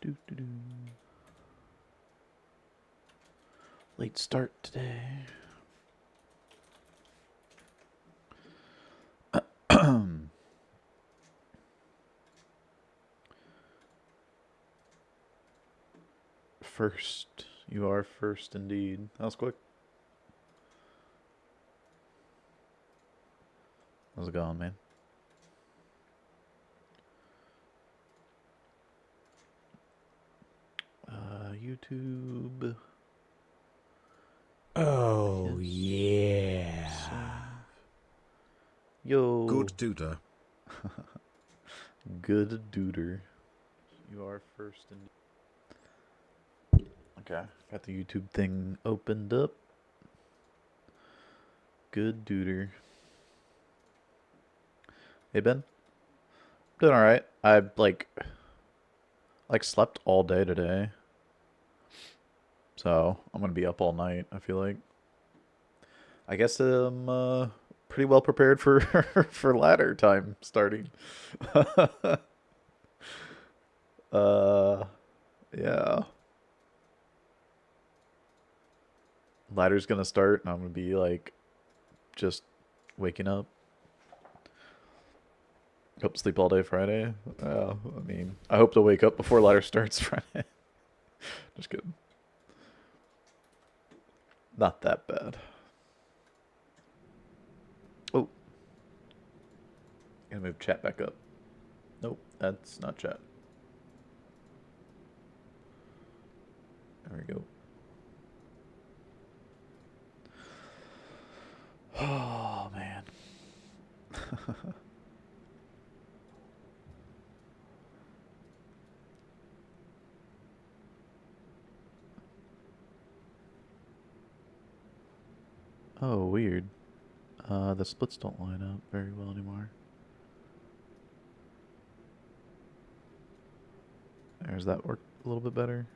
Do, do, do. Late start today. First. You are first indeed. That was quick. How's it going, man? YouTube. Oh, yeah. Yo. Good duder. Good duder. You are first indeed. Okay. Got the YouTube thing opened up. Good duder. Hey, Ben. Doing alright. I, like slept all day today. So, I'm gonna be up all night, I feel like. I guess I'm pretty well prepared for for ladder time starting. Yeah. Ladder's gonna start and I'm gonna be like just waking up. Hope to sleep all day Friday. I mean, I hope to wake up before ladder starts Friday. Just kidding. Not that bad. Oh. Gonna move chat back up. Nope, that's not chat. There we go. Oh, man. Oh, weird. The splits don't line up very well anymore. There's that work a little bit better.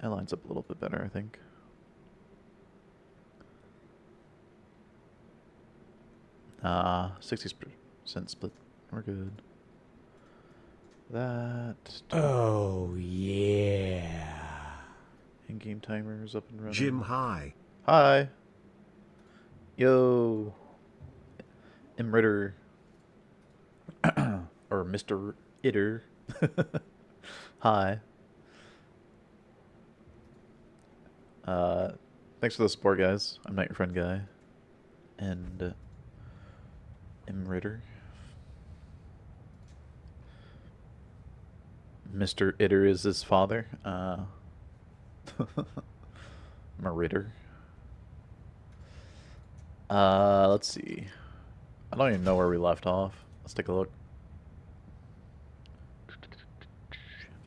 That lines up a little bit better, I think. 60% split. We're good. That. Oh, yeah. In-game timers up and running. Jim, hi. Hi. Yo. M. Ritter. Or Mr. Itter. Hi. Thanks for the support, guys. I'm not your friend guy. And M. Ritter. Mr. Itter is his father. Ritter. Let's see. I don't even know where we left off. Let's take a look.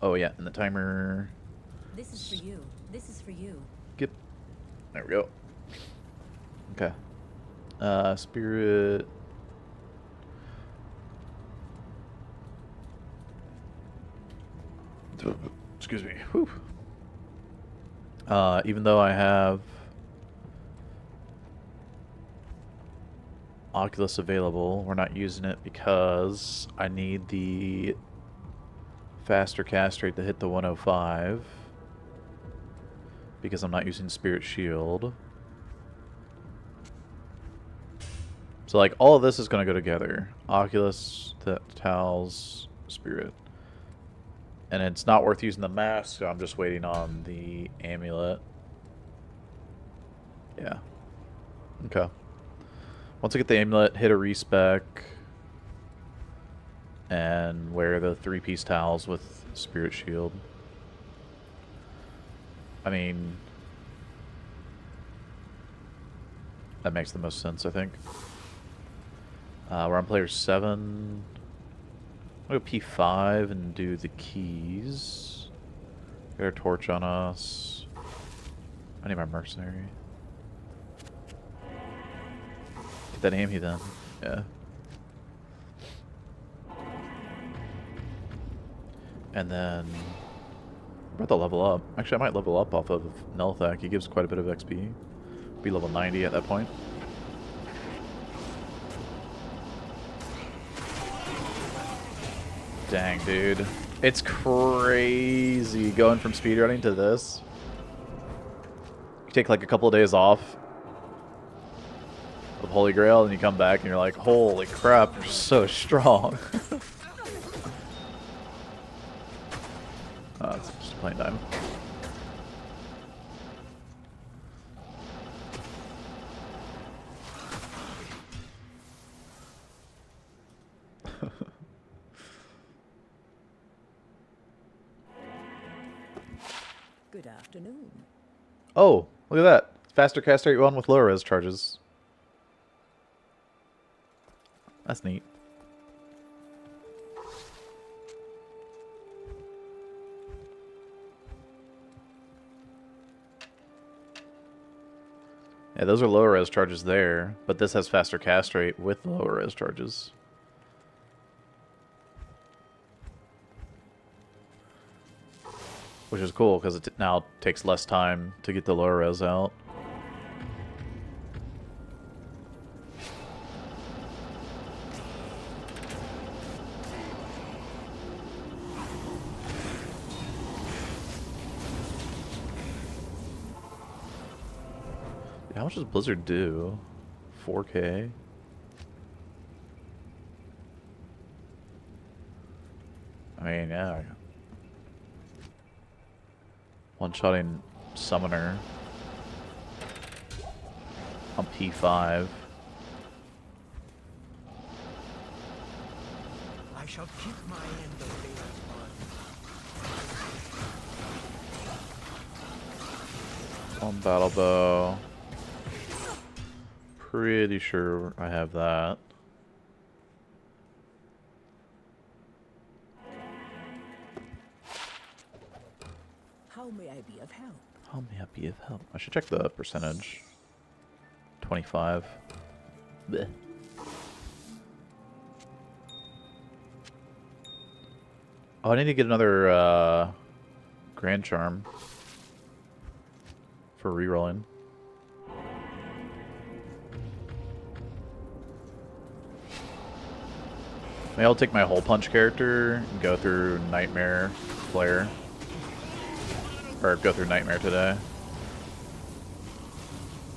Oh yeah, and the timer. This is for you. This is for you. Skip. There we go. Okay. Spirit. Excuse me. Whew. Even though I have Oculus available, we're not using it because I need the faster cast rate to hit the 105 because I'm not using Spirit Shield. So like all of this is going to go together. Oculus, the towels, Spirit. And it's not worth using the mask, so I'm just waiting on the amulet. Yeah. Okay. Once I get the amulet, hit a respec, and wear the 3-piece towels with Spirit Shield. I mean, that makes the most sense, I think. We're on player 7. I'll go P5 and do the keys. Get our torch on us. I need my mercenary. Get that Amy then. Yeah. And then I'm about to level up. Actually, I might level up off of Nilathak. He gives quite a bit of XP. Be level 90 at that point. Dang, dude. It's crazy going from speedrunning to this. You take like a couple of days off of Holy Grail and you come back and you're like, holy crap, you're so strong. Oh, it's just playing time. Good afternoon. Oh, look at that. Faster cast rate 1 with lower res charges. That's neat. Yeah, those are lower res charges there, but this has faster cast rate with lower res charges. Which is cool, because it now takes less time to get the lower res out. How much does Blizzard do? 4K? I mean, yeah. One-shotting Summoner on P5. I shall keep my end of the On Battle Bow. Pretty sure I have that. How may I be of help? How may I be of help? I should check the percentage. 25. Blech. Oh, I need to get another Grand Charm for rerolling. Maybe I'll take my Hole Punch character and go through Nightmare Flare. Or go through Nightmare today.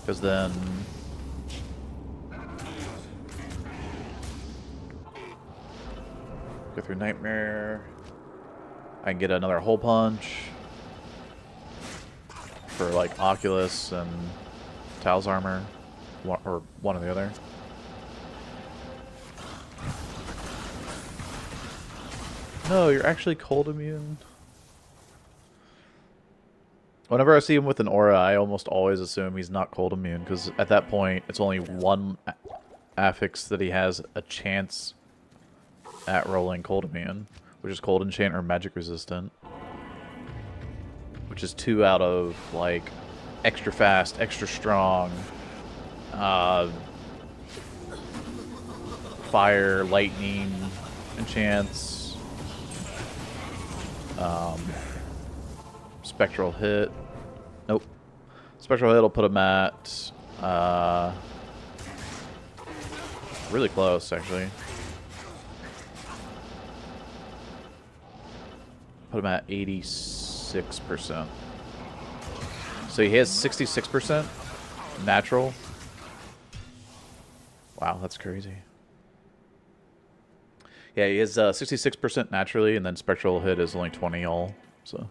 Because then... go through Nightmare. I can get another Hole Punch. For like Oculus and Tao's Armor. Or one or the other. No, you're actually cold immune. Whenever I see him with an aura, I almost always assume he's not cold immune, because at that point, it's only one affix that he has a chance at rolling cold immune, which is cold enchant or magic resistant. Which is 2 out of, like, extra fast, extra strong, fire, lightning enchants. Spectral hit. Nope. Spectral hit will put him at really close, actually. Put him at 86%. So he has 66% natural. Wow, that's crazy. Yeah, he has 66% naturally, and then spectral hit is only 20 all. So,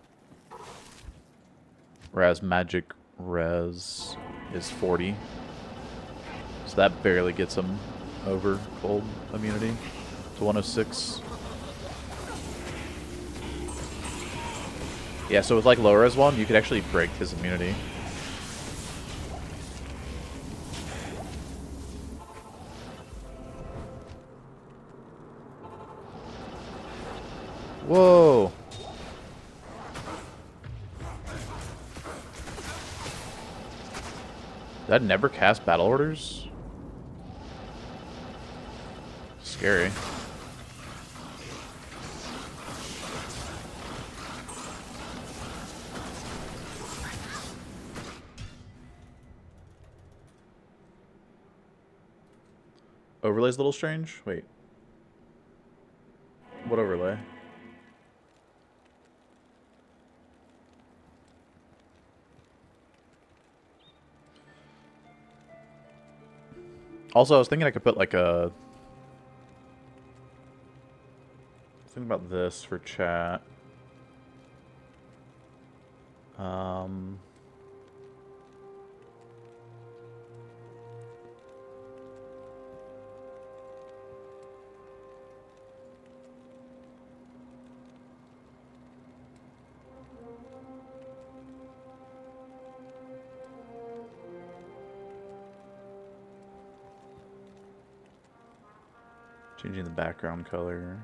whereas magic res is 40. So that barely gets him over cold immunity to 106. Yeah, so with like low res one, you could actually break his immunity. Whoa! Did that never cast battle orders? Scary. Overlay's a little strange? Wait. What overlay? Also, I was thinking I could put like a... Think about this for chat. Changing the background color.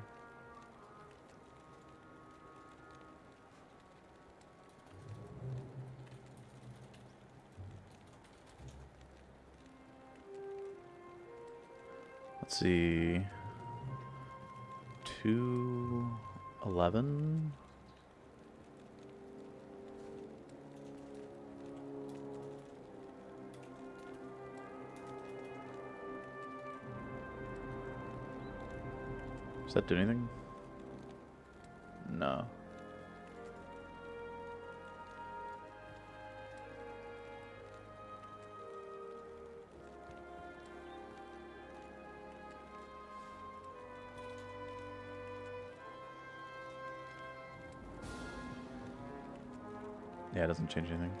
Let's see. 211. Does that do anything? No. Yeah, it doesn't change anything.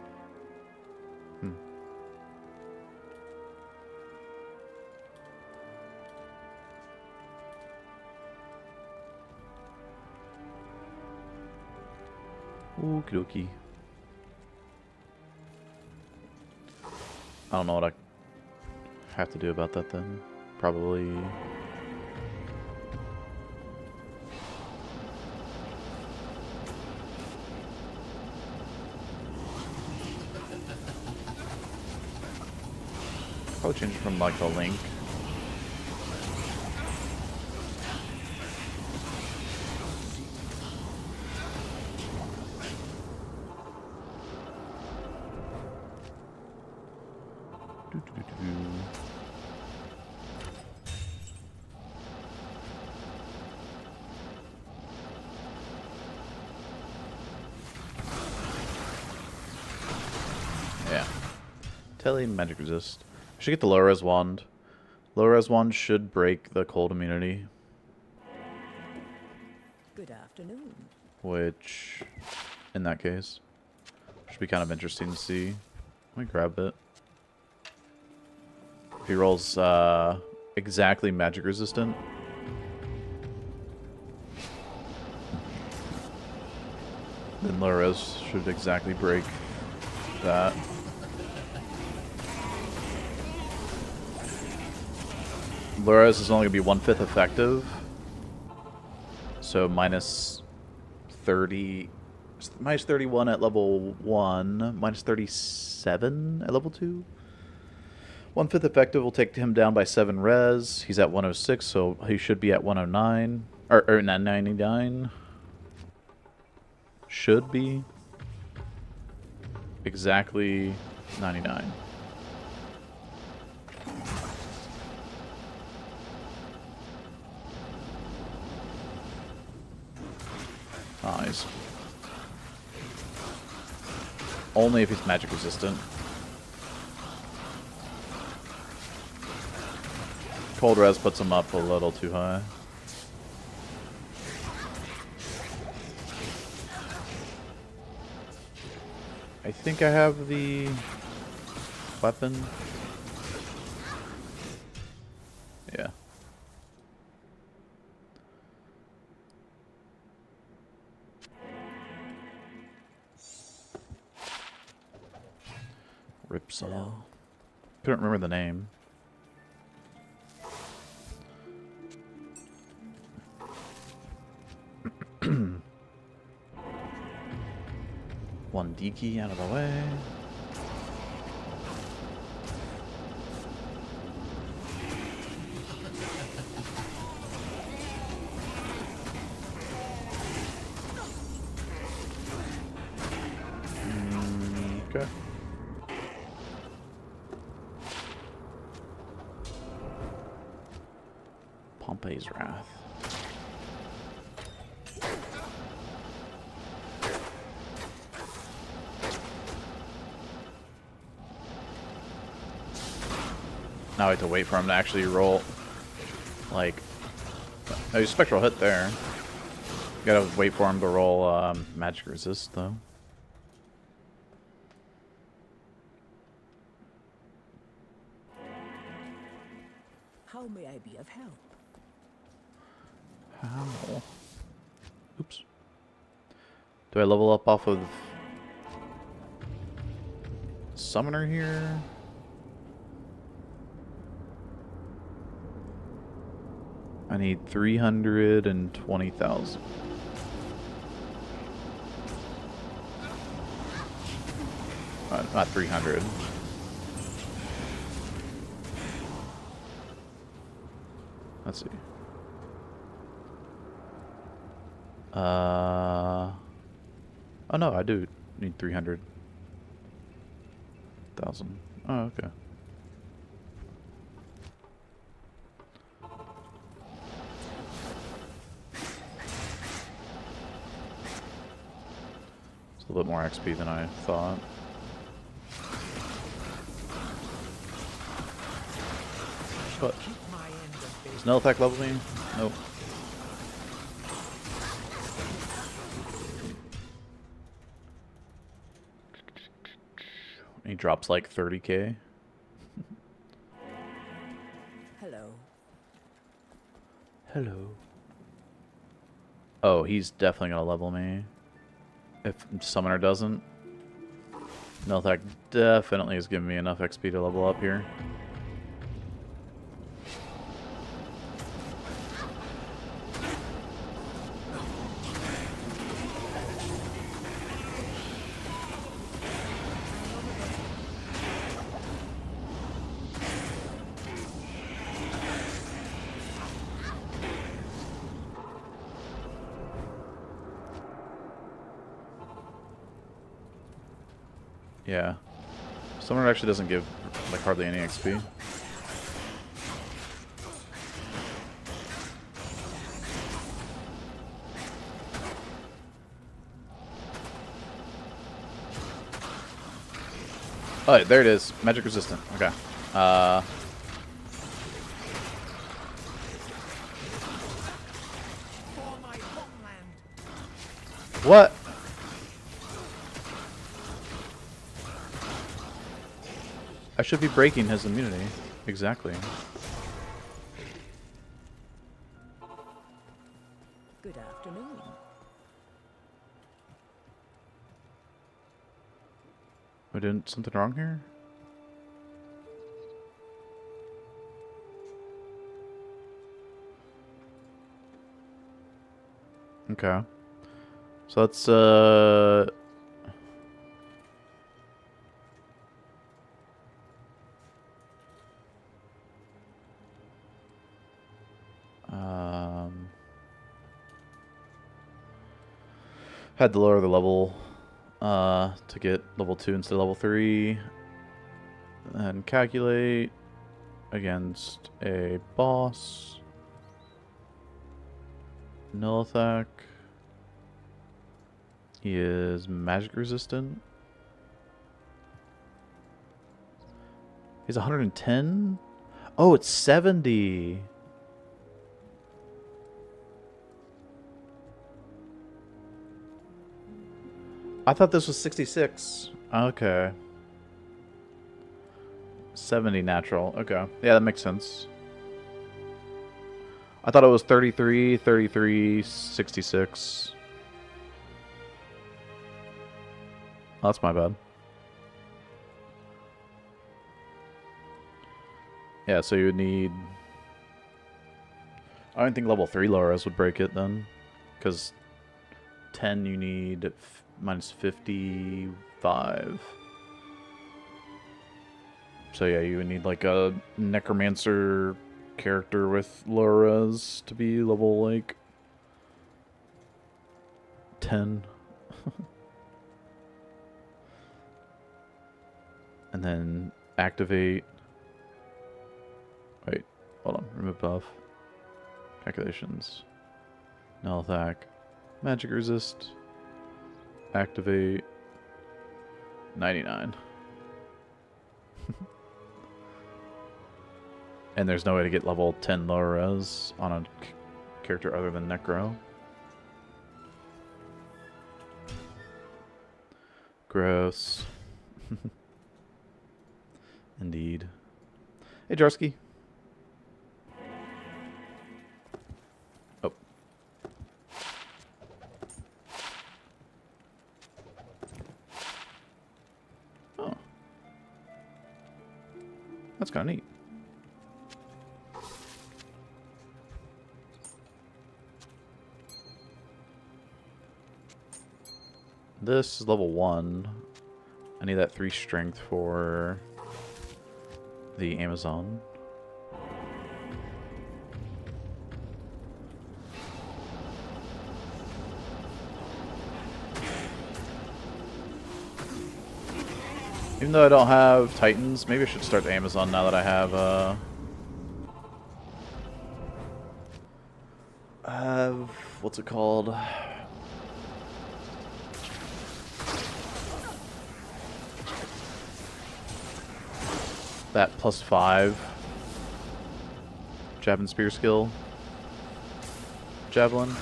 Okie dokie. I don't know what I have to do about that then. Probably... Probably change it from like the link. Yeah. Tele magic resist. I should get the low res wand. Low res wand should break the cold immunity. Good afternoon. Which, in that case, should be kind of interesting to see. Let me grab it. If he rolls exactly magic resistant. Then low res should exactly break that. Low res is only going to be 1/5 effective. So minus 30... Minus 31 at level 1. Minus 37 at level 2. 1/5 effective will take him down by 7 res. He's at 106, so he should be at 109. Or 99. Should be exactly 99. Nice. Only if he's magic resistant. Cold res puts him up a little too high. I think I have the weapon. Yeah. Ripsaw. Couldn't remember the name. One D key out of the way. Okay. Pompey's Wrath. Now I have to wait for him to actually roll. Like, a spectral hit there. Gotta wait for him to roll magic resist though. How may I be of help? How? Oops. Do I level up off of Summoner here? I need 320,000. Not 300. Let's see. Oh no, I do need 300,000. Oh, okay. It's a little bit more XP than I thought. What? Does Nilathak level me? Nope. He drops like 30k. Hello. Hello. Oh, he's definitely gonna level me. If Summoner doesn't. Nilathak definitely is giving me enough XP to level up here. Yeah. Summoner actually doesn't give like hardly any XP. Oh, there it is. Magic resistant. Okay. For my homeland. What? I should be breaking his immunity. Exactly. Good afternoon. Am I doing something wrong here? Okay. So let's had to lower the level to get level 2 instead of level 3. And calculate against a boss. Nilathak. He is magic resistant. He's 110? Oh, it's 70. I thought this was 66. Okay. 70 natural. Okay. Yeah, that makes sense. I thought it was 33, 33, 66. Oh, that's my bad. Yeah, so you would need... I don't think level 3 Lauras would break it then. Because 10 you need minus 55. So yeah, you would need like a Necromancer character with Lauras to be level like 10. And then activate... Wait, hold on. Remove buff. Calculations. Nilathak. Magic resist. Activate. 99. And there's no way to get level 10 lower res on a character other than Necro. Gross. Indeed. Hey, Jarsky. Oh. Oh. That's kind of neat. This is level 1. I need that 3 strength for the Amazon. Even though I don't have Titans, maybe I should start the Amazon now that I have what's it called? That +5 jab and spear skill. Javelin.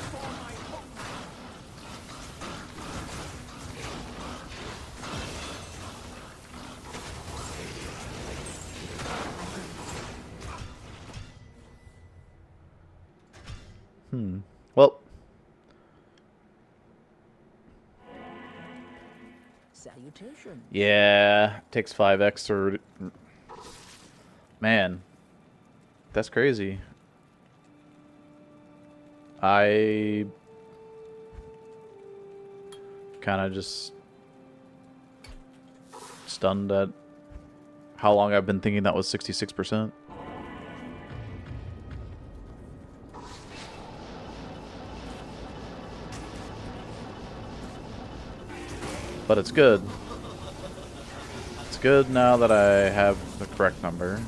Well. Salutation. Yeah, takes 5 extra. Man, that's crazy. I kind of just stunned at how long I've been thinking that was 66%. But it's good. It's good now that I have the correct number.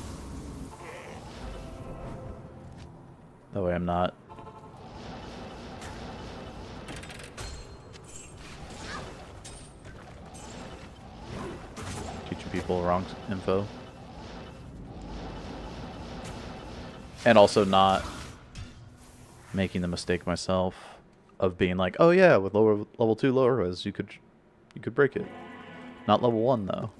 That way I'm not teaching people wrong info. And also not making the mistake myself of being like, oh yeah, with level 2 lower res you could break it. Not level 1 though.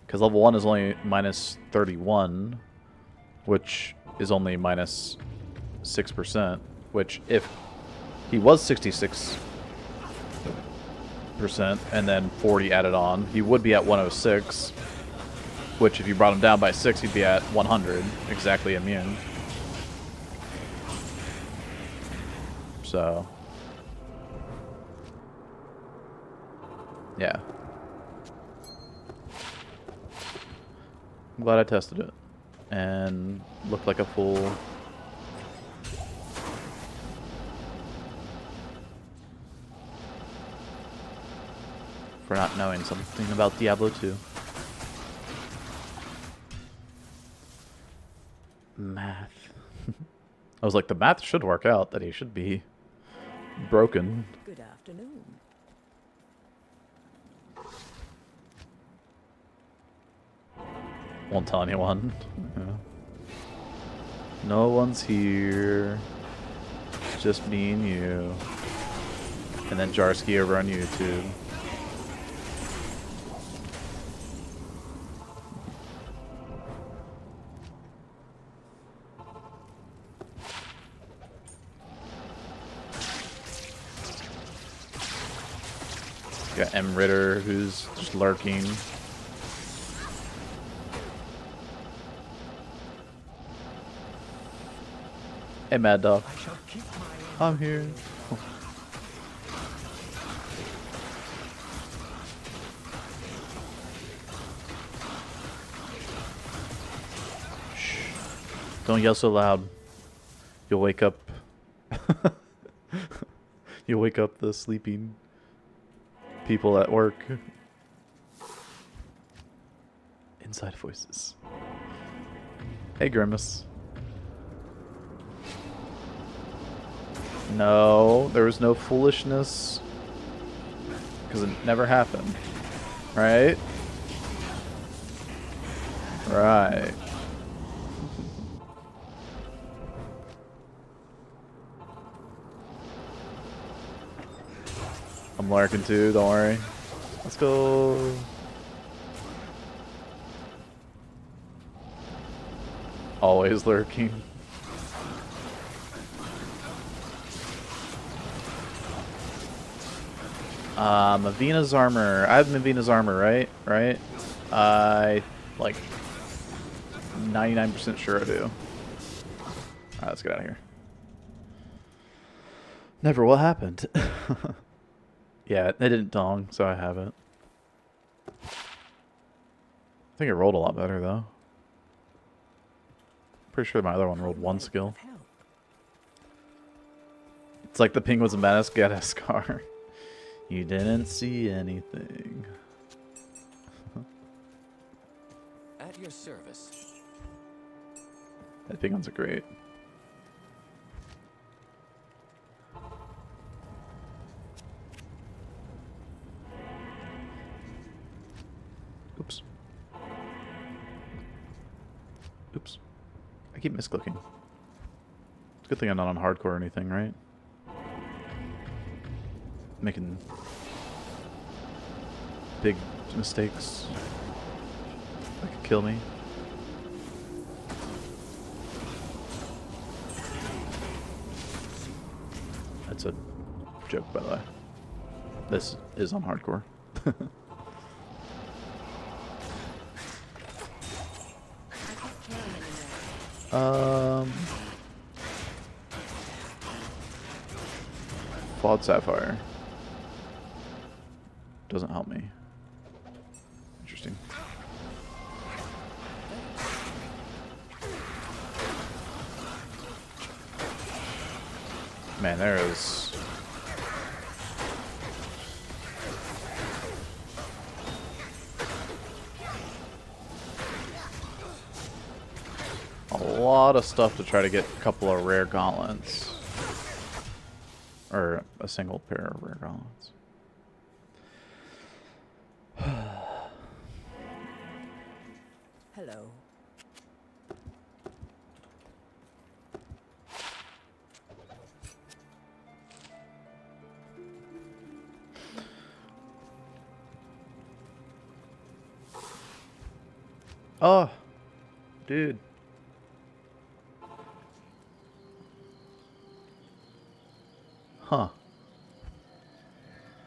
Because level 1 is only minus 31. Which is only minus 6%, which if he was 66% and then 40 added on, he would be at 106, which if you brought him down by 6, he'd be at 100, exactly immune. So, yeah. I'm glad I tested it. And looked like a fool. For not knowing something about Diablo 2. Math. I was like, the math should work out, that he should be broken. Good afternoon. Won't tell anyone. Yeah. No one's here. Just me and you. And then Jarsky over on YouTube. Got M. Ritter, who's just lurking. Hey, Mad Dog. I'm here. Shh. Don't yell so loud. You'll wake up. You'll wake up the sleeping people at work. Inside voices. Hey, Grimace. No, there was no foolishness. Because it never happened. Right? Right. I'm lurking too, don't worry. Let's go. Always lurking. Mavina's armor. I have Mavina's armor, right? Right? I like 99% sure I do. Alright, let's get out of here. Never what happened. Yeah, it didn't dong, so I have it. I think it rolled a lot better though. Pretty sure my other one rolled one skill. It's like the Penguins of Madagascar. You didn't see anything. At your service. That Penguins are great. Oops. Oops. I keep misclicking. It's a good thing I'm not on hardcore or anything, right? Making big mistakes that could kill me. That's a joke, by the way. This is on hardcore. Flawed Sapphire. Doesn't help me. Interesting. Man, there is... a lot of stuff to try to get a couple of rare gauntlets. Or a single pair of rare gauntlets. Hello. Oh, dude. Huh.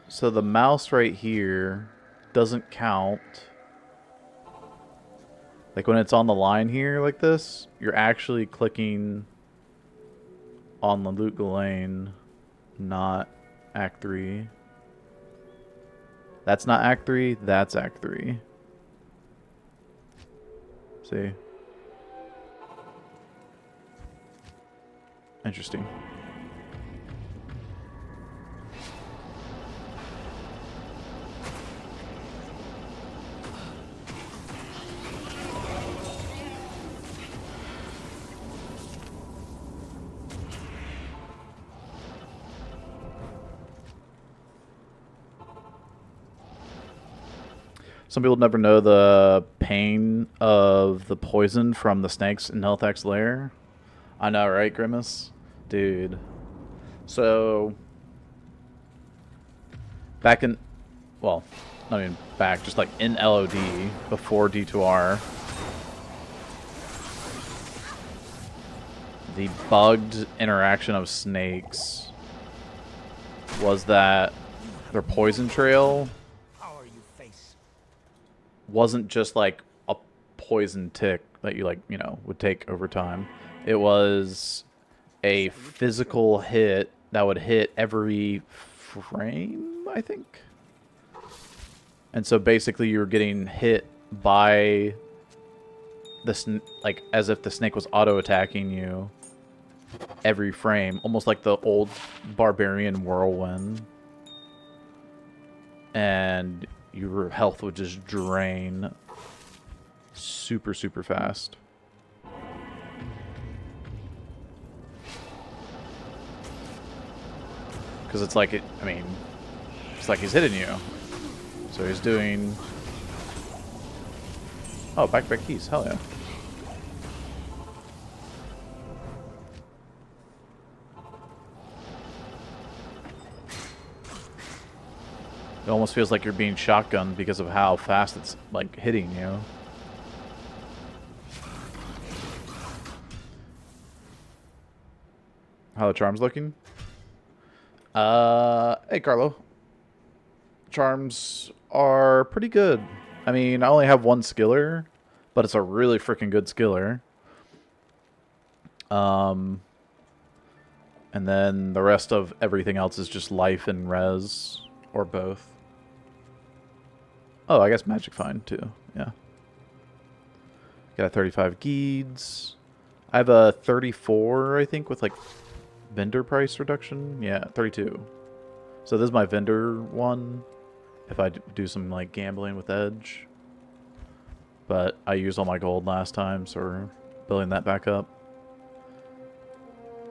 So the mouse right here doesn't count. Like when it's on the line here like this, you're actually clicking on the Loot Ghislaine, not Act 3. That's not Act 3, that's Act 3. See? Interesting. Some people never know the pain of the poison from the snakes in Nilathak's lair. I know, right, Grimace? Dude. So, back in, well, not even back, just like in LOD, before D2R, the bugged interaction of snakes was that their poison trail wasn't just like a poison tick that you like, you know, would take over time. It was a physical hit that would hit every frame, I think. And so basically you were getting hit by the like as if the snake was auto attacking you every frame, almost like the old barbarian whirlwind. And your health would just drain super, super fast. Because it's like, I mean, it's like he's hitting you. So he's doing Oh, back-to-back keys. Hell yeah. It almost feels like you're being shotgunned because of how fast it's, like, hitting you. How the charms looking? Hey, Carlo. Charms are pretty good. I mean, I only have one skiller, but it's a really freaking good skiller. And then the rest of everything else is just life and res, or both. Oh, I guess Magic Find, too. Yeah. Got a 35 Geeds. I have a 34, I think, with, like, vendor price reduction. Yeah, 32. So this is my vendor one, if I do some, like, gambling with Edge. But I used all my gold last time, so we're building that back up.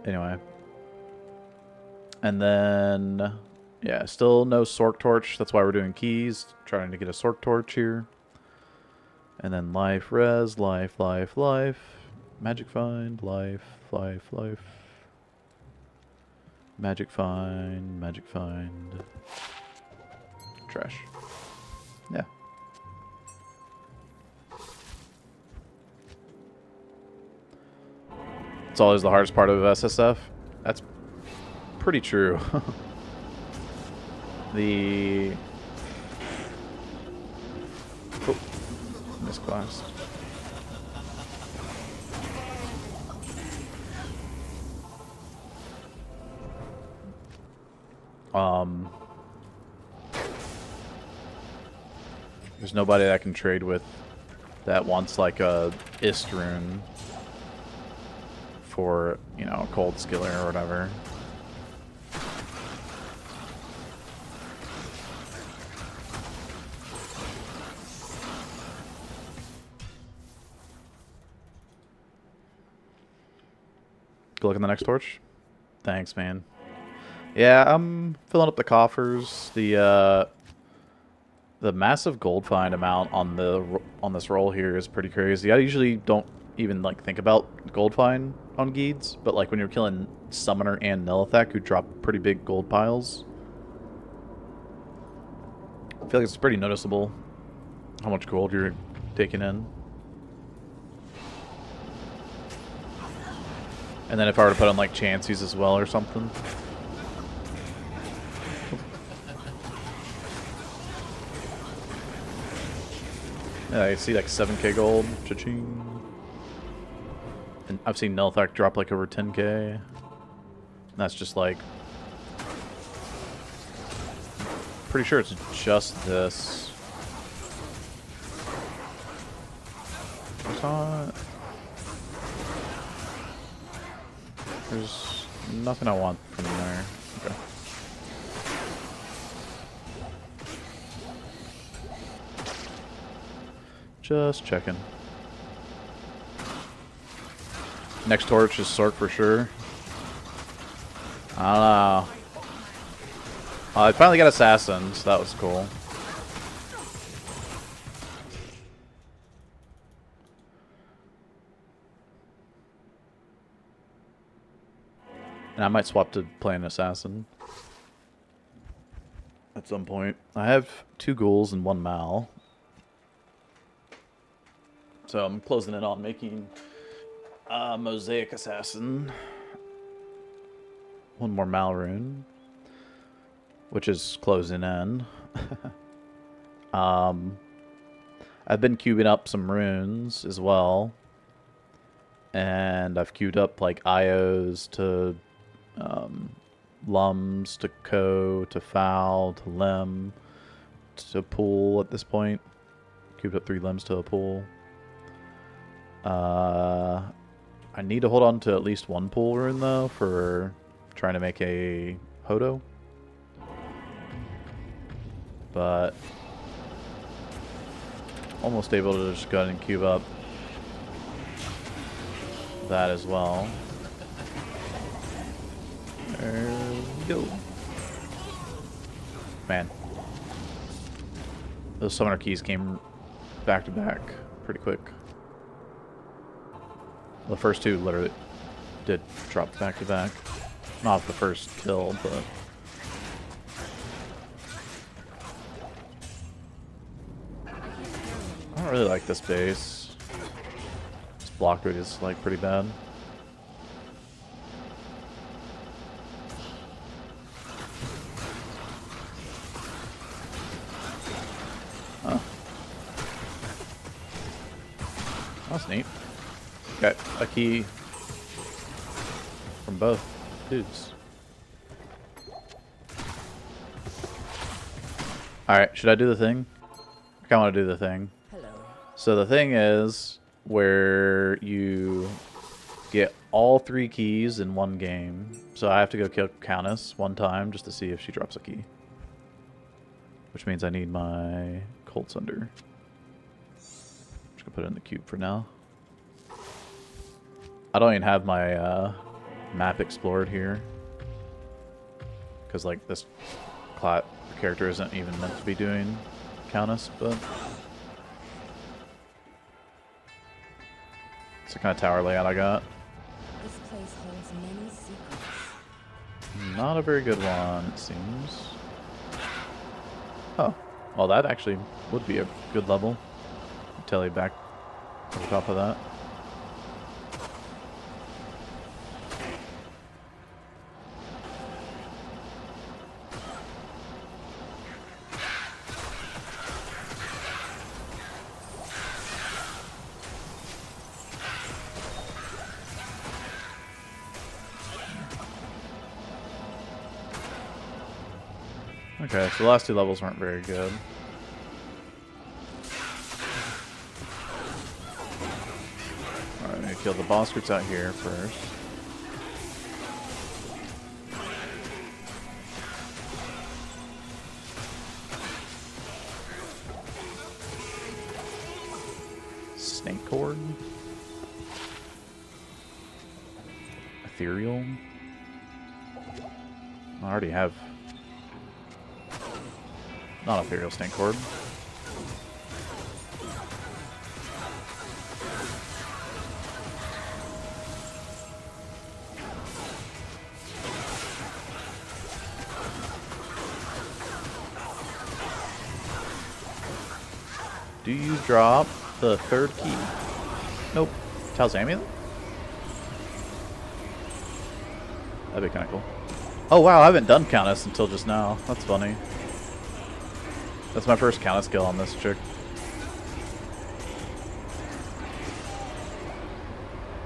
Anyway. And then, yeah, still no Sork Torch. That's why we're doing keys. Trying to get a Sork Torch here. And then life, res, life, life, life. Magic Find, life, life, life. Magic Find, Magic Find. Trash. Yeah. It's always the hardest part of SSF. That's pretty true. The... Oh, misclassed. There's nobody that I can trade with that wants like a Ist rune for, you know, a cold skiller or whatever. Go look in the next torch. Thanks, man. Yeah, I'm filling up the coffers. The massive gold find amount on this roll here is pretty crazy. I usually don't even like think about gold find on Geeds, but like when you're killing Summoner and Nilathak, who drop pretty big gold piles, I feel like it's pretty noticeable how much gold you're taking in. And then if I were to put on like Chanseys as well or something. Yeah, I see like 7k gold. Cha-ching. And I've seen Nilathak drop like over 10k. And that's just like... Pretty sure it's just this. There's nothing I want from there. Okay. Just checking. Next torch is Sork for sure. I don't know. I finally got Assassin, so that was cool. And I might swap to play an Assassin at some point. I have 2 ghouls and 1 Mal. So I'm closing in on making a Mosaic Assassin. 1 more Mal rune, which is closing in. I've been queuing up some runes as well. And I've queued up like IOs to Lums, to Ko, to Foul, to Lim, to Pool at this point. Queued up 3 Limbs to a Pool. I need to hold on to at least 1 Pool rune though for trying to make a Hodo. But almost able to just go ahead and cube up that as well. There we go. Man. Those summoner keys came back to back. pretty quick. The first two literally did drop back to back. Not the first kill, but... I don't really like this base. This block rate is like pretty bad. Huh. That's neat. Got a key from both dudes. Alright, should I do the thing? I kinda wanna do the thing. Hello. So the thing is where you get all 3 keys in one game. So I have to go kill Countess one time just to see if she drops a key. Which means I need my Cold Sunder. Just gonna put it in the cube for now. I don't even have my map explored here. Because like this character isn't even meant to be doing Countess, but... It's the kind of tower layout I got. This place holds many secrets. Not a very good one, it seems. Oh, well that actually would be a good level. Tele back over top of that. Okay, so the last 2 levels weren't very good. Alright, I'm gonna kill the boss roots out here first. Snake cord. Ethereal. I already have. Not ethereal snake cord. Do you drop the 3rd key? Nope. Tal's Amulet? That'd be kind of cool. Oh wow, I haven't done Countess until just now. That's funny. That's my first Countess kill on this chick.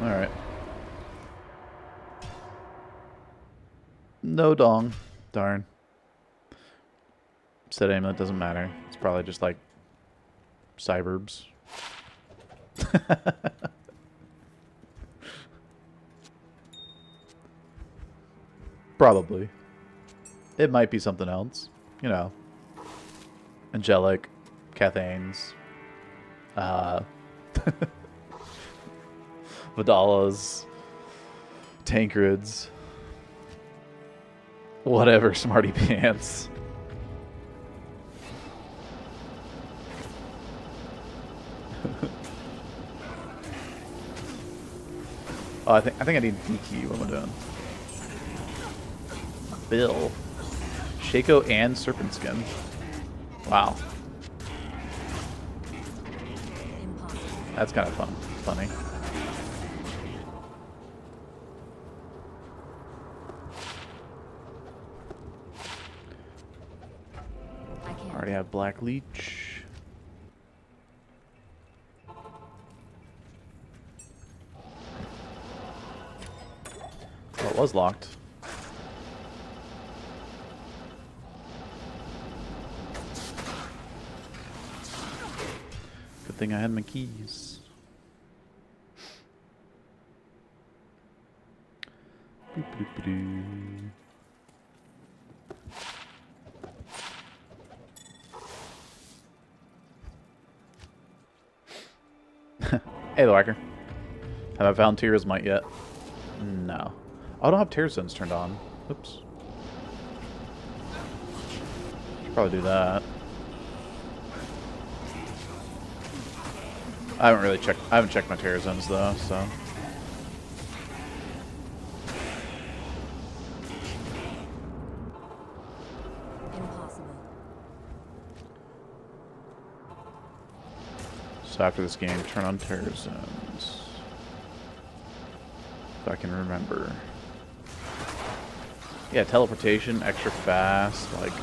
Alright. No dong. Darn. Set amulet doesn't matter. It's probably just like cyberbs. Probably. It might be something else. You know. Angelic, Cathanes, Vidalas, Tankreds, whatever, Smarty Pants. Oh, I think I need D key. What am I doing? Bill, Shaco, and Serpent Skin. Wow. Impossible. That's kind of funny. I can't. Already have Black Leech. Oh, it was locked. Good thing I had my keys. Boop, boop, boop. Hey, the Whacker. Have I found Tyr's Might yet? No. Oh, I don't have Tear Zones turned on. Oops. Should probably do that. I haven't checked my terror zones though, so. Impossible. So after this game, turn on terror zones. If I can remember. Yeah, teleportation, extra fast, like. I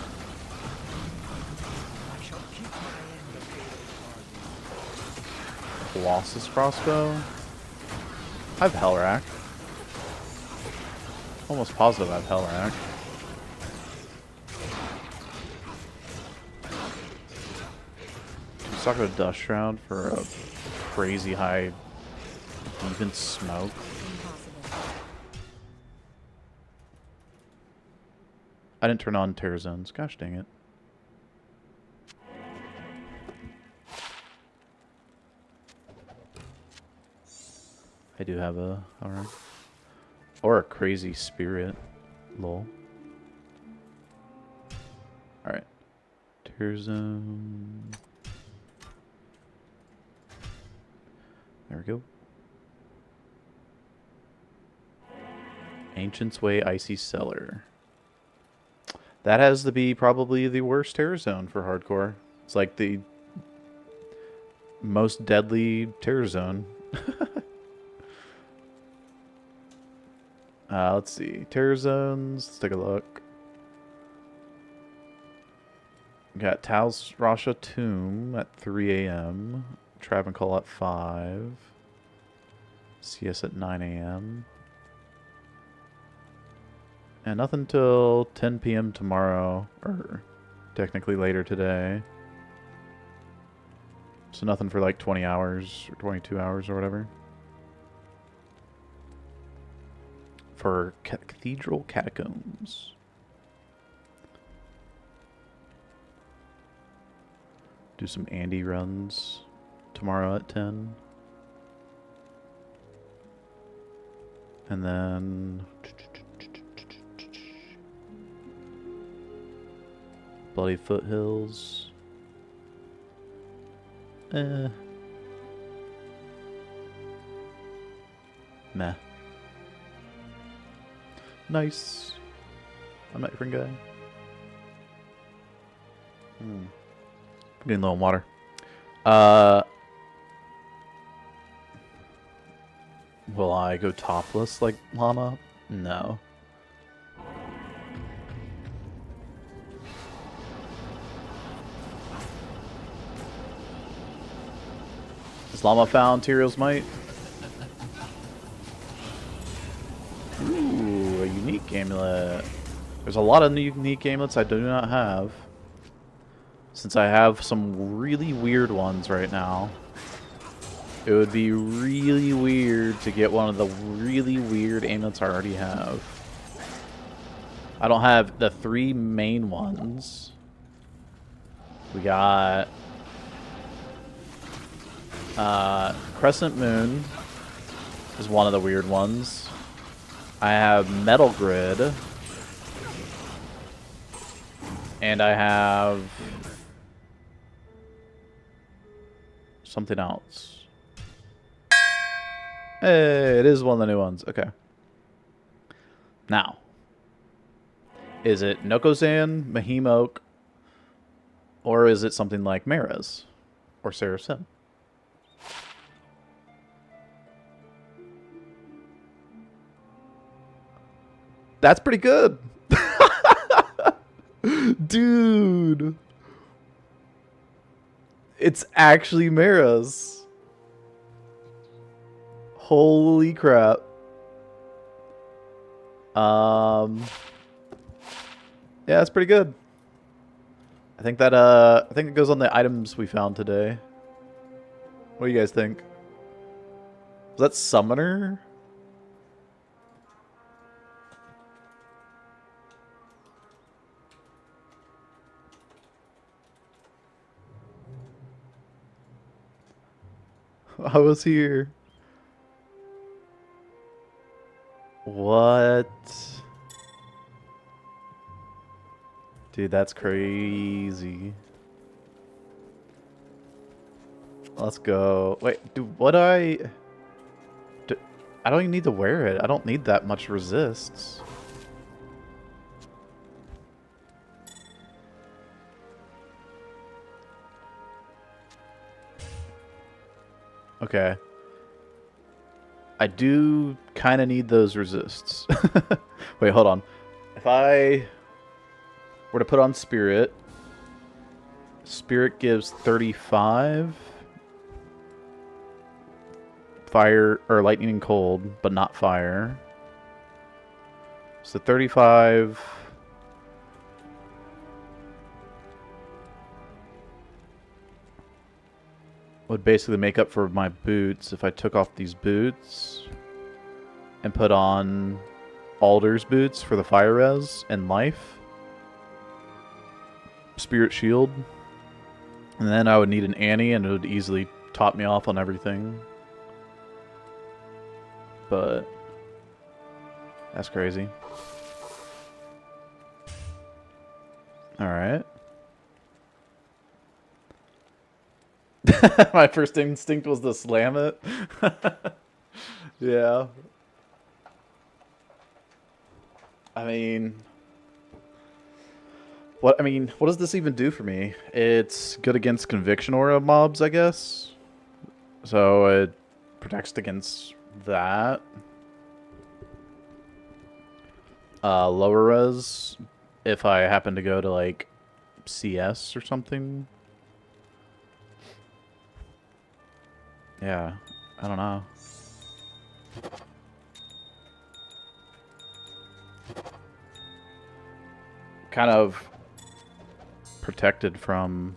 shall keep my end of the Colossus crossbow. I have Hellrack. Almost positive I have Hellrack. Let's talk about Dust Shroud for a crazy high even smoke. Impossible. I didn't turn on terror zones. Gosh dang it. I do have a alright. Or a crazy spirit. Lol. Alright. Terror zone. There we go. Ancient's Way Icy Cellar. That has to be probably the worst terror zone for hardcore. It's like the most deadly terror zone. Let's see. Terror zones. Let's take a look. We got Tal's Rasha Tomb at 3 a.m. Trap and Call at 5. CS at 9 a.m. And nothing till 10 p.m. tomorrow, or technically later today. So nothing for like 20 hours or 22 hours or whatever. For Cathedral Catacombs. Do some Andy runs tomorrow at 10. And then Bloody Foothills. Meh. Nice. I'm not your friend guy. I'm getting low on water. Will I go topless like Llama? No. Has Llama found Tyrion's Might? Ooh, a unique amulet. There's a lot of unique amulets I do not have. Since I have some really weird ones right now. It would be really weird to get one of the really weird amulets I already have. I don't have the 3 main ones. We got Crescent Moon is one of the weird ones. I have Metal Grid. And I have something else. Hey, it is one of the new ones. Okay. Now, is it Nokozan, Mahimoke, or is it something like Maris or Saracen? That's pretty good. Dude. It's actually Maris. Holy crap. Yeah, that's pretty good. I think that I think it goes on the items we found today. What do you guys think? Was that Summoner? I was here. What? Dude, that's crazy. Let's go. Wait, do what I... I don't even need to wear it. I don't need that much resists. Okay. I do kind of need those resists. Wait, hold on. If I were to put on Spirit, Spirit gives 35 fire or lightning and cold, but not fire. So 35 would basically make up for my boots if I took off these boots and put on Alder's boots for the fire res and life. Spirit shield. And then I would need an Annie and it would easily top me off on everything. But that's crazy. Alright. My first instinct was to slam it. Yeah. I mean, what does this even do for me? It's good against conviction aura mobs, I guess. So it protects against that. Lower res if I happen to go to like CS or something. Yeah, I don't know. Kind of protected from...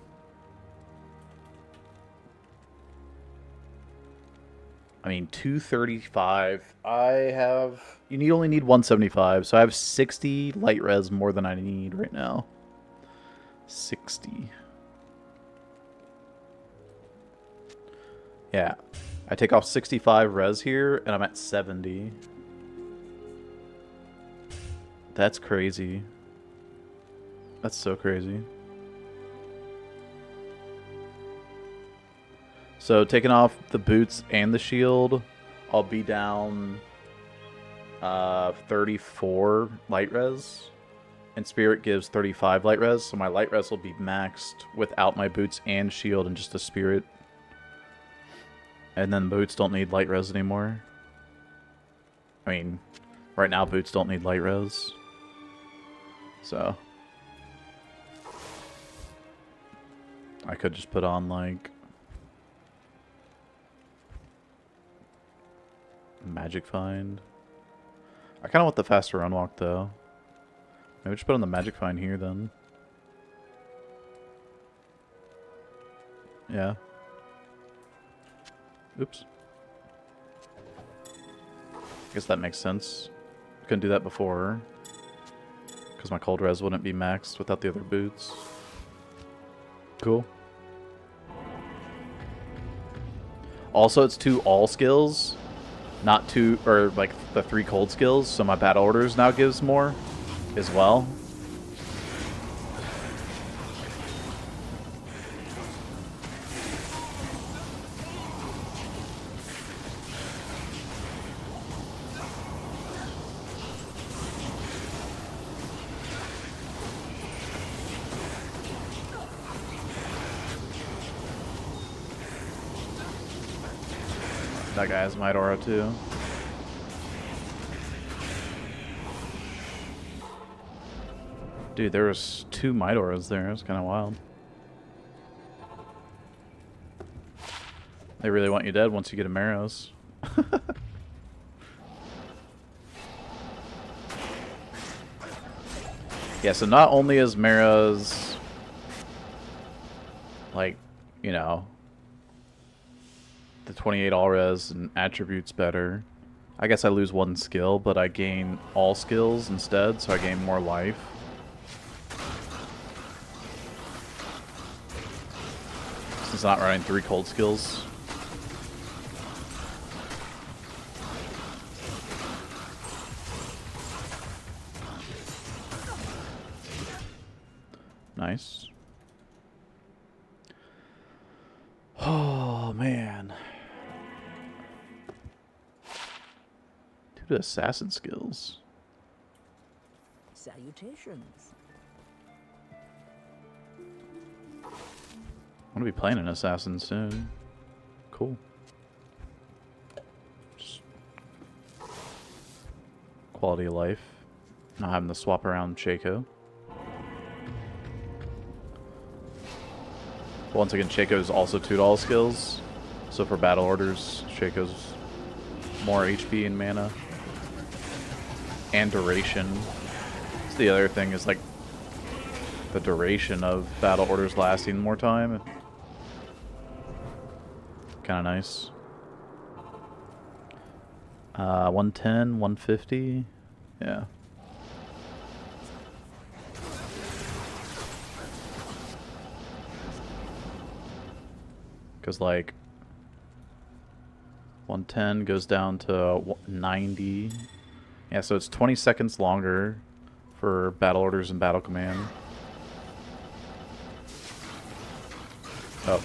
I mean, 235. I have... You only need 175, so I have 60 light res more than I need right now. 60. Yeah. I take off 65 res here, and I'm at 70. That's crazy. That's so crazy. So taking off the boots and the shield, I'll be down 34 light res. And Spirit gives 35 light res, so my light res will be maxed without my boots and shield and just a Spirit. And then boots don't need light res anymore. I mean, right now boots don't need light res. So I could just put on like Magic Find. I kind of want the faster run walk though. Maybe just put on the Magic Find here then. Yeah. Oops. I guess that makes sense. Couldn't do that before. Because my cold res wouldn't be maxed without the other boots. Cool. Also, it's 2 all skills. Not 2, or like the 3 cold skills. So my battle orders now gives more as well. That guy has Might Aura too. Dude, there was 2 Might Auras there. It was kind of wild. They really want you dead once you get a Maros. Yeah, so not only is Maros, like, you know, the 28 all res and attributes better. I guess I lose 1 skill, but I gain all skills instead, so I gain more life. Since not running 3 cold skills. Nice. Oh man. Dude, assassin skills. Salutations. I'm gonna be playing an assassin soon. Cool. Just quality of life. Not having to swap around Shaco. Once again, Shaco is also $2 skills. So for battle orders, Shaco's more HP and mana. And duration. So the other thing is like the duration of battle orders lasting more time. Kind of nice. 110, 150. Yeah. Because like 110 goes down to 90. Yeah, so it's 20 seconds longer for battle orders and battle command. Oh.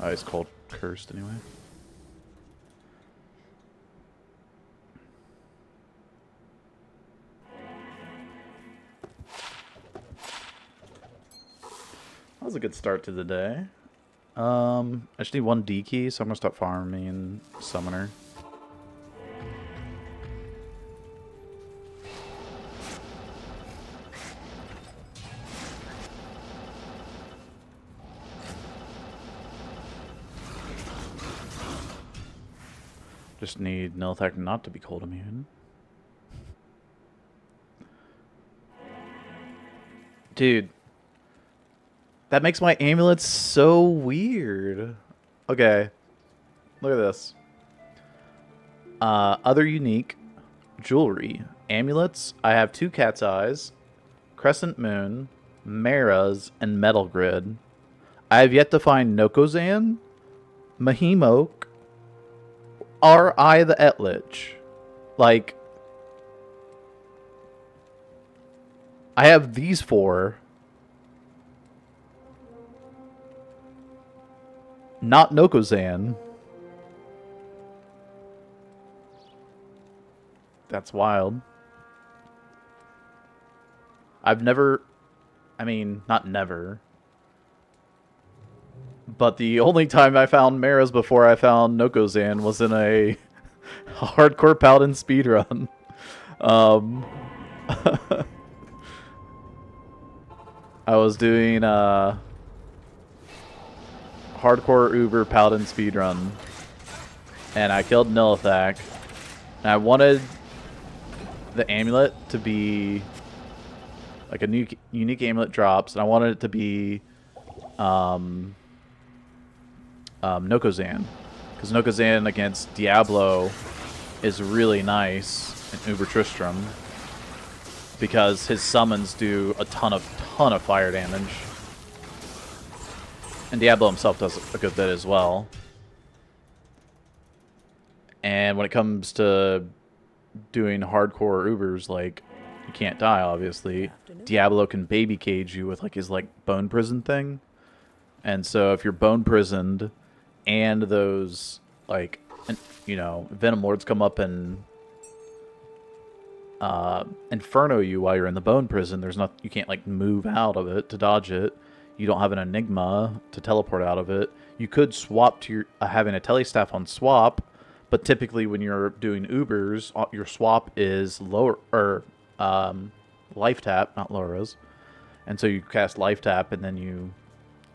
Ice cold cursed anyway. That was a good start to the day. I just need 1 D key, so I'm gonna start farming Summoner. Just need Nilathak not to be cold immune. Dude. That makes my amulets so weird. Okay. Look at this. Other unique jewelry. Amulets. I have 2 cat's eyes, crescent moon, maras, and metal grid. I have yet to find Nokozan, Mahimok, or I the Etlich. Like, I have these 4. Not Nokozan. That's wild. I've never... I mean, not never. But the only time I found Maras before I found Nokozan was in a hardcore paladin speedrun. I was doing hardcore Uber paladin speedrun, and I killed Nilathak, and I wanted the amulet to be like a new unique amulet drops, and I wanted it to be Nokozan, because Nokozan against Diablo is really nice in Uber Tristram because his summons do a ton of fire damage. And Diablo himself does a good bit as well. And when it comes to doing hardcore Ubers, like, you can't die, obviously. Diablo can baby cage you with, like, his, like, bone prison thing. And so if you're bone prisoned and those, like, you know, Venom Lords come up and Inferno you while you're in the bone prison, there's not, you can't, like, move out of it to dodge it. You don't have an Enigma to teleport out of it. You could swap to your having a telestaff on swap, but typically when you're doing Ubers, your swap is lower or life tap, not low res. And so you cast life tap, and then you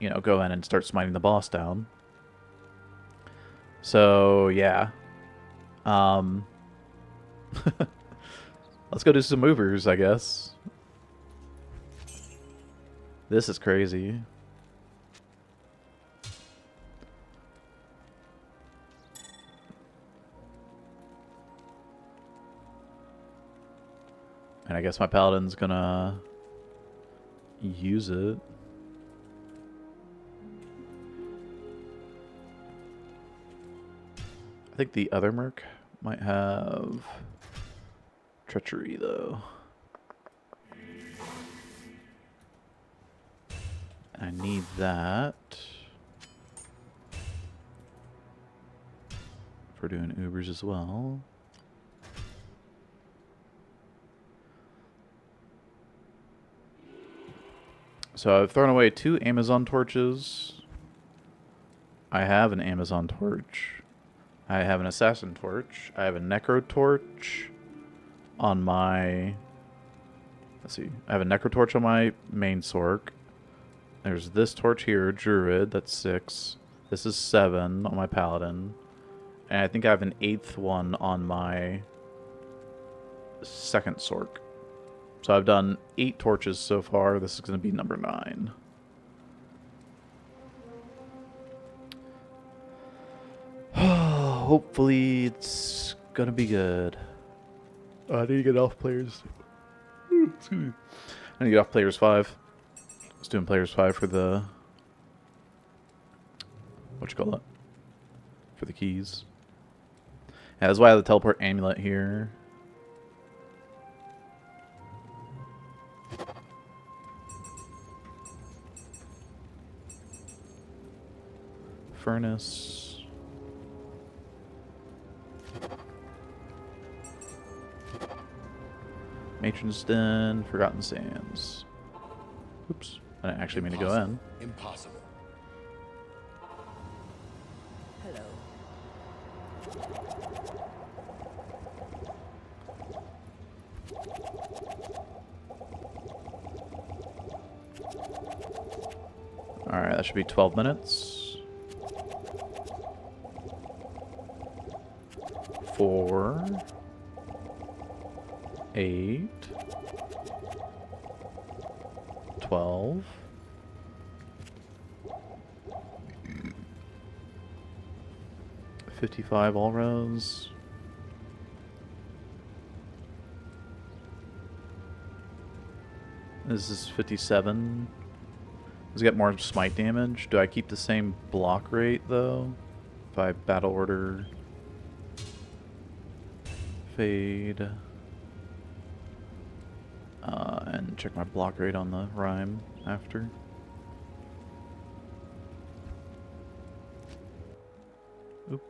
know, go in and start smiting the boss down. So yeah, let's go do some Ubers, I guess. This is crazy. And I guess my paladin's gonna use it. I think the other merc might have treachery though. I need that for doing Ubers as well. So I've thrown away 2 Amazon torches. I have an Amazon torch. I have an assassin torch. I have a necro torch on my... Let's see. I have a necro torch on my main sork. There's this torch here, druid. That's 6. This is 7 on my paladin. And I think I have an 8th one on my second sork. So I've done 8 torches so far. This is going to be number 9. Hopefully it's going to be good. I need to get off players. Excuse me. I need to get off players 5. I was doing players 5 for the... What you call it? For the keys. Yeah, that's why I have the teleport amulet here. Furnace. Matron's Den, Forgotten Sands. Oops, I didn't actually mean to go in. Impossible. Hello. Alright, that should be 12 minutes. 4. 8. 12. 55 all rows. This is 57. Does it get more smite damage? Do I keep the same block rate though? If I battle order fade and check my block rate on the rhyme after. Oop.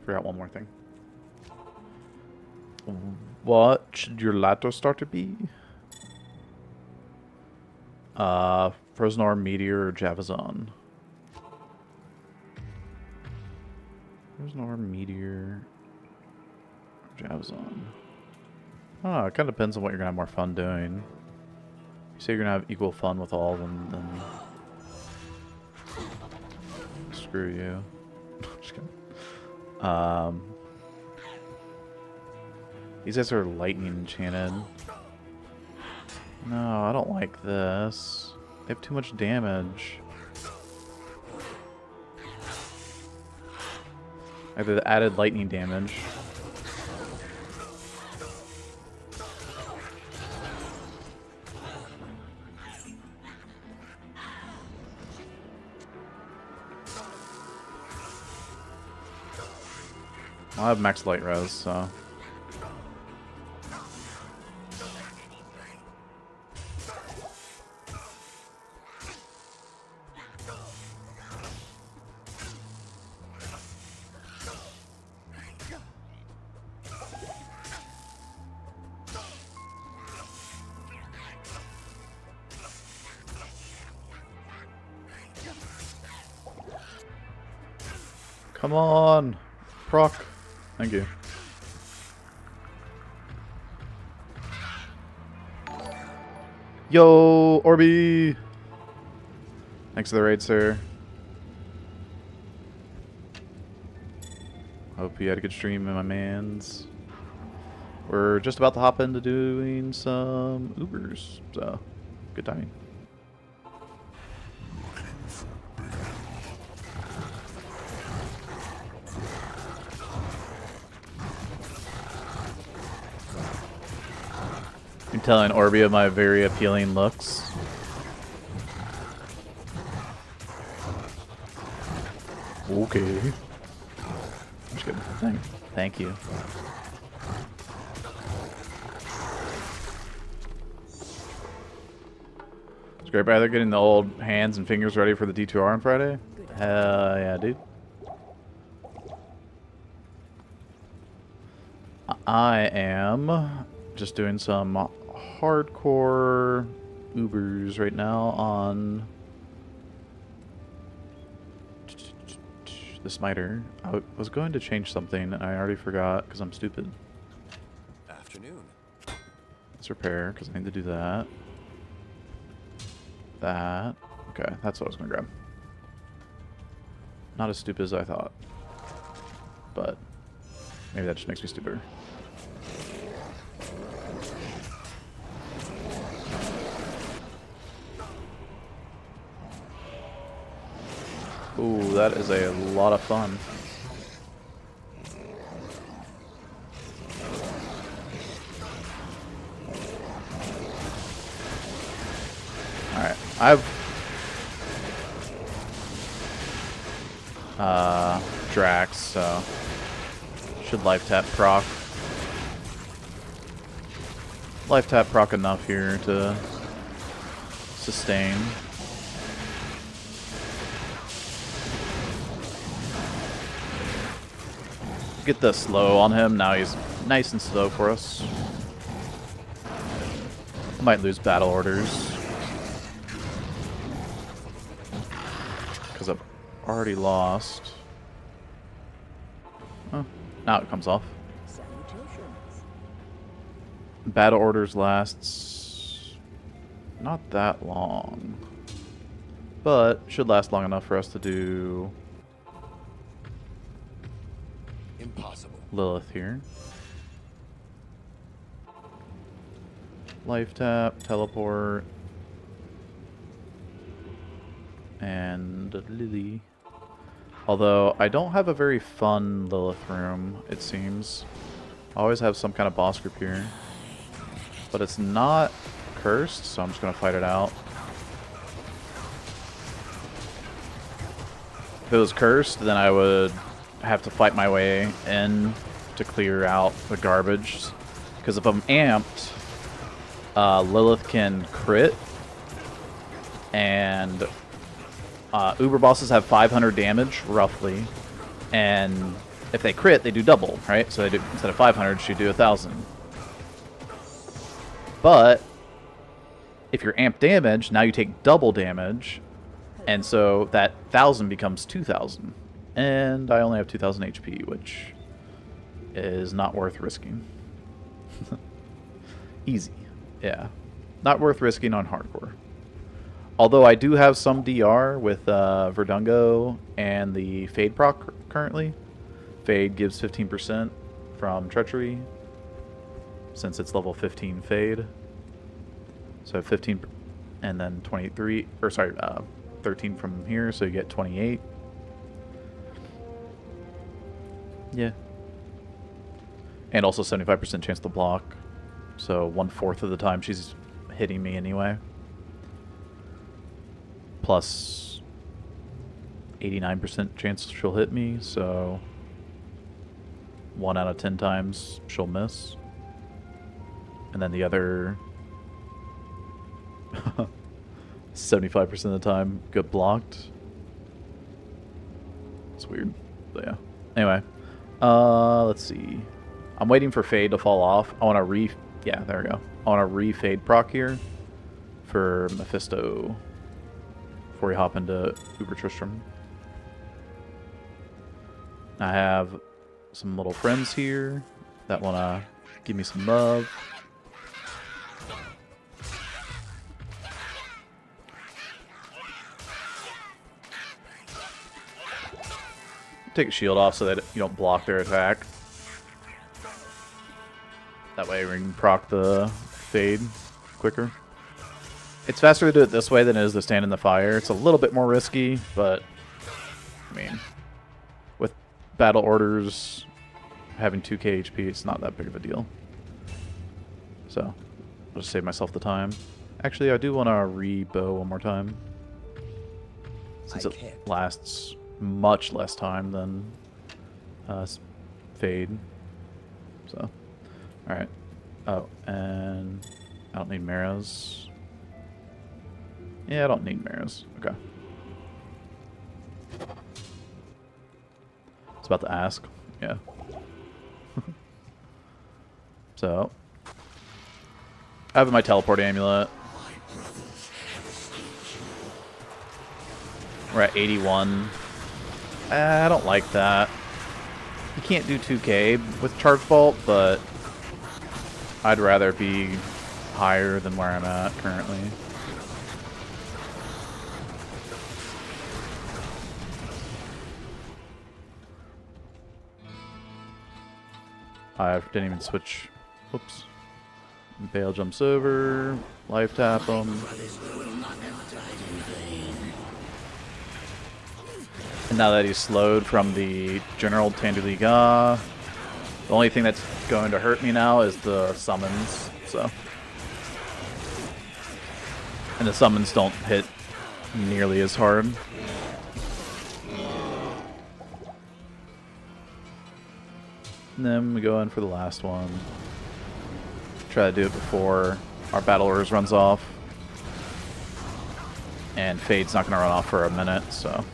Forgot one more thing. What should your latter starter be? Frozen Orb, Meteor, or Javazon? Frozen Orb, Meteor, or Javazon? Oh, it kind of depends on what you're going to have more fun doing. You say you're going to have equal fun with all of them, then... Screw you. Just kidding. These guys are lightning enchanted. No, I don't like this. They have too much damage. Either the added lightning damage. I have max light res, so... Come on! Proc. Thank you. Yo, Orby! Thanks for the raid, sir. Hope you had a good stream, my mans. We're just about to hop into doing some Ubers, so good timing. I'm telling Orbia my very appealing looks. Okay. I'm just kidding. Thank you. Just Great Brother getting the old hands and fingers ready for the D2R on Friday? Hell yeah, dude. I am just doing some hardcore Ubers right now on the Smiter. I was going to change something and I already forgot because I'm stupid. Afternoon. Let's repair because I need to do that. That. Okay, that's what I was going to grab. Not as stupid as I thought. But maybe that just makes me stupider. Ooh, that is a lot of fun. Alright, I've Drax, so should life tap proc. Life tap proc enough here to sustain. Get the slow on him. Now he's nice and slow for us. Might lose battle orders because I've already lost. Oh, now it comes off. Battle orders lasts not that long, but should last long enough for us to do Impossible. Lilith here. Life tap, teleport, and Lily. Although I don't have a very fun Lilith room, it seems. I always have some kind of boss group here. But it's not cursed, so I'm just going to fight it out. If it was cursed, then I would have to fight my way in to clear out the garbage. Because if I'm amped, Lilith can crit. And Uber bosses have 500 damage, roughly. And if they crit, they do double, right? So they do, instead of 500, she do 1,000. But if you're amped damage, now you take double damage. And so that 1,000 becomes 2,000. And I only have 2,000 HP, which is not worth risking. Easy. Yeah. Not worth risking on hardcore. Although I do have some DR with Verdungo and the Fade proc currently. Fade gives 15% from Treachery, since it's level 15 Fade. So 15 and then 23, or sorry, 13 from here, so you get 28. Yeah. And also 75% chance to block. So 1/4 of the time she's hitting me anyway. Plus 89% chance she'll hit me, so 1 out of 10 times she'll miss. And then the other 75% of the time get blocked. It's weird, but yeah. Anyway, let's see. I'm waiting for Fade to fall off. I want to yeah, there we go. I want to re-Fade proc here for Mephisto before we hop into Uber Tristram. I have some little friends here that want to give me some love. Take a shield off so that you don't block their attack. That way we can proc the Fade quicker. It's faster to do it this way than it is to stand in the fire. It's a little bit more risky, but I mean, with battle orders having 2k HP, it's not that big of a deal. So I'll just save myself the time. Actually, I do want to re-bow one more time, since it lasts much less time than Fade. So, alright. Oh, and I don't need Marrows. Yeah, I don't need mirrors. Okay. I was about to ask. Yeah. So, I have my teleport amulet. We're at 81. I don't like that. You can't do 2k with Charge Vault, but I'd rather be higher than where I'm at currently. I didn't even switch. Oops. Bale jumps over. Life tap him. And now that he's slowed from the General Tanduliga, the only thing that's going to hurt me now is the summons. So, and the summons don't hit nearly as hard. And then we go in for the last one. Try to do it before our Battle Orders runs off. And Fade's not going to run off for a minute, so.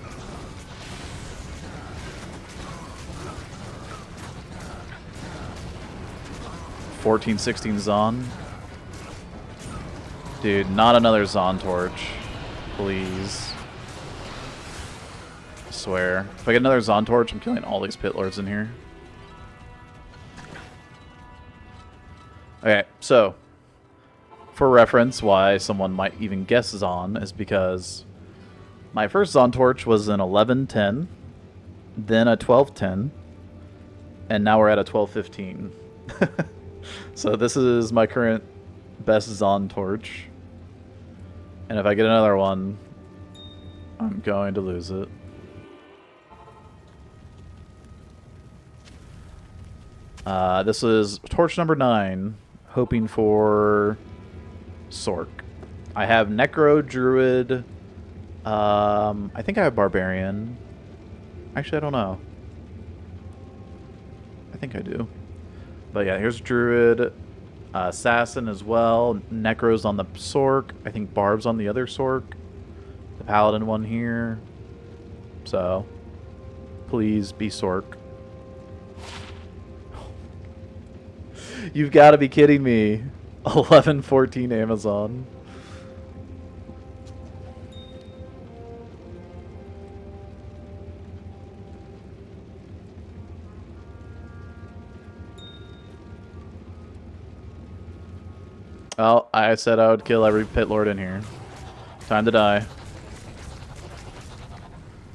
$14, $16 Zon. Dude, not another Zon Torch. Please. I swear. If I get another Zon Torch, I'm killing all these Pit Lords in here. Okay, so for reference, why someone might even guess Zon is because my first Zon Torch was an 1110, then a 1210, and now we're at a 1215. So this is my current best Zon Torch. And if I get another one, I'm going to lose it. This is torch number 9, hoping for Sork. I have Necro, Druid, I think I have Barbarian. Actually, I don't know. I think I do. But yeah, here's Druid, Assassin as well, Necro's on the Sork, I think Barb's on the other Sork, the Paladin one here. So, please be Sork. You've got to be kidding me. 1114 Amazon. Well, I said I would kill every Pit Lord in here. Time to die.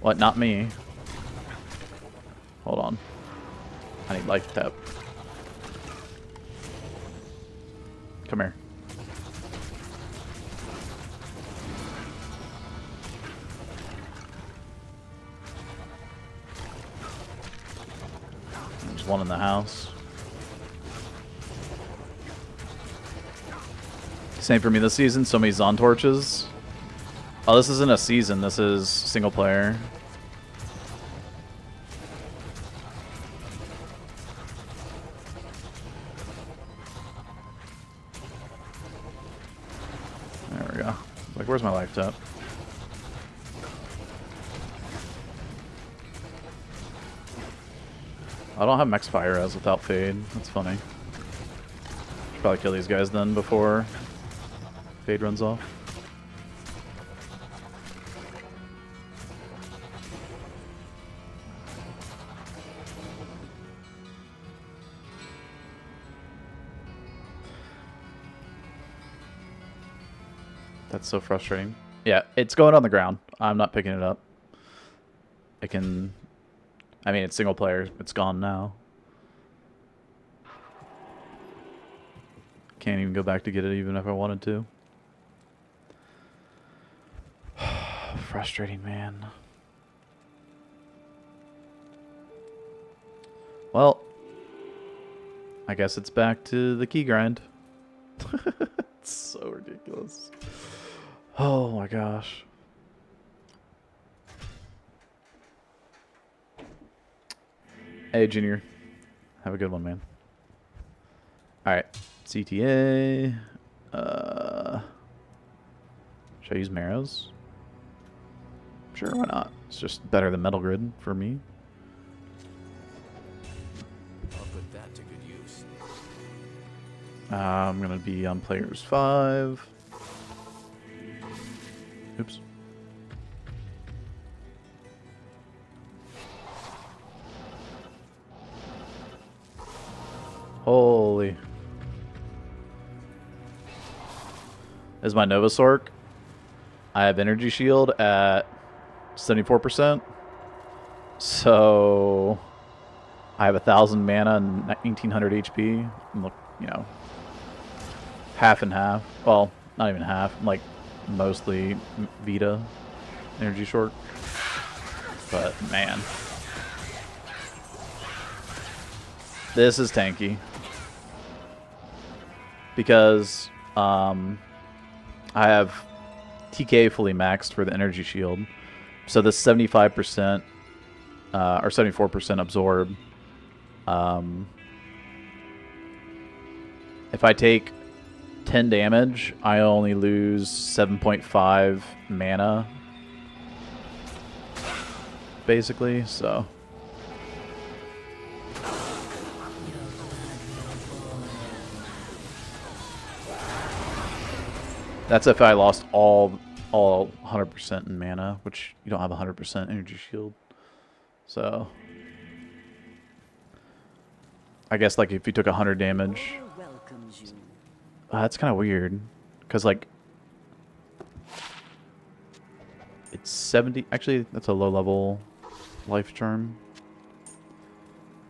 What, not me? Hold on. I need life tap. Come here. There's one in the house. Same for me this season. So many Zon Torches. Oh, this isn't a season. This is single player. There we go. Like, where's my life tap? I don't have Max Fire as without Fade. That's funny. Should probably kill these guys then before Fade runs off. That's so frustrating. Yeah, it's going on the ground. I'm not picking it up. I can... I mean, it's single player. It's gone now. Can't even go back to get it even if I wanted to. Frustrating, man. Well, I guess it's back to the key grind. It's so ridiculous. Oh my gosh. Hey, Junior. Have a good one, man. Alright. CTA. Should I use Marrows? Sure, why not? It's just better than Metal Grid for me. I'll put that to good use. I'm gonna be on players 5. Oops. Holy. This is my Nova Sork. I have Energy Shield at 74%. So I have 1,000 mana and 1,900 HP. I'm look, you know, half and half. Well, not even half. I'm like mostly Vita energy short. But man, this is tanky because I have TK fully maxed for the energy shield, so this 75% or 74% absorb. If I take 10 damage, I only lose 7.5 mana, basically. So that's if I lost all 100% in mana, which you don't have 100% energy shield. So I guess like if you took 100 damage, that's kind of weird, because like it's 70. Actually, that's a low level life charm.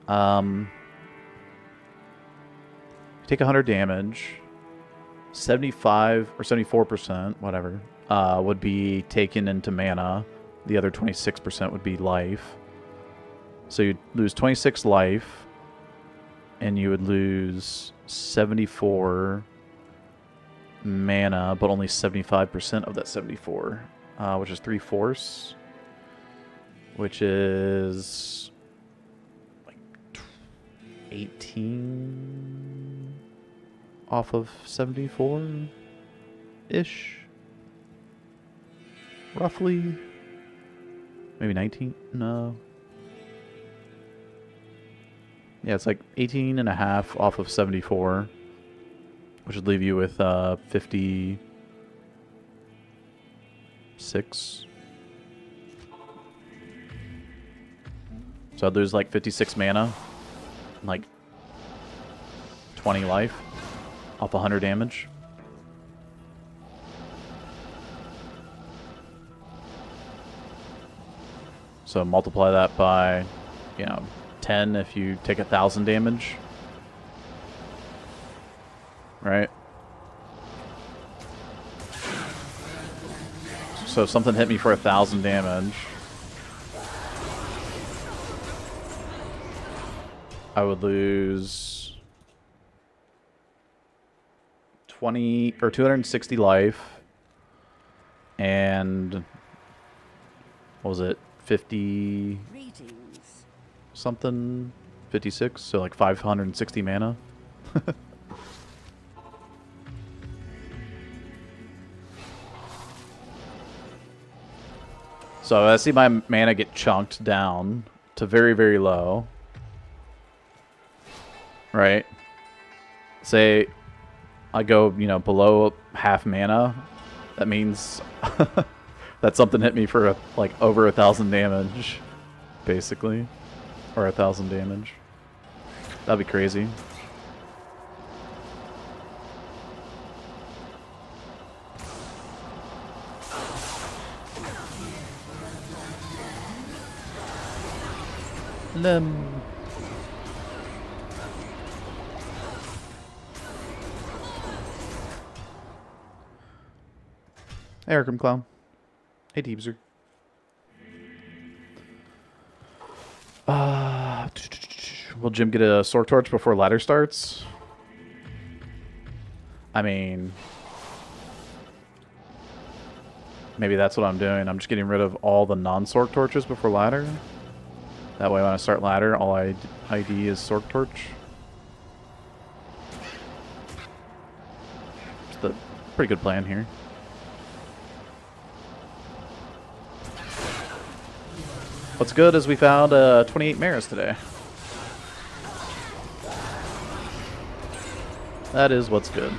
You take 100 damage. 75 or 74%, whatever, would be taken into mana. The other 26% would be life. So you'd lose 26 life, and you would lose 74 mana, but only 75% of that 74, which is 3 force, which is like 18 off of 74-ish, roughly. Maybe 19? No. Yeah, it's like 18 and a half off of 74, which would leave you with 56. So I'd lose like 56 mana, and like 20 life off 100 damage. So multiply that by, you know, 10 if you take 1,000 damage. Right? So if something hit me for 1,000 damage, I would lose 20 or 260 life, and what was it, 50 something, 56, so like 560 mana. So I see my mana get chunked down to very, very low, right? Say I go, you know, below half mana, that means that something hit me for like over 1,000 damage, basically, or 1,000 damage. That'd be crazy. Lim. Hey, Arkham Clown. Hey, Deebser. Will Jim get a Sork Torch before ladder starts? I mean, maybe that's what I'm doing. I'm just getting rid of all the non-Sork Torches before ladder. That way when I start ladder, all ID is Sork Torch. It's the pretty good plan here. What's good is we found 28 mares today. That is what's good.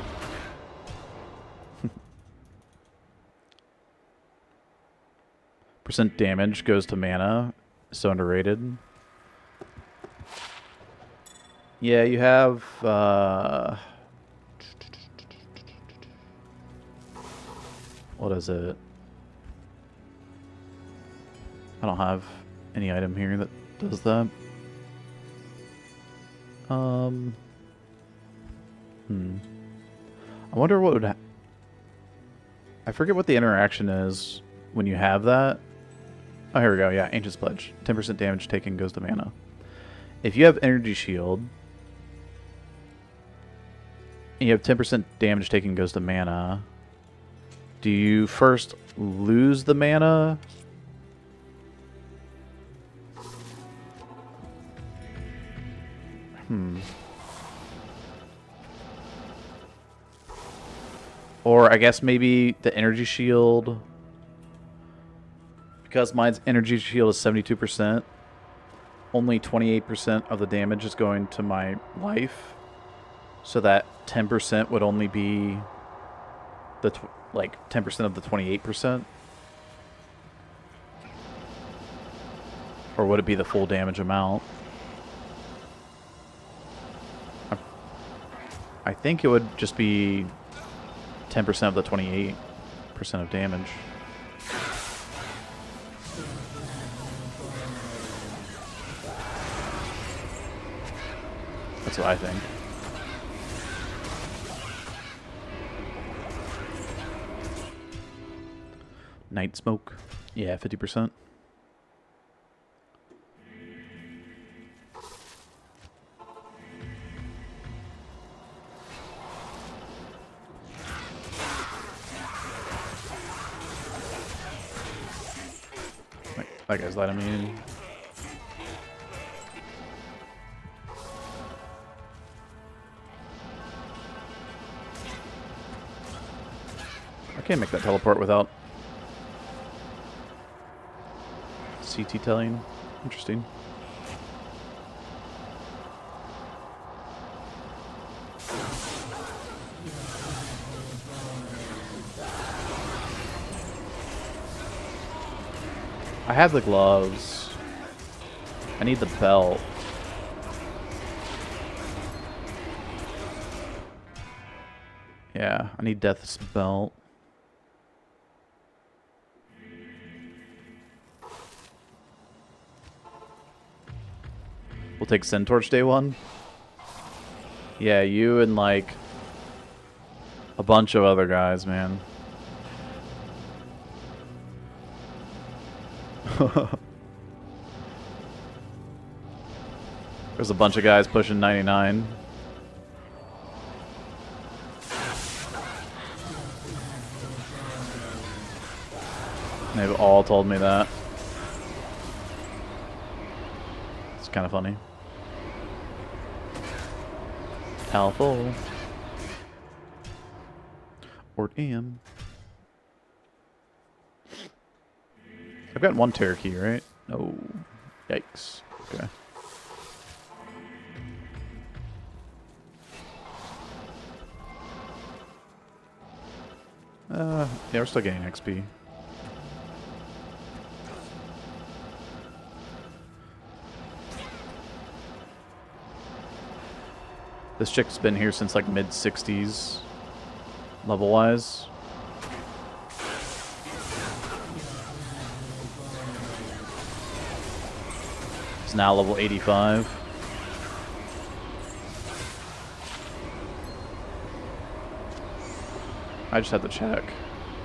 Percent damage goes to mana. So underrated. Yeah, you have... what is it? I don't have any item here that does that. I wonder what would... I forget what the interaction is when you have that. Oh, here we go. Yeah, Ancient's Pledge. 10% damage taken goes to mana. If you have Energy Shield, and you have 10% damage taken goes to mana, do you first lose the mana? Or I guess maybe the Energy Shield... Because mine's Energy Shield is 72%, only 28% of the damage is going to my life. So that 10% would only be the like 10% of the 28%. Or would it be the full damage amount? I think it would just be 10% of the 28% of damage. That's what I think. Night Smoke. Yeah, 50%. That guy's letting me in. I can't make that teleport without CT telling. Interesting. I have the gloves. I need the belt. Yeah, I need Death's belt. We'll take Centaur's day one. Yeah, you and like a bunch of other guys, man. There's a bunch of guys pushing 99. They've all told me that. It's kind of funny. Alpha. Or am. I've got one Terror Key, right? Oh, yikes. Okay. Yeah, we're still getting XP. This chick's been here since like mid-60s, level-wise. It's now level 85. I just had to check.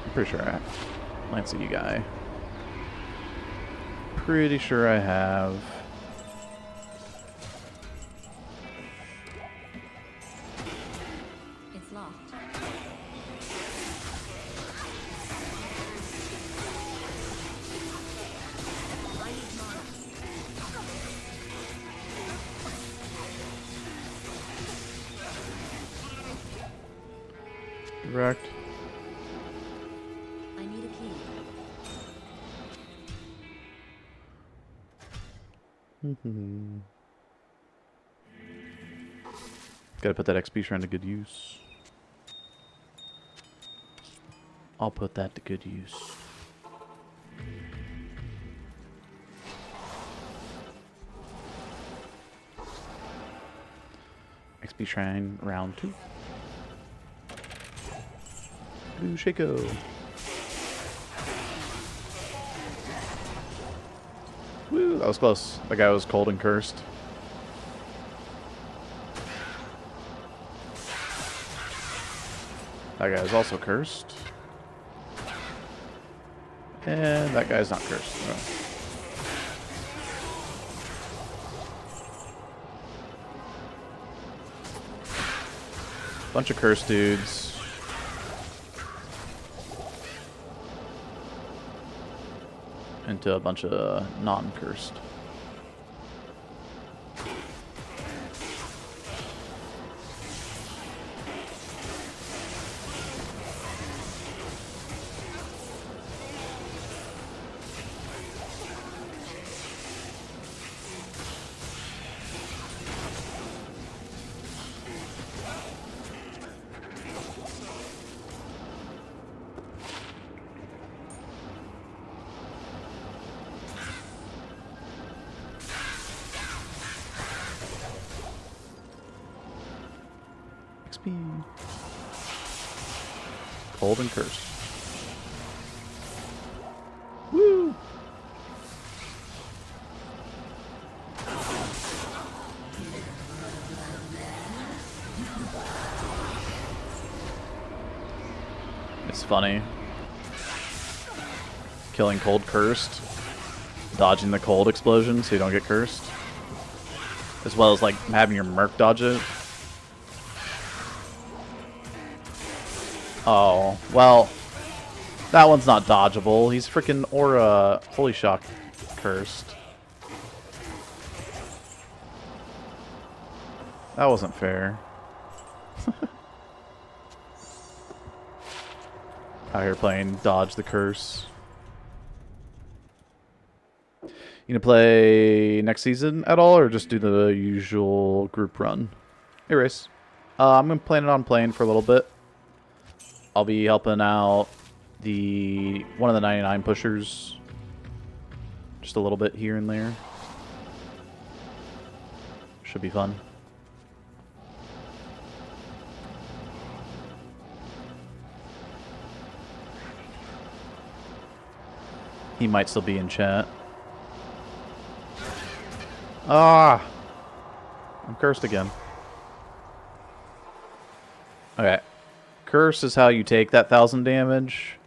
I'm pretty sure I have. Lancey guy. Pretty sure I have. It's locked. Correct. I need a key. Gotta put that XP shrine to good use. I'll put that to good use. XP shrine round 2. Blue Shaco. Woo, that was close. That guy was cold and cursed. That guy is also cursed. And that guy's not cursed. No. Bunch of cursed dudes. Into a bunch of non-cursed. XP. Cold and cursed. Woo! It's funny. Killing cold cursed. Dodging the cold explosion so you don't get cursed. As well as like having your merc dodge it. Oh, well, that one's not dodgeable. He's freaking Aura Holy Shock cursed. That wasn't fair. Out here playing Dodge the Curse. You gonna play next season at all, or just do the usual group run? Hey, Race. I'm planning on playing for a little bit. I'll be helping out one of the 99 pushers just a little bit here and there. Should be fun. He might still be in chat. Ah! I'm cursed again. Okay. Curse is how you take that 1,000 damage,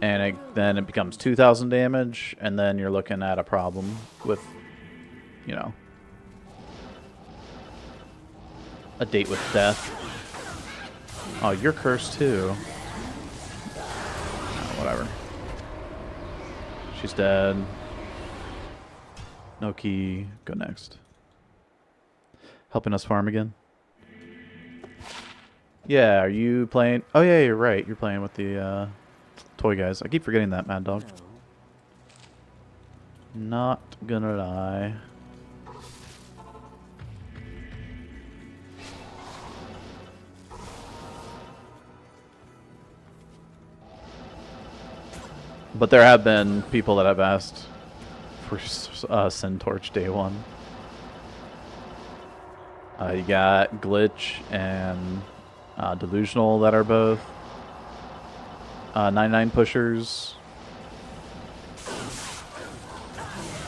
and then it becomes 2,000 damage, and then you're looking at a problem with, you know, a date with death. Oh, you're cursed too. Oh, whatever. She's dead. No key. Go next. Helping us farm again. Yeah, are you playing? Oh yeah, you're right. You're playing with the toy guys. I keep forgetting that, Mad Dog. Not gonna lie. But there have been people that have asked for Send Torch Day 1. You got Glitch and Delusional that are both 99 pushers.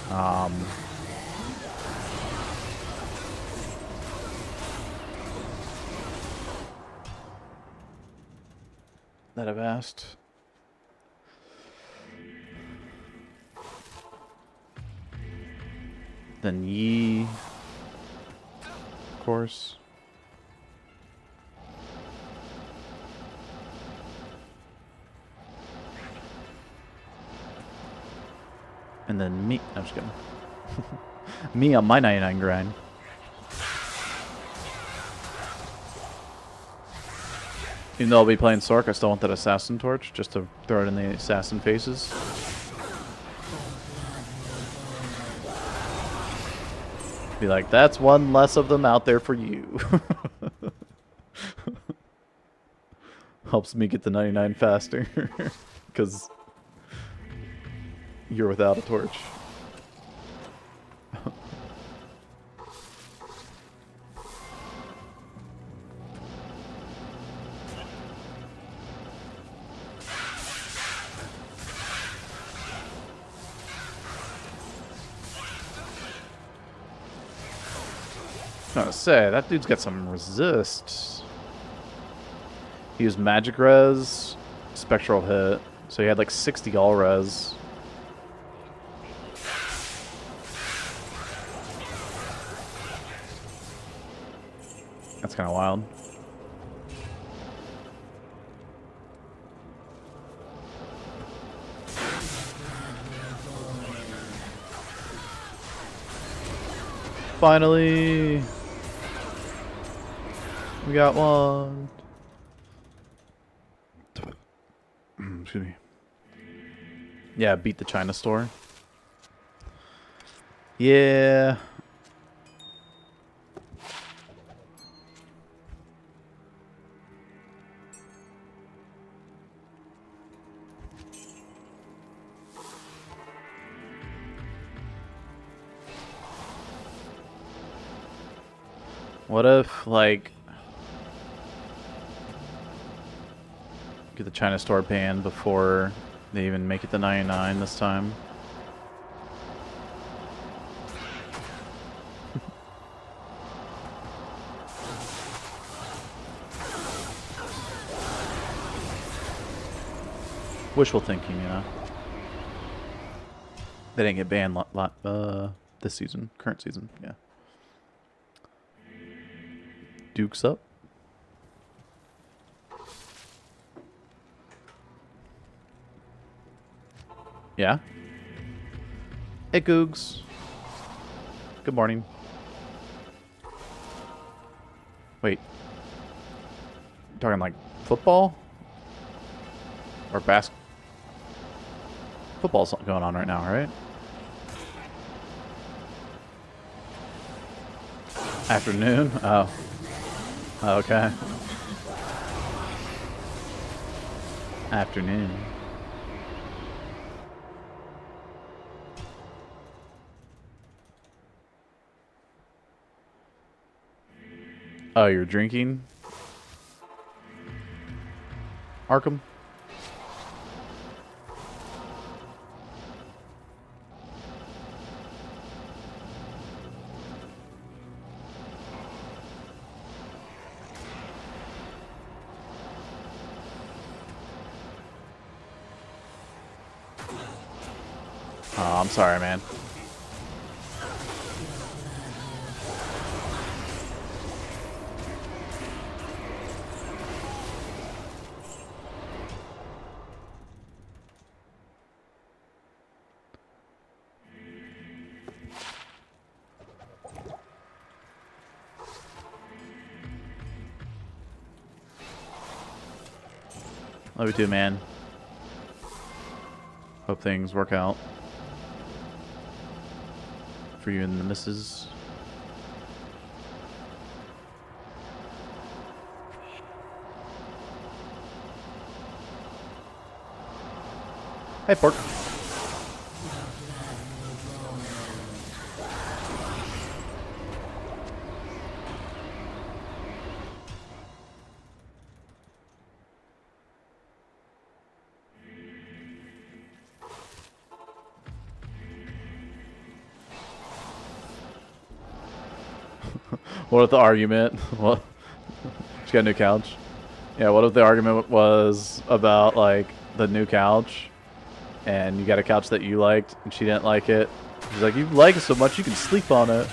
That I've asked. Then Yi, of course. And then me. I'm just kidding. Me on my 99 grind. Even though I'll be playing Sork, I still want that Assassin Torch just to throw it in the assassin faces. Be like, that's one less of them out there for you. Helps me get the 99 faster. Because you're without a torch. I was gonna say, that dude's got some resist. He used magic res, spectral hit, so he had like 60 all res. That's kind of wild. Finally! We got one. Excuse me. Yeah, beat the China store. Yeah. What if, like, get the China store banned before they even make it to 99 this time? Wishful thinking, you know. They didn't get banned this season, current season, yeah. Duke's up. Yeah. Hey, Googs. Good morning. Wait. You're talking like football? Or basketball? Football's going on right now, right? Afternoon? Oh. Okay. Afternoon. Oh, you're drinking? Arkham? Oh, I'm sorry, man. Love you too, man. Hope things work out for you and the missus. Hey, Pork. What if the argument? What? She got a new couch. Yeah. What if the argument was about like the new couch, and you got a couch that you liked, and she didn't like it? She's like, "You like it so much, you can sleep on it."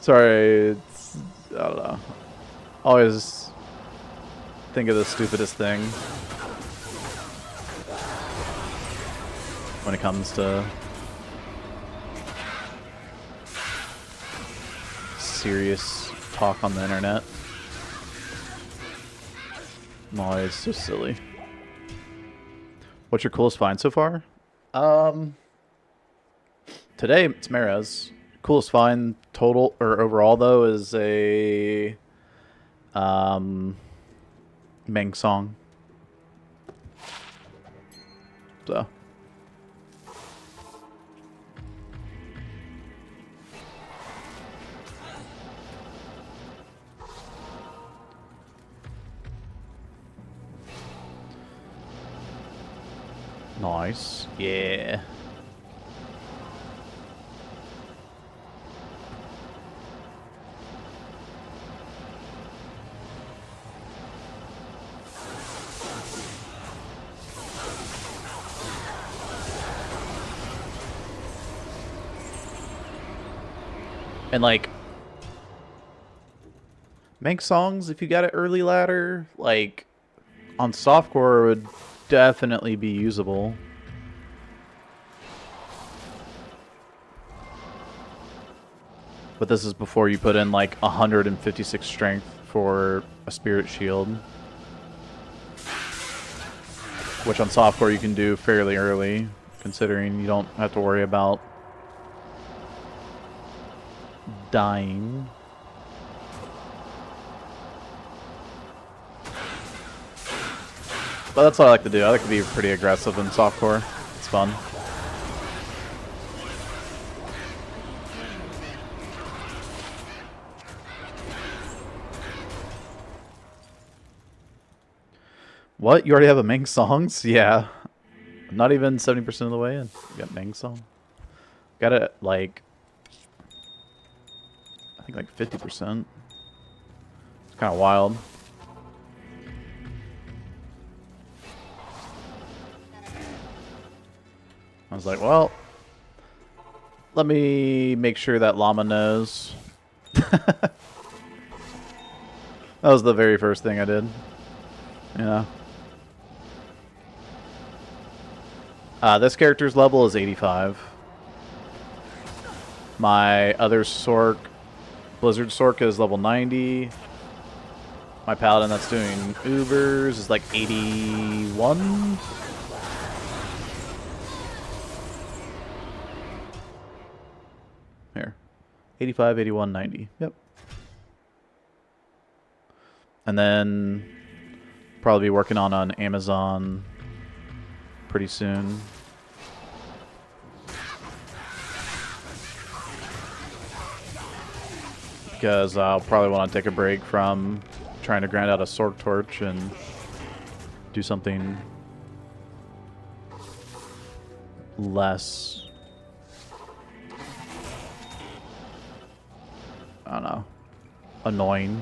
Sorry. I don't know. Always think of the stupidest thing when it comes to serious talk on the internet. No, it's so silly. What's your coolest find so far? Today it's Marez. Coolest find total or overall though is a Meng Song. So nice. Yeah. And like Meng Songs, if you got it early ladder, like on softcore would definitely be usable. But this is before you put in like 156 strength for a spirit shield. Which on softcore you can do fairly early, considering you don't have to worry about dying. But that's what I like to do. I like to be pretty aggressive in softcore. It's fun. What? You already have a Meng Songs? Yeah. Not even 70% of the way in. You got Meng Song. Got it like, I think like 50%. It's kind of wild. I was like, well, let me make sure that llama knows. That was the very first thing I did. Yeah. This character's level is 85. My other Sork, Blizzard Sork, is level 90. My paladin that's doing Ubers is like 81. Here. 85, 81, 90. Yep. And then probably be working on Amazon pretty soon. Because I'll probably want to take a break from trying to grind out a Sork Torch and do something less, I don't know, annoying.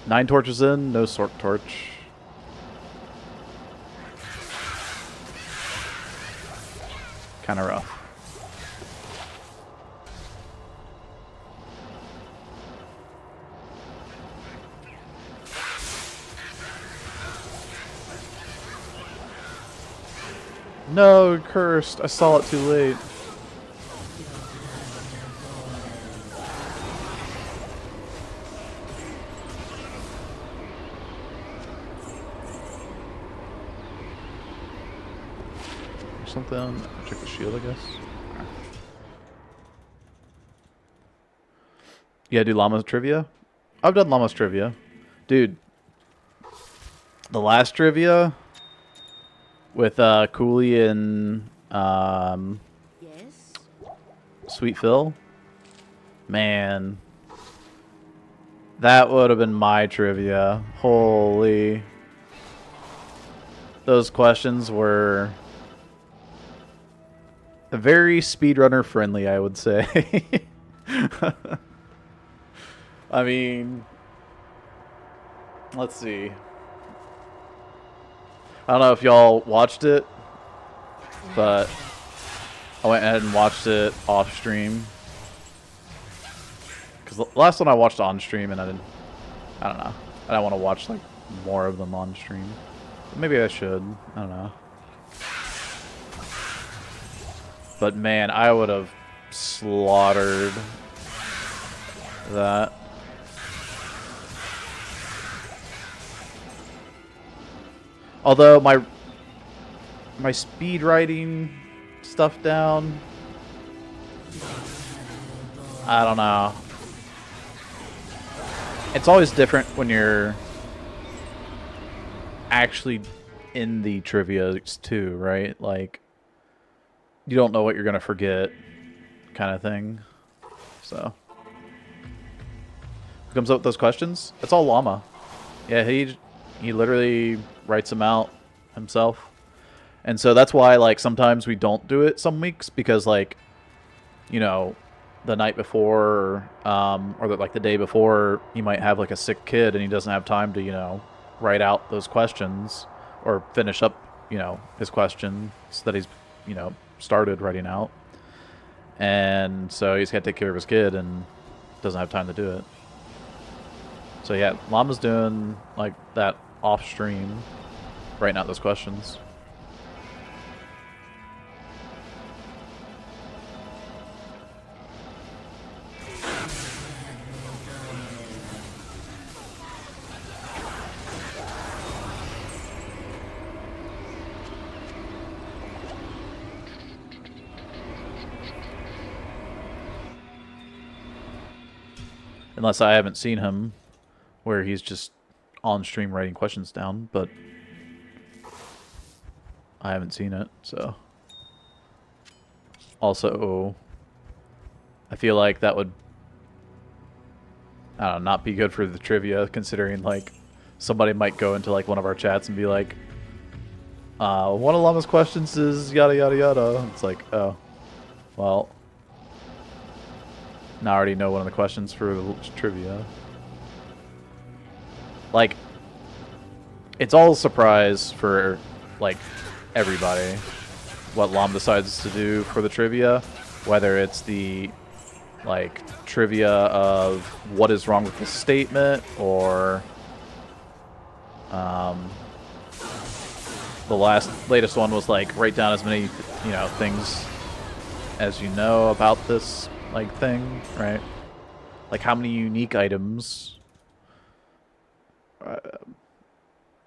9 torches in, no Sork Torch. Kind of rough. No, cursed. I saw it too late. Something. Check the shield, I guess. Yeah, do Llama's trivia? I've done Llama's trivia. Dude, the last trivia with Cooley and Yes? Sweet Phil, man, that would have been my trivia. Holy. Those questions were very speedrunner friendly, I would say. I mean, let's see. I don't know if y'all watched it, but I went ahead and watched it off stream. Because the last one I watched on stream, and I don't know. I don't want to watch like more of them on stream. But maybe I should. I don't know. But man, I would have slaughtered that. Although my speed writing stuff down, I don't know. It's always different when you're actually in the trivia too, right? Like, you don't know what you're gonna forget, kind of thing. So, who comes up with those questions? It's all Llama. Yeah, he literally writes them out himself, and so that's why like sometimes we don't do it some weeks because like, you know, the night before or like the day before, he might have like a sick kid and he doesn't have time to, you know, write out those questions or finish up, you know, his questions that he's, you know, started writing out. And so he's got to take care of his kid and doesn't have time to do it. So yeah, Llama's doing like that off stream, writing out those questions. Unless I haven't seen him where he's just on stream writing questions down, but I haven't seen it, so. Also, I feel like that would, I don't know, not be good for the trivia, considering like somebody might go into like one of our chats and be like, one of Llama's questions is yada yada yada. It's like, oh, well, now I already know one of the questions for trivia. Like, it's all a surprise for like everybody what Llama decides to do for the trivia, whether it's the like trivia of what is wrong with the statement, or the latest one was like write down as many, you know, things as you know about this like thing, right? Like how many unique items.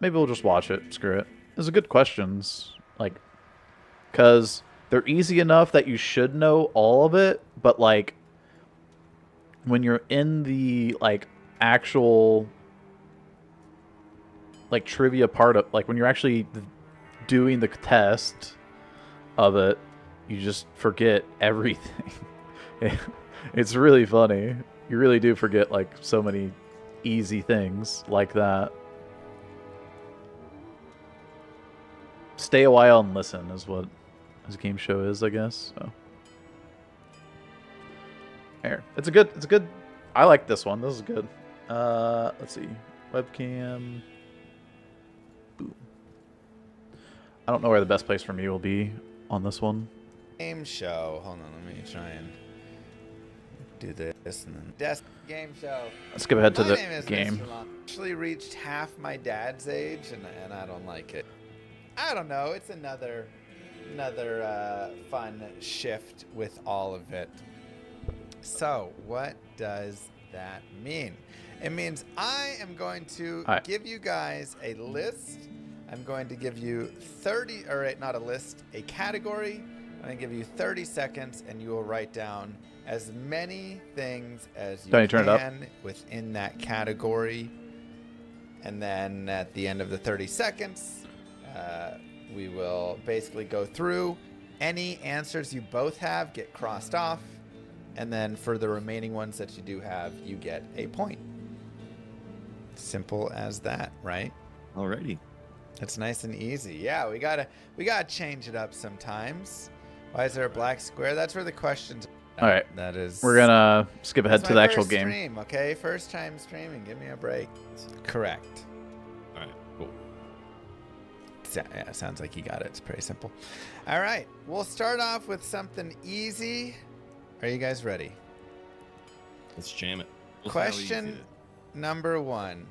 Maybe we'll just watch it. Screw it. Those are good questions, like, because they're easy enough that you should know all of it, but like when you're in the like actual like trivia part of, like when you're actually doing the test of it, you just forget everything. It's really funny. You really do forget like so many easy things like that. Stay a while and listen is what his game show is, I guess. So there. It's a good I like this one. This is good. Let's see. Webcam. Boom. I don't know where the best place for me will be on this one. Game show. Hold on, let me try and do this and then desk game show. Let's skip ahead to My the name is game. Mr. Long. Actually reached half my dad's age and I don't like it. I don't know. It's another fun shift with all of it. So what does that mean? It means I am going to give you guys a list. I'm going to give you 30, or not a list, a category. I'm going to give you 30 seconds, and you will write down as many things as you can within that category. And then at the end of the 30 seconds, we will basically go through. Any answers you both have get crossed off. And then for the remaining ones that you do have, you get a point. Simple as that, right? Alrighty. It's nice and easy. Yeah, we gotta change it up sometimes. Why is there a black square? That's where the questions are. All right. That is. We're gonna skip ahead to the actual game. Stream, okay, first time streaming. Give me a break. Correct. All right. Cool. Yeah, sounds like you got it. It's pretty simple. All right, we'll start off with something easy. Are you guys ready? Let's jam it. Question number 1.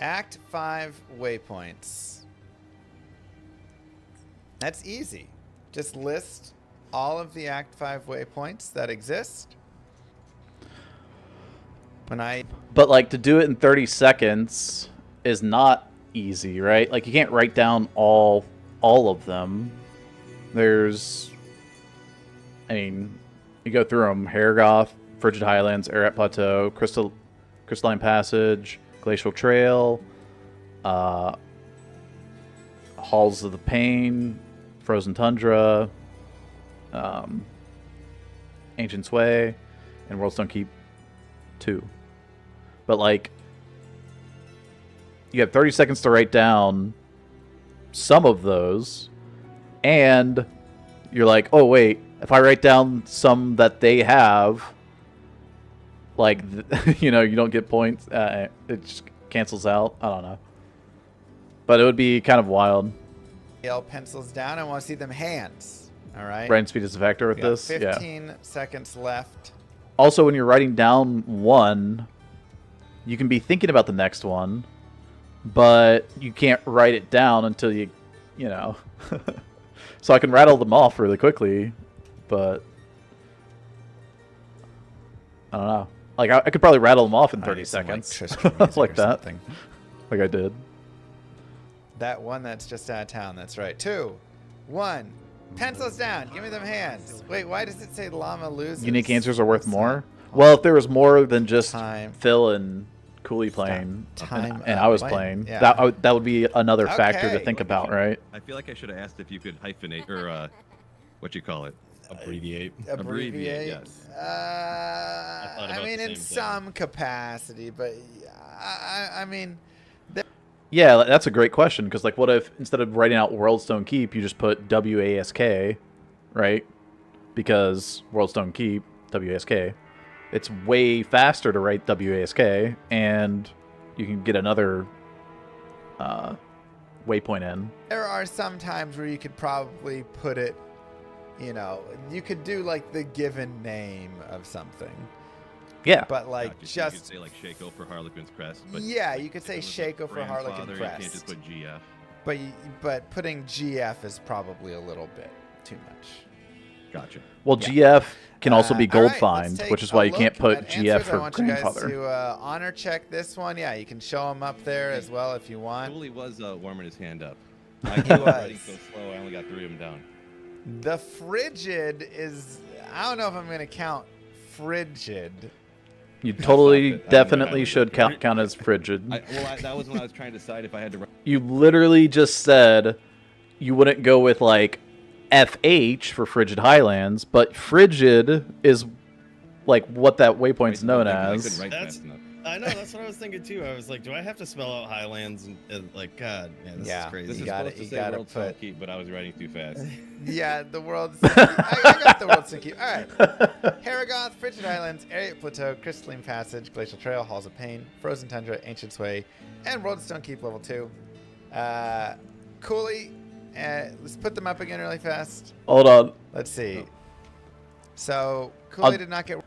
Act 5 waypoints. That's easy. Just list all of the Act 5 waypoints that exist. But like to do it in 30 seconds is not easy, right? Like you can't write down all of them. There's, I mean, you go through them: Haragoth, Frigid Highlands, Ararat Plateau, Crystalline Passage, Glacial Trail, Halls of the Pain, Frozen Tundra, Ancient Sway, and Worldstone Keep 2. But like, you have 30 seconds to write down some of those, and you're like, oh wait, if I write down some that they have, like, you know, you don't get points. It just cancels out. I don't know. But it would be kind of wild. Pencils down. I want to see them hands. All right. Writing speed is a factor with this. 15 seconds left. Also, when you're writing down one, you can be thinking about the next one, but you can't write it down until you know. So I can rattle them off really quickly, but I don't know. Like I could probably rattle them off in 30 seconds, like that, like I did. That one that's just out of town. That's right. 2, 1. Pencils down. Give me them hands. Wait, why does it say llama loses? Unique answers are worth more. Well, if there was more than just Phil and Cooley playing, and I was playing, that would be another factor to think about, right? I feel like I should have asked if you could hyphenate or what you call it, abbreviate. Yes. I mean, in some capacity, but I mean. Yeah, that's a great question, because like, what if instead of writing out Worldstone Keep, you just put WASK, right? Because Worldstone Keep, WASK, it's way faster to write WASK, and you can get another waypoint in. There are some times where you could probably put it, you know, you could do like the given name of something. Yeah. But like you just could say like Shaco for Harlequin's Crest. But yeah, you could say Shaco for Harlequin's Crest. You can't just put GF. But putting GF is probably a little bit too much. Gotcha. Well, GF can also be gold find, which is why you can't put GF for I want grandfather. You guys to honor check this one. Yeah, you can show him up there as well if you want. Cooley was warming his hand up. He was. Writing so slow, I only got 3 of them down. The frigid is. I don't know if I'm going to count frigid. You totally, definitely should count as frigid. That was when I was trying to decide if I had to. You literally just said you wouldn't go with like FH for Frigid Highlands, but frigid is like what that waypoint's known as. I know, that's what I was thinking too. I was like, do I have to spell out Highlands? And like, God, man, this is crazy. This is supposed to say Worldstone Keep, but I was writing too fast. Yeah, the Worldstone Keep. I got the Worldstone Keep. All right. Haragoth, Frigid Highlands, Ararat Plateau, Crystalline Passage, Glacial Trail, Halls of Pain, Frozen Tundra, Ancient Sway, and Worldstone Keep level 2. Cooley, let's put them up again really fast. Hold on. Let's see. So, Cooley did not get...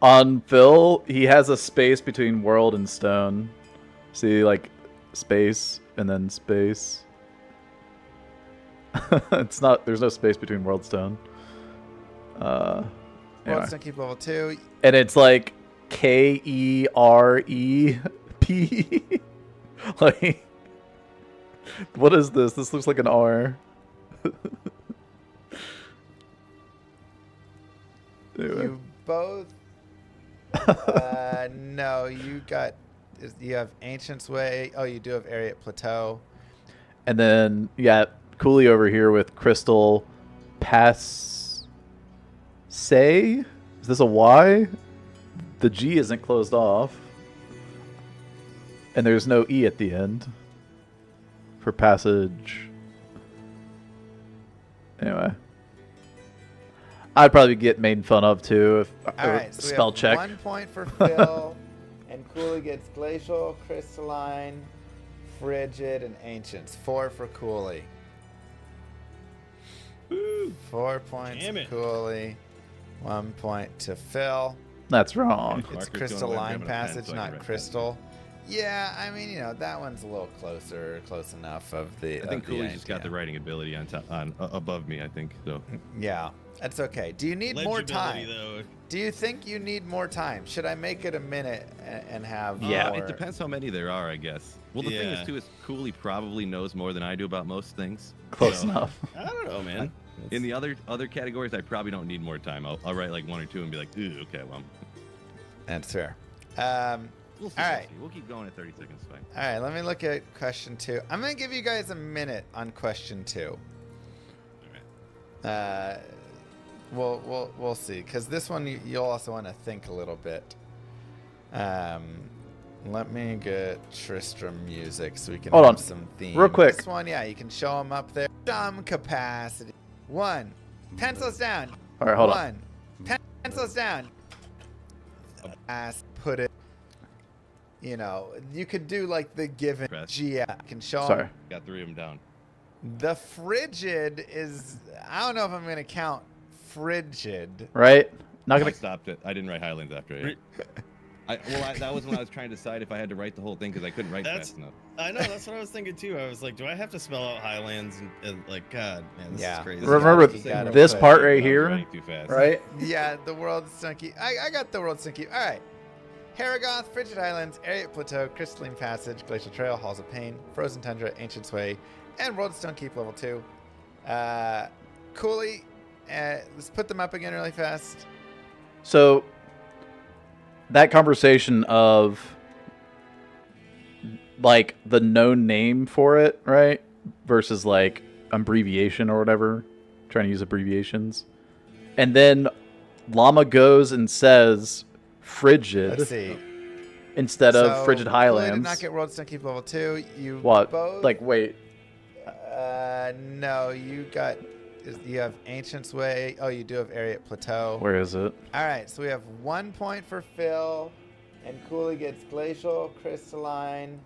On Phil, he has a space between world and stone. See, like, space and then space. It's not. There's no space between world stone. Worldstone Keep level 2. And it's like KEREP. Like, what is this? This looks like an R. Anyway. You both. No, you have Ancient's Way. Oh, you do have Ararat Plateau. And then you got Cooley over here with Crystal Pass. Say? Is this a Y? The G isn't closed off. And there's no E at the end for passage. Anyway. I'd probably get made fun of too if so spell check. 1 point for Phil, and Cooley gets Glacial, Crystalline, Frigid, and Ancients. 4 for Cooley. 4 points for Cooley. 1 point to Phil. That's wrong. It's Crystalline Passage, not Crystal. Yeah, I mean, that one's a little close enough of the. I think of the Cooley's just got the idea. writing ability on above me. I think so. Yeah, that's okay. Do you need more Legibility, time? though. Do you think you need more time? Should I make it a minute and have? Yeah. more? It depends how many there are, I guess. Well, the thing Yeah. is too is Cooley probably knows more than I do about most things. Close So, enough. I don't know, man. In the other categories, I probably don't need more time. I'll write like 1 or 2 and be like, ooh, okay, well, That's fair. we'll see. All We'll right. see. We'll keep going at 30 seconds. Fine. All right, let me look at question 2. I'm gonna give you guys a minute on question 2. We'll see, because this one you'll also want to think a little bit. Let me get Tristram music so we can Hold have on. some themes. Real quick. This one, yeah, you can show them up there. Some capacity. 1. Pencils down. All right, hold on. 1. Pencils down. Put it. You could do like the given. Press. Yeah, I can show 'em. Sorry. Got 3 of them down. The frigid is. I don't know if I'm going to count frigid. Right? Not I gonna. stopped it. I didn't write Highlands after it. That was when I was trying to decide if I had to write the whole thing because I couldn't write That's- fast enough. I know, that's what I was thinking too. I was like, do I have to spell out Highlands? And like, God, man, this Yeah. is crazy. Remember You gotta this put- part I right was here, writing too fast. right? Yeah, the world stunky. I got the world stunky. All right. Haragoth, Frigid Highlands, Ariat Plateau, Crystalline Passage, Glacial Trail, Halls of Pain, Frozen Tundra, Ancient Sway, and World Stone Keep level 2. Cooley, let's put them up again really fast. So that conversation of like the known name for it, right? Versus like abbreviation or whatever. Trying to use abbreviations. And then Llama goes and says frigid Let's see. instead of So, frigid Cooley did Highlands. not get World Stone Keep level 2. You What? both. Like, wait. No, you have Ancient Sway. Oh, you do have Ariat Plateau. Where is it? All right, so we have 1 point for Phil, and Cooley gets Glacial, Crystalline,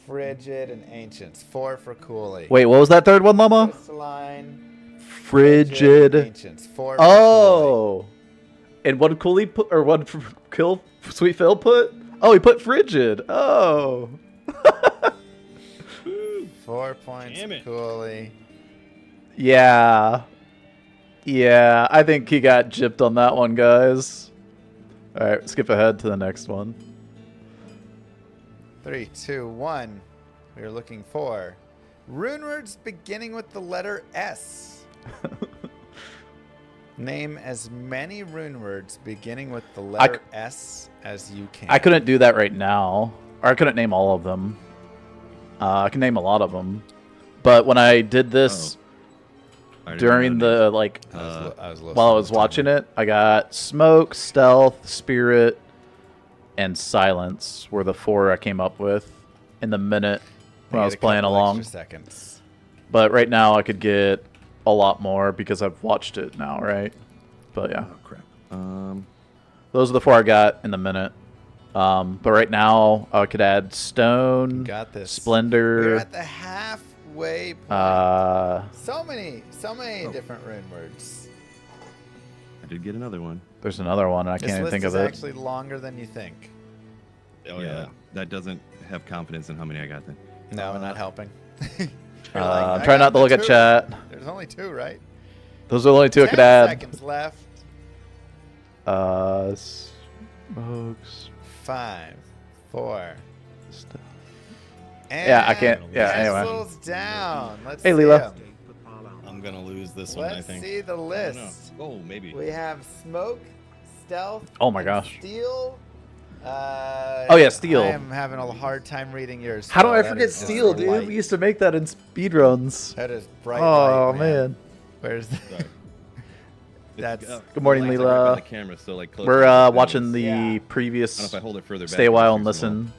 Frigid, and Ancients. 4 for Cooley. Wait, what was that third one, Llama? Crystalline, Frigid. Ancients. 4 for Cooley. Oh. And what did Cooley put, or what did Sweet Phil put? Oh, he put frigid. Oh. 4 points Damn for it. Cooley. Yeah. Yeah, I think he got gypped on that one, guys. All right, skip ahead to the next one. 3, 2, 1. We are looking for rune words beginning with the letter S. Name as many rune words beginning with the letter S as you can. I couldn't do that right now, or I couldn't name all of them. I can name a lot of them, but when I did this I didn't during know the like I was while I was watching it, I got smoke, stealth, spirit, and silence were the 4 I came up with in the minute when I was playing along. Seconds. But right now I could get a lot more because I've watched it now, right? But yeah, Oh crap. those are the 4 I got in the minute. But right now I could add stone, Got this. We're splendor, at the halfway point. So many different rune words. I did get another one. there's another one and I This can't even list think is of it. actually longer than you think. Oh yeah, yeah. that doesn't have confidence in how many I got then. No, not helping. You're like, I'm I trying got not to look the at 2. chat. There's only 2, right? Those are the only 2 I 10 could add. seconds left. Smokes. 5, 4. And Yeah, I can't- yeah, anyway. pencils down. Let's Hey, see Leela. 'em. I'm gonna lose this one, I Let's think. see the I don't know. list. Oh, maybe. We have smoke, stealth. Oh my and gosh. Steel. Oh, yeah, steel. I am having a hard time reading yours. How do Phil. I That forget is just steel, dude? light. We used to make that in speedruns. That is bright. Oh, light, man. Where's the... Sorry. That's... Good morning, the lights are right Leela. by the camera, so, like, close We're to the watching the Yeah. I don't know previous if I hold it further back. Stay a while it's and too small. listen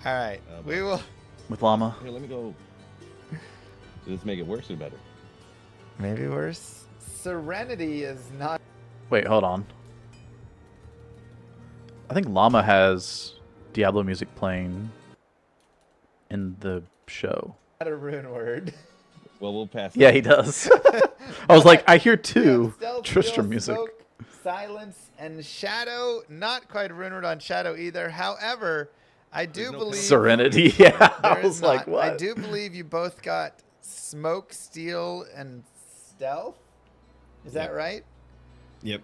All right. We will... with Llama. Here, let me go. Does this make it worse or better? Maybe worse. Serenity is not... Wait, hold on. I think Llama has Diablo music playing in the show. a rune word. Well, we'll pass. Yeah, that. he does. I was like, I hear We 2 have stealth, Tristram steel, music. smoke, silence, and shadow. Not quite a rune word on shadow either. However, I do no believe Serenity. Yeah, I there was is like, not. what? I do believe you both got smoke, steel, and stealth. Is that right? Yep.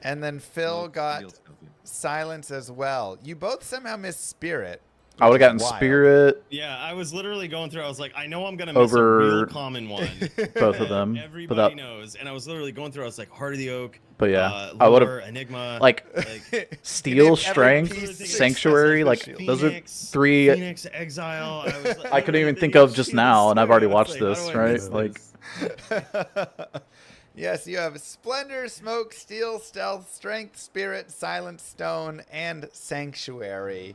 And then Phil Smoke, got steel, stealth, yeah. silence as well. You both somehow missed spirit. I would which have is gotten wild. spirit Yeah, I was literally going through. I was like, I know I'm gonna miss a real over common one. both of that them. Everybody But knows, and I was literally going through. I was like, Heart of the Oak. But yeah, Lore, I would've, Enigma. like like steel, every strength, piece sanctuary. Like shield. those are Phoenix, 3. Phoenix Exile. I, was, I couldn't even literally think thinking of just Jesus, now, and I've already I was watched like, how this, do I right? miss Like, this? Yes, you have splendor, smoke, steel, stealth, strength, spirit, silence, stone, and sanctuary.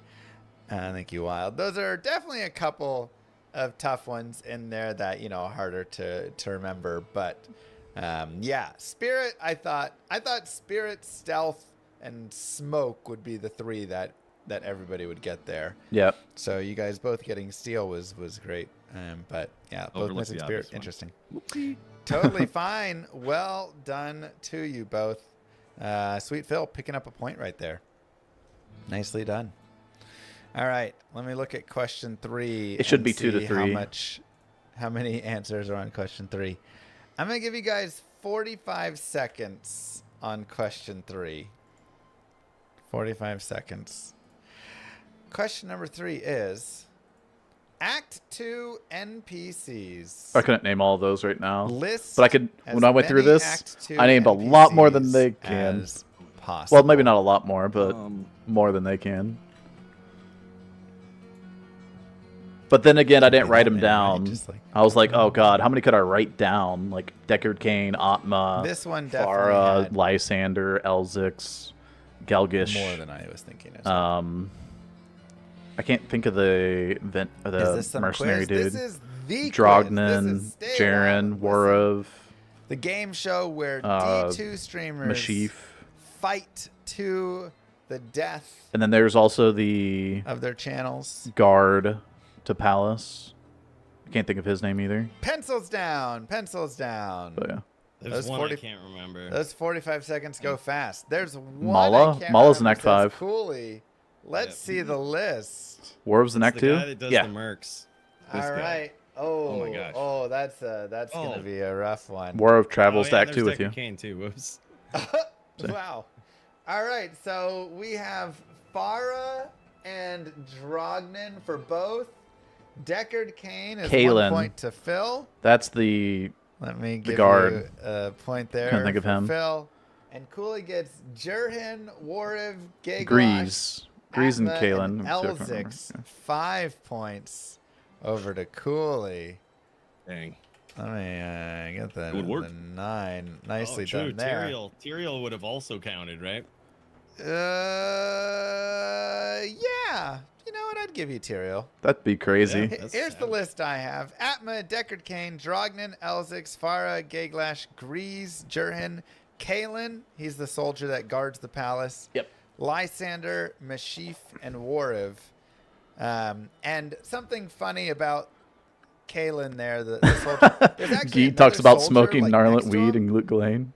Thank you, Wild. Those are definitely a couple of tough ones in there that, you know, harder to remember. But yeah, spirit. I thought spirit, stealth, and smoke would be the 3 that everybody would get there. yeah. So you guys both getting steel was great. But yeah, both Overlooked missing the spirit. obvious one. Interesting. Totally fine. Well done to you both. Sweet Phil picking up a point right there. Nicely done. All right, let me look at question 3. It should and be 2 to see 3. How many answers are on question 3? I'm gonna give you guys 45 seconds on question 3. 45 seconds. Question number 3 is Act 2 NPCs. I couldn't name all of those right now. List But I could, as when I went through many this, Act 2 I named a lot more than they NPCs can. as possible. Well, maybe not a lot more, but Um, more than they can. But then again, I didn't write them Right? down. Just like- I was like, oh god, how many could I write down? Like Deckard Cain, Atma, This one definitely Farah, had Lysander, Elzix, Gelgish. more than I was thinking. As well. I can't think of the Is this some mercenary quiz? dude. This is the Drognin, quiz. This is Stay Jaren, Alive. Warov, The game show where uh, D2 streamers Mashif. fight to the death And then there's also the of their channels. guard to Palace. I can't think of his name either. Pencils down. Pencils down. But yeah. There's Those one 40 I can't remember. Those 45 seconds go fast. There's one. Mala? I can't Mala's in remember. Act 5. Says Cooley. Let's Yep. see the list. Warv's the It's neck the too? guy that does Yeah. the mercs. This All guy. right. Oh, Oh my gosh. Oh, that's gonna Oh. be a rough one. Warv travels Oh, to yeah, Act 2 with there's you. Deckard Cain too. Whoops. Wow. All right, so we have Farah and Drognin for both. Deckard Cain is Kalen. 1 point to Phil. That's the Let me give guard. you a point there. Couldn't think of for him. Phil. And Cooley gets Jurhin, Wariv, Gaglash, Grease. Grease and Atma, Kalen. and I can't remember. Elzix. 5 points over to Cooley. Dang. Let me get It would work. the 9. Nicely Oh, true. done there. Tyrael would have also counted, right? Yeah. You know what? I'd give you Tyrael. That'd be crazy. Yeah. That's Here's the savage. list I have. Atma, Deckard Cain, Drognin, Elzix, Farah, Gaglash, Grease, Jurhin, Kalen. He's the soldier that guards the palace. Yep. Lysander, Mashif, and Wariv. And something funny about Kalen there, the soldier. There's actually Gee talks another about soldier, smoking like, gnarlant next to weed him. and Luke Ghislaine.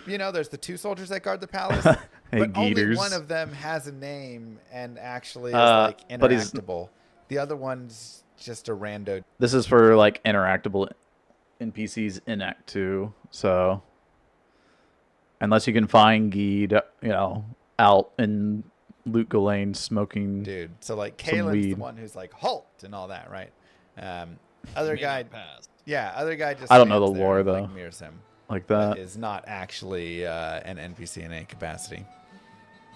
You know, there's the 2 soldiers that guard the palace. Hey, But only Geeters. one of them has a name and actually is like but he's- interactable. The other one's just a rando. This is for like interactable NPCs in Act 2. So unless you can find Geed, you know, out in Luke Ghislaine smoking. Dude. So like Some Kalen's weed. the one who's like halt and all that, right? Other May guy, not pass. yeah, other guy just. I don't know stands the there lore, and, though. Like, mirrors him. Like But that. is not actually an NPC in any capacity.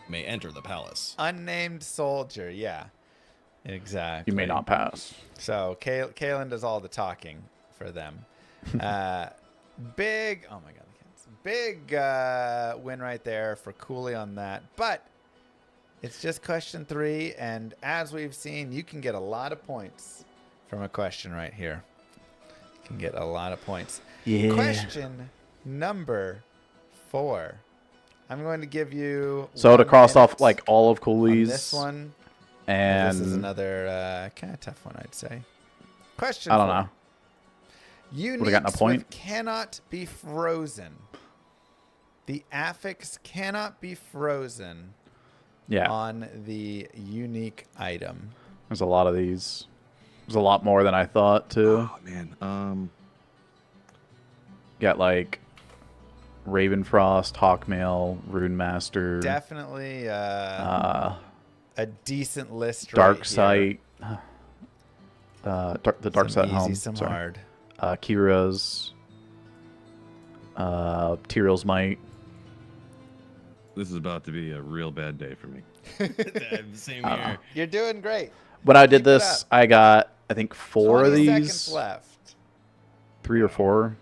May enter the palace. Unnamed soldier, yeah, exactly. You may not pass. So Kalen does all the talking for them. Big, oh my god, big win right there for Cooley on that. But it's just question 3, and as we've seen, you can get a lot of points from a question right here. You can get a lot of points. Yeah. Question number 4. I'm going to give you. So to 1 cross off minute like all of on Cooley's. this one. And This is another kind of tough one, I'd say. Question. I don't 4. know. Unique gotten a point? cannot be frozen. The affix cannot be frozen Yeah. on the unique item. There's a lot of these. There's a lot more than I thought too. Oh man. Got like Ravenfrost, Hawkmail, Rune Master, Definitely a decent list. Dark right Sight, the Dark some Sight easy, Helm, some sorry. hard. Kira's, Tyrell's Might. This is about to be a real bad day for me. Same here. You're doing great. When I did Keep it this, up. I got I think 4 of 20 these, seconds left. 3 or 4.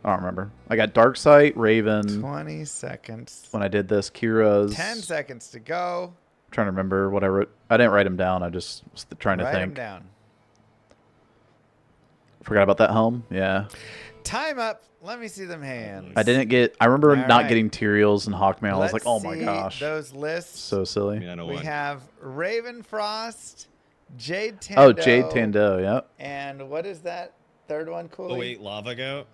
I don't remember. I got Dark Sight, Raven. 20 seconds. When I did this, Kira's. 10 seconds to go. I'm trying to remember what I wrote. I didn't write them down. I just was trying to Write them think. down. Forgot about that helm. Yeah. Time up. Let me see them hands. I didn't get. I remember All not right. getting Tyraels and Hawkmail. I was like, oh my see gosh, those lists. so silly. Yeah, I know We one. have Ravenfrost, Jade Tando. Oh, Jade Tando. Yep. And what is that third one, Cooley? Oh wait, Lava Goat.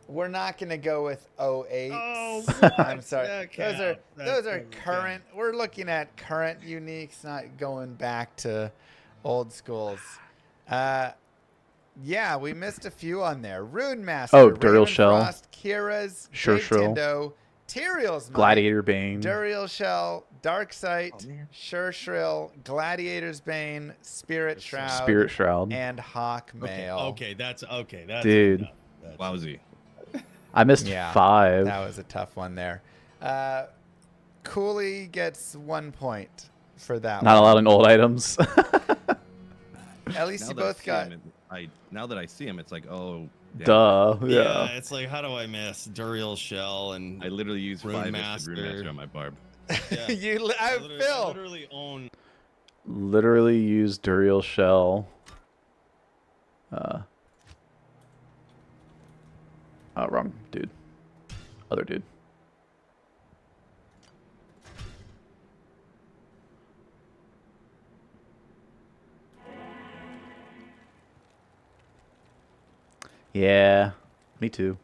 We're not going to go with 08. Oh, I'm sorry. that Those are counts. those are That counts. current. We're looking at current uniques, not going back to old schools. Yeah, we missed a few on there. Rune Master. Oh, Duriel Shell. Ravenfrost, Kira's, Sure Jade Shrill. Tando, Tyrael's Might, Gladiator Bane. Duriel Shell, Dark Sight, Oh, man. Sure Shrill, Gladiator's Bane, Spirit Shroud, Spirit Shroud. and Hawk Mail. Okay, that's okay. That's Dude. enough. That's- Lousy. I missed Yeah, 5. That was a tough one there. Cooley gets 1 point for that Not one. allowing old items. At least Now you that I both see got. him, now that I see him, it's like, oh, damn. Duh. Yeah. Yeah. It's like, how do I miss Duriel Shell and I literally used Rune 5 Master. Rune Master on my barb. yeah. I I Phil. literally own. Literally used Duriel Shell. Oh, wrong dude. Other dude. Yeah, me too.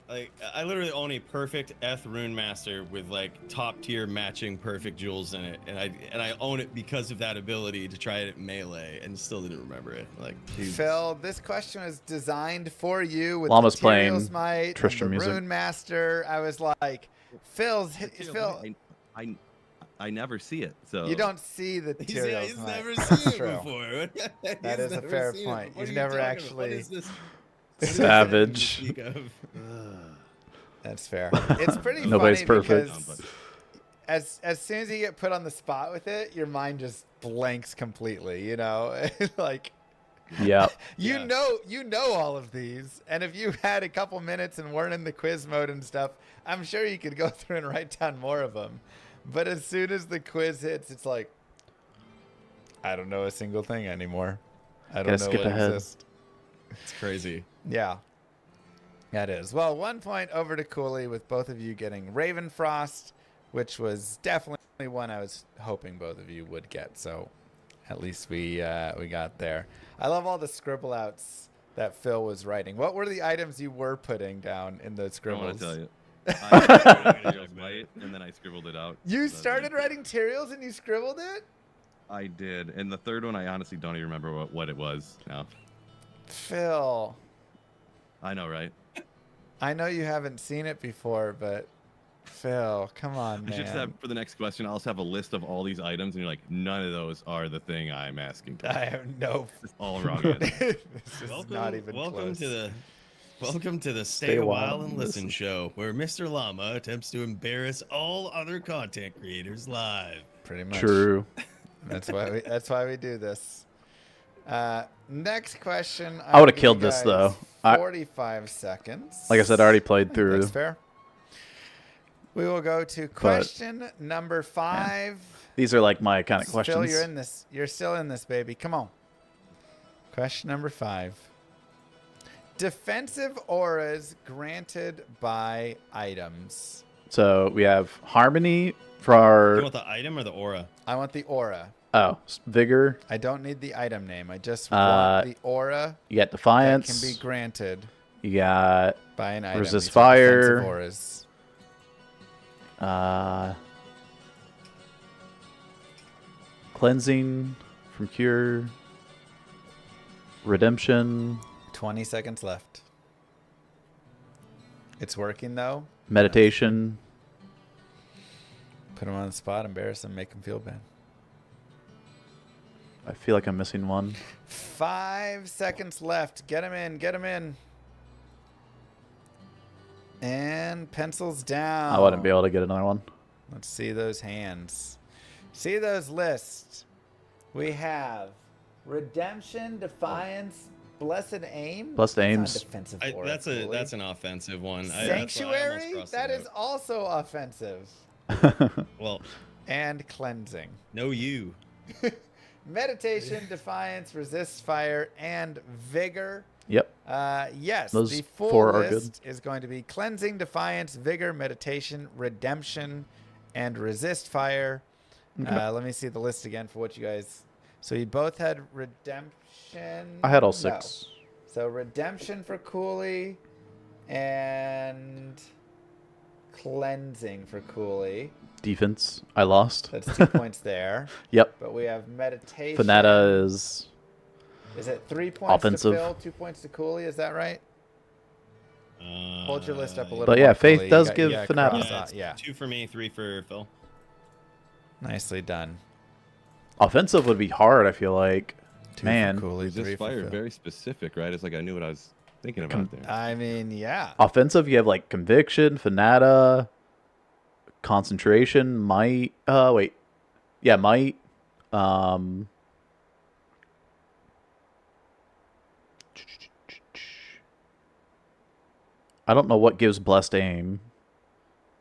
Like, I literally own a perfect Rune Master with like top tier matching perfect jewels in it, and I own it because of that ability to try it at melee, and still didn't remember it. Like, Jesus. Phil, this question was designed for you with Llama's the playing Tyrael's Might, Tristram and the music. Rune Master. I was like, Phil. I never see it, so You don't see the He's, Tyrael's he's Might. never That's seen true. it before. That is a fair point. You've never actually- Savage. That's fair. It's pretty Nobody's funny perfect. because as soon as you get put on the spot with it, your mind just blanks completely. You know, like Yep. you know all of these, and if you had a couple minutes and weren't in the quiz mode and stuff, I'm sure you could go through and write down more of them. But as soon as the quiz hits, it's like I don't know a single thing anymore. I don't Gotta know skip what ahead. exists. It's crazy. Yeah. That is. Well, 1 point over to Cooley with both of you getting Ravenfrost, which was definitely one I was hoping both of you would get. So at least we got there. I love all the scribble outs that Phil was writing. What were the items you were putting down in those I don't want scribbles? to tell you. I Tyrael's Might, and then I scribbled it out. You That's started it. writing Tyraels and you scribbled it? I did, and the third one I honestly don't even remember what it was now. Phil, I know, right? I know you haven't seen it before, but Phil, come on, I should just have, man. for the next question, I'll just have a list of all these items, and you're like, none of those are the thing I'm asking for. I have no. It's all wrong. Again. This is not even welcome close. Welcome to the Stay a While and Listen show, where Mr. Llama attempts to embarrass all other content creators live. Pretty much. True. That's why we do this. Next question. I would've I'll give killed you this, guys though. 45 seconds. Like I said, I already played I think through. That's fair. We will go to question number 5. These are like my kind of questions. Phil, you're in this. You're still in this, baby. Come on. Question number 5. Defensive auras granted by items. So we have Harmony for You want the item or the aura? I want the aura. Vigor. I don't need the item name. I just want the aura You got that Defiance. can be granted You got by an item. Resist These are defensive fire. Cleansing from cure. Redemption. 20 seconds left. It's working though. Meditation. Put him on the spot, embarrass him, make him feel bad. I feel like I'm missing one. 5 seconds left. Get him in. Get him in. And pencils down. I wouldn't be able to get another one. Let's see those hands. See those lists. We have Redemption, Defiance, Blessed Aim. Blessed Aims. Defensive That's an offensive one. Sanctuary. That is also offensive. Well. And Cleansing. No, you. Meditation, Defiance, Resist Fire, and Vigor. Yep. Yes, those the full four are list is going to be Cleansing, Defiance, Vigor, Meditation, Redemption, and Resist Fire. Okay. Let me see the list again for what you guys... So you both had Redemption? I had all 6. No. So Redemption for Cooley and Cleansing for Cooley. Defense. I lost. That's 2 points there. Yep. But we have Meditation. Fanata is... Is it 3 points offensive. to Phil, 2 points to Cooley? Is that right? Hold your list up a little But more. yeah, Faith Cooley. does You give gotta Fanata. cross Yeah, out. it's Yeah. 2 for me, 3 for Phil. Nicely done. Offensive would be hard, I feel like. 2 for Man. Cooley, 3 Resist for fire, Phil. very specific, right? It's like I knew what I was thinking about there. I mean, yeah. Offensive, you have like Conviction, Fanata, Concentration, Might. Wait. Yeah, Might. I don't know what gives Blessed Aim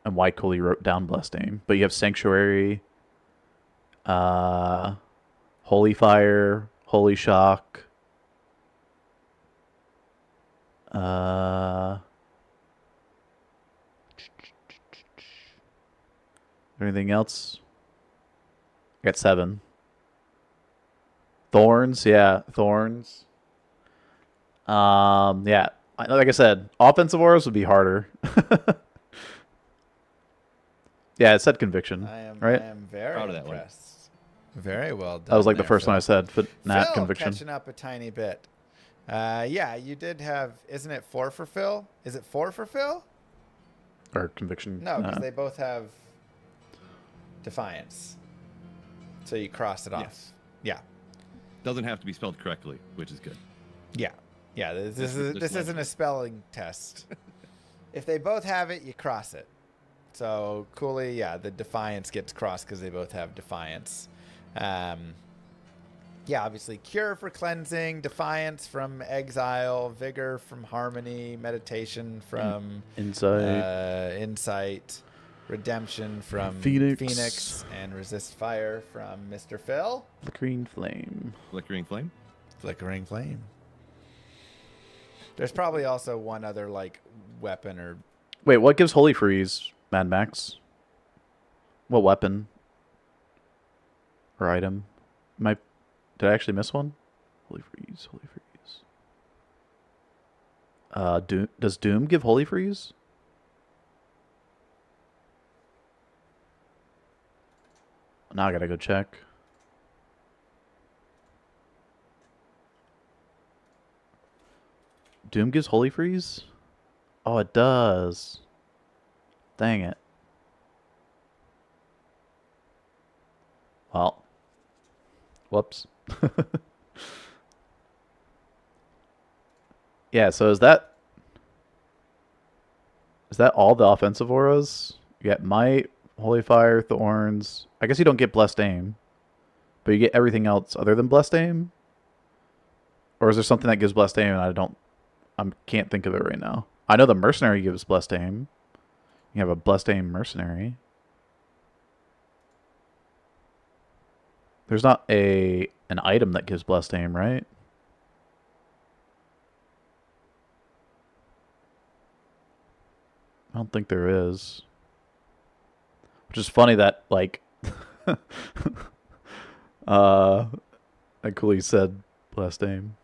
and why Cooley wrote down Blessed Aim, but you have Sanctuary, Holy Fire, Holy Shock, anything else? I got 7. Thorns, yeah, Thorns. Yeah, like I said, offensive auras would be harder. Yeah, it said Conviction, right? I am very Proud of that one. impressed. Very well done. That was like the there, first Phil. one I said. Nat Phil Conviction. catching up a tiny bit. Yeah, you did have. Isn't it 4 for Phil? Is it 4 for Phil? Or Conviction. No, because they both have Defiance. So you cross it off. Yes. Yeah. Doesn't have to be spelled correctly, which is good. Yeah. Yeah. This This isn't a spelling test. If they both have it, you cross it. So Cooley, yeah, the Defiance gets crossed because they both have Defiance. Yeah, obviously Cure for Cleansing, Defiance from Exile, Vigor from Harmony, Meditation from Insight, Redemption from Phoenix. and Resist Fire from Mr. Phil. Flickering Flame. Flickering flame. Flickering Flame. There's probably also one other like weapon or Wait, what gives Holy Freeze, Mad Max? What weapon? Or item? Did I actually miss one? Holy Freeze, Holy Freeze. Does Doom give Holy Freeze? Now I gotta go check. Doom gives Holy Freeze? Oh, it does. Dang it. Well. Whoops. Yeah, so is that all the offensive auras? You get Might, Holy Fire, Thorns. I guess you don't get Blessed Aim. But you get everything else other than Blessed Aim? Or is there something that gives Blessed Aim and I can't think of it right now. I know the Mercenary gives Blessed Aim. You have a Blessed Aim Mercenary. There's not an item that gives Blessed Aim, right? I don't think there is. Which is funny that, like, like Cooley said Blessed Aim.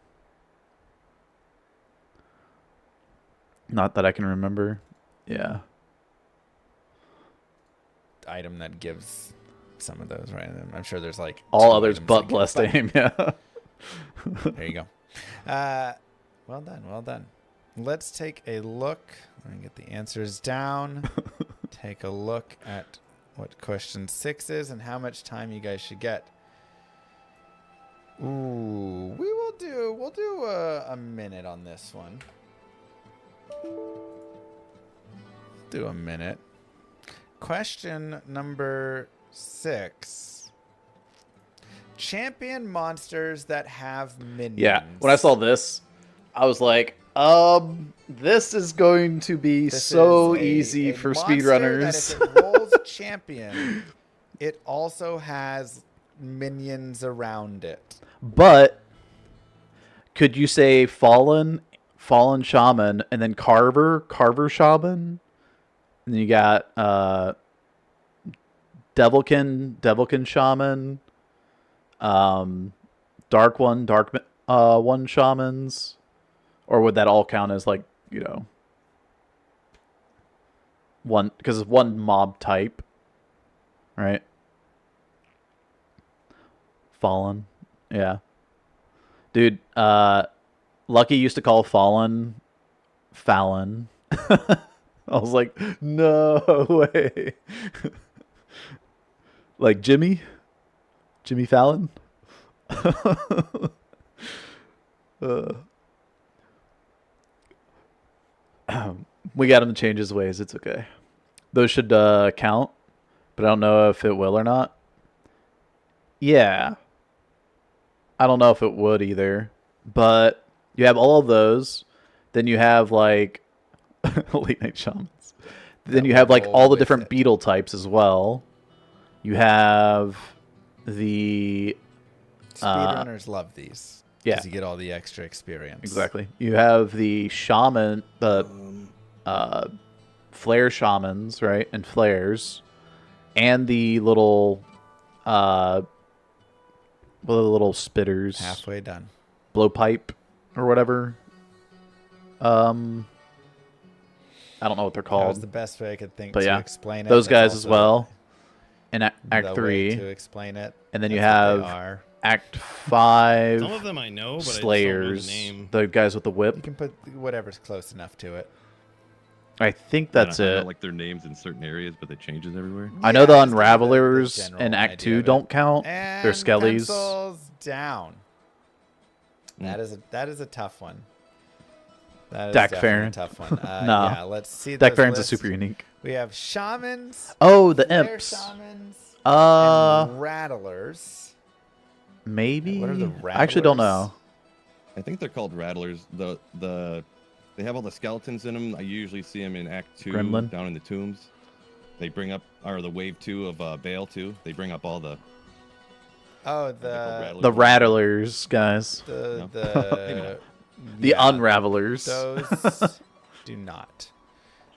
Not that I can remember. Yeah. item that gives some of those, right? I'm sure there's like All 2 others items but that get blessed button. aim. Yeah. There you go. Well done. Well done. Let's take a look. Let me get the answers down. Take a look at what question 6 is and how much time you guys should get. Ooh, we'll do a minute on this one. Do a minute. Question number 6. Champion monsters that have minions. Yeah. When I saw this, I was like, this is going to be This so is easy a for monster speedrunners. That if it rolls champion, it also has minions around it. But could you say fallen shaman, and then carver shaman? And then you got devilkin shaman, dark one shamans, or would that all count as like, you know, one, because it's one mob type, right? Fallen, yeah, dude. Lucky used to call Fallen Fallon. I was like, no way. Like Jimmy Fallon. We got him to change his ways. It's okay. Those should count, but I don't know if it will or not. Yeah. I don't know if it would either. But you have all of those. Then you have like late night shamans. Then you have like all the different beetle types as well. You have the Speedrunners love these. Yeah. Because you get all the extra experience. Exactly. You have the shaman, the flare shamans, right? And flares. And the little spitters. Halfway done. Blowpipe or whatever. I don't know what they're That called. was the best way I could think But to yeah, explain it. those That's guys as also well. In the Act way 3. to explain it. And then you That's what they have are. Act 5. Some of them I know, but Slayers. I just don't know the name. The guys with the You whip. can put whatever's close enough to it. I think that's I know, it. like their names in certain areas, but it changes everywhere. I know the Yeah, just give you the Unravelers general in Act idea 2 of it. don't count. And They're skellies. pencils down. Mm. That is a tough one. That is Dak definitely Farron. a tough one. No. Yeah, let's see. Deck those Baron's lists. is super unique. We have shamans. Oh, the flare imps. shamans. Uh, And rattlers. maybe. What are the I actually don't rattlers? know. I think they're called rattlers. They have all the skeletons in them. I usually see them in Act 2 Gremlin? down in the tombs. They bring up, or the wave 2 of Baal 2. They bring up all the Oh, The Rattlers, guys. No. the The yeah, Unravelers. Those do not.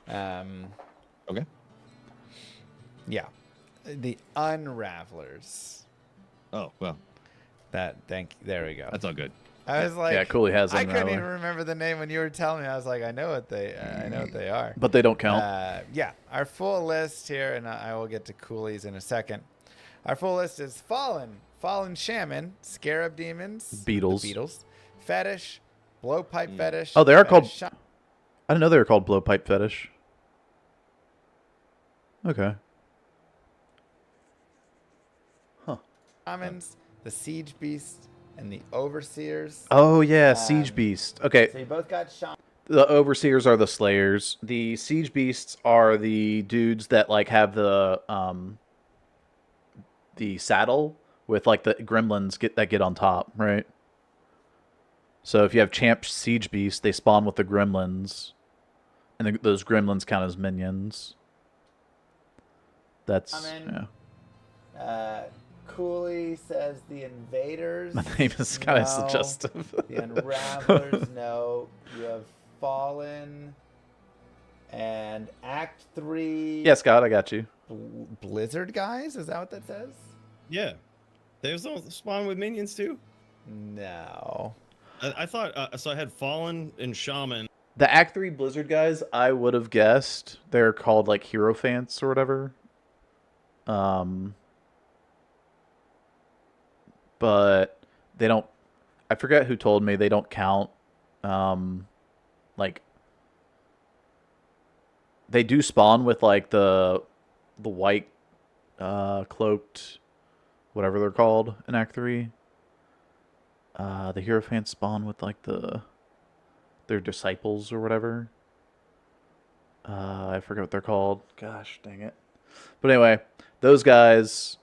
Okay. Yeah, the Unravelers. Oh well, There we go. that's all good. I was like, Yeah, Cooley has I couldn't even Unraveler. remember the name when you were telling me. I was like, I know what they are. But they don't count. Yeah, our full list here, and I will get to Coolies in a second. Our full list is Fallen Shaman, Scarab Demons, Beetles. the Beetles, Fetish, Blowpipe Fetish. Oh, they are called- Fetish I didn't know they were called Blowpipe Fetish. Okay. Shamans, the Siege Beast, and the Overseers. Oh, yeah, Siege Um, Beast. Okay, So you both got Shaman. the Overseers are the Slayers. The Siege Beasts are the dudes that, like, have the saddle with, like, the gremlins that get on top, right? So if you have Champ Siege Beast, they spawn with the gremlins. And those gremlins count as minions. That's, Shaman. yeah. Cooley says the Invaders. My name is kind of No. suggestive. The Unravelers, no. You have Fallen. And Act 3. Yeah, Scott, I got you. Blizzard guys? Is that what that says? Yeah, those don't spawn with minions too. No. I thought so. I had Fallen and Shaman. The Act 3 Blizzard guys, I would have guessed. They're called, like, Hierophants or whatever. but they don't. I forget who told me they don't count. Like they do spawn with like the white cloaked, whatever they're called in Act 3. The Hierophants spawn with like their disciples or whatever. I forget what they're called. Gosh, dang it. But anyway, those guys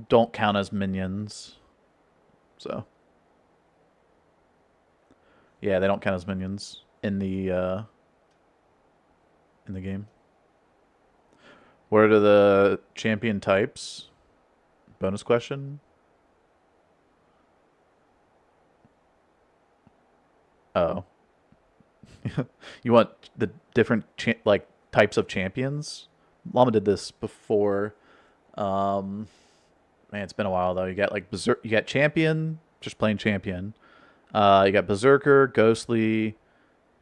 don't count as minions. So yeah, they don't count as minions in the game. What are the champion types? Bonus question. Oh. You want the different like types of champions? Llama did this before. Man, it's been a while though. You got like you got champion, just plain champion. You got berserker, ghostly,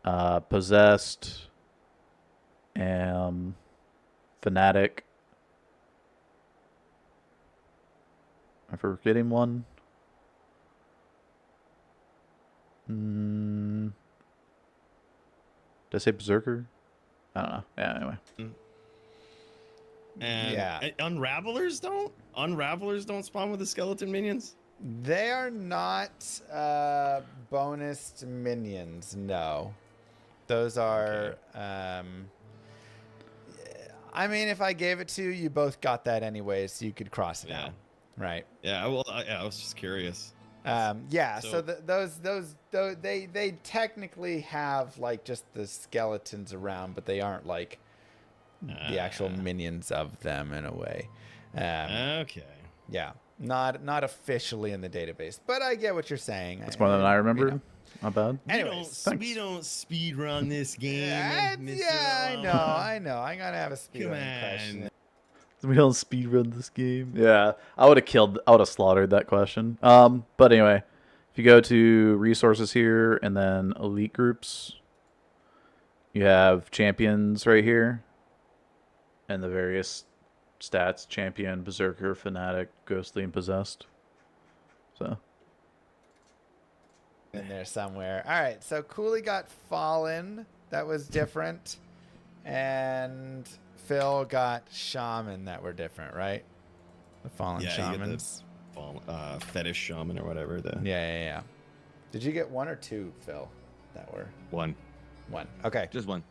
possessed, fanatic. Am I forgetting one? Did I say berserker? I don't know. Yeah, anyway. And Yeah. Unravelers don't spawn with the skeleton minions? They are not bonus minions, no. Those are I mean, if I gave it to you, you both got that anyway, so you could cross it out. Right. Yeah, well, I was just curious. Yeah, so those they technically have like just the skeletons around, but they aren't like the actual minions of them in a way. Okay. Yeah, not officially in the database, but I get what you're saying. That's more than I remember. You know. Not bad. Anyways, we don't speed run this game. Yeah, I know. I'm gonna have a speed Come run on. question. We don't speedrun this game. Yeah, I would have slaughtered that question. But anyway, if you go to resources here and then elite groups, you have champions right here, and the various stats: champion, berserker, fanatic, ghostly, and possessed. So In there somewhere. All right, so Cooley got fallen. That was different, and Phil got shaman that were different, right? The fallen shamans. Fetish shaman or whatever. Yeah. Did you get one or two, Phil? That were One. Okay. Just one.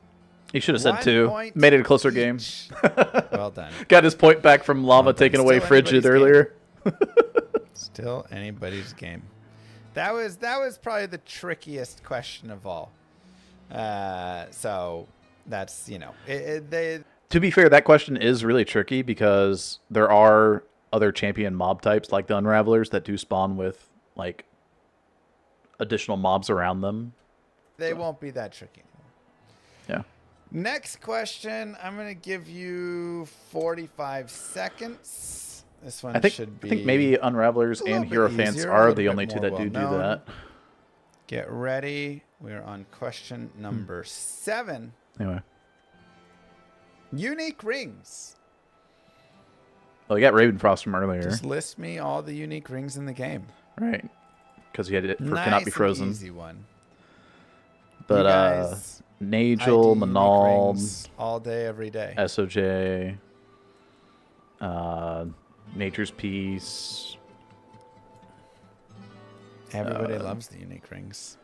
he should have said 2. point Made it a closer game. each. Well done. Got his point back from Llama Well done. taking away Still frigid anybody's earlier. Still anybody's game. That was probably the trickiest question of all. So that's To be fair, that question is really tricky because there are other champion mob types like the Unravelers that do spawn with like additional mobs around them. They won't be that tricky anymore. Yeah. Next question. I'm going to give you 45 seconds. This one should be. I think maybe Unravelers a little and bit Hierophants easier, a are little the bit only two more that do well-known. that. Get ready. We're on question number 7. Anyway. Unique rings. Well, you got Ravenfrost from earlier. Just list me all the unique rings in the game. Right. Because he had it for Nice Cannot Be and Frozen. easy one. But You guys, Nagel, ID unique Manald, rings all day, every day. SOJ, Nature's Peace. Everybody loves the unique rings.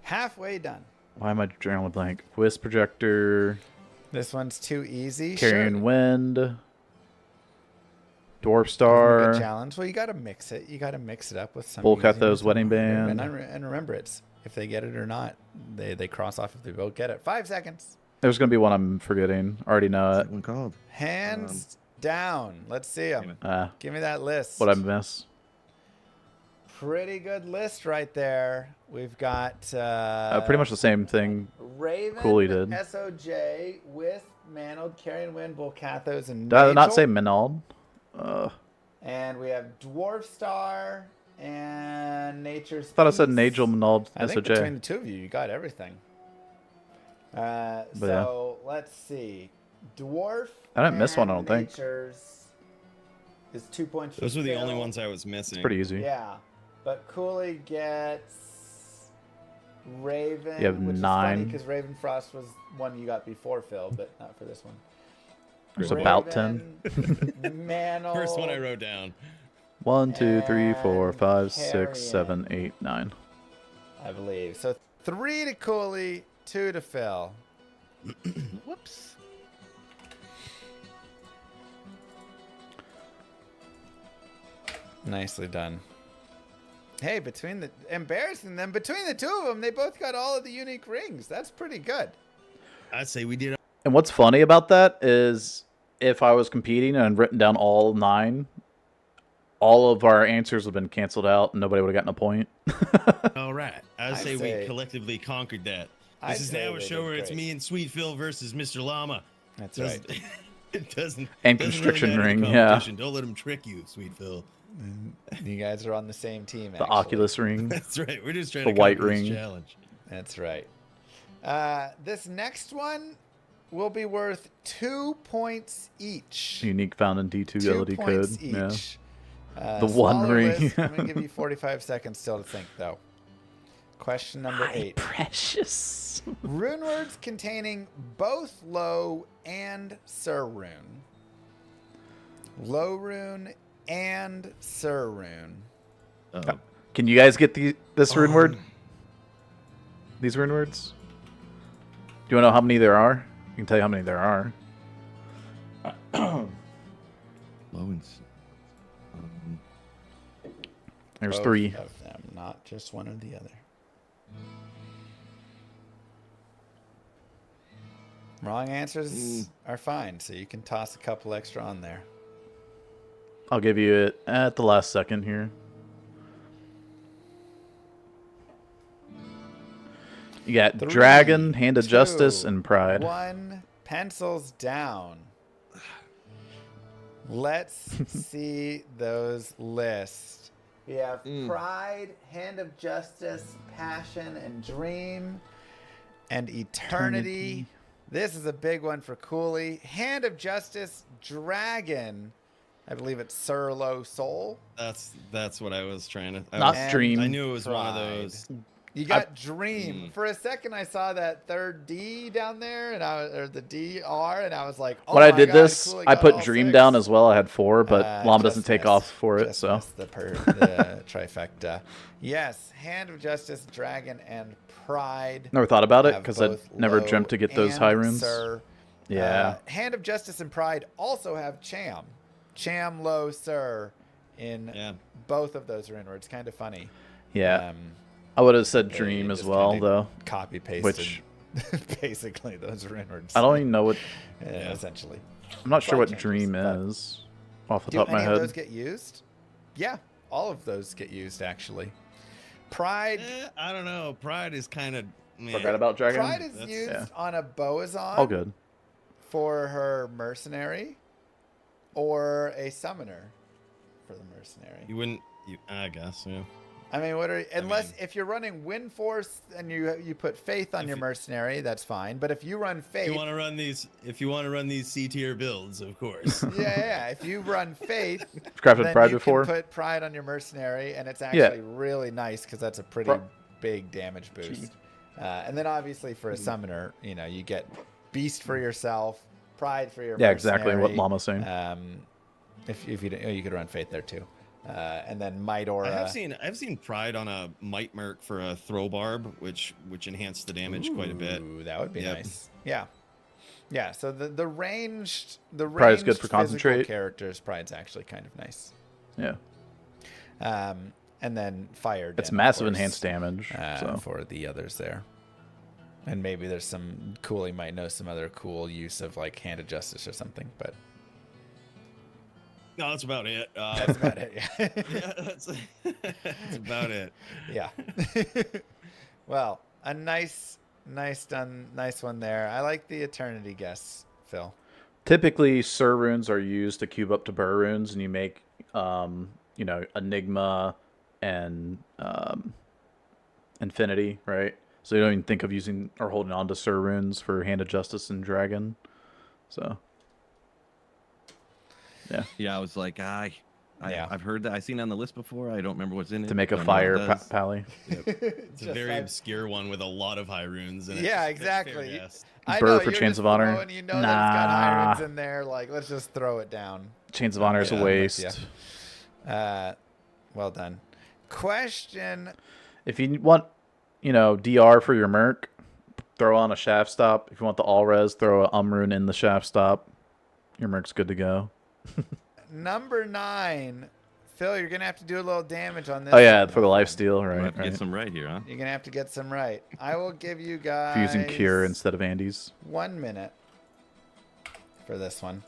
Halfway done. Why am I drawing a blank? Wisp Projector, This one's too easy. Carrion Wind, Dwarf Good Star, challenge. Well, you got to mix it. You got to mix it up with some. Volcatho's easiness Wedding and Band. and remember, it's if they get it or not. They cross off if they both get it. 5 seconds. There's going to be one I'm forgetting. Already know What's it. that one called? Hands down. Let's see them. Give me that list. What I miss? Pretty good list right there. We've got Pretty much the same thing. Raven, Cooley did. SOJ, Wisp, Manald, Carrion Wind, Volcathos, and Did I not Nagel. say Menald? And we have Dwarf Star and Nature's I thought I said Peace. Nagel, Menald, I think between SOJ. the two of you, you got everything. yeah. So let's see. Dwarf. I didn't miss one, I and don't think. Nature's is 2 points. Those for were the only Phil. ones I was missing. Pretty easy. Yeah. But Cooley gets Raven. You have which 9. because Raven Frost was one you got before Phil, but not for this one. There's about 10. Mantle. First one I wrote down. 1, 2, 3, 4, And 5, 6, Carrion. 7, 8, 9. I believe. So 3 to Cooley, 2 to Phil. Whoops. Nicely done. Hey, embarrassing them, between the two of them, they both got all of the unique rings. That's pretty good. I'd say we did. And what's funny about that is if I was competing and I'd written down all 9, all of our answers would have been canceled out and nobody would have gotten a point. All right. I'd say we collectively conquered that. This is now a show where it's me and Sweet Phil versus Mr. Llama. That's right. It doesn't. And doesn't constriction really matter in ring, the yeah. competition. Don't let him trick you, Sweet Phil. You guys are on the same team, The actually. Oculus ring. That's right. We're just trying The to white conquer this ring. challenge. That's right. This next one will be worth 2 points each. Unique found in D2 2 LED points code. Yeah. each. The one Smaller ring. list. I'm going to give you 45 seconds still to think, though. Question number 8. Precious. Rune words containing both low and Sir rune. Low rune and Sir rune. Can you guys get this rune word? These rune words? Do you want to know how many there are? I can tell you how many there are. Lowen's. There's Both 3. of them, not just one or the other. Wrong answers are fine, so you can toss a couple extra on there. I'll give you it at the last second here. You got 3, Dragon, Hand of 2, Justice, and Pride. 1, pencils down. Let's see those lists. We have Pride, Hand of Justice, Passion, and Dream, and Eternity. This is a big one for Cooley. Hand of Justice, Dragon. I believe it's Sir Low Soul. That's what I was trying to. Not And Dream. I knew it was Pride. one of those. You got Dream. For a second, I saw that third D down there, and or the DR, and I was like, "Oh When I my did God, this, Cooley I got put all Dream 6. down as well. I had 4, but Llama doesn't Just take missed. off for it, Just so. missed the trifecta. Yes, Hand of Justice, Dragon, and Pride. Never thought about it have because I both never Low dreamt to get those and high runes. Sir. Yeah. Hand of Justice and Pride also have Cham. Cham, Low, Sir in both of those rune words. Kind of funny. Yeah. I would have said They Dream as just well, kinda though. Copy pasted. Which basically those rune words. I don't even know what. Essentially. I'm not sure Slight what changes, Dream but- is off the Do top of my any of those head. get used? Yeah, all of those get used actually. Pride. I don't know. Pride is kind of. Forgot about Dragon. Pride is used on a Boazon All good. for her mercenary, or a summoner for the mercenary. You wouldn't. I guess. Yeah. I mean, if you're running Wind Force and you put Faith on your mercenary, that's fine. But if you run Faith, If you want to run these C tier builds, of course. yeah. If you run Faith, Crafted then Pride you before. can put Pride on your mercenary, and it's actually really nice because that's a pretty big damage boost. And then obviously for a summoner, you get Beast for yourself, Pride for your Yeah, mercenary. exactly what Llama's saying. If you you could run Faith there too, and then Might Aura. I've seen Pride on a Might Merc for a Throw Barb, which enhanced the damage quite a bit. Ooh, that would be nice. Yeah. Yeah, so the ranged Pride is good for physical concentrate. characters, Pride's actually kind of nice. Yeah. And then fire. It's Dem, of massive course, enhanced damage. So. for the others there. And maybe there's some Cooley might know some other cool use of like Hand of Justice or something, but No, that's about it. that's about it. Yeah. Yeah, that's about it. Yeah. Well, a nice one there. I like the Eternity guess, Phil. Typically, Sir runes are used to cube up to Burr runes, and you make, Enigma and Infinity, right? So you don't even think of using or holding on to Sir runes for Hand of Justice and Dragon. So, yeah. Yeah, I was like, I've heard that. I've seen it on the list before. I don't remember what's in it. To make a Don't know what fire it does. pally. It's a very obscure one with a lot of high runes in it. Yeah, Fair exactly. guess. I Burr know, for you're Chains just of Honor. throwing- You know that it's got high Nah. runes in there. Like, let's just throw it down. Chains of Honor is Yeah, a I'm with waste. Well done. Question. If you want, DR for your merc, throw on a shaft stop. If you want the all res, throw a rune in the shaft stop. Your merc's good to go. Number 9. Phil, you're going to have to do a little damage on this. Oh yeah, one, for the my life friend. steal, I'm gonna right? have to get some right here, huh? You're going to have to get some right. I will give you guys... Fusing cure instead of Andes. 1 minute for this one.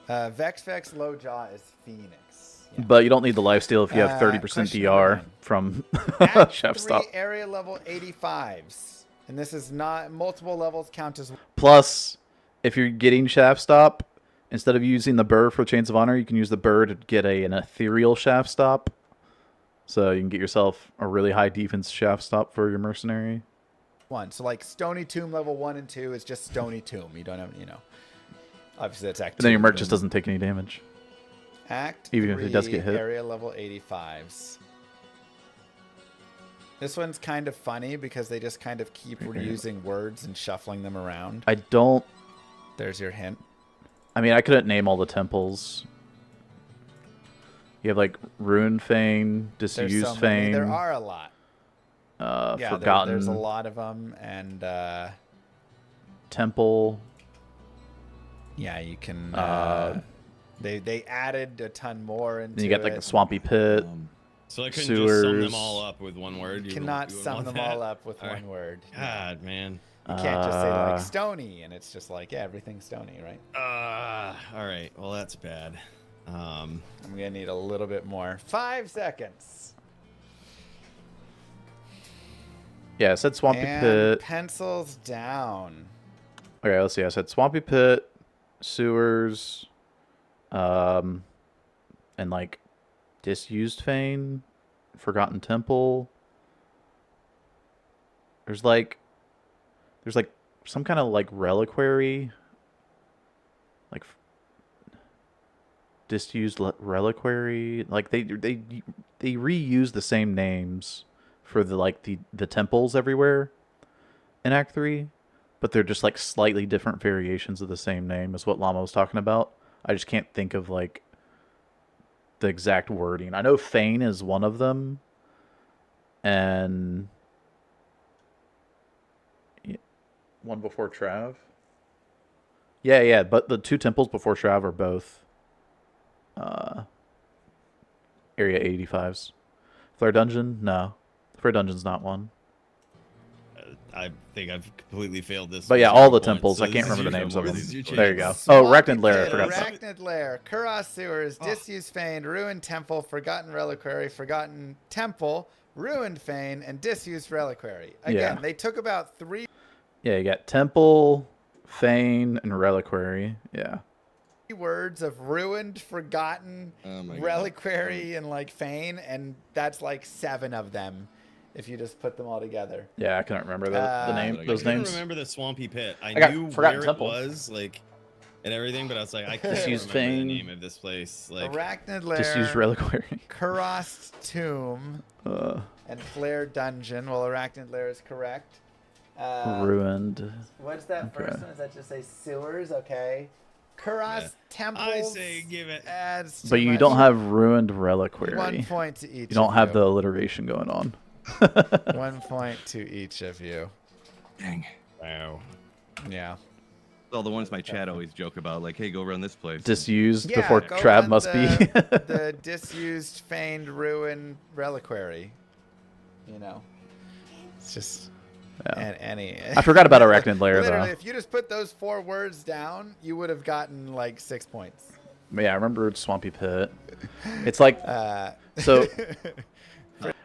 Vex low jaw is Phoenix. Yeah. But you don't need the life steal if you have 30% question DR number from Act shaft 3 stop. area level 85s. And this is not... Multiple levels count as... Plus, if you're getting shaft stop, instead of using the burr for Chains of Honor, you can use the burr to get an ethereal shaft stop. So you can get yourself a really high defense shaft stop for your mercenary. 1. So like Stony Tomb level 1 and 2 is just Stony Tomb. You don't have, obviously that's Act 2. And then your merc just doesn't take any damage. Act Even 3, if it does get hit. area level 85s. This one's kind of funny because they just kind of keep reusing words and shuffling them around. I don't... There's your hint. I mean, I couldn't name all the temples. You have like Rune Fane, There's Disused so many. Fane, There are a lot. Yeah, Forgotten there's a lot of them, and Temple. yeah, you can. They added a ton more into Then you got like it. the Swampy Pit. So I couldn't just sum them Sewers. all up with one word. You You cannot wouldn't sum want them that? all up with All one right. word. God, man. You can't just say like Stony, and it's just like, yeah, everything's Stony, right? All right. Well, that's bad. I'm gonna need a little bit more. 5 seconds. Yeah, I said Swampy And Pit. pencils down. Okay, let's see. I said Swampy Pit, Sewers, and like Disused Fane, Forgotten Temple. There's like some kind of like reliquary, like disused reliquary. Like they reuse the same names for the temples everywhere in Act 3, but they're just like slightly different variations of the same name is what Llama was talking about. I just can't think of like the exact wording. I know Fane is one of them, and one before Trav. Yeah, but the 2 temples before Trav are both Area 85s. Flare Dungeon? No. Flare Dungeon's not one. I think I've completely failed this. But yeah, with all the 0 points, temples. so I can't this is remember the your names of number. them. This is your There you chance. go. Oh, Swampy Arachnid Lair. I Pit, forgot that. Arachnid Lair, Kuros Sewers, Disused Fane, Ruined Temple, Forgotten Reliquary, Forgotten Temple, Ruined Fane, and Disused Reliquary. Again, Yeah. they took about 3 Yeah, you got Temple, Fane, and Reliquary. Yeah. words of Ruined, Forgotten, Oh my God. Reliquary, and like Fane, and that's like 7 of them if you just put them all together. Yeah, I couldn't remember the I name. couldn't Those I couldn't names. remember the Swampy Pit. I got knew Forgotten where Temple. it was, like, and everything, but I was like, I can't Disused remember the Fane. name of this place. Like, Arachnid Lair, Disused Reliquary. Kuros Tomb, and Flare Dungeon. Well, Arachnid Lair is correct. Ruined. What's that Okay. first one? Does that just say sewers? Okay. Kuros Yeah. Temples. I say give it. Adds too But you much. don't have Ruined Reliquary. 1 point to each. You don't of have you. the alliteration going on. 1 point to each of you. Dang. Wow. Yeah. All the ones my chat always joke about, like, hey, go run this place. Disused Yeah, before go Trav run must be. the disused, feigned, ruined reliquary. It's just Yeah. any. I forgot about Arachnid Lair, Literally, though. if you just put those 4 words down, you would have gotten like 6 points. But yeah, I remember Swampy Pit. It's like, so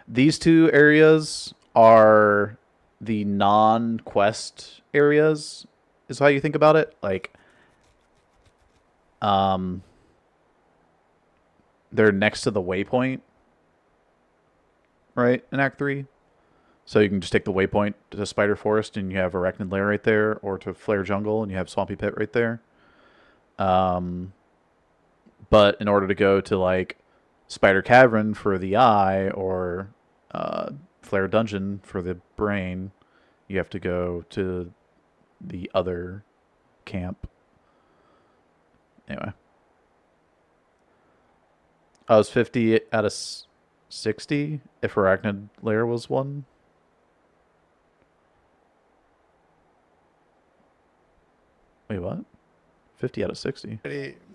these 2 areas are the non-quest areas, is how you think about it. Like, they're next to the waypoint, right, in Act 3. So you can just take the waypoint to Spider Forest and you have Arachnid Lair right there, or to Flare Jungle and you have Swampy Pit right there. But in order to go to like Spider Cavern for the eye or Flare Dungeon for the brain, you have to go to the other camp. Anyway. I was 50 out of 60 if Arachnid Lair was one. Wait, what? 50 out of 60.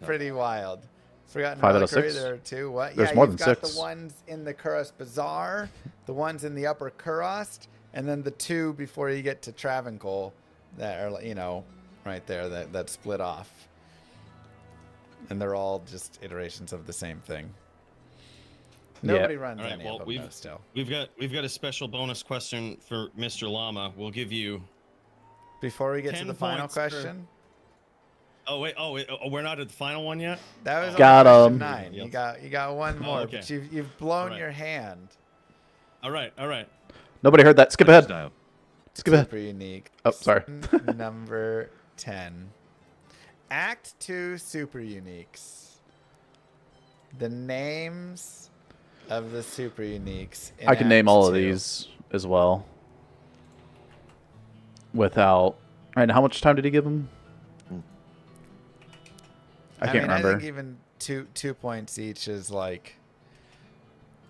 Pretty wild. Forgotten 5 out about of Curry, 6? there are 2. What? There's yeah, more you've than got 6. the ones in the Kuros Bazaar, the ones in the Upper Kurost, and then the 2 before you get to Travancore that are, you know, right there that split off. And they're all just iterations of the same thing. Nobody runs All right, any well, of them though, still. we've got a special bonus question for Mr. Llama. We'll give you. Before we get to 10 the final points per- question, Oh wait, we're not at the final one yet. that was Got only 'em. question 9. You got one more, okay. but you've blown Alright. your hand. All right. Nobody heard that. Skip ahead. Style. Skip ahead. Super unique. Oh, sorry. Number 10. Act 2 super uniques. The names of the super uniques. in I can name Act all of 2. these as well. Without. And how much time did he give him? I can't remember. I think even two points each is like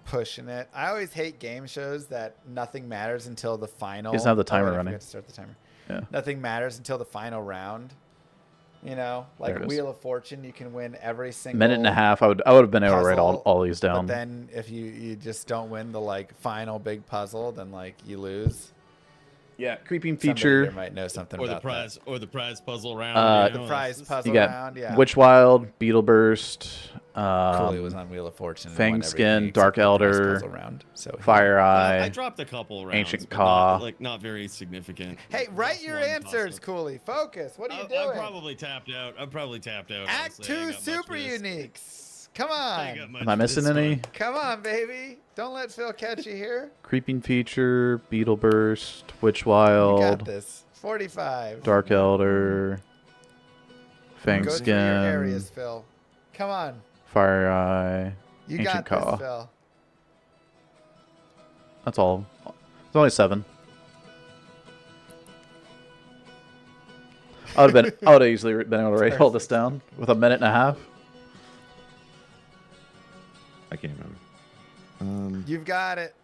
pushing it. I always hate game shows that nothing matters until the final. He doesn't have the timer wait, I running. forgot to start the timer. Yeah. Nothing matters until the final round. You know, There like it is. Wheel of Fortune, you can win every single Minute and a half. I would have been able to write puzzle, all these down. But then if you just don't win the like final big puzzle, then like you lose. Yeah, creeping Somebody feature. there might know something Or the about prize, or the prize puzzle round. Uh, that. The prize puzzle You got round, yeah. Witch Wild, Beetle Burst, Cooley was on Wheel of Fortune. and Fang won Skin, everything Dark except the prize Elder, puzzle round. So Fire I Eye. dropped a couple rounds. Ancient but Caw. not very significant. Hey, write Just your one answers, possible. Cooley. Focus. What are you I'm doing? probably tapped out. Act honestly. I 2 ain't got much super missed. uniques. Come I ain't got on. much Am I missing this any? one. Come on, baby. Don't let Phil catch you here. Creeping feature, Beetle Burst, Witch You got Wild, this. 45. Dark Elder, Fang Go through your Skin, areas, Phil. Come on. Fire Eye. You Ancient got Caw. this, Phil. That's all. It's only 7. I would have easily been able to write all this down with a minute and a half. I can't remember. You've got it.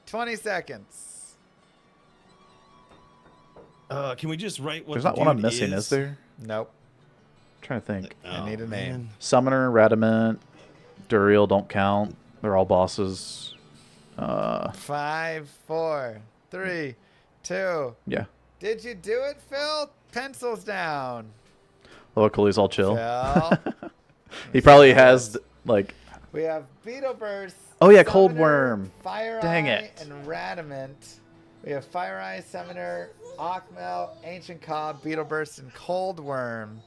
20 seconds. Can we just write what There's the not one I'm dude missing, is there? Nope. I'm trying to think. I need a name. man. Summoner, Radamant, Duriel don't count. They're all bosses. 5, 4, 3, 2. Yeah. Did you do it, Phil? Pencils down. Locally's all chill. Phil. He probably has, like... We have Beetle Burst. Oh, yeah, Cold Summoner, Worm. Fire Dang Eye, it. and Radamant. We have Fire Eye, Summoner, Akmel, Ancient Cobb, Beetle Burst, and Cold Worm.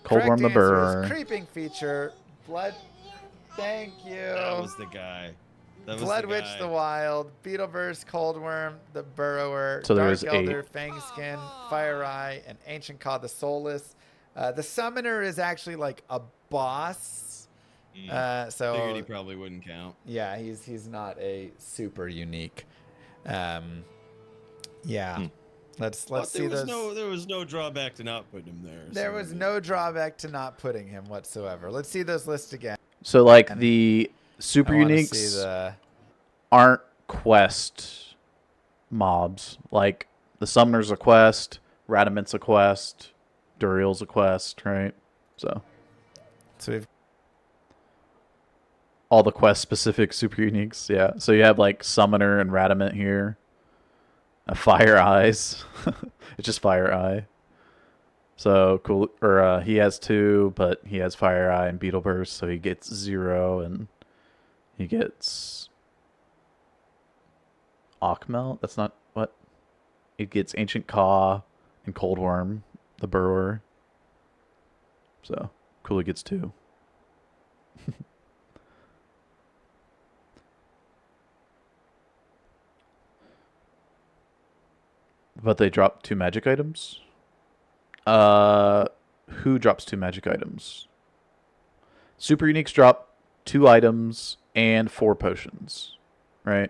Cold Correct Worm the answer is Burr. Creeping feature. Blood. Thank you. That was the guy. That was Blood the Witch guy. the Wild, Beetle Burst, Cold Worm, the Burrower, So there Dark was 8. Elder, Fang Skin, Fire Eye, and Ancient Cobb the Soulless. The Summoner is actually like a boss. So Figured he probably wouldn't count. yeah, he's not a super unique. Yeah. Let's But see those. there was no drawback to not putting him there. There so- was no drawback to not putting him whatsoever. Let's see those lists again. So, like, the super I wanna uniques see the aren't quest mobs. Like, the Summoner's a quest, Radamant's a quest, Duriel's a quest, right? So, we've all the quest-specific super uniques, yeah. So you have, like, Summoner and Radamant here. Fire Eyes. It's just Fire Eye. So, cool. Or, he has 2, but he has Fire Eye and Beetle Burst, so he gets 0, and he gets... Akmel? That's not... What? He gets Ancient Caw and Cold Worm, the Burrower. So, Cooley gets 2. But they drop 2 magic items? Who drops 2 magic items? super uniques drop 2 items and 4 potions, right?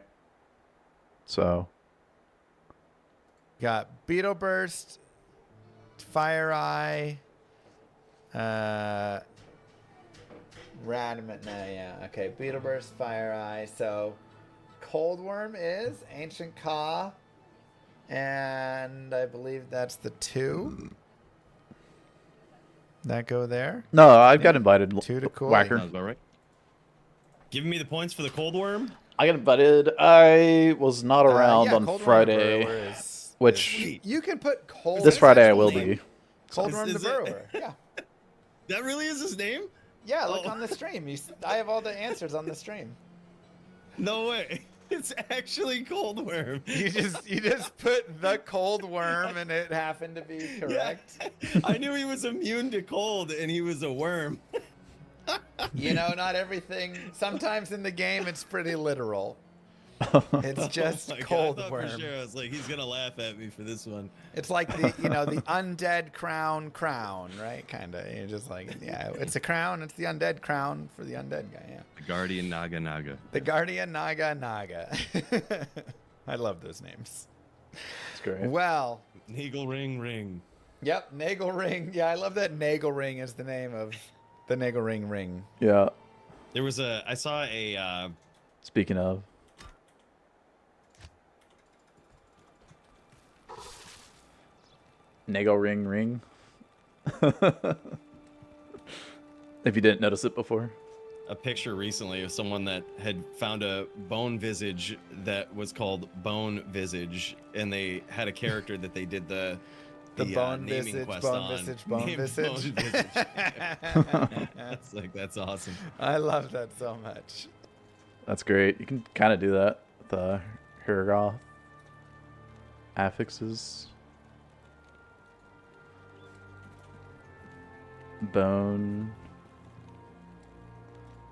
So got Beetle Burst, Fire Eye, Radamant. No, yeah, okay. Beetle Burst, Fire Eye. So Cold Worm is Ancient Ka, and I believe that's the 2 that go there. no, I've got invited. 2 to cool. Whacker. Sounds about right. Giving me the points for the cold worm. I got invited. I was not around Yeah, on Cold Worm Friday, the Burrower is- which you can put Cold this Worm- Friday I actual will name? be. Cold Worm the Is it- Burrower. Yeah. That really is his name? Yeah, look Oh. on the stream. I have all the answers on the stream. No way. It's actually cold worm. You just put the Cold Worm and it happened to be correct. Yeah. I knew he was immune to cold and he was a worm. You know, not everything. Sometimes in the game it's pretty literal. It's just Oh my God, Cold I thought Worm. For sure, I was like, he's gonna laugh at me for this one. It's like the the undead crown, right? Kind of. You're just like, yeah, it's a crown. It's the undead crown for the undead guy. Yeah. The Guardian Naga Naga. The Guardian Naga. I love those names. It's great. Well, Nagel ring. yep, Nagel Ring. Yeah, I love that Nagel Ring is the name of the Nagel Ring. Yeah. There was I saw a Speaking of, Nago ring. If you didn't notice it before. a picture recently of someone that had found a bone visage that was called Bone Visage, and they had a character that they did the bone naming visage, quest bone on. visage, bone Named visage. Bone Visage. That's like, that's awesome. I love that so much. That's great. You can kind of do that with the Hiragoth affixes. Bone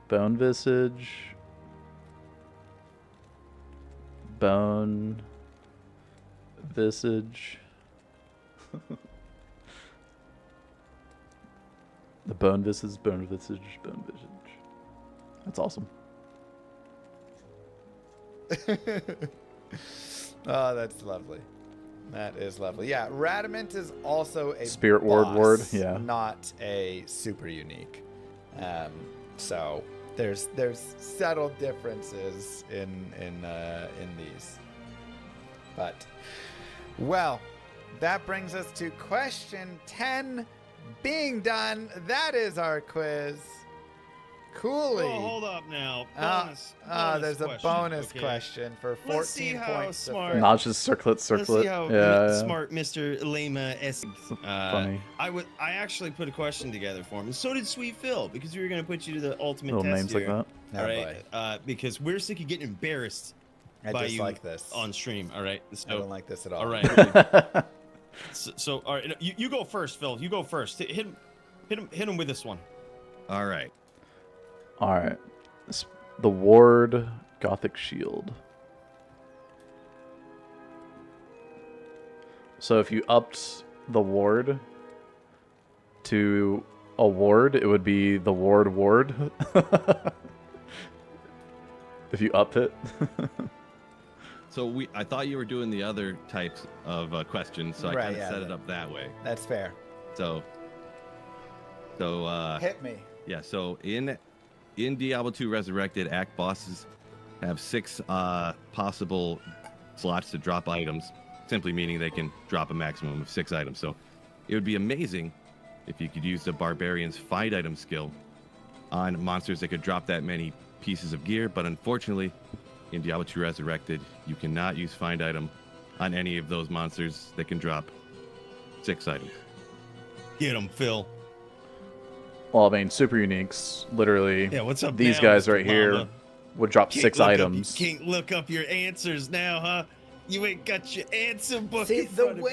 visage. Bone visage. The bone visage, bone visage, bone visage. That's awesome. Oh, that's lovely. That is lovely. Yeah, Radamant is also a Spirit boss, ward, yeah. not a super unique. So there's subtle differences in these. But well, that brings us to question 10 being done. That is our quiz. Coolly. Oh, hold up now. There's a bonus question for 14 Let's see how points. smart- Not just circlet. Let's see how Yeah. smart Mr. Lema is. Funny. I actually put a question together for him, and so did Sweet Phil, because we were going to put you to the ultimate Little test names like here. that. Oh, All right, because we're sick of getting embarrassed I by just you like this. on stream. All right, I don't like this at all. all right. so all right, you go first, Phil. You go first. Hit him with this one. All right. All right. The Ward Gothic Shield. So if you upped the ward to a ward, it would be the ward. If you up it. So I thought you were doing the other types of questions, so I Right, kind of yeah, set it up that way. That's fair. So Hit me. yeah. So in Diablo 2 Resurrected, Act bosses have 6 possible slots to drop items, simply meaning they can drop a maximum of 6 items. So it would be amazing if you could use the Barbarian's Find Item skill on monsters that could drop that many pieces of gear, but unfortunately, in Diablo 2 Resurrected, you cannot use Find Item on any of those monsters that can drop 6 items. Get him, Phil. Well, I mean, super uniques, literally. Yeah, what's up These now, guys Mr. right here Llama? would drop Can't 6 look up- items. Can't look up your answers now, huh? You ain't got your answer book. See, in the front of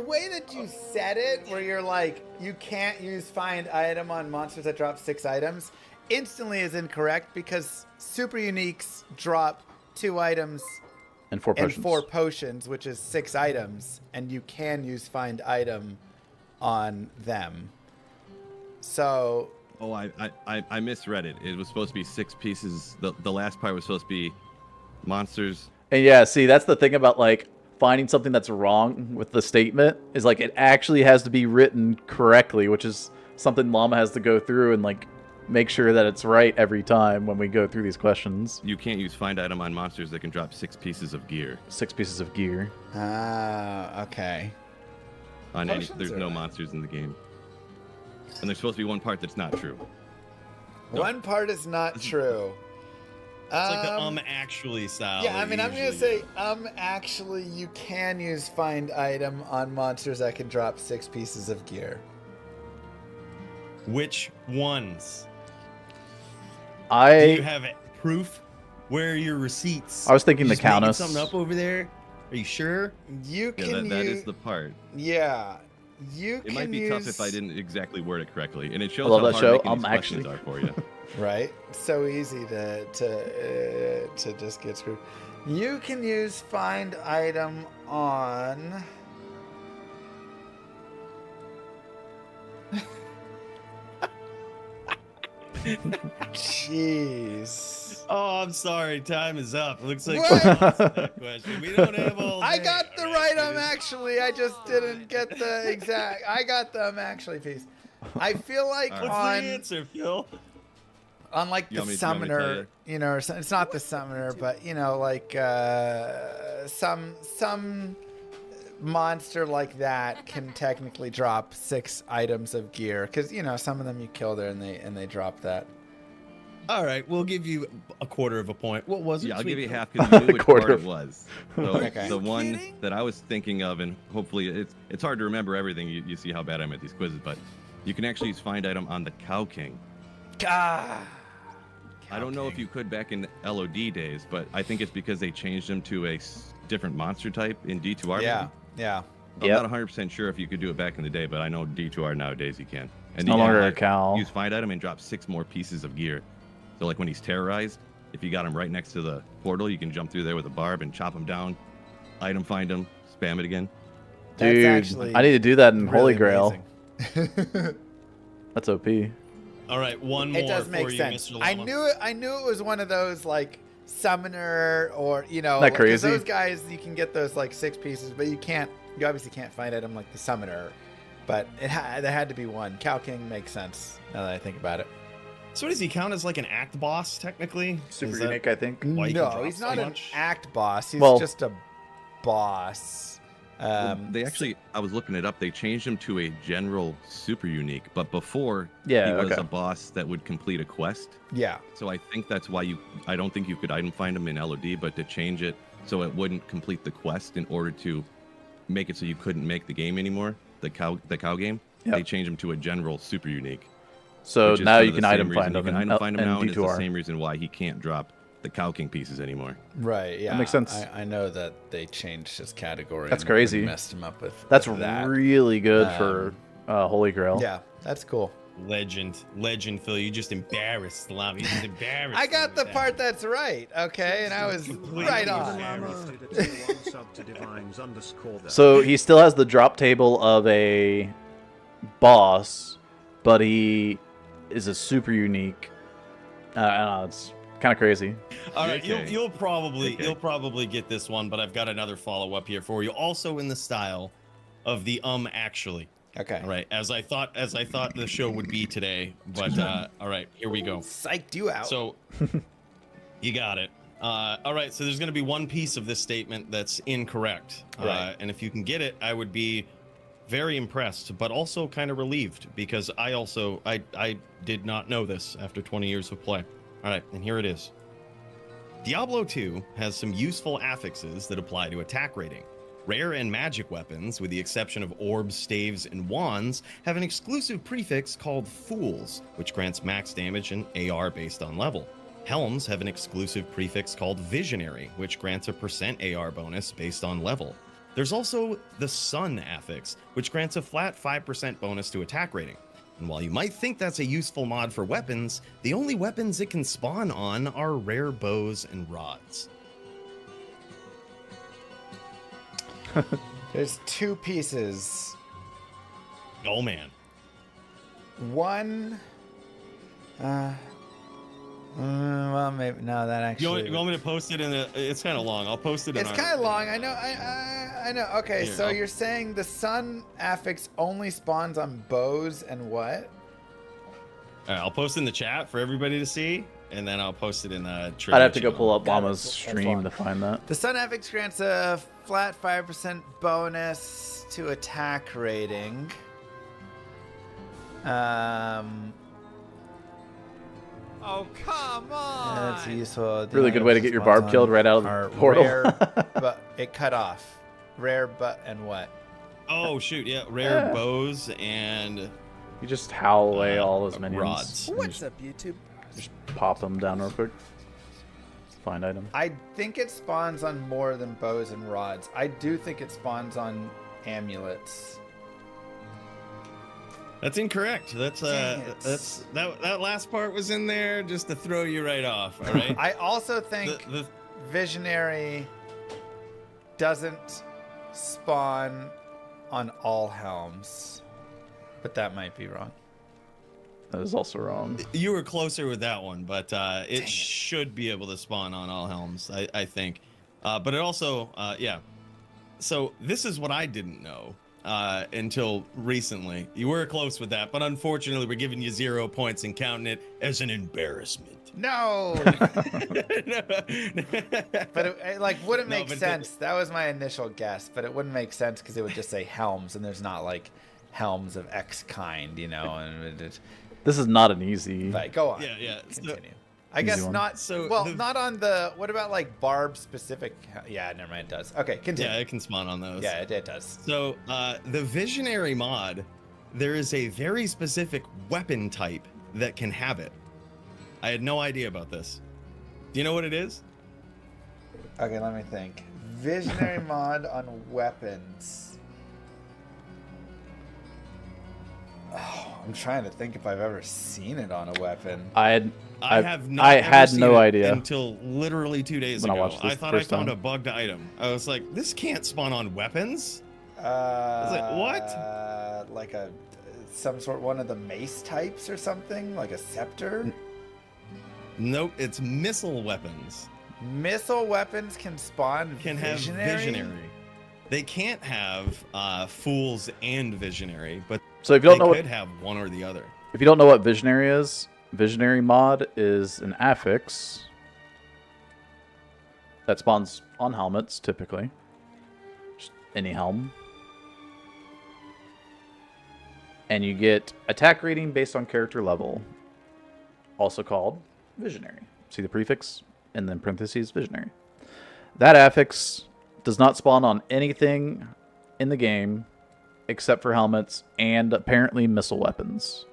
way that you said it, where you're like, you can't use Find Item on monsters that drop 6 items, instantly is incorrect, because super uniques drop 2 items And 4 and potions. 4 potions, which is 6 items, and you can use Find Item on them. So Oh, I misread it. It was supposed to be 6 pieces. The last part was supposed to be monsters. And yeah, see, that's the thing about like finding something that's wrong with the statement is like it actually has to be written correctly, which is something Llama has to go through and like make sure that it's right every time when we go through these questions. You can't use find item on monsters that can drop 6 pieces of gear. 6 pieces of gear. Ah, okay. On any, Potions there's are no right. monsters in the game. And there's supposed to be one part that's not true. One part is not true. It's like the actually style. Yeah, I that mean, you I'm gonna usually say actually you can use find item on monsters that can drop 6 pieces of gear. do. Which ones? Do I you have proof? Where are your receipts? was thinking You the just making Countess. something up over there? Are you sure? You Yeah, can that use. is the part. Yeah, you It can might be use. tough if I didn't exactly word it correctly, and it shows love how that hard show. making these questions Actually. are for you. Right, so easy to just get screwed. You can use find item on. Jeez. Oh, I'm sorry. Time is up. It looks like What? we answered that question. We don't have all I day. got the All right it is- actually. I just didn't get the exact. I got the actually piece. I feel like All right. What's on the answer, Phil? on like You the want me to tell summoner, you? you know, or it's not the summoner, but you know, like some monster like that can technically drop 6 items of gear because you know some of them you kill there and they drop that. All right, we'll give you a quarter of a point. What was it? Yeah, I'll Sweet give you Phil? half because you knew which Quarter. part it was. So Okay. the one kidding? that I was thinking of, and hopefully it's hard to remember everything. You see how bad I'm at these quizzes, but you can actually use find item on the Cow King. Ah, I don't know if you could back in LOD days, but I think it's because they changed them to a different monster type in D2R. Yeah, yeah. I'm Yep. not 100% sure if you could do it back in the day, but I know D2R nowadays you can. And no you can, longer a like, cow. use find item and drop 6 more pieces of gear. So like when he's terrorized, if you got him right next to the portal, you can jump through there with a barb and chop him down, item find him, spam it again. That's Dude, actually I need to do that in Holy really Grail. amazing. That's OP. All right, one more It does for make you, sense. Mr. I Llama. knew it was one of those like summoner or you know Isn't that 'cause crazy? those guys you can get those like 6 pieces, but you obviously can't find item like the summoner. But there had to be one. Cow King makes sense now that I think about it. So does he count as like an act boss technically? Super Is that unique, I think. why he can No, drop he's so not an much? act boss. He's Well- just a boss. They actually, I was looking it up, they changed him to a general super unique, but before Yeah, he was okay. a boss that would complete a quest. Yeah. So I think that's why I don't think you could item find him in LOD, but to change it so it wouldn't complete the quest in order to make it so you couldn't make the game anymore, the cow game, Yep. they changed him to a general super unique. So which is now kind you of can the same item reason find you them can in, item find him now, in and it's the D2R. same reason why he can't drop the Cow King pieces anymore. Right. Yeah. makes sense. I know that they changed his category. That's and crazy. Messed him up with. That's with that. really good for Holy Grail. Yeah, that's cool. Legend, Phil. You just embarrassed the Llama. You just embarrassed. I him got with the that. part that's right. Okay, and I was Completely right The on. llama did a 2-1 sub to divines_. So he still has the drop table of a boss, but he is a super unique. I don't know, it's kind of crazy. All right, JK. you'll probably JK. you'll probably get this one, but I've got another follow up here for you, also in the style of the actually. Okay. All right, as I thought the show would be today, but all right, here we go. Psyched you out. So you got it. All right, so there's going to be one piece of this statement that's incorrect, Right. and if you can get it, I would be very impressed, but also kind of relieved because I did not know this after 20 years of play. All right, and here it is. Diablo 2 has some useful affixes that apply to attack rating. Rare and magic weapons, with the exception of orbs, staves, and wands, have an exclusive prefix called Fools, which grants max damage and AR based on level. Helms have an exclusive prefix called Visionary, which grants a % AR bonus based on level. There's also the Sun affix, which grants a flat 5% bonus to attack rating. And while you might think that's a useful mod for weapons, the only weapons it can spawn on are rare bows and rods. There's 2 pieces. Oh man. One Well, maybe no. That actually. You want me to post it in the? It's kind of long. I'll post it. It's kind of long. I know. I know. Okay, Here, so you're saying the sun affix only spawns on bows and what? All right, I'll post in the chat for everybody to see, and then I'll post it in the. I'd have to go pull up Got it. Llama's That's stream long. to find that. The sun affix grants a flat 5% bonus to attack rating. Oh, come on! That's useful. Really good way to get your barb killed right out of the portal. Rare, but it cut off. Rare, but and what? Oh shoot! Yeah, rare bows and You just howl away all those minions. rods. and What's up, YouTube? Just pop them down real quick. Find item. I think it spawns on more than bows and rods. I do think it spawns on amulets. That's incorrect. That's Dang it. that last part was in there just to throw you right off. All right. I also think The- Visionary doesn't spawn on all helms, but that might be wrong. That is also wrong. You were closer with that one, but it should be able to spawn on all helms, I think. But it also, yeah. So this is what I didn't know until recently. You were close with that, but unfortunately, we're giving you 0 points and counting it as an embarrassment. No, but it like wouldn't No, make but sense. That was my initial guess, but it wouldn't make sense because it would just say helms, and there's not like helms of X kind, you know. And This is not an easy. but go on. Yeah, yeah. Continue. I Easy guess one. not. So Well, the- not on the. What about like barb specific? Yeah, never mind. It does. Okay, continue. Yeah, it can spawn on those. Yeah, it does. So the Visionary mod, there is a very specific weapon type that can have it. I had no idea about this. Do you know what it is? Okay, let me think. Visionary mod on weapons. Oh, I'm trying to think if I've ever seen it on a weapon. I had had no idea until literally 2 days when I ago. watched this I thought first I found time. a bugged item. I was like, this can't spawn on weapons. Like what? Like some sort one of the mace types or something, like a scepter. Nope, it's missile weapons. Missile weapons can spawn Can have visionary. visionary. They can't have fools and visionary, but So if you they don't know could what, have one or the other. if you don't know what visionary is, visionary mod is an affix that spawns on helmets typically. Just any helm. And you get attack rating based on character level, also called visionary. See the prefix and then parentheses visionary. That affix does not spawn on anything in the game except for helmets and apparently missile weapons,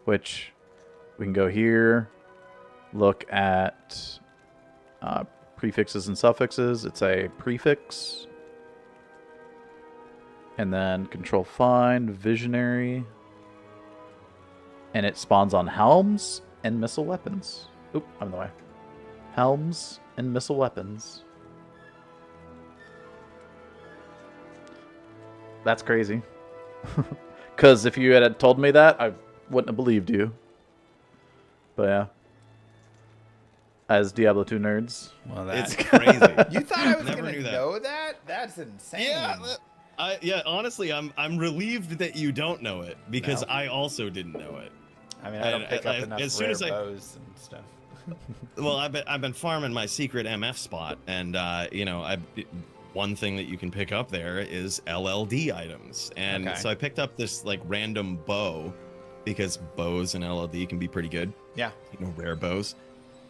which we can go here, look at prefixes and suffixes. It's a prefix, and then control find visionary, and it spawns on helms and missile weapons. Oop, I'm in the way. Helms and missile weapons. That's crazy. Because if you had told me that, I wouldn't have believed you. But yeah. As Diablo 2 nerds. Well, It's that crazy. you thought I was Never gonna knew that. know that? That's insane. Yeah, honestly, I'm relieved that you don't know it because No. I also didn't know it. I mean, I don't pick up as enough soon rare as I- bows and stuff. Well, I've been farming my secret MF spot, and one thing that you can pick up there is LLD items, and Okay. so I picked up this like random bow because bows and LLD can be pretty good. Yeah. Rare bows.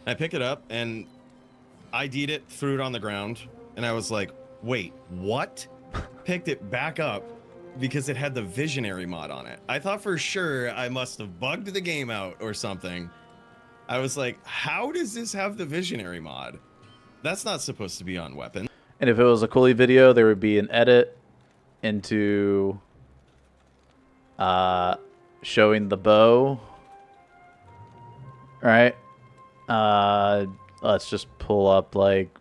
I picked it up and ID'd it, threw it on the ground, and I was like, wait, what? Picked it back up because it had the visionary mod on it. I thought for sure I must have bugged the game out or something. I was like, how does this have the visionary mod? That's not supposed to be on weapon. And if it was a Cooley video, there would be an edit into showing the bow. Right? Let's just pull up like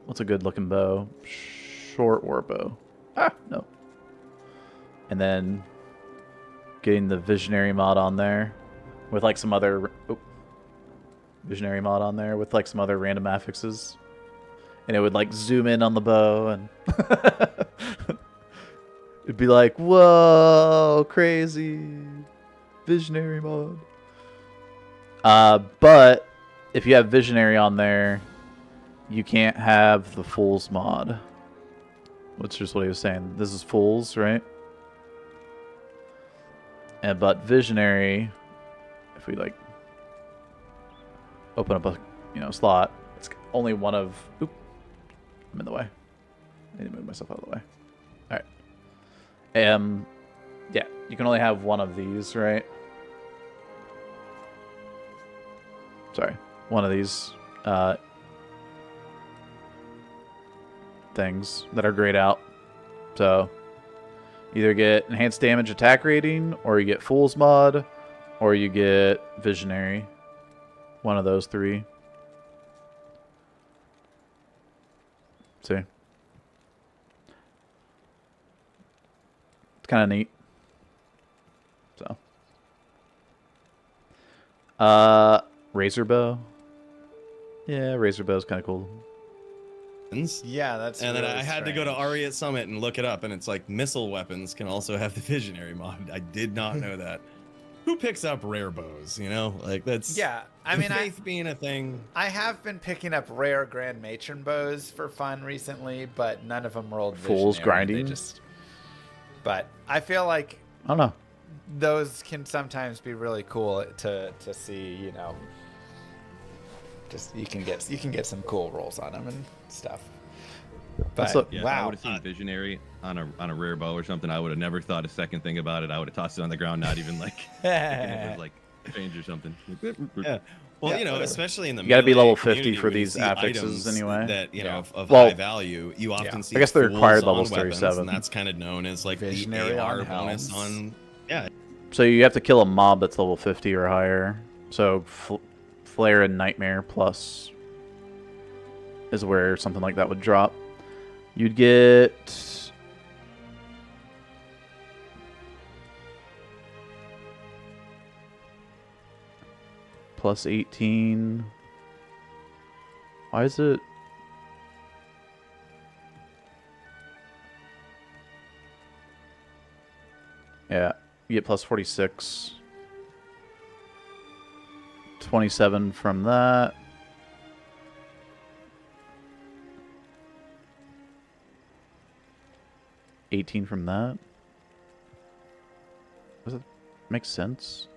what's a good looking bow? Short war bow. No. And then getting the visionary mod on there. with like some other visionary mod on there with like some other random affixes, and it would like zoom in on the bow and it'd be like, whoa, crazy visionary mod. But if you have visionary on there, you can't have the Fools mod. Which is what he was saying. This is Fools, right? But Visionary, if we like open up a slot, it's only one of. Oop, I'm in the way. I need to move myself out of the way. All right. Yeah, you can only have one of these, right? Sorry, one of these things that are grayed out. So either get enhanced damage attack rating, or you get Fool's mod, or you get Visionary. One of those three. See? It's kind of neat. So. Razor Bow. Yeah, Razor Bow is kind of cool. Yeah, that's. And really then I had strange. to go to Ariat Summit and look it up, and it's like missile weapons can also have the Visionary mod. I did not know that. Who picks up rare bows? You know, like that's. Yeah, I mean, faith being a thing. I have been picking up rare Grand Matron bows for fun recently, but none of them rolled Fool's Visionary. grinding. But I feel like I don't know. those can sometimes be really cool to see. You know, just you can get some cool rolls on them and stuff. But look. Yeah, if I wow, would have seen Visionary on a rare bow or something, I would have never thought a second thing about it. I would have tossed it on the ground, not even like it was like change or something. Yeah. Well, Yeah, you know, whatever. especially in the You gotta be melee level 50 community, for when you these see affixes items anyway. that of Well, high value, you often see. I guess the fools required on level's weapons, 37. and that's kind of known as like Visionary the AR on bonus helms. on. Yeah. So you have to kill a mob that's level 50 or higher. So Flare and Nightmare plus is where something like that would drop. You'd get plus 18. Why is it? Yeah, you get plus 46. 27 from that. $18 from that. Does that make sense?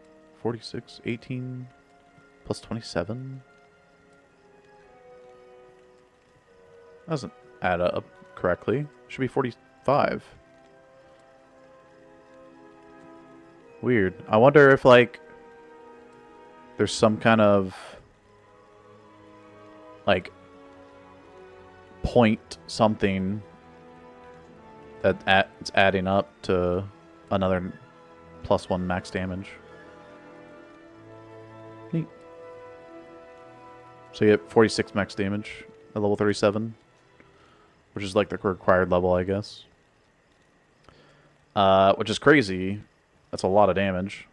46, 18, plus 27? Doesn't add up correctly. Should be 45. Weird. I wonder if, like, there's some kind of, like, point something that it's adding up to another +1 max damage. Neat. So you get 46 max damage at level 37, which is like the required level, I guess. Which is crazy. That's a lot of damage.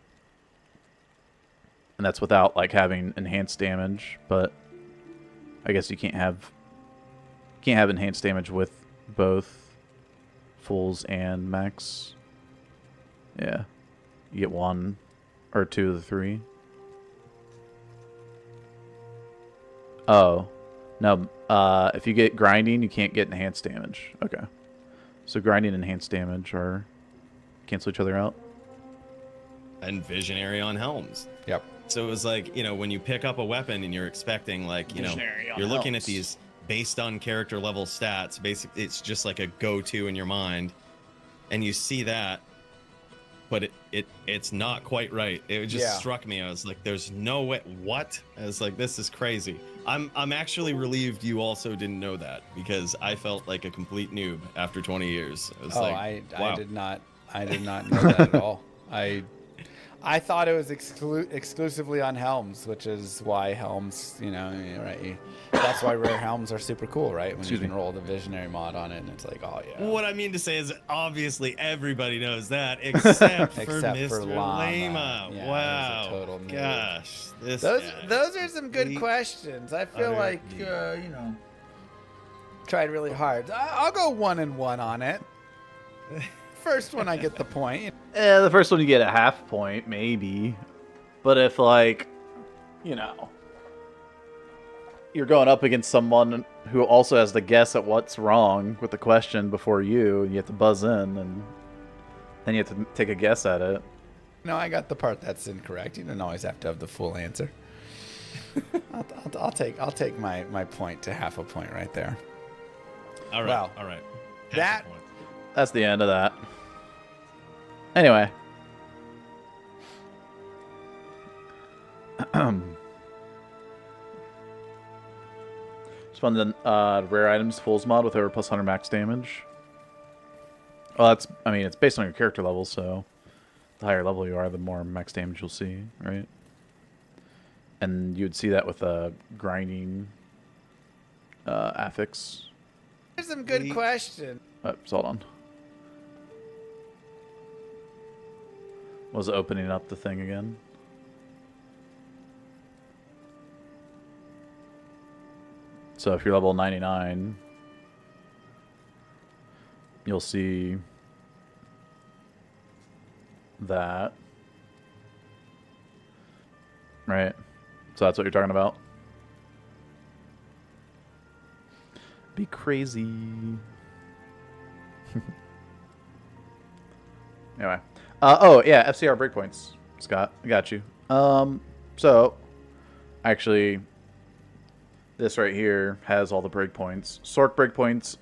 And that's without like having enhanced damage, but I guess you can't have enhanced damage with both Fools and max. Yeah. You get 1 or 2 of the 3. Oh. No, if you get grinding, you can't get enhanced damage. Okay. So grinding and enhanced damage are cancel each other out. And Visionary on helms. Yep. So it was like, you know, when you pick up a weapon and you're expecting, like, you know, Visionary on you're looking at helms. these based on character level stats. Basically, it's just like a go-to in your mind, and you see that, but it's not quite right. It just struck me. I was like, "There's no way." What? I was like, "This is crazy." I'm actually relieved you also didn't know that, because I felt like a complete noob after 20 years. I was Oh, like, wow. I did not know that at all. I thought it was exclusively on helms, which is why helms, right? That's why rare helms are super cool, right? When you can roll the visionary mod on it, and it's like, oh yeah. What I mean to say is, obviously everybody knows that, except for Mr. Lama. Yeah, wow. a total noob. Gosh, those are some good questions. I feel like tried really hard. I'll go 1 and 1 on it. First one I get the point. The first one you get a half point, maybe. But if, like, you're going up against someone who also has to guess at what's wrong with the question before you, and you have to buzz in, and then you have to take a guess at it. No, I got the part that's incorrect. You don't always have to have the full answer. I'll take my point to half a point right there. All right. Well, all right. That's the end of that. Anyway. Spun the rare items Fool's mod with over plus 100 max damage. Well, it's based on your character level, so the higher level you are, the more max damage you'll see, right? And you would see that with a grinding affix. Here's some good questions. Hold on. Was opening up the thing again? So if you're level 99, you'll see that. Right? So that's what you're talking about? Be crazy. Anyway. Oh, yeah, FCR breakpoints. Scott, I got you. So, actually, this right here has all the breakpoints. Sork breakpoints,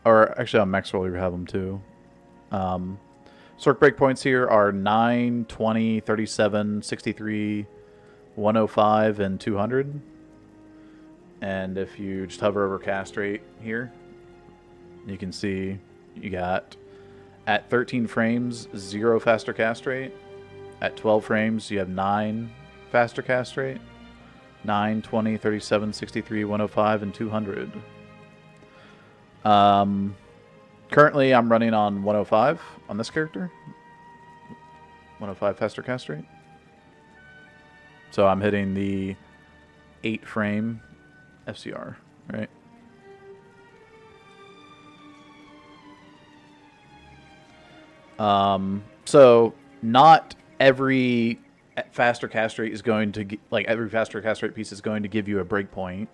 or actually on Max Roll you have them too. Sork breakpoints here are 9, 20, 37, 63, 105, and 200. And if you just hover over cast rate here, you can see you got at 13 frames, 0 faster cast rate. At 12 frames, you have 9 faster cast rate. 9, 20, 37, 63, 105, and 200. Currently, I'm running on 105 on this character. 105 faster cast rate. So I'm hitting the 8 frame FCR, right? So not every faster cast rate is going to every faster cast rate piece is going to give you a breakpoint.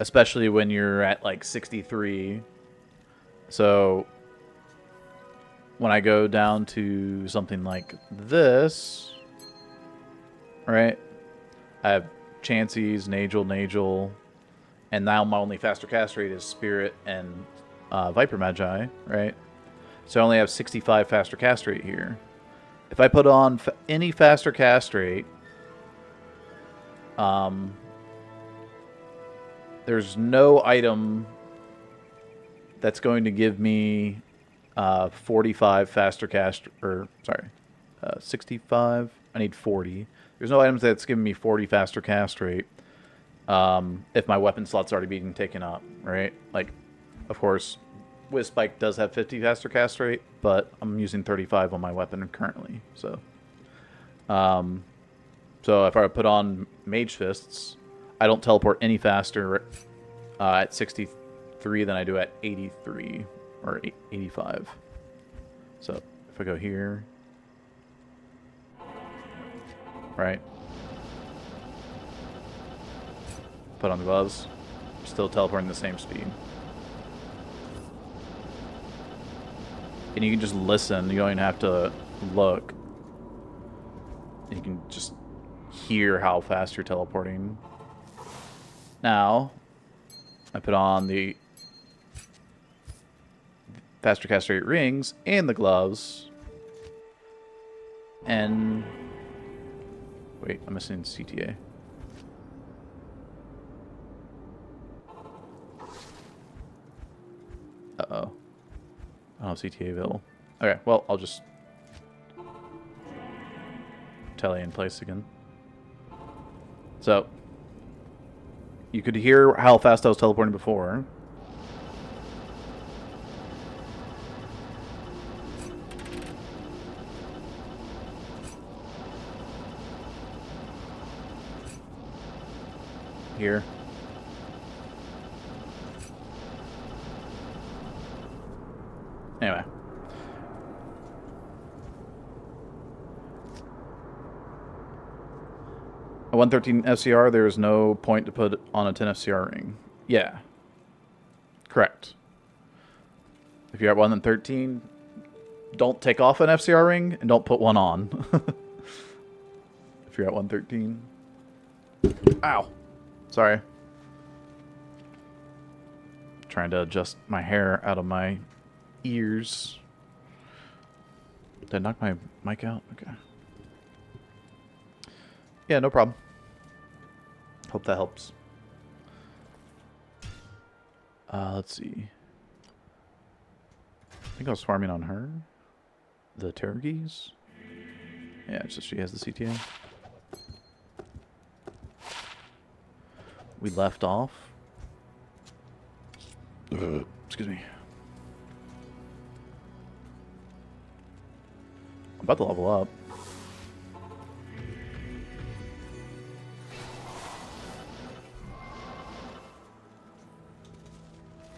Especially when you're at like 63. So when I go down to something like this, right? I have Chanseys, Nagel, and now my only faster cast rate is Spirit and Viper Magi, right? So I only have 65 faster cast rate here. If I put on any faster cast rate, there's no item that's going to give me 45 faster cast, 65. I need 40. There's no items that's giving me 40 faster cast rate if my weapon slot's already being taken up, right? Like, of course, Whizspike does have 50 faster cast rate, but I'm using 35 on my weapon currently. So, so if I put on Mage Fists, I don't teleport any faster at 63 than I do at 83 or 85. So if I go here, right, put on the gloves, still teleporting the same speed. And you can just listen, you don't even have to look. You can just hear how fast you're teleporting. Now, I put on the faster cast rate rings and the gloves. And wait, I'm missing CTA. Uh-oh. I don't have CTA available. Okay, well, I'll just tele in place again. So, you could hear how fast I was teleporting before. Here. Anyway. A 113 FCR, there is no point to put on a 10 FCR ring. Yeah. Correct. If you're at 113, don't take off an FCR ring and don't put one on. If you're at 113. Ow. Sorry. Trying to adjust my hair out of my ears. Did I knock my mic out? Okay. Yeah, no problem. Hope that helps. Let's see. I think I was farming on her. The turkeys. Yeah, it's just she has the CTA. We left off. Excuse me. I'm about to level up.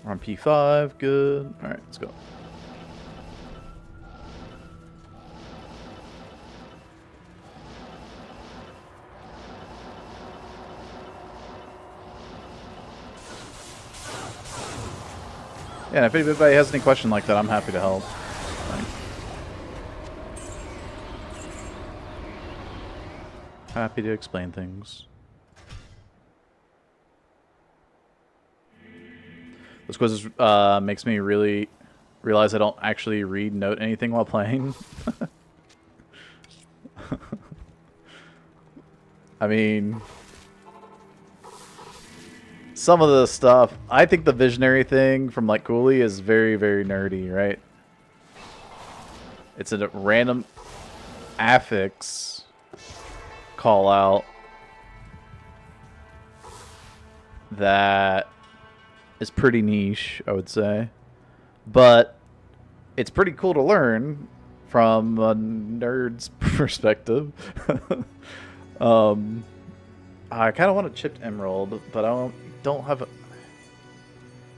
We're on P5, good. Alright, let's go. Yeah, if anybody has any question like that, I'm happy to help. Happy to explain things. This quiz makes me really realize I don't actually read note anything while playing. I mean, some of the stuff, I think the visionary thing from like Cooley is very, very nerdy, right? It's a random affix call out that is pretty niche, I would say. But it's pretty cool to learn from a nerd's perspective. I kind of want a chipped emerald, but I don't have a...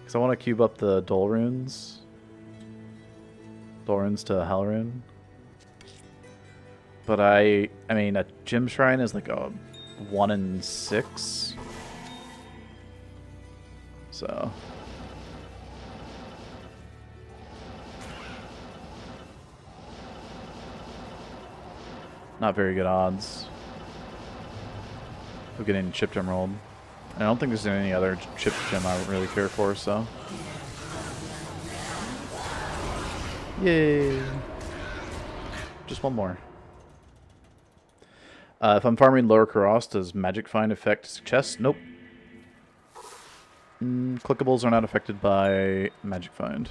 Because I want to cube up the Dol runes. Dol runes to Hell rune. But I mean, a gem shrine is like a 1 in 6. So... not very good odds of getting chipped emerald. I don't think there's any other chipped gem I really care for, so... yay! Just one more. If I'm farming lower Karos, does Magic Find affect chests? Nope. Clickables are not affected by Magic Find.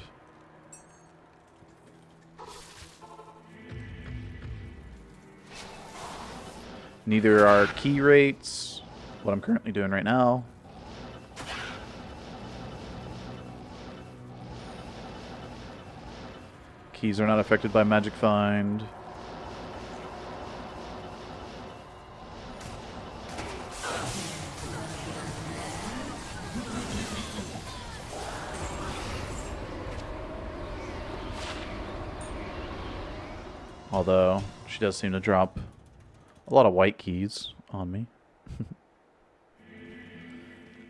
Neither are key rates, what I'm currently doing right now. Keys are not affected by Magic Find. Although, she does seem to drop a lot of white keys on me.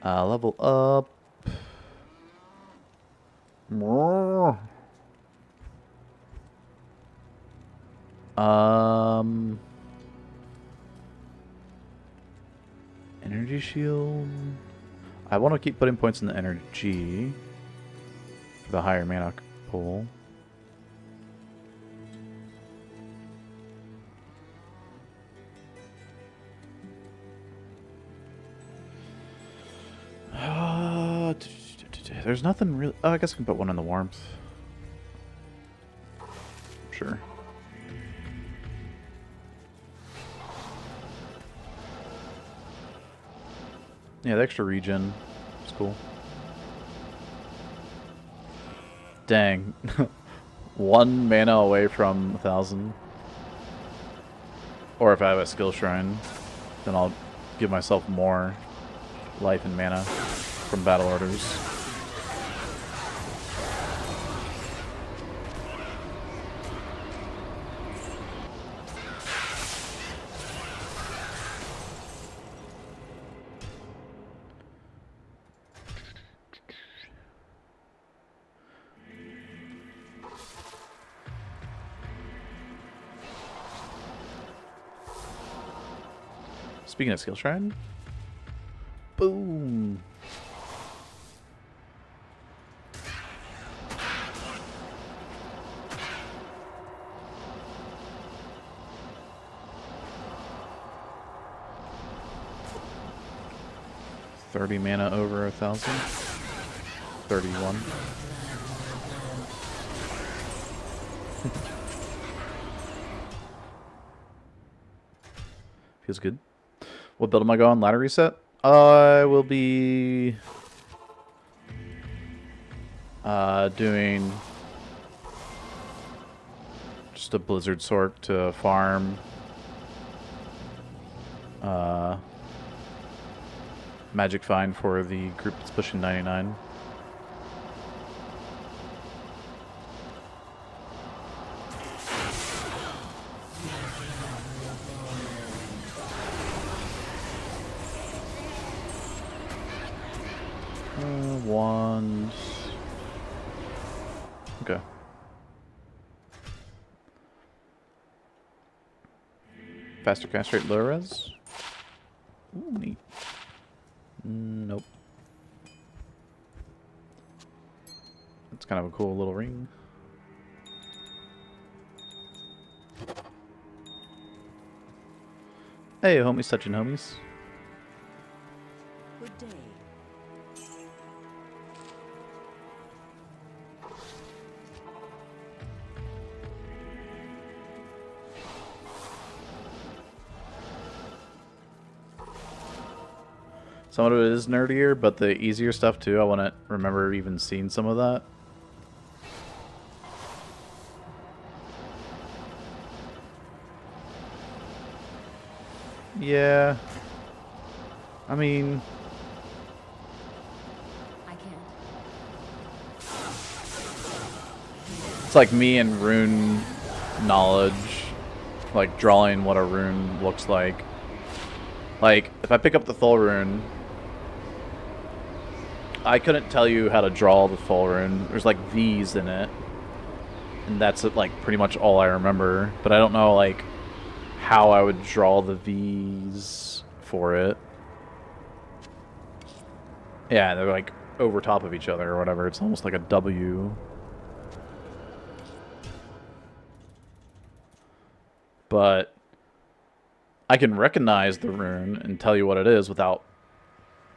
Level up. More. Energy shield. I want to keep putting points in the energy for the higher mana pool. There's nothing really... oh, I guess I can put one in the warmth. sure. Yeah, the extra regen is cool. Dang. 1 mana away from 1,000. Or if I have a skill shrine, then I'll give myself more life and mana from battle orders. Speaking of skill shrine, boom. $30 mana over 1,000. 31. Feels good. What build am I going? Ladder reset? I will be doing just a Blizzard Sork to farm Magic Find for the group that's pushing 99. Wand. Okay. Faster cast rate, low res. Ooh, neat. Nope. That's kind of a cool little ring. Hey, homies touching homies. Good day. Some of it is nerdier, but the easier stuff too, I want to remember even seeing some of that. Yeah. I mean... I can't. It's like me and rune knowledge. Like drawing what a rune looks like. Like, if I pick up the Thul rune, I couldn't tell you how to draw the Thul rune. There's like V's in it. And that's like pretty much all I remember. But I don't know like how I would draw the V's for it. Yeah, they're like over top of each other or whatever. It's almost like a W. But I can recognize the rune and tell you what it is without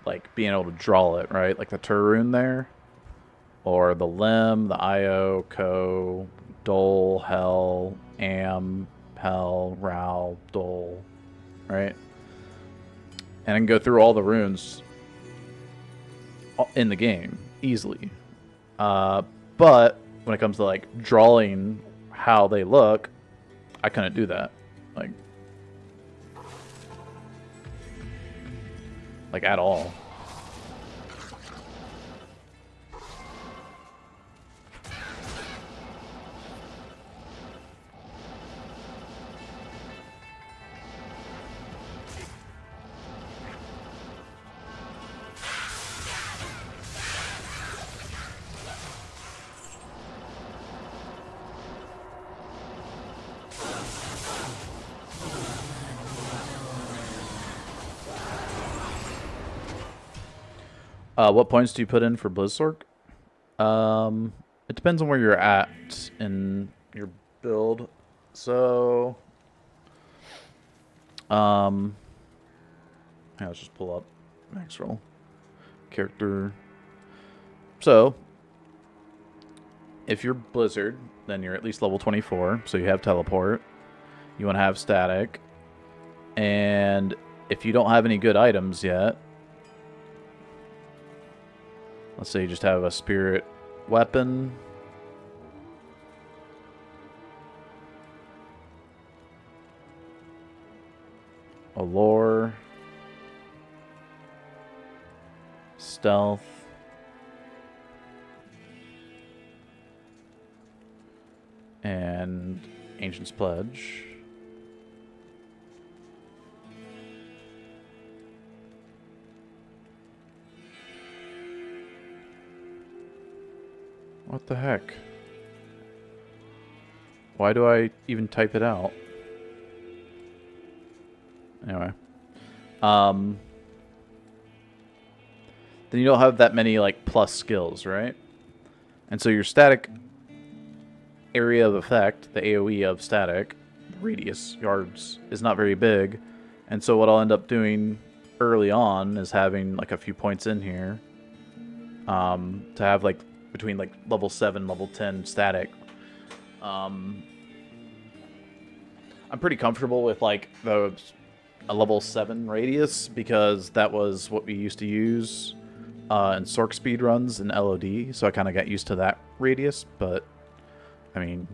like being able to draw it, right? Like the Tur rune there. Or the Lim, the Io, Ko, Dol, Hell, Am, Hell, Rao, Dol, right? And I can go through all the runes in the game easily. But when it comes to like drawing how they look, I couldn't do that. Like at all. What points do you put in for Blizzsork? It depends on where you're at in your build. So, yeah, let's just pull up max roll character. So, if you're Blizzard, then you're at least level 24, so you have teleport. You want to have static. And if you don't have any good items yet, let's say you just have a spirit weapon. A lore. Stealth. And Ancient's Pledge. What the heck? Why do I even type it out? Anyway. Then you don't have that many, like, plus skills, right? And so your static area of effect, the AoE of static, radius, yards, is not very big. And so what I'll end up doing early on is having, like, a few points in here. To have, like, between, like, level 7, level 10 static. I'm pretty comfortable with, like, a level 7 radius, because that was what we used to use in Sork speedruns and LOD, so I kind of got used to that radius, but, I mean,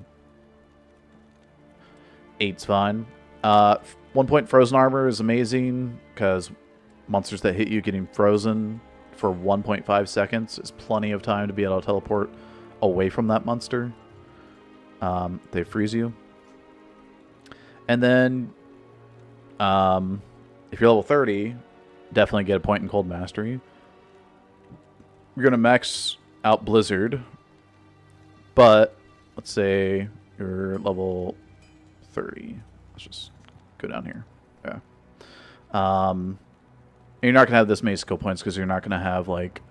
8's fine. 1 point frozen armor is amazing, because monsters that hit you getting frozen for 1.5 seconds is plenty of time to be able to teleport away from that monster. They freeze you. And then, if you're level 30, definitely get a point in Cold Mastery. You're going to max out Blizzard, but let's say you're level 30. Let's just go down here. Yeah. You're not going to have this many skill points because you're not going to have, like,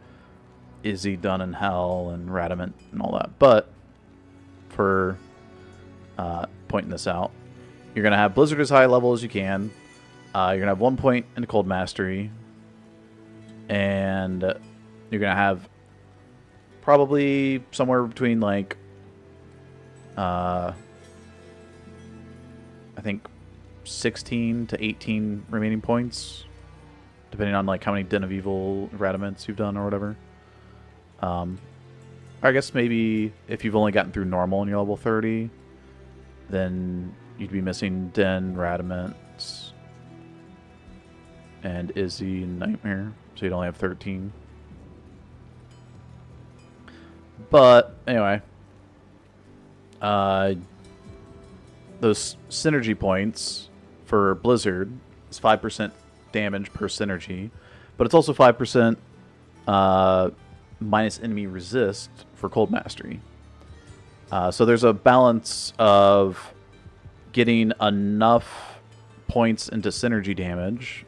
Izzy done in Hell and Radamant and all that. But for pointing this out, you're going to have Blizzard as high level as you can. You're going to have 1 point in Cold Mastery. And you're going to have probably somewhere between, like, I think 16 to 18 remaining points, depending on, like, how many Den of Evil Radamants you've done or whatever. I guess maybe if you've only gotten through normal and you're level 30, then you'd be missing Den, Radamants, and Izzy and Nightmare, so you'd only have 13. But, anyway, those synergy points for Blizzard is 5% damage per synergy, but it's also 5% minus enemy resist for Cold Mastery. So there's a balance of getting enough points into synergy damage,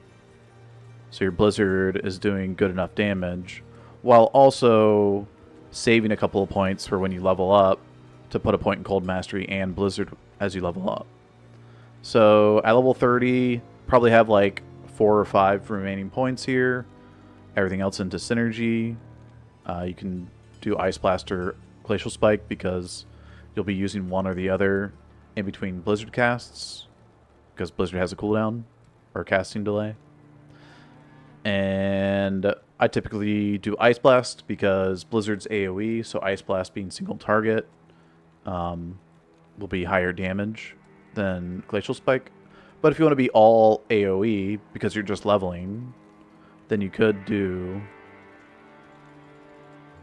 so your Blizzard is doing good enough damage, while also saving a couple of points for when you level up to put a point in Cold Mastery and Blizzard as you level up. So at level 30, probably have like 4 or 5 remaining points here. Everything else into synergy. You can do Ice Blast or Glacial Spike because you'll be using one or the other in between Blizzard casts, because Blizzard has a cooldown or casting delay. And I typically do Ice Blast because Blizzard's AoE, so Ice Blast being single target will be higher damage than Glacial Spike. But if you want to be all AoE because you're just leveling, then you could do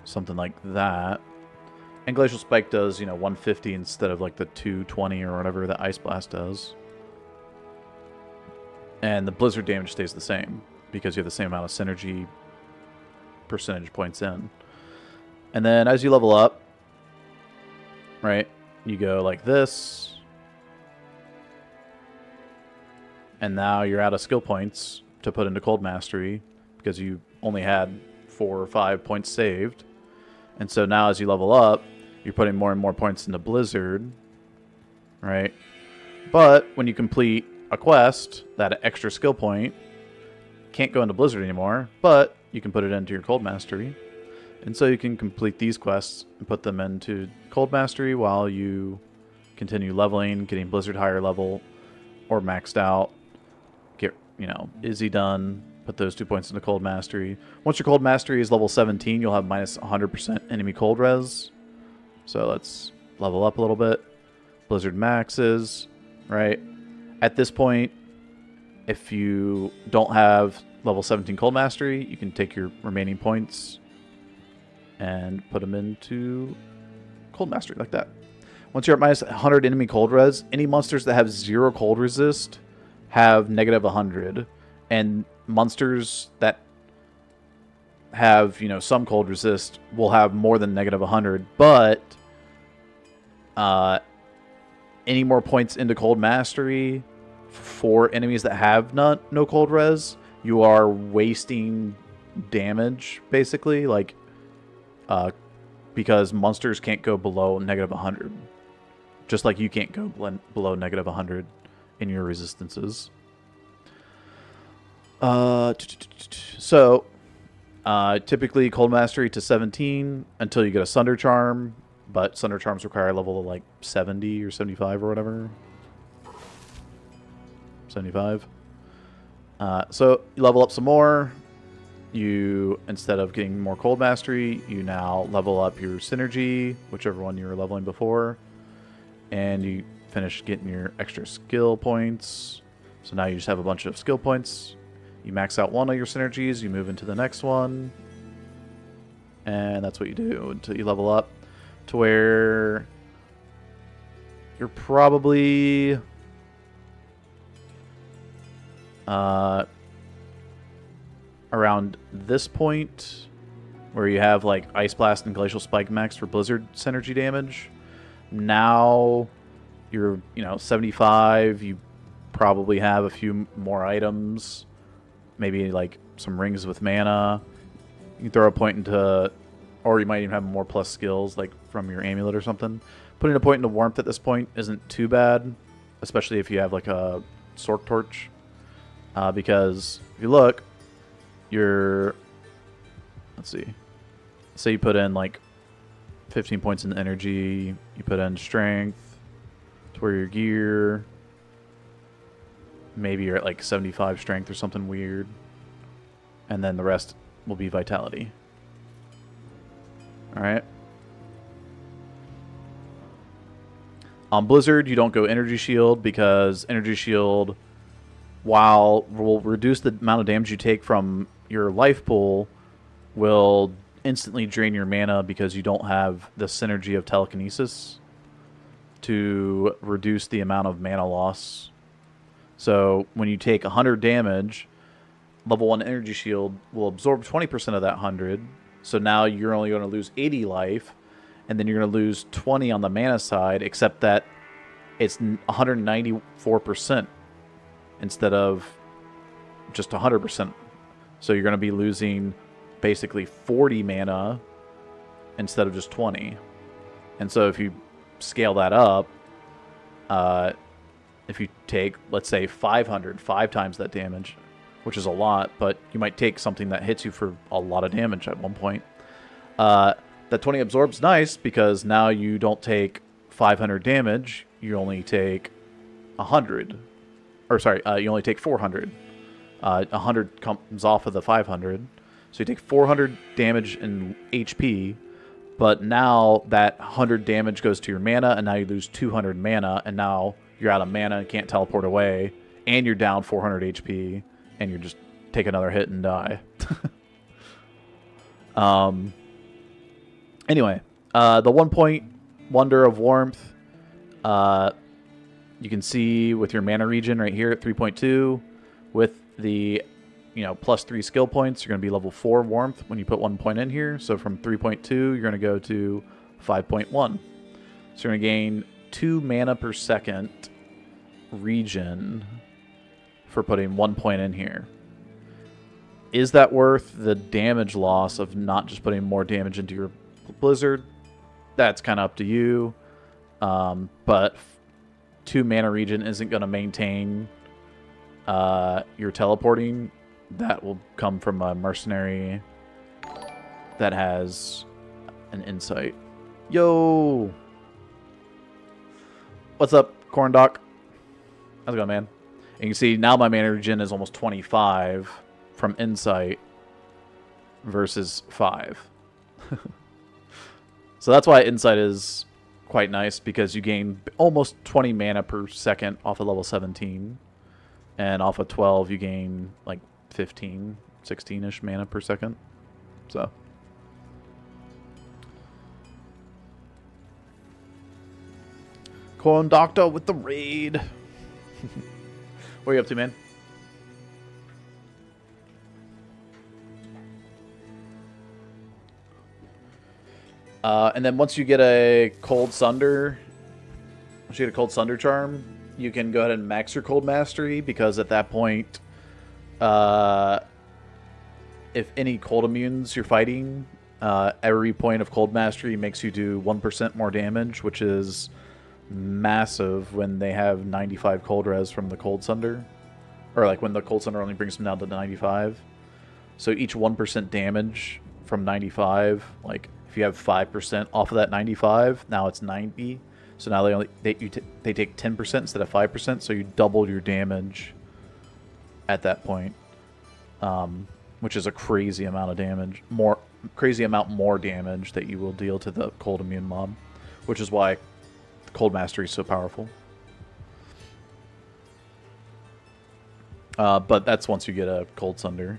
something like that. And Glacial Spike does, 150 instead of like the 220 or whatever that Ice Blast does. And the Blizzard damage stays the same because you have the same amount of synergy percentage points in. And then as you level up, right, you go like this. And now you're out of skill points to put into Cold Mastery because you only had 4 or 5 points saved. And so now as you level up, you're putting more and more points into Blizzard, right? But when you complete a quest, that extra skill point can't go into Blizzard anymore, but you can put it into your Cold Mastery. And so you can complete these quests and put them into Cold Mastery while you continue leveling, getting Blizzard higher level or maxed out. Get, Izzy done. Put those 2 points into Cold Mastery. Once your Cold Mastery is level 17, you'll have minus 100% enemy cold res. So let's level up a little bit. Blizzard maxes, right? At this point, if you don't have level 17 Cold Mastery, you can take your remaining points and put them into Cold Mastery like that. Once you're at minus 100 enemy cold res, any monsters that have 0 cold resist have negative 100. And monsters that have, some cold resist will have more than negative 100. But any more points into Cold Mastery for enemies that have no cold res, you are wasting damage, basically. Because monsters can't go below negative 100. Just like you can't go below negative 100 in your resistances. So, typically Cold Mastery to 17 until you get a Sunder Charm. But Sunder Charms require a level of 70 or 75 or whatever. 75. So you level up some more. You, instead of getting more Cold Mastery, you now level up your Synergy, whichever one you were leveling before. And you finish getting your extra skill points. So now you just have a bunch of skill points. You max out one of your Synergies, you move into the next one. And that's what you do until you level up to where you're probably around this point where you have Ice Blast and Glacial Spike max for Blizzard synergy damage. Now you're 75. You probably have a few more items, maybe some rings with mana. You can throw a point into, or you might even have more plus skills from your amulet or something. Putting a point into Warmth at this point isn't too bad, especially if you have a Sork Torch. Because if you look, let's see. Say you put in 15 points in energy, you put in strength to where your gear, maybe you're at 75 strength or something weird, and then the rest will be vitality. Alright. On Blizzard, you don't go Energy Shield because Energy Shield, while will reduce the amount of damage you take from your life pool, will instantly drain your mana because you don't have the synergy of telekinesis to reduce the amount of mana loss. So when you take 100 damage, level 1 Energy Shield will absorb 20% of that 100. So now you're only going to lose 80 life, and then you're going to lose 20 on the mana side, except that it's 194% instead of just 100%. So you're going to be losing basically 40 mana instead of just 20. And so if you scale that up, if you take, let's say, 500, 5 times that damage, which is a lot, but you might take something that hits you for a lot of damage at one point. That 20 absorbs nice because now you don't take 500 damage, you only take 100. Or sorry, you only take 400. 100 comes off of the 500. So you take 400 damage in HP, but now that 100 damage goes to your mana, and now you lose 200 mana, and now you're out of mana and can't teleport away, and you're down 400 HP, and you just take another hit and die. Anyway, the 1 point Wonder of Warmth, you can see with your mana regen right here at 3.2, with the plus 3 skill points, you're going to be level 4 Warmth when you put 1 point in here. So from 3.2, you're going to go to 5.1. So you're going to gain 2 mana per second regen for putting 1 point in here. Is that worth the damage loss of not just putting more damage into your Blizzard? That's kind of up to you. But 2 mana regen isn't going to maintain your teleporting. That will come from a mercenary that has an insight. Yo! What's up, Corn Doc? How's it going, man? And you can see now my mana regen is almost 25 from insight versus 5. So that's why insight is quite nice, because you gain almost 20 mana per second off of level 17. And off of 12 you gain like 15, 16-ish mana per second. So Corn Doctor with the raid. What are you up to, man? And then once you get a Cold Sunder, Charm, you can go ahead and max your Cold Mastery, because at that point, if any Cold Immunes you're fighting, every point of Cold Mastery makes you do 1% more damage, which is massive when they have 95 Cold Res from the Cold Sunder. Or like when the Cold Sunder only brings them down to 95. So each 1% damage from 95, like if you have 5% off of that 95, now it's 90. So now they take 10% instead of 5%, so you doubled your damage at that point, which is a crazy amount of damage, more damage that you will deal to the cold immune mob, which is why Cold Mastery is so powerful. But that's once you get a Cold Sunder,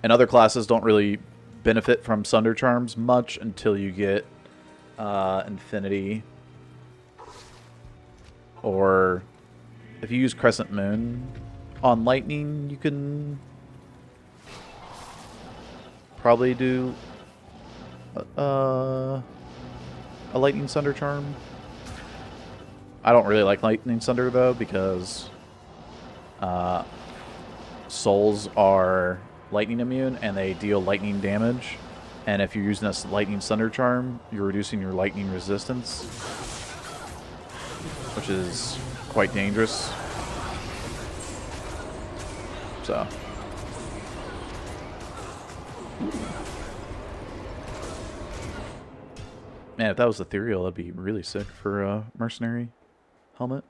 and other classes don't really benefit from Sunder Charms much until you get Infinity. Or if you use Crescent Moon on Lightning, you can probably do a Lightning Sunder Charm. I don't really like Lightning Sunder though, because souls are lightning immune and they deal lightning damage. And if you're using a Lightning Sunder Charm, you're reducing your lightning resistance, which is quite dangerous. So man, if that was ethereal, that'd be really sick for a mercenary helmet.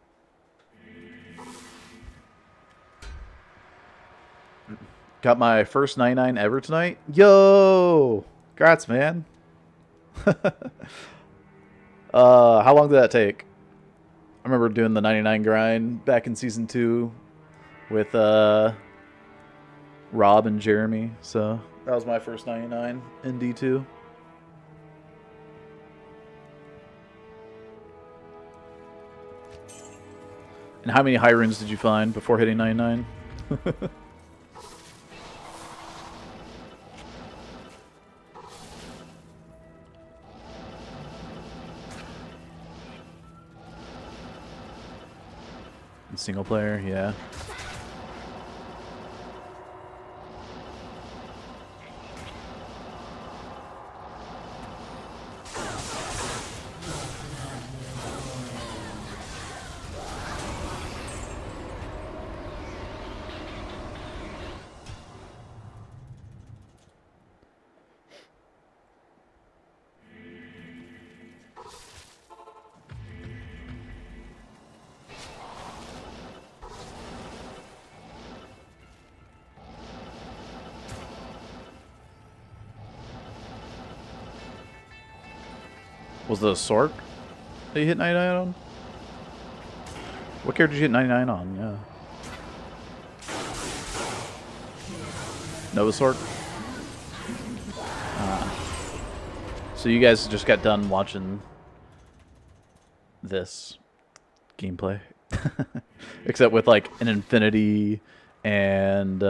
Got my first 99 ever tonight. Yo! Congrats, man. How long did that take? I remember doing the 99 grind back in Season 2 with Rob and Jeremy. So that was my first 99 in D2. And how many high runes did you find before hitting 99? Single player, yeah. Was the Sork that you hit 99 on? What character did you hit 99 on? Yeah. Nova Sork? So you guys just got done watching this gameplay. Except with like an Infinity and...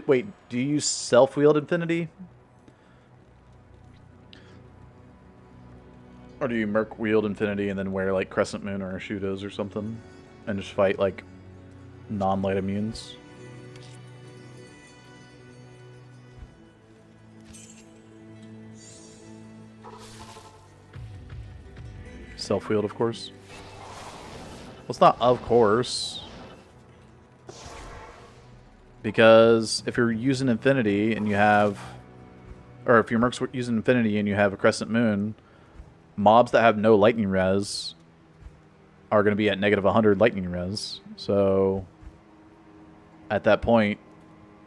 wait, do you use self-wield Infinity? Or do you Merc wield Infinity and then wear like Crescent Moon or Ashudos or something and just fight like non-light immunes? Self-wield, of course. Well, it's not of course. Because if you're using Infinity and you have or if your merc's using Infinity and you have a Crescent Moon, mobs that have no lightning res are going to be at negative 100 lightning res. So at that point,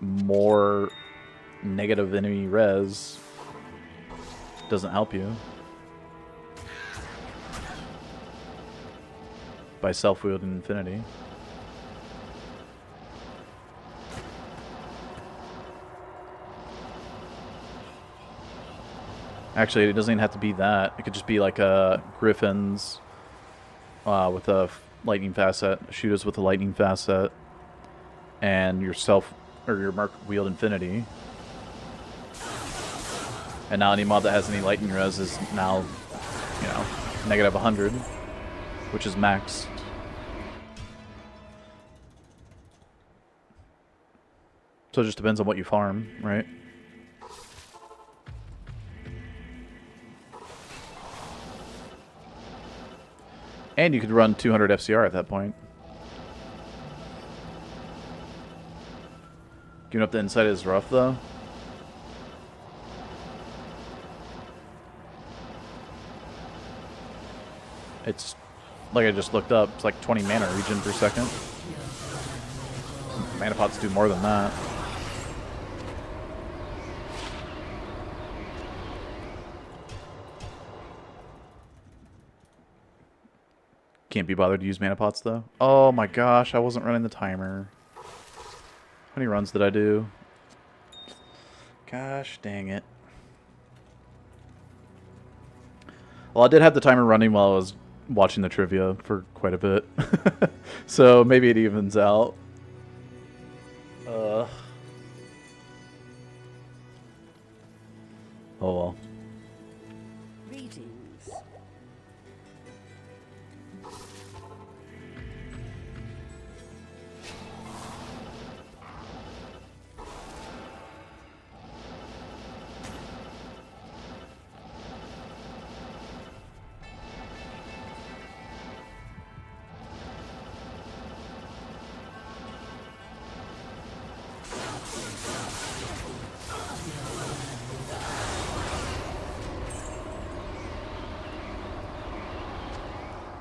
more negative enemy res doesn't help you by self-wielding Infinity. Actually, it doesn't even have to be that. It could just be like a Griffins with a lightning facet, shooters with a lightning facet, and yourself or your Merc wield Infinity. And now any mob that has any lightning res is now, you know, negative 100, which is max. So it just depends on what you farm, right? And you could run 200 FCR at that point. Giving up the inside is rough, though. It's, like I just looked up, it's like 20 mana regen per second. Mana pots do more than that. Can't be bothered to use mana pots, though. Oh my gosh, I wasn't running the timer. How many runs did I do? Gosh dang it. Well, I did have the timer running while I was watching the trivia for quite a bit. So maybe it evens out. Oh well. Greetings.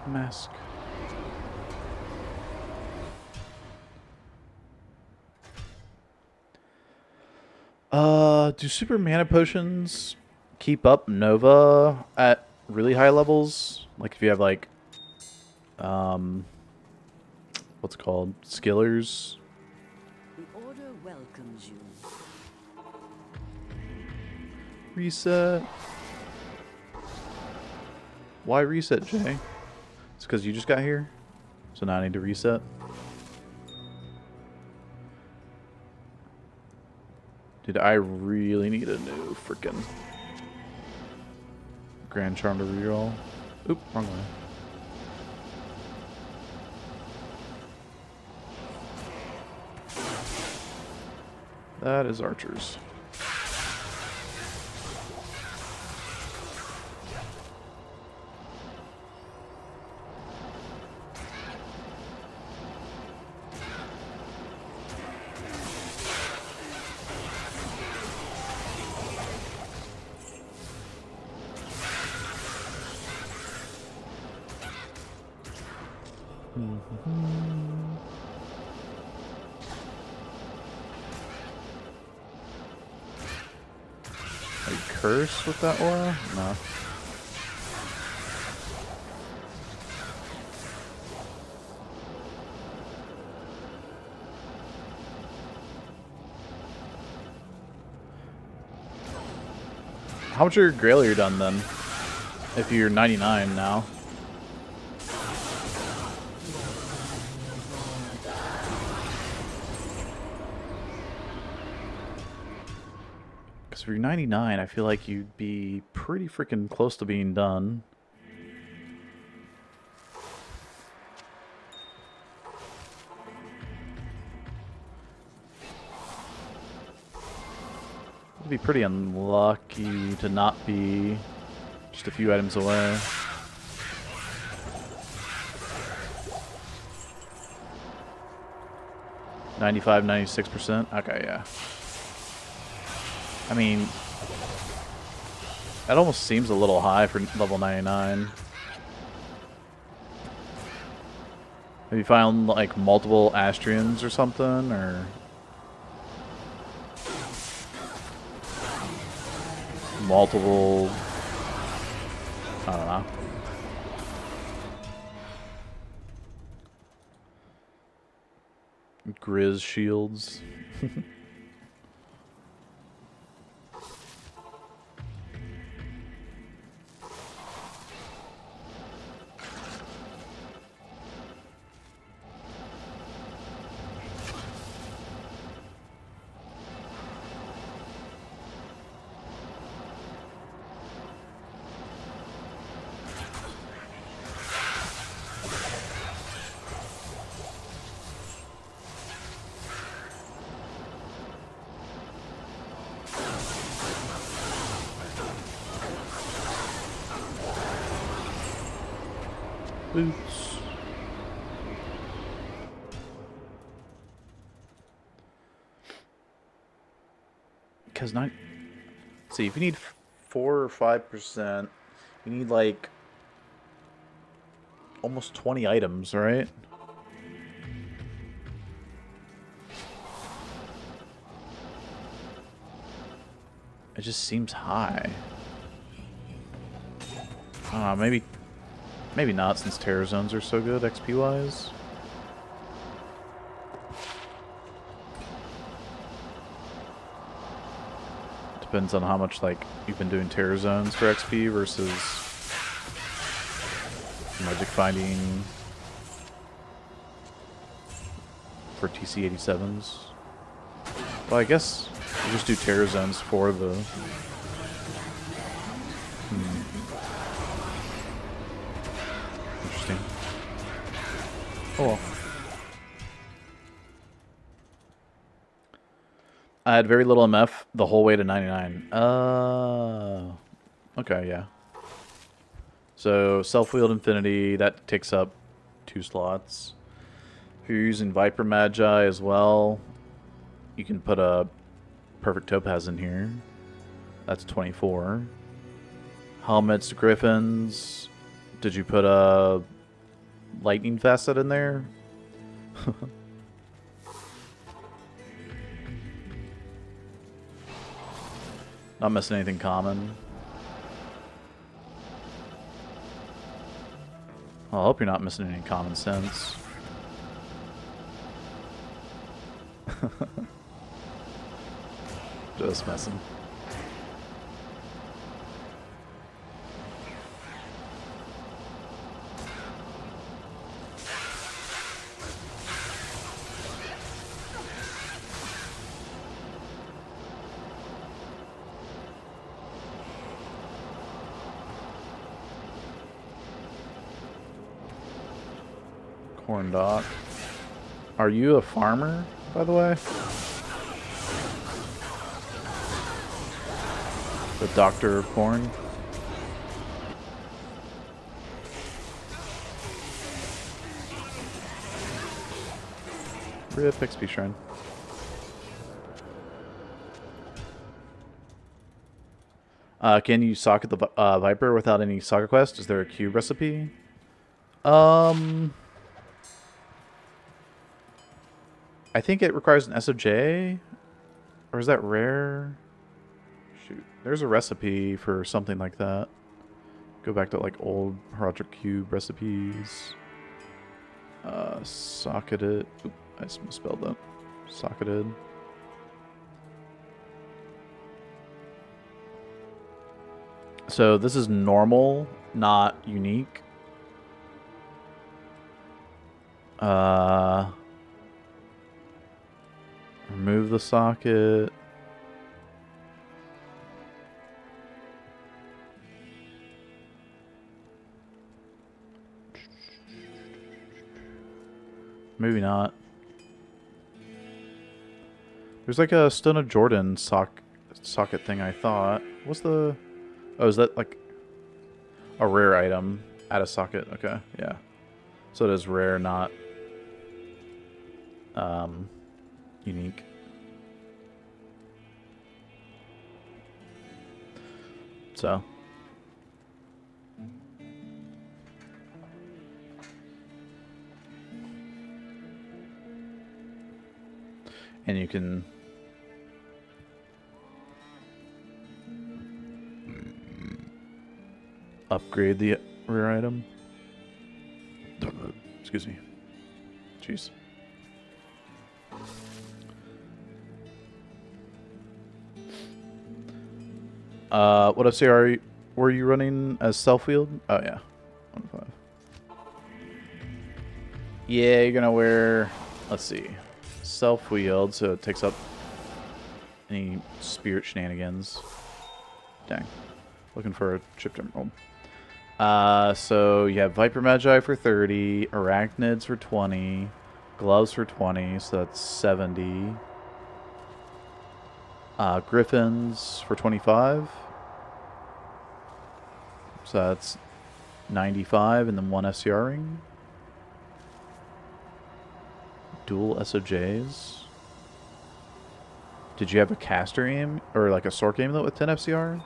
Mask. Do super mana potions keep up Nova at really high levels? Like if you have like what's it called? Skillers? The order welcomes you. Reset. Why reset, Jay? It's because you just got here? So now I need to reset? Dude, I really need a new freaking Grand Charm to reroll. Oop, wrong way. That is archers. Are you cursed with that aura? No. How much of your Grail are you done then? If you're 99 now. Because if you're 99, I feel like you'd be pretty freaking close to being done. It'd be pretty unlucky to not be just a few items away. .95, 96%. Okay, yeah. I mean, That almost seems a little high for level 99. Have you found like multiple Astrians or something, or multiple? I don't know. Grizz shields. Boots. Because not. See, if you need 4 or 5%, you need like almost 20 items, right? It just seems high. I don't know, maybe not, since Terror Zones are so good XP-wise. Depends on how much, like, you've been doing Terror Zones for XP versus magic finding for TC-87s. Well, I guess you just do Terror Zones for the... Interesting. Oh well. I had very little MF the whole way to 99. Okay, yeah. So, Self-Wheeled Infinity, that takes up 2 slots. If you're using Viper Magi as well, you can put a Perfect Topaz in here. That's 24. Helmets, Griffins. Did you put a Lightning Facet in there? Not missing anything common. Well, I hope you're not missing any common sense. Just messing. Corn Doc. Are you a farmer, by the way? The Doctor of Corn? Rip XP Shrine. Can you socket the Viper without any socket quest? Is there a cube recipe? I think it requires an SOJ, or is that rare? Shoot, there's a recipe for something like that. Go back to like old Project Cube recipes. Socketed. Oop, I just misspelled that. Socketed. So this is normal, not unique. Remove the socket. Maybe not. There's like a Stone of Jordan socket thing, I thought. What's the... Oh, is that like a rare item? Add a socket. Okay, yeah. So it is rare, not unique. So. And you can upgrade the rare item. Excuse me. Jeez. What FCR were you running as self-wheeled? Oh yeah. 1-5. Yeah, you're gonna wear, let's see, self-wheeled, so it takes up any spirit shenanigans. Dang. Looking for a chip emerald. So you have Viper Magi for 30, Arachnids for 20, Gloves for 20, so that's 70. Griffins for 25. So that's 95, and then 1 FCR ring. Dual SOJs. Did you have a caster aim, or like a Sork amulet with 10 FCR?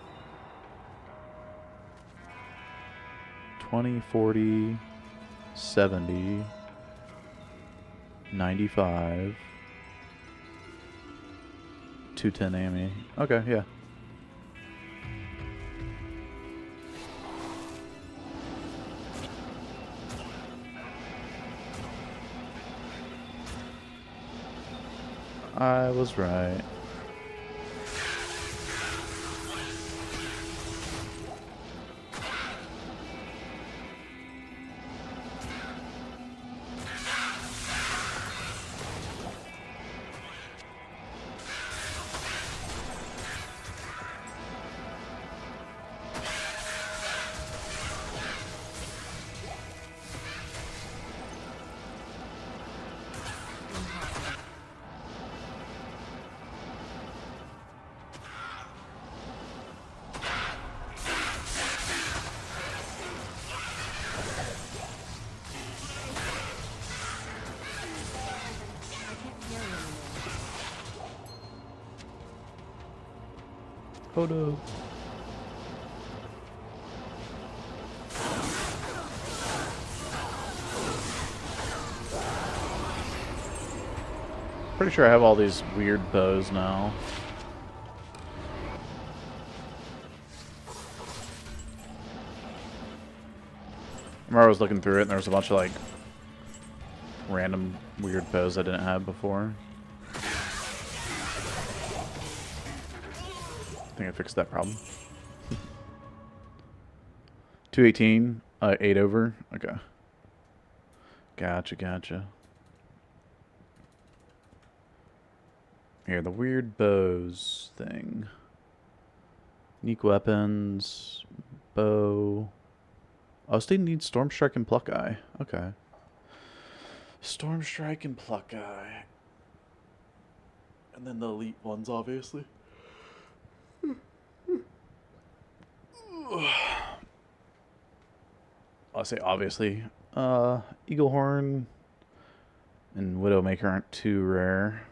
20, 40, 70, 95, 210 AME. Okay, yeah. I was right. Oh no. Pretty sure I have all these weird bows now. I remember I was looking through it and there was a bunch of like random weird bows I didn't have before. I think I fixed that problem. 218, 8 over. Okay. Gotcha. Here, the weird bows thing. Unique weapons, bow. Oh, still need Storm Strike and Pluck Eye. Okay. Storm Strike and Pluck Eye. And then the elite ones, obviously. I'll say obviously. Eaglehorn and Widowmaker aren't too rare.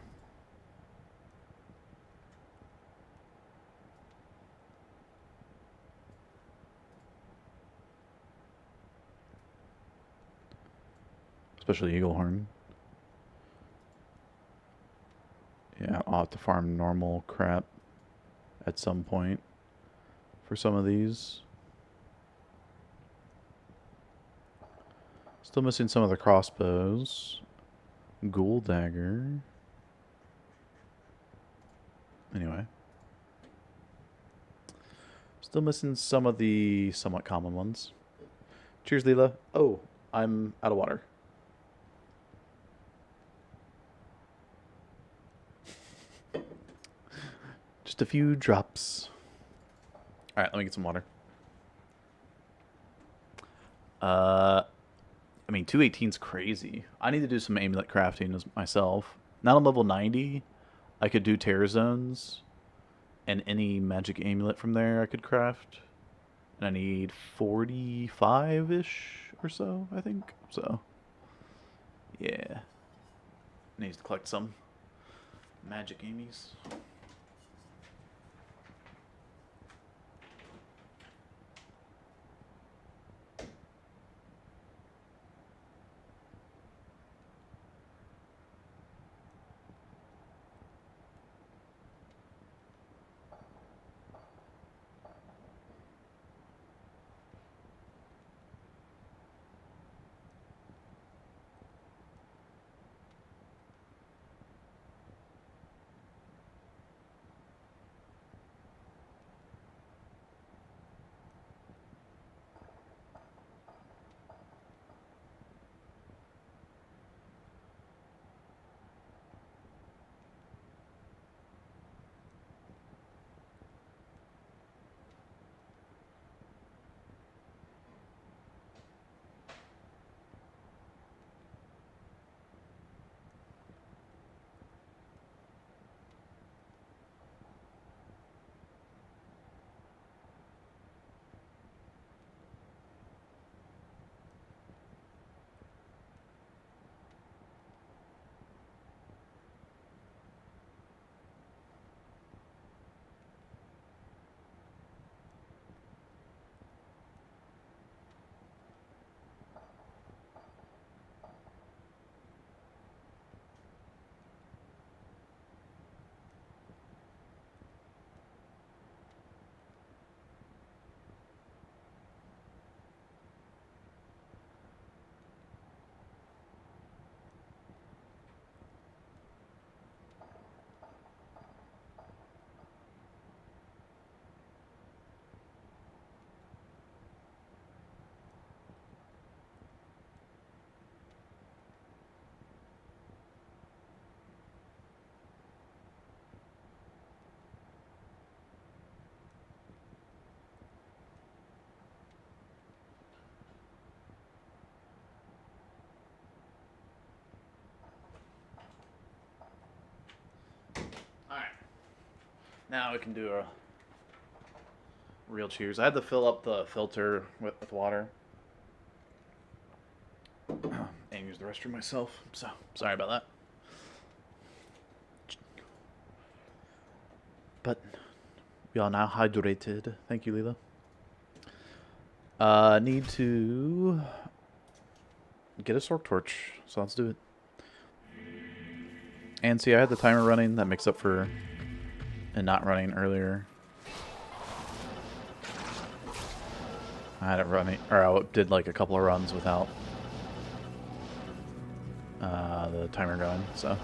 Especially Eaglehorn. Yeah, I'll have to farm normal crap at some point for some of these. Still missing some of the crossbows. Ghoul dagger. Anyway. Still missing some of the somewhat common ones. Cheers, Leela. Oh, I'm out of water. Just a few drops. Alright, let me get some water. I mean, 218's crazy. I need to do some amulet crafting myself. Now I'm level 90. I could do terror zones. And any magic amulet from there I could craft. And I need 45-ish or so, I think. So, yeah. Needs to collect some magic amies. Now we can do a real cheers. I had to fill up the filter with water. And use the restroom myself, so sorry about that. But we are now hydrated. Thank you, Leela. Need to get a Sork Torch, so let's do it. And see, I had the timer running. That makes up for it not running earlier. I had it running, or I did like a couple of runs without the timer going, so.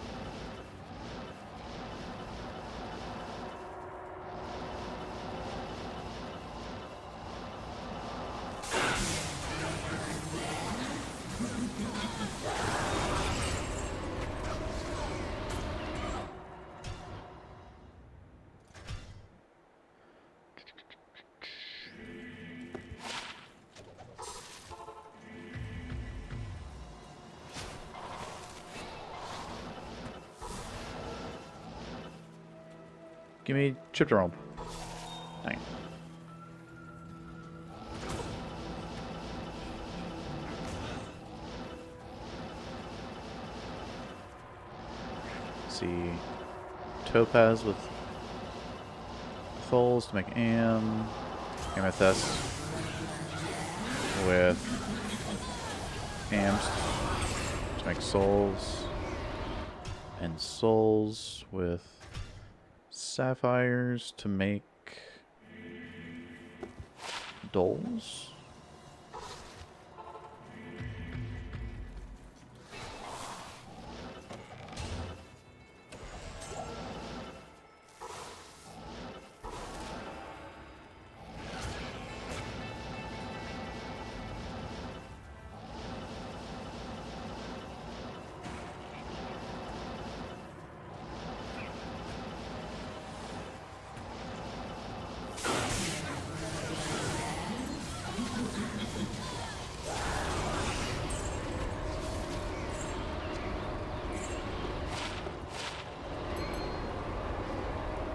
Give me chip to roam. Dang. See, topaz with souls to make amethyst with amps to make souls, and souls with sapphires to make doles.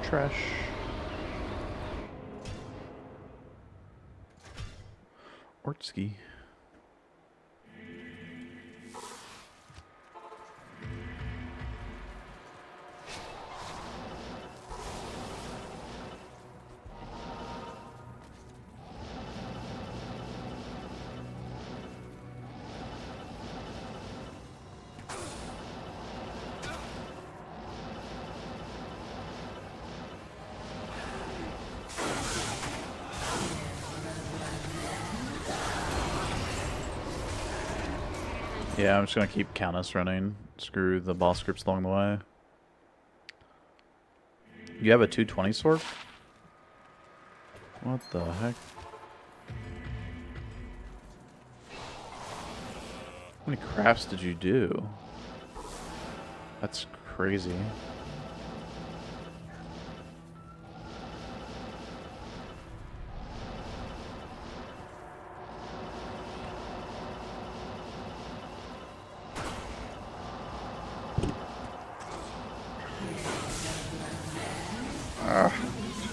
Trash. Ortski. Yeah, I'm just gonna keep Countess running. Screw the boss scripts along the way. You have a 220 sword? What the heck? How many crafts did you do? That's crazy.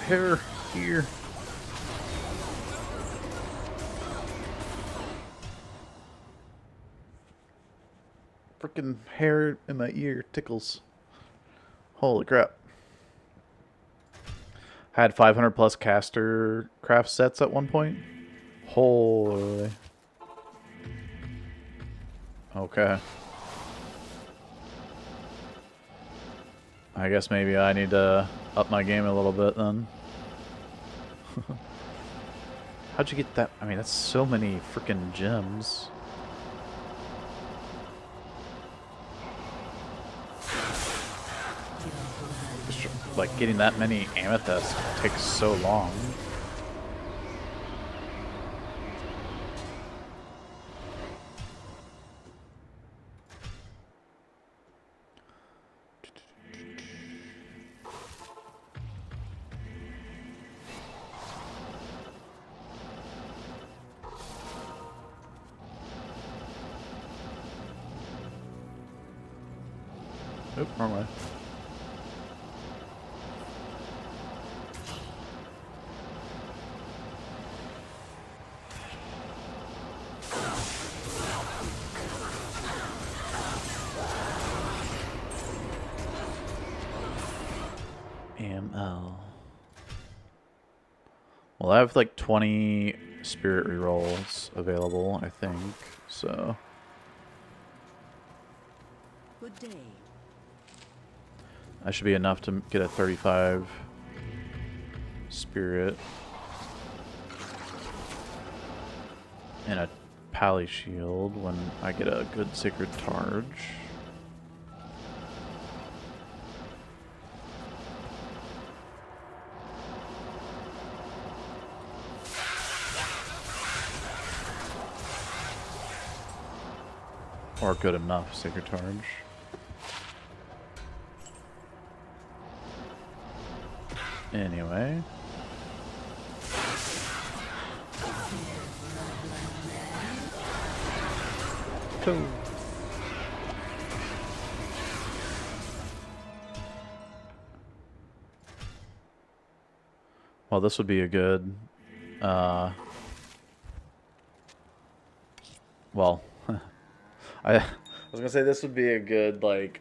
Hair here. Freaking hair in my ear tickles. Holy crap. I had 500 plus caster craft sets at one point. Holy. Okay. I guess maybe I need to up my game a little bit then. How'd you get that? I mean, that's so many freaking gems. Just, like, getting that many amethysts takes so long. Oop, wrong way. AML. Well, I have like 20 spirit rerolls available, I think, so. Good day. That should be enough to get a 35 spirit. And a pally shield when I get a good sacred charge. Or good enough sacred charge. Anyway. Cool. Well, this would be a good, well, I was gonna say this would be a good, like,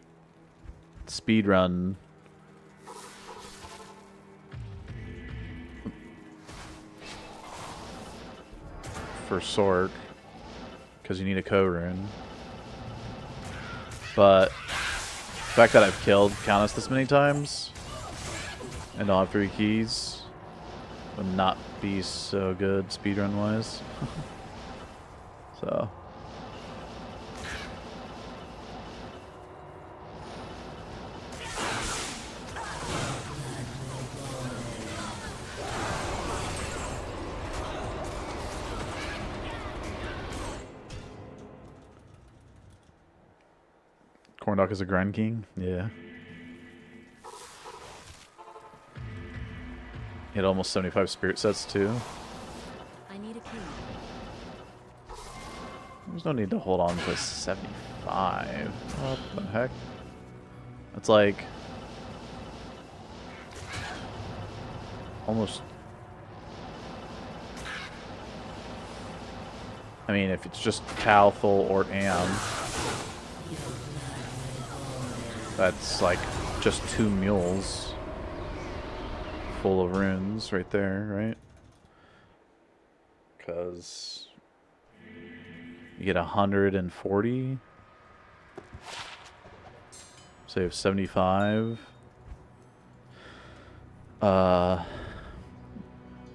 speed run. For Sork, because you need a co-rune. But the fact that I've killed Countess this many times and don't have 3 keys would not be so good speedrun wise. So. Corndog is a grind king? Yeah. Hit almost 75 spirit sets too. I need a key. There's no need to hold on to 75. What the heck? That's like almost. I mean, if it's just Cal, full, or Am, that's like just 2 mules full of runes right there, right? Because you get 140. So you have 75.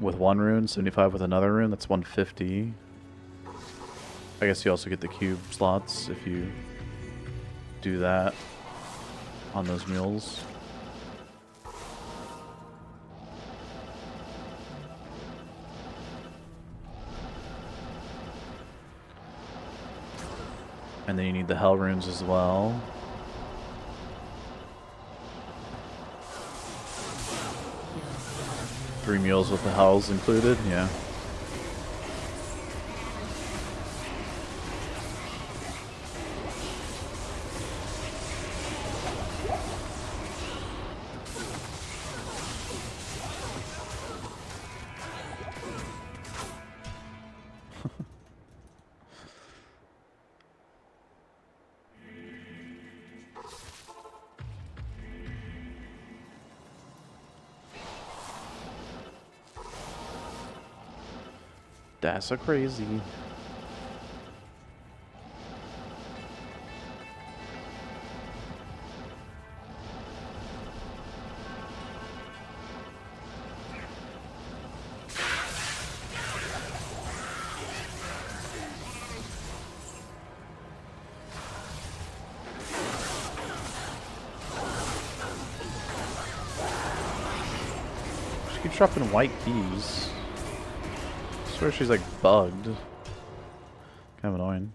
With 1 rune, 75 with another rune, that's 150. I guess you also get the cube slots if you do that on those mules. And then you need the hell runes as well. Three mules with the hells included, yeah. That's so crazy. She keeps dropping white keys. I swear she's like bugged. Kind of annoying.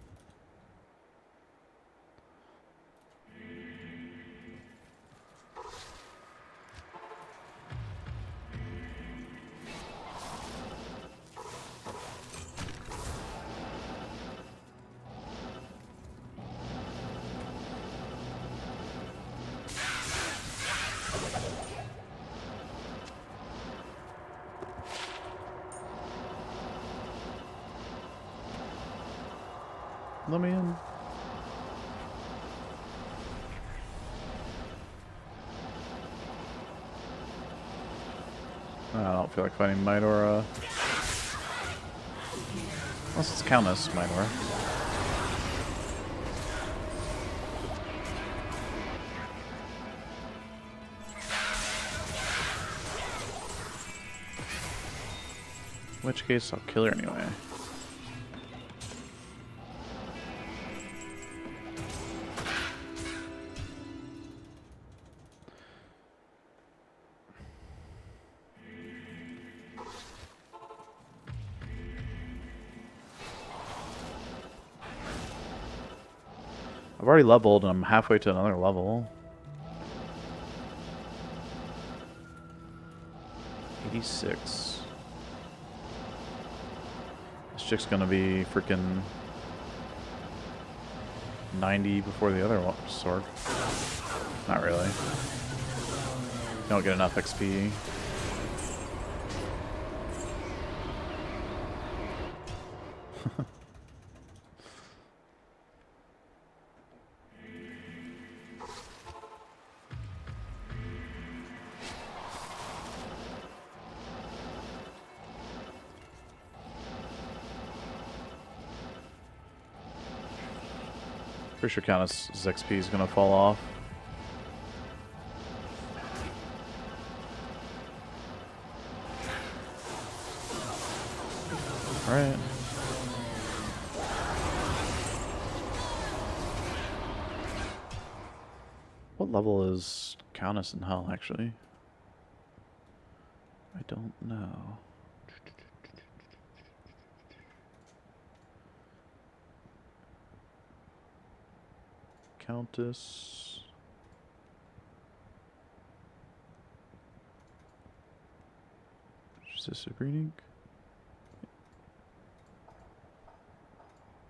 Let me in. I don't feel like fighting Midora. Unless it's Countess Midora. In which case, I'll kill her anyway. I've already leveled and I'm halfway to another level. 86. This chick's gonna be freaking 90 before the other sword. Not really. Don't get enough XP. Pretty sure Countess' XP is gonna fall off. Alright. What level is Countess in Hell, actually? I don't know. Countess. Is this a green ink?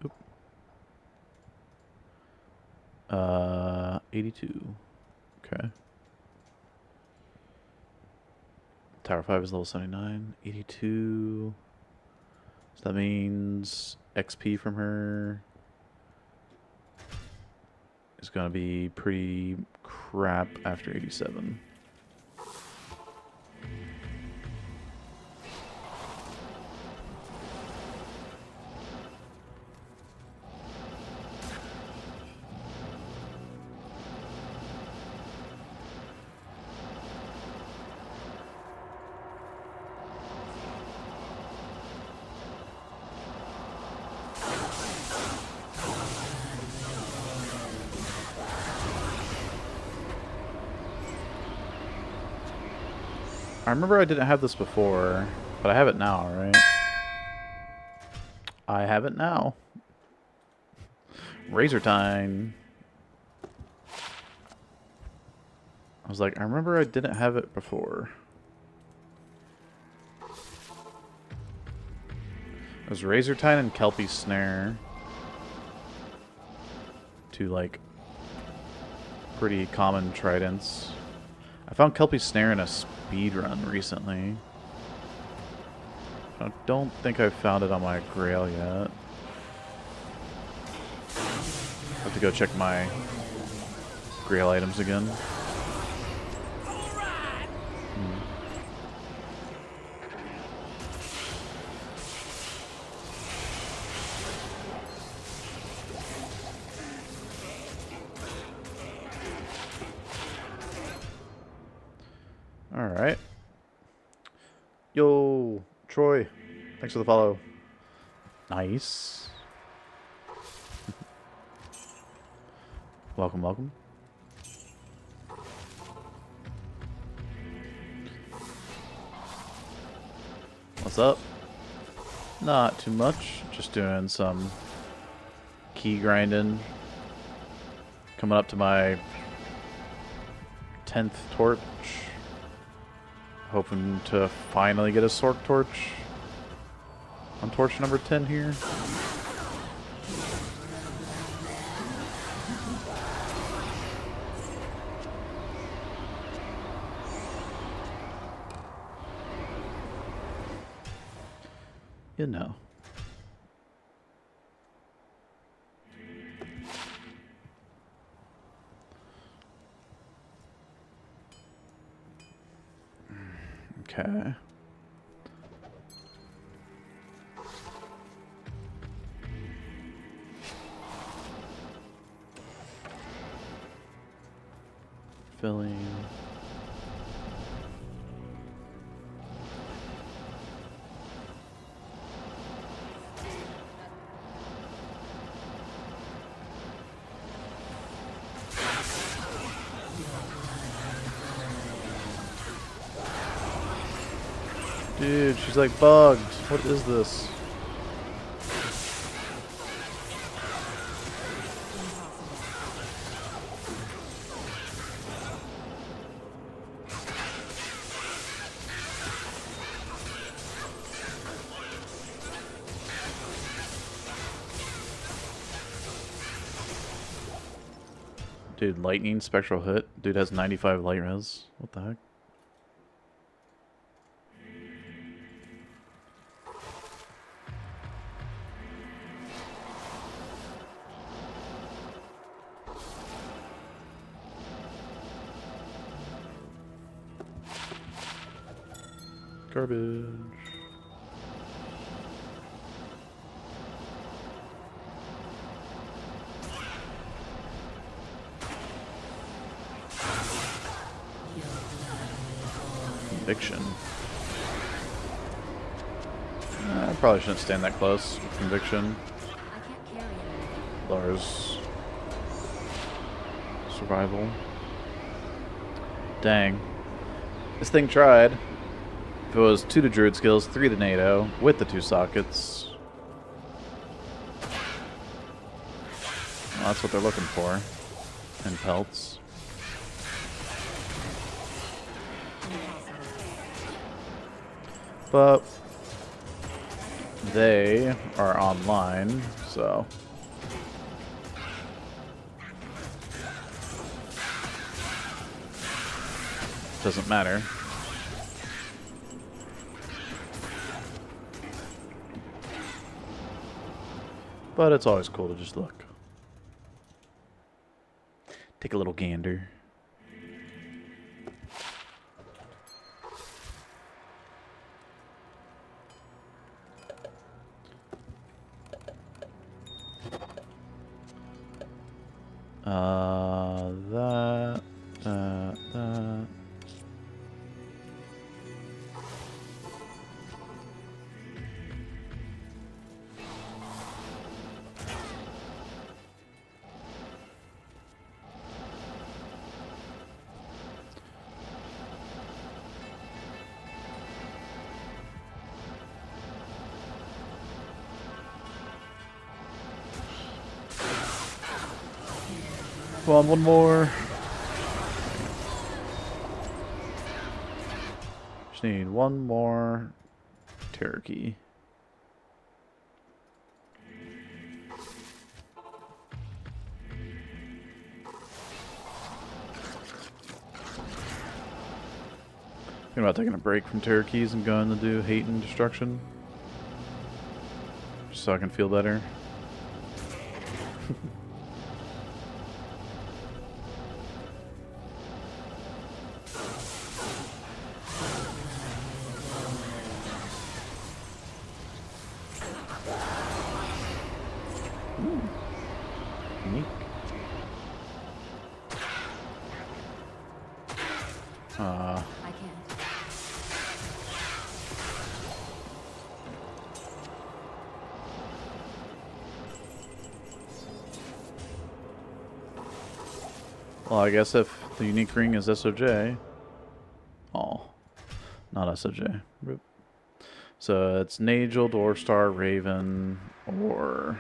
Oop. 82. Okay. Tower 5 is level 79. 82. So that means XP from her is going to be pretty crap after 87. I remember I didn't have this before, but I have it now, right? I have it now. Razor time. I was like, I remember I didn't have it before. It was Razor Tine and Kelpie Snare. Two, like, pretty common tridents. I found Kelpie Snare in a speedrun recently. I don't think I've found it on my Grail yet. Have to go check my Grail items again. Alright. Yo, Troy. Thanks for the follow. Nice. Welcome, welcome. What's up? Not too much. Just doing some key grinding. Coming up to my 10th torch. Hoping to finally get a Sork torch on torch number 10 here. You know. Okay. Refilling. Dude, she's like bugged. What is this? Dude, lightning spectral hit. Dude has 95 light res. What the heck? Garbage. Conviction. I probably shouldn't stand that close with conviction. I can't carry it. Lars. Survival. Dang. This thing tried. If it was 2 to Druid skills, 3 to NATO, with the 2 sockets. Well, that's what they're looking for. And pelts. But they are online, so doesn't matter. But it's always cool to just look. Take a little gander. That. Come on, one more. Just need one more turkey. Thinking about taking a break from turkeys and going to do hate and destruction. Just so I can feel better. Unique. I can't. Well, I guess if the unique ring is SOJ. Oh, not SOJ. Rip. So it's Nagel, Dwarfstar, Raven, or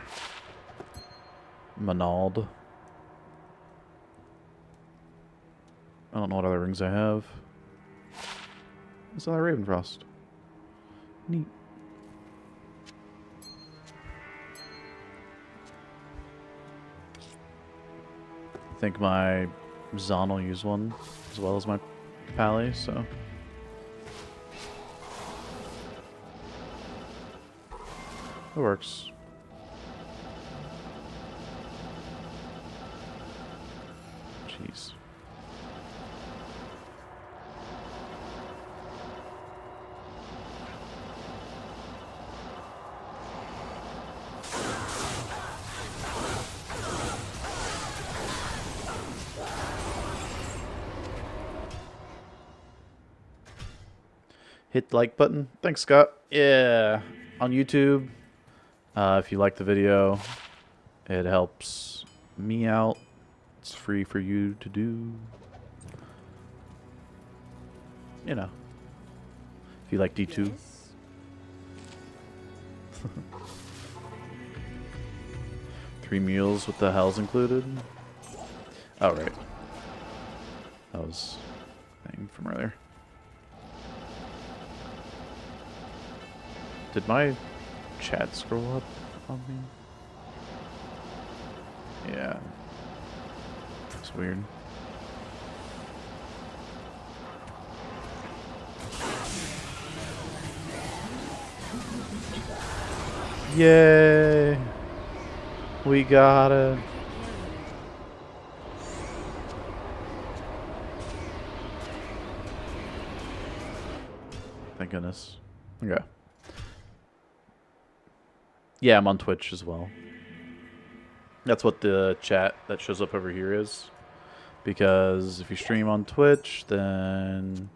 Manald. I don't know what other rings I have. It's another Ravenfrost. Neat. I think my Zon will use one as well as my Pally, so. It works. Jeez. hit the like button. Thanks, Scott. Yeah, on YouTube. If you like the video, it helps me out. It's free for you to do. You know, if you like D2. Yes. 3 meals with the hells included. Oh, right. That was a thing from earlier. Did my chat scroll up on me? Yeah. It's weird. Yay! We got it. Thank goodness. Okay. Yeah, I'm on Twitch as well. That's what the chat that shows up over here is. Because if you stream on Twitch, then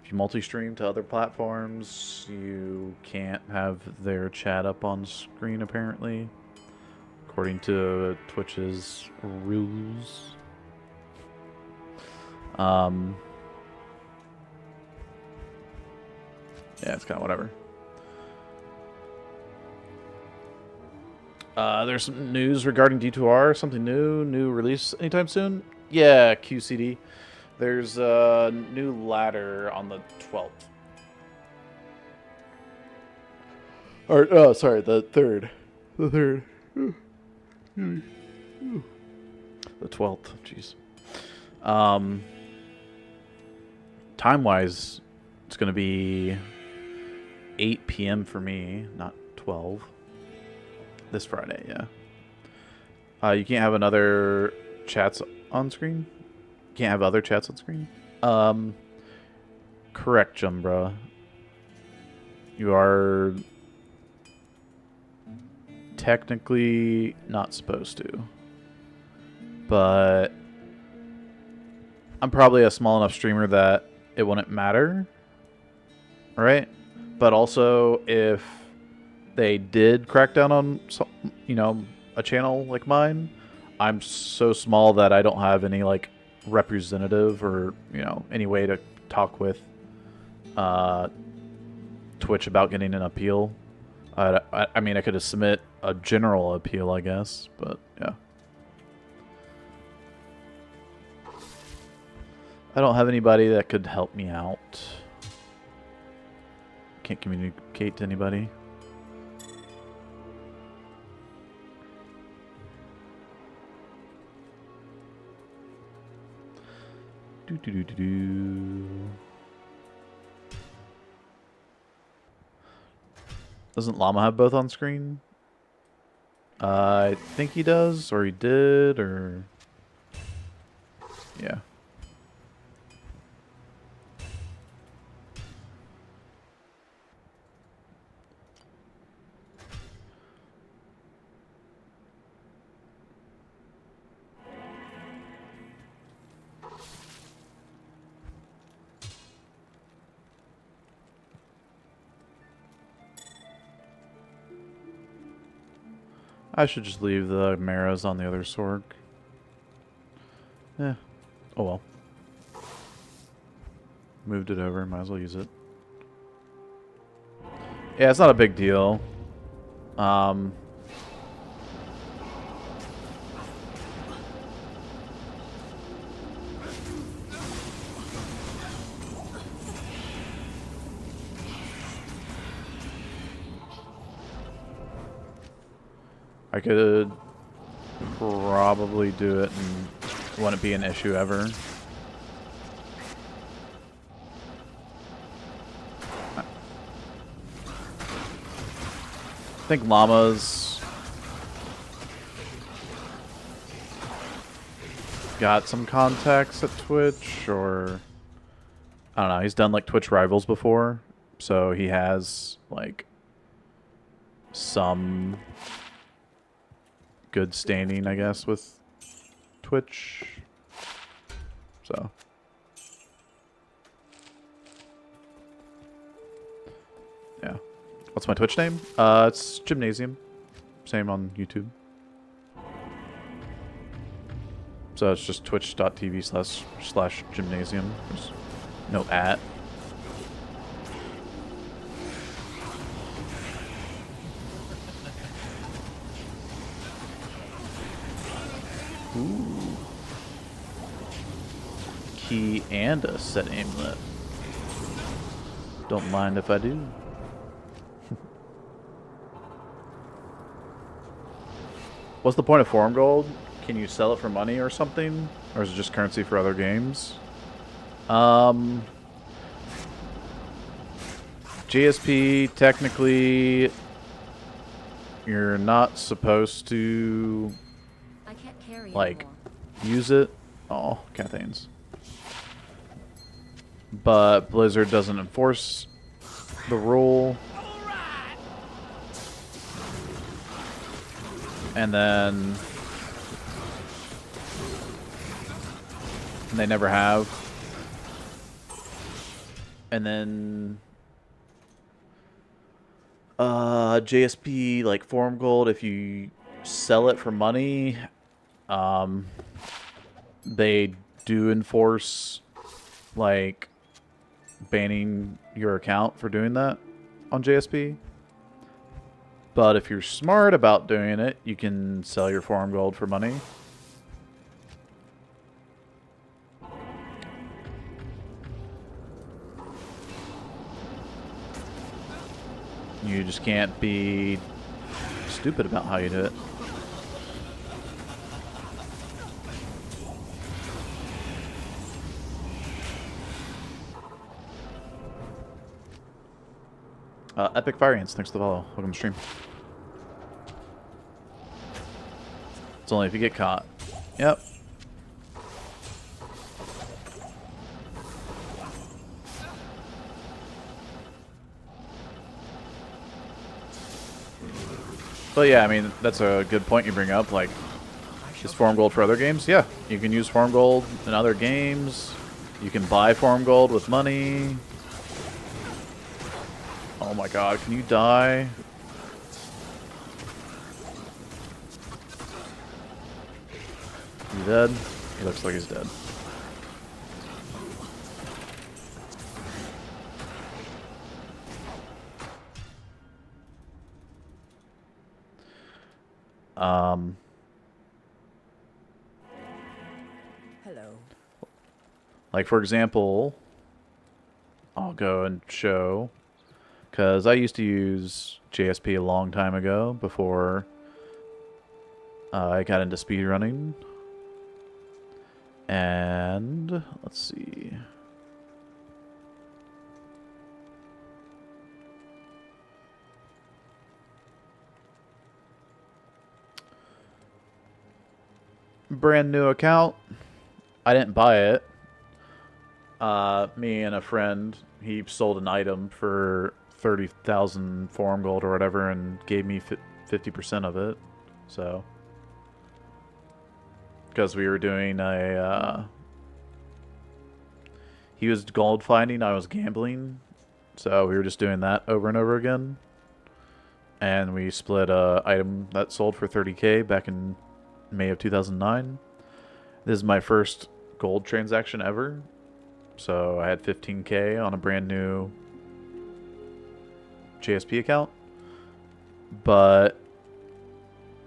if you multi-stream to other platforms, you can't have their chat up on screen, apparently. According to Twitch's rules. Yeah, it's kind of whatever. There's some news regarding D2R. Something new release anytime soon? Yeah, QCD. There's a new ladder on the 12th. Or, oh, sorry, the 3rd. The 3rd. The 12th, jeez. Time-wise, it's going to be 8 p.m. for me, not 12. This Friday, yeah. You can't have another chats on screen? Can't have other chats on screen? Correct, Jumbra. You are technically not supposed to. But I'm probably a small enough streamer that it wouldn't matter. Right? But also, if they did crack down on, you know, a channel like mine, I'm so small that I don't have any, like, representative or, you know, any way to talk with Twitch about getting an appeal. I mean, I could submit a general appeal, I guess, but, yeah. I don't have anybody that could help me out. Can't communicate to anybody. Doesn't Llama have both on screen? I think he does, or he did, or... Yeah. I should just leave the Maras on the other Sorg. Eh. Oh well. Moved it over, might as well use it. Yeah, it's not a big deal. I could probably do it and it wouldn't be an issue ever. I think Llama's got some contacts at Twitch, or I don't know, he's done like Twitch Rivals before, so he has like some good standing, I guess, with Twitch. So What's my Twitch name? It's Gymnasium. Same on YouTube. So it's just twitch.tv/gymnasium. There's no @ Ooh. Key and a set aimlet. Don't mind if I do. What's the point of Forum Gold? Can you sell it for money or something? Or is it just currency for other games? GSP, technically, you're not supposed to, I can't carry like, anymore. use it. Oh, Cathanes. But Blizzard doesn't enforce the rule. And then they never have. And then JSP, like Forum Gold, if you sell it for money, they do enforce like banning your account for doing that on JSP. But if you're smart about doing it, you can sell your Forum Gold for money. You just can't be stupid about how you do it. Epic Fire Ants, thanks for the follow. Welcome to stream. It's only if you get caught. Yep. But yeah, I mean, that's a good point you bring up. Like, is Forum Gold for other games? Yeah, you can use Forum Gold in other games. You can buy Forum Gold with money. Oh my god, can you die? You dead? He looks like he's dead. Hello. Like, for example, I'll go and show, because I used to use JSP a long time ago before I got into speedrunning. And let's see. Brand new account. I didn't buy it. Me and a friend, he sold an item for 30,000 Forum Gold or whatever and gave me 50% of it. So, because we were doing a, he was gold finding, I was gambling. So we were just doing that over and over again. And we split a item that sold for 30K back in May of 2009. This is my first gold transaction ever. So I had 15K on a brand new JSP account. But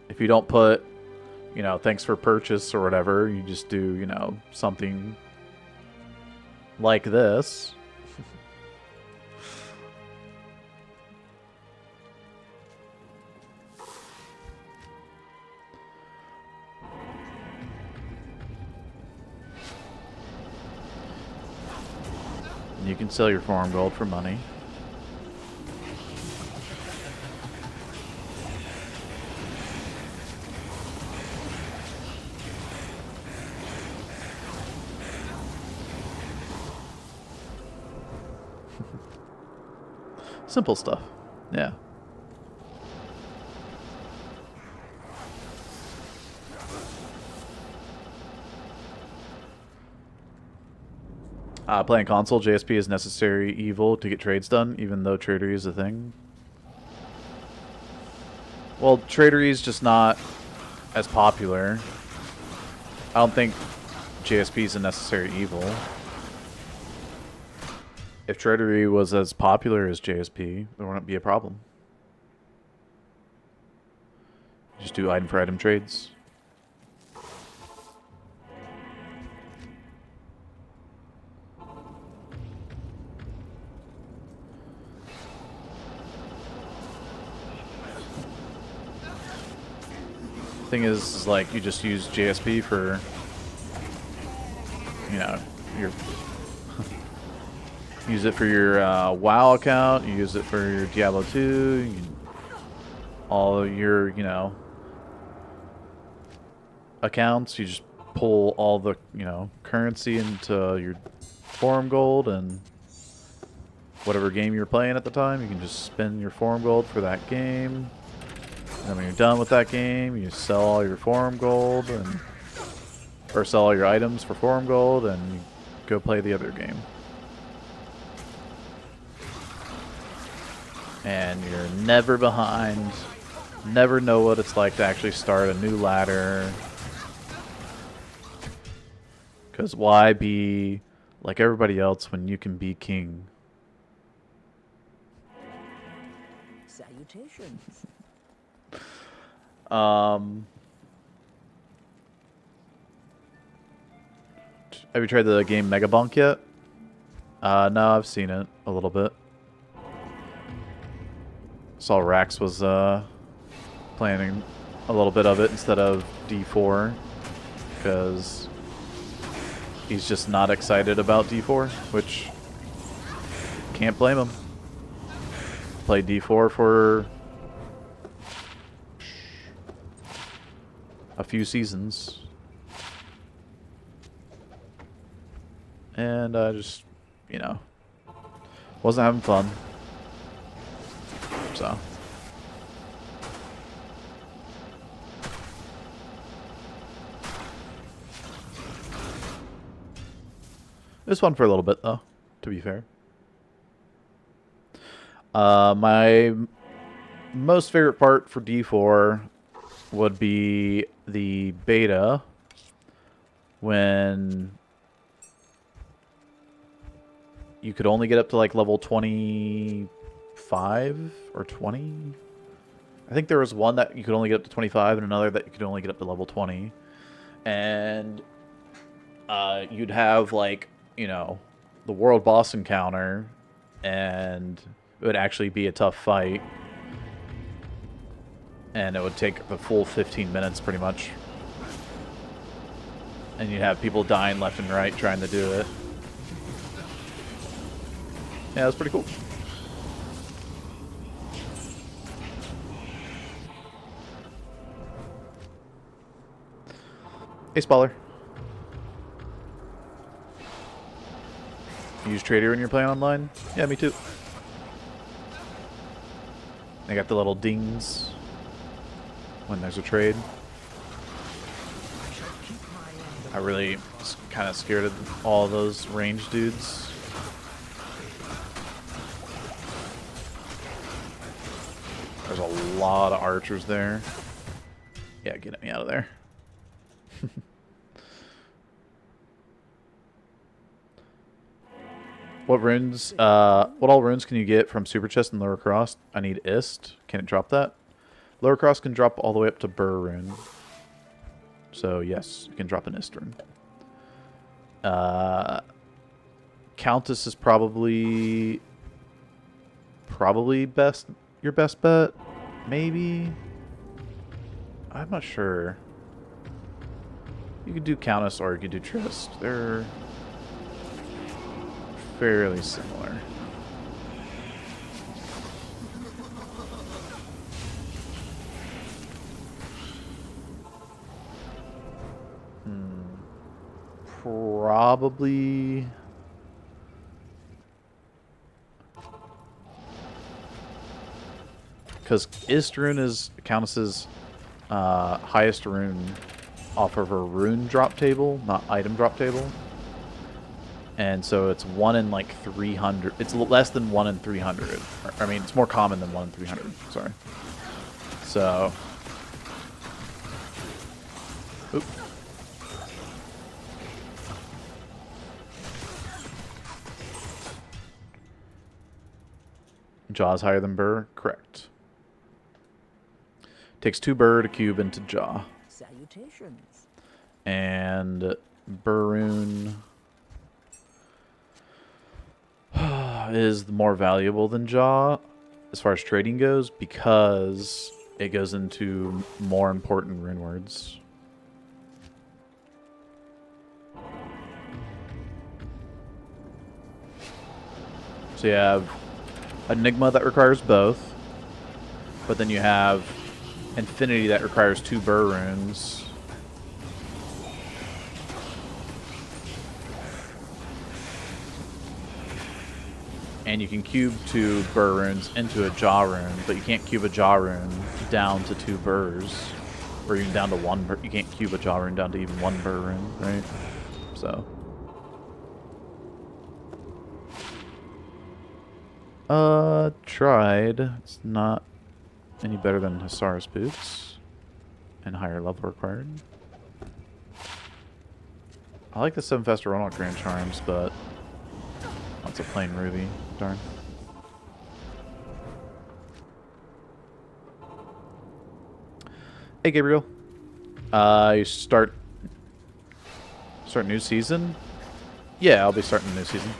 if you don't put, you know, thanks for purchase or whatever, you just do, you know, something like this. You can sell your Forum Gold for money. Simple stuff. Yeah. Playing console, JSP is necessary evil to get trades done, even though tradery is a thing. Well, Tradery is just not as popular. I don't think JSP is a necessary evil. If Tradery was as popular as JSP, there wouldn't be a problem. Just do item for item trades. Thing is like you just use JSP for, you know, your use it for your WoW account, you use it for your Diablo 2, all of your, you know, accounts. You just pull all the, you know, currency into your forum gold, and whatever game you're playing at the time, you can just spend your forum gold for that game. And then when you're done with that game, you sell all your forum gold, and or sell all your items for forum gold, and you go play the other game. And you're never behind. Never know what it's like to actually start a new ladder. Because why be like everybody else when you can be king? Salutations. Have you tried the game Megabonk yet? No, I've seen it a little bit. Saw Rax was playing a little bit of it instead of D4 because he's just not excited about D4, which can't blame him. Played D4 for a few seasons, and I just, you know, wasn't having fun. So it was fun for a little bit, though, to be fair. My most favorite part for D4 would be the beta, when you could only get up to like level 25 or 20. I think there was one that you could only get up to 25 and another that you could only get up to level 20. And you'd have, like, you know, the world boss encounter, and it would actually be a tough fight. And it would take the full 15 minutes, pretty much. And you'd have people dying left and right trying to do it. Yeah, it was pretty cool. Hey, Spoiler. You use Trader when you're playing online? Yeah, me too. They got the little dings when there's a trade. I really kind of scared of all of those range dudes. There's a lot of archers there. Yeah, get me out of there. What runes, what all runes can you get from Super Chest and Lower Cross? I need Ist. Can it drop that? Lower Cross can drop all the way up to Burr rune. So yes, you can drop an Ist rune. Countess is probably your best bet. Maybe. I'm not sure. You could do Countess or you could do Trist. They're fairly similar. Probably. Because Ist rune is Countess's highest rune off of her rune drop table, not item drop table. And so it's 1 in like 300. It's less than 1 in 300. I mean, it's more common than 1 in 300. Sorry. So, oop. Jaw's higher than Burr? Correct. Takes 2 Burr to cube into Jaw. Salutations. And Burroon is more valuable than Jaw as far as trading goes because it goes into more important rune words. So you have Enigma that requires both, but then you have Infinity that requires 2 Burr runes. And you can cube 2 Burr runes into a Jaw rune, but you can't cube a Jaw rune down to 2 Burrs, or even down to 1 Burr. You can't cube a Jaw rune down to even 1 Burr rune, right? So. Tried. It's not any better than Hasara's boots, and higher level required. I like the 7 faster Ronald Grand Charms, but that's a plain ruby. Darn. Hey, Gabriel. You start new season? Yeah, I'll be starting a new season.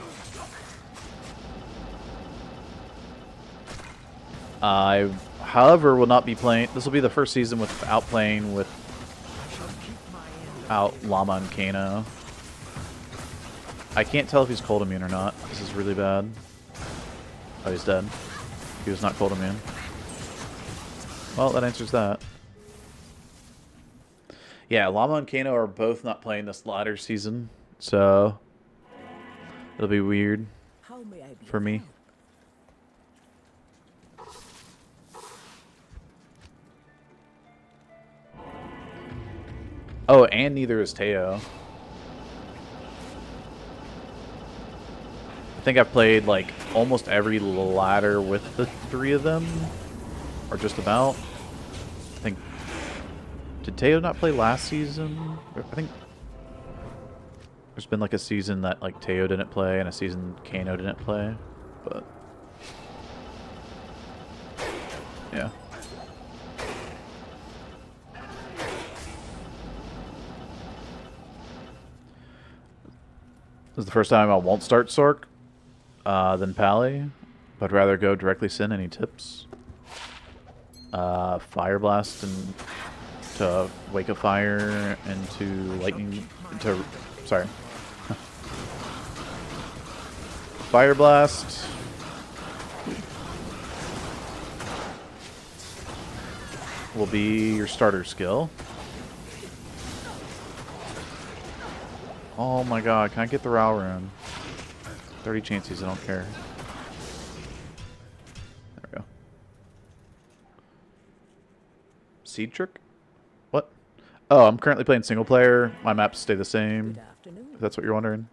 I, however, will not be playing. This will be the first season without playing without Llama and Kano. I can't tell if he's cold immune or not. This is really bad. Oh, he's dead. He was not cold immune. Well, that answers that. Yeah, Llama and Kano are both not playing this latter season, so it'll be weird for me. Oh, and neither is Teo. I think I've played like almost every ladder with the 3 of them, or just about. I think, did Teo not play last season? I think there's been like a season that like Teo didn't play and a season Kano didn't play, but yeah. This is the first time I won't start Sork than Pally, but rather go directly Sin. Any tips? Fire Blast and to wake a fire into lightning. Sorry. Fire Blast. Will be your starter skill. Oh my god, can I get the Rao rune? 30 chances, I don't care. There we go. Seed trick? What? Oh, I'm currently playing single player. My maps stay the same. If that's what you're wondering.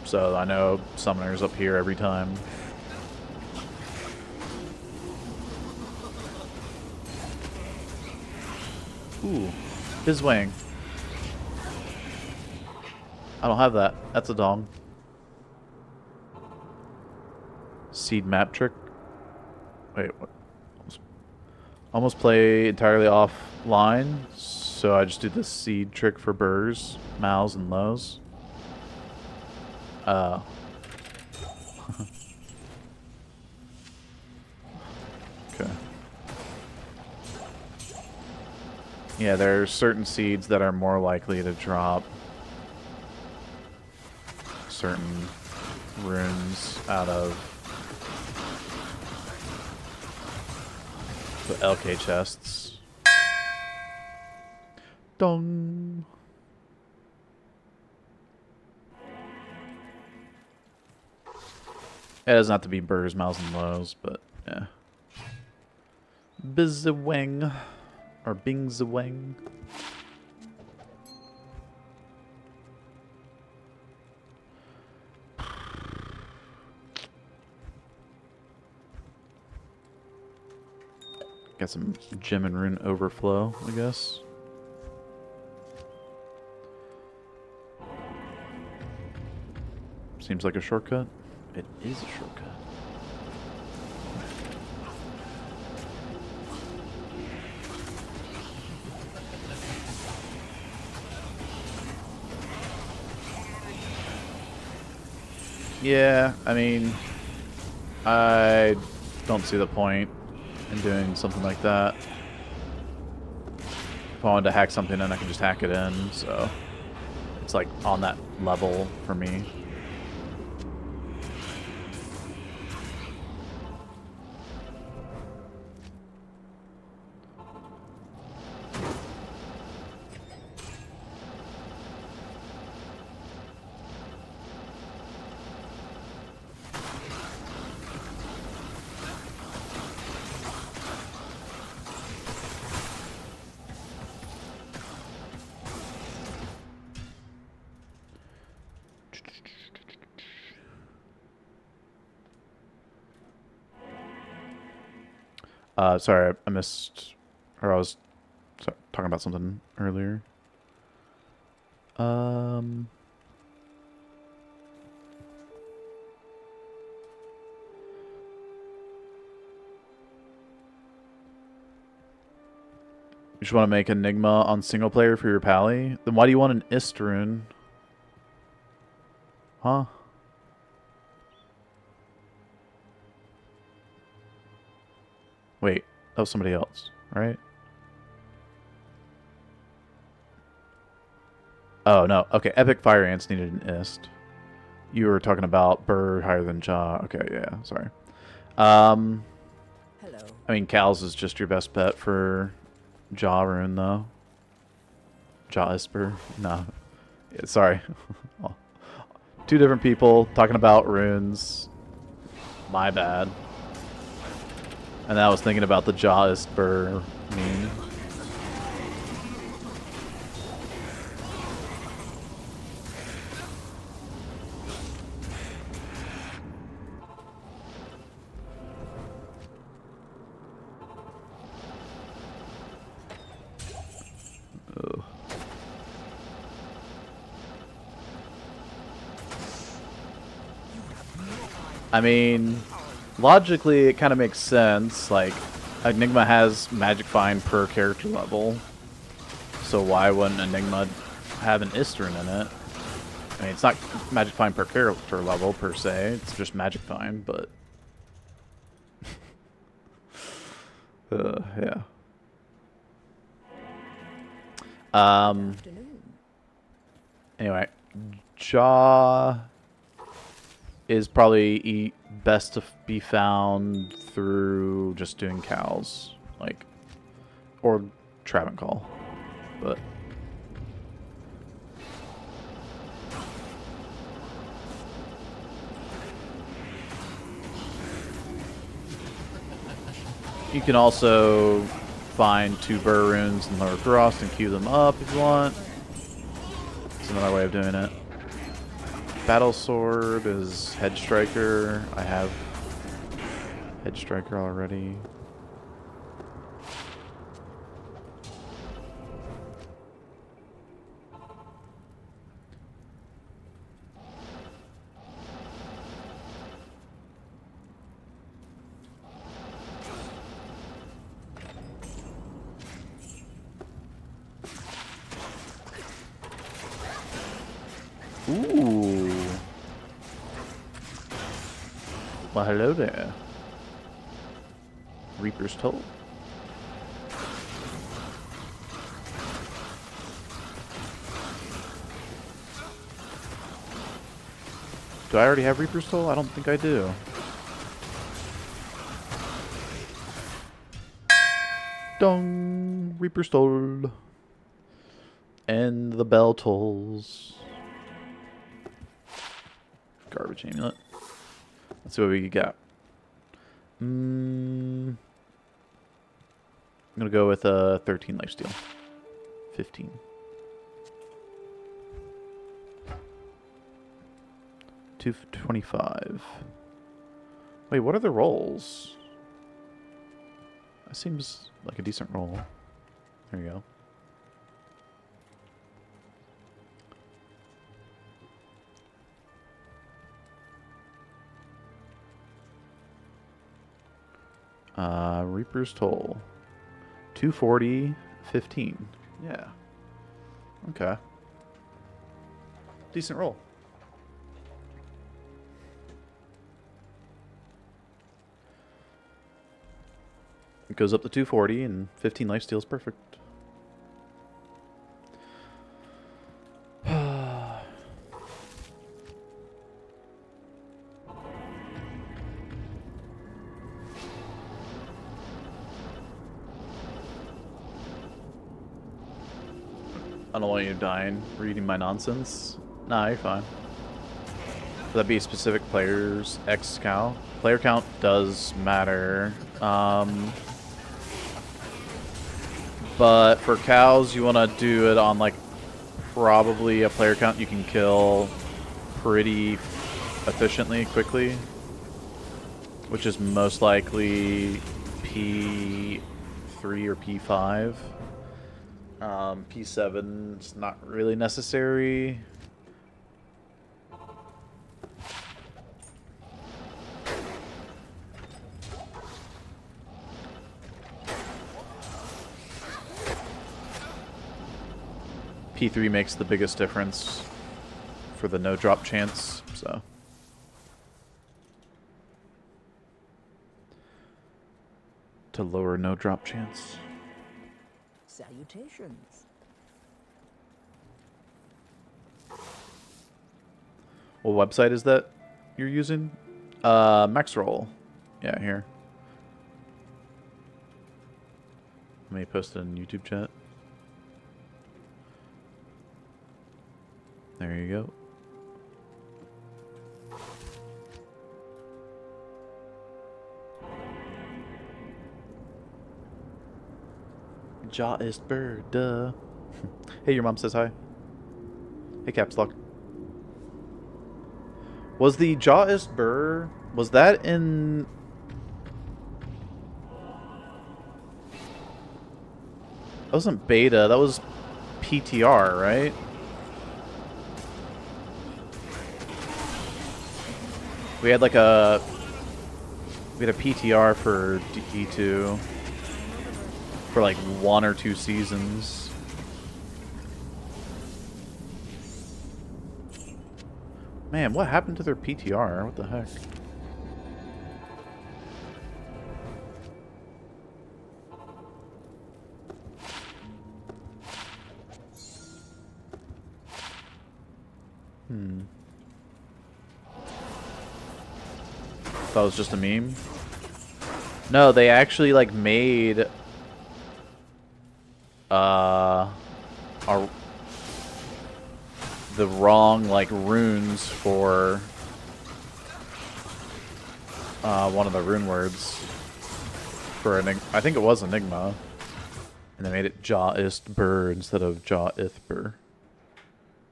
So I know summoners up here every time. Ooh, his wing. I don't have that. That's a dong. Seed map trick. Wait, what? Almost play entirely offline, so I just do the seed trick for burrs, mals, and lows. Okay. Yeah, there are certain seeds that are more likely to drop certain runes out of the LK chests. Dong. It doesn't have to be burrs, mals, and lows, but yeah. Bizaweng. Or Bingzaweng. Got some gem and rune overflow, I guess. Seems like a shortcut. It is a shortcut. Yeah, I mean, I don't see the point in doing something like that. If I wanted to hack something in, I can just hack it in, so it's like on that level for me. Sorry, I missed, or I was talking about something earlier. You just want to make Enigma on single player for your pally? Then why do you want an Ist rune? Huh? Wait, that was somebody else, right? Oh, no. Okay, Epic Fire Ants needed an Ist. You were talking about Burr higher than Jaw. Okay, yeah, sorry. Hello. I mean, Cal's is just your best bet for Jaw rune, though. Jaw Isper? No. Yeah, sorry. Two different people talking about runes. My bad. And I was thinking about the Jaw Isper meme. Ugh. I mean, logically, it kind of makes sense. Like, Enigma has Magic Find per character level, so why wouldn't Enigma have an Ist rune in it? I mean, it's not Magic Find per character level per se. It's just Magic Find, but yeah. Anyway, Jaw is probably best to be found through just doing cows, like, or Travancore, but you can also find 2 Burr runes in Lower Frost and queue them up if you want. It's another way of doing it. Battle Sword is Head Striker. I have Head Striker already. Ooh. Well, hello there. Reaper's Toll. Do I already have Reaper's Toll? I don't think I do. Dong! Reaper's Toll. And the bell tolls. Garbage amulet. Let's see what we got. I'm gonna go with 13 lifesteal. 15. $225. Wait, what are the rolls? That seems like a decent roll. There you go. Reaper's Toll. 240, 15. Yeah. Okay. Decent roll. It goes up to 240 and 15 lifesteal is perfect. I don't want you dying reading my nonsense. Nah, you're fine. Would that be a specific player's X count? Player count does matter. But for cows, you want to do it on like probably a player count you can kill pretty efficiently, quickly. Which is most likely P3 or P5. P7 is not really necessary. P3 makes the biggest difference for the no drop chance, so. To lower no drop chance. Salutations. What website is that you're using? Maxroll. Yeah, here. Let me post it in YouTube chat. There you go. Jaw is bird, duh. Hey, your mom says hi. Hey, Caps Lock. Was the Jaw is Burr, was that in... That wasn't beta, that was PTR, right? We had like a... We had a PTR for D2 for like 1 or 2 seasons. Man, what happened to their PTR? What the heck? That was just a meme? No, they actually like made the wrong like runes for one of the rune words for I think it was Enigma, and they made it Jaw ist Bur instead of Jaw ith Bur.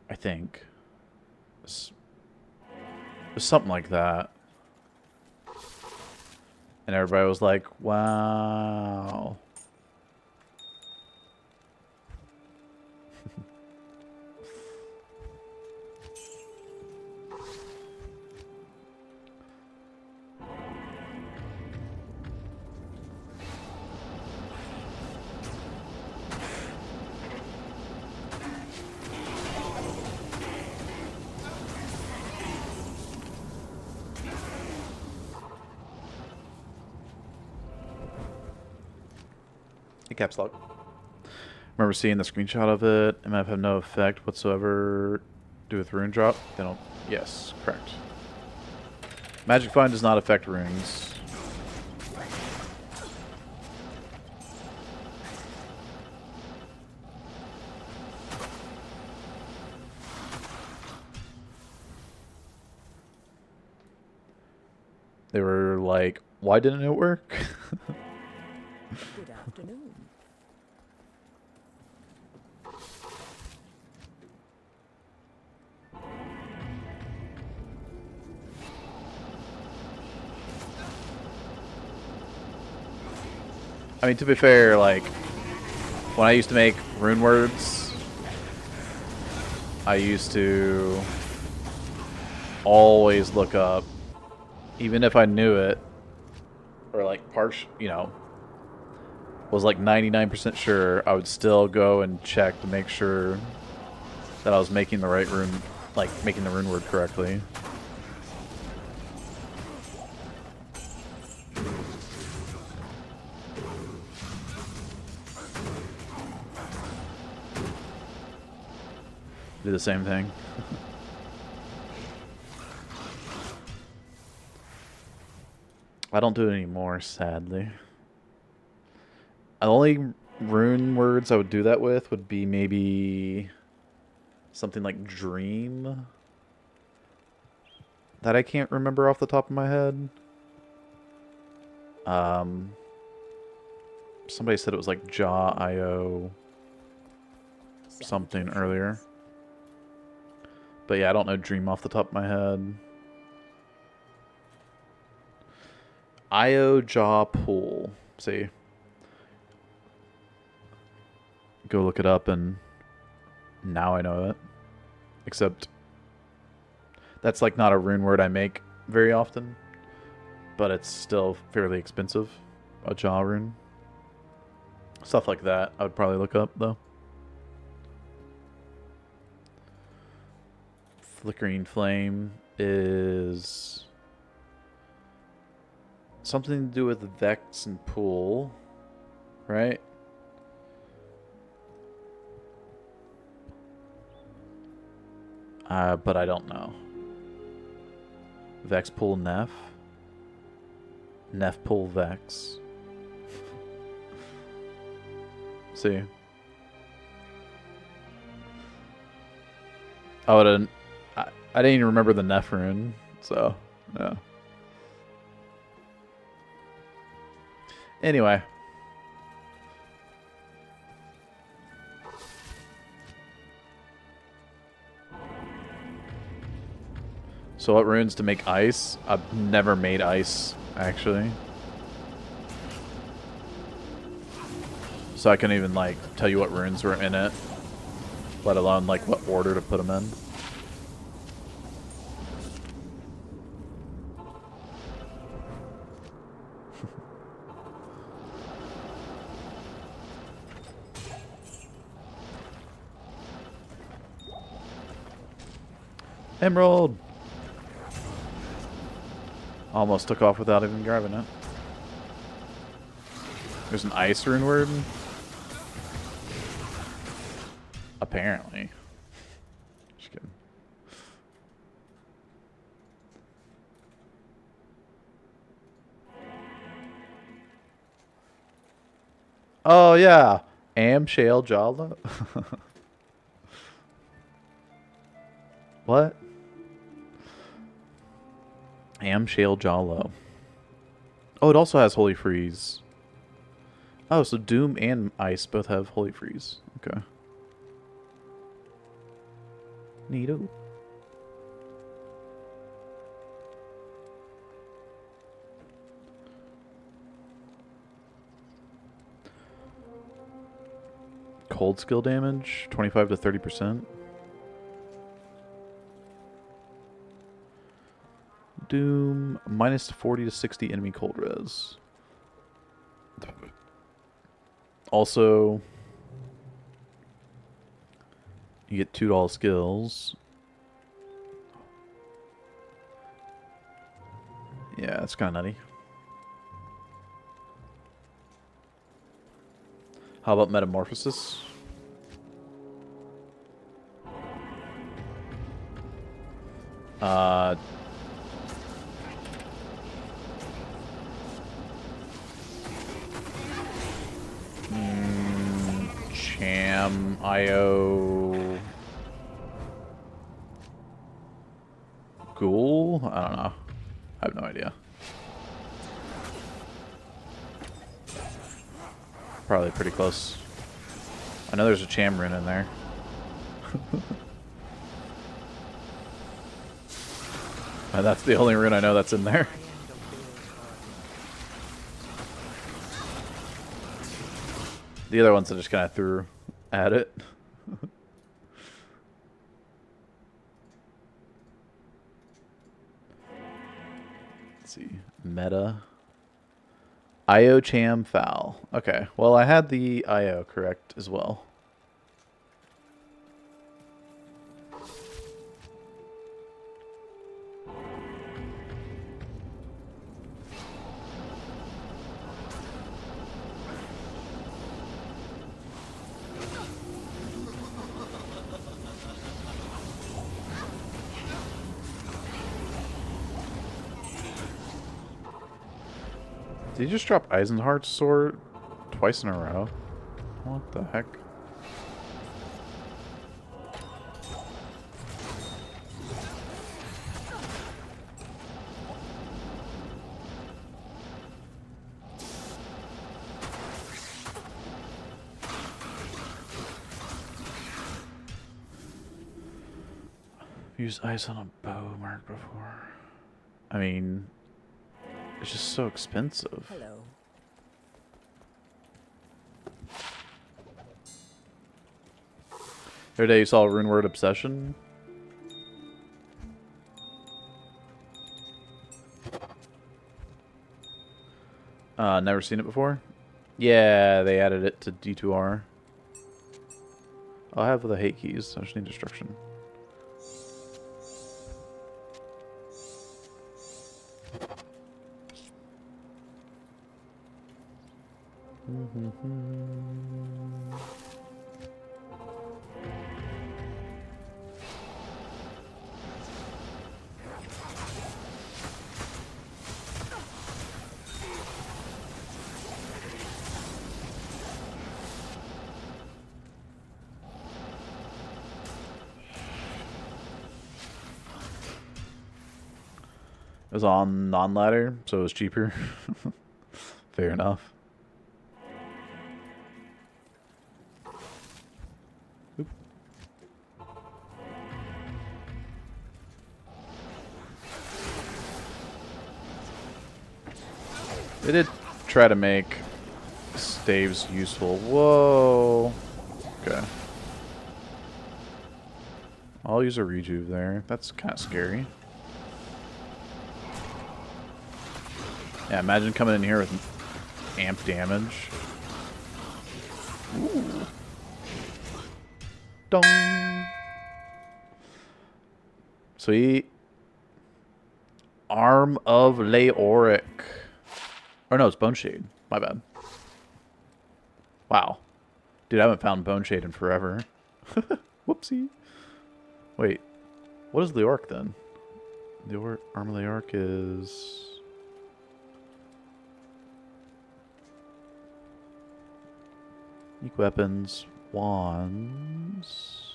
I think it was something like that, and everybody was like, "Wow." Caps lock. Remember seeing the screenshot of it. It might have no effect whatsoever. Do with rune drop. They don't. Yes, correct. Magic Find does not affect runes. They were like, why didn't it work? Good afternoon. I mean, to be fair, like, when I used to make rune words, I used to always look up, even if I knew it, or like you know, was like 99% sure, I would still go and check to make sure that I was making the right rune, like making the rune word correctly. Do the same thing. I don't do it anymore, sadly. The only rune words I would do that with would be maybe something like dream that I can't remember off the top of my head. Somebody said it was like jaw IO something earlier. But yeah, I don't know dream off the top of my head. IO jaw pool. See. Go look it up and now I know it. Except that's like not a rune word I make very often. But it's still fairly expensive. A jaw rune. Stuff like that I would probably look up though. Flickering flame is something to do with Vex and pool, right? But I don't know. Vex pool Nef. Nef pool Vex. See. Oh, I didn't even remember the Nef rune, so yeah. Anyway. So what runes to make ice? I've never made ice, actually. So I couldn't even, like, tell you what runes were in it. Let alone, like, what order to put them in. Emerald! Almost took off without even grabbing it. There's an ice rune word? Apparently. Just kidding. Oh yeah! Shale Jala? What? Shale Jalo. Oh, it also has Holy Freeze. Oh, so Doom and Ice both have Holy Freeze. Okay. Neato. Cold skill damage, 25 to 30%. Doom, minus 40 to 60 enemy cold res. Also, you get $2 skills. Yeah, that's kind of nutty. How about Metamorphosis? Cham, IO, Ghoul? I don't know. I have no idea. Probably pretty close. I know there's a Cham rune in there. And that's the only rune I know that's in there. The other ones I just kind of threw at it. Let's see. Meta. IO Cham Foul. Okay. Well, I had the IO correct as well. Did he just drop Eisenhardt's sword twice in a row? What the heck? Use ice on a bow marked before. I mean, it's just so expensive. Hello. The other day you saw Rune Word Obsession. Never seen it before? Yeah, they added it to D2R. I'll have the hate keys. I just need destruction. It was on non-ladder, so it was cheaper. Fair enough. Oop. They did try to make staves useful. Whoa. Okay. I'll use a rejuve there. That's kind of scary. Yeah, imagine coming in here with amp damage. Ooh. Dong. Sweet. Arm of Leoric. Or no, it's Bone Shade. My bad. Wow. Dude, I haven't found Bone Shade in forever. Whoopsie. Wait. What is Leoric then? The Arm of Leoric is... Unique weapons, wands.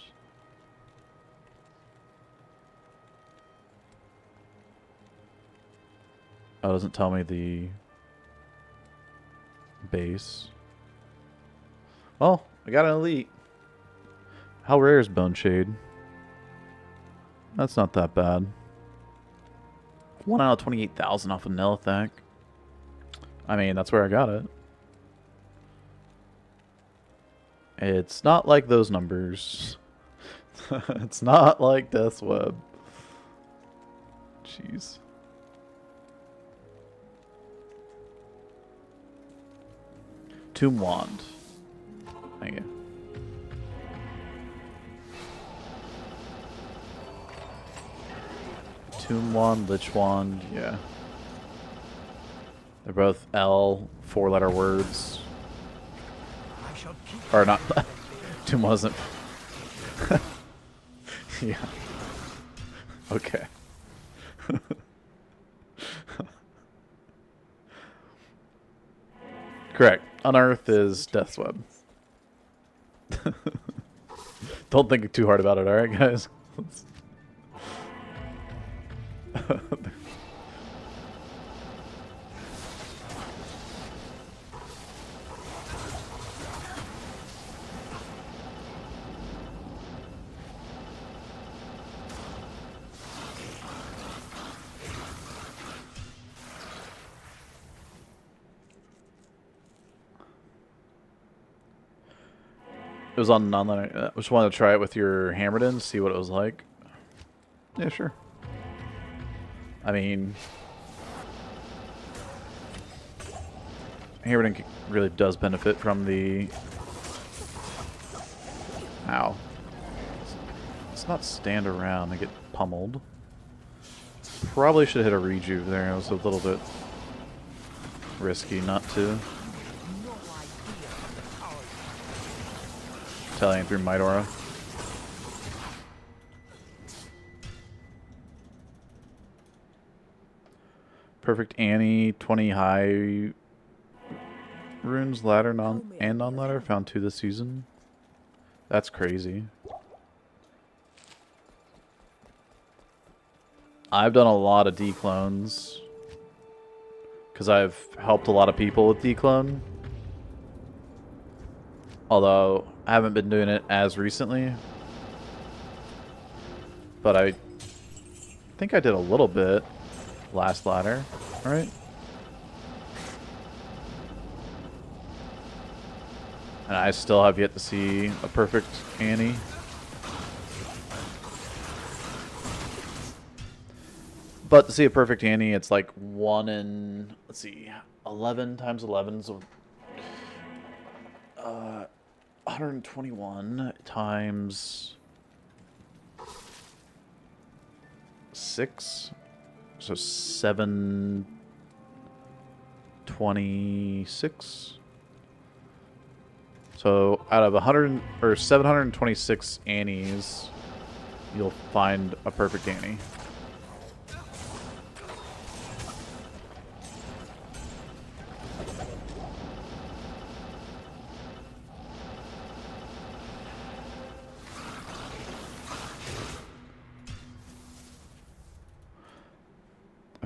Oh, it doesn't tell me the base. Well, I got an elite. How rare is Bone Shade? That's not that bad. 1 out of 28,000 off of Nilathak. I mean, that's where I got it. It's not like those numbers. It's not like Death's Web. Jeez. Tomb Wand. Thank you. Tomb Wand, Lich Wand, yeah. They're both L, 4-letter words. Or not. Tomb wasn't. Yeah. Okay. Correct. Unearth is Death's Web. Don't think too hard about it, alright, guys? It was on non-linear. I just wanted to try it with your hammered in, see what it was like. Yeah, sure. I mean, hammered in really does benefit from the. Ow. Let's not stand around and get pummeled. Probably should hit a rejuve there. It was a little bit risky not to. Telling through Might Aura. Perfect Annie, 20 high runes, ladder and non-ladder. Found 2 this season. That's crazy. I've done a lot of declones because I've helped a lot of people with declone. Although I haven't been doing it as recently. But I think I did a little bit last ladder, right? And I still have yet to see a perfect Annie. But to see a perfect Annie, it's like 1 in, let's see, 11 times 11 so 121 times 6, so 726. So out of 100 or 726 Annies, you'll find a perfect Annie.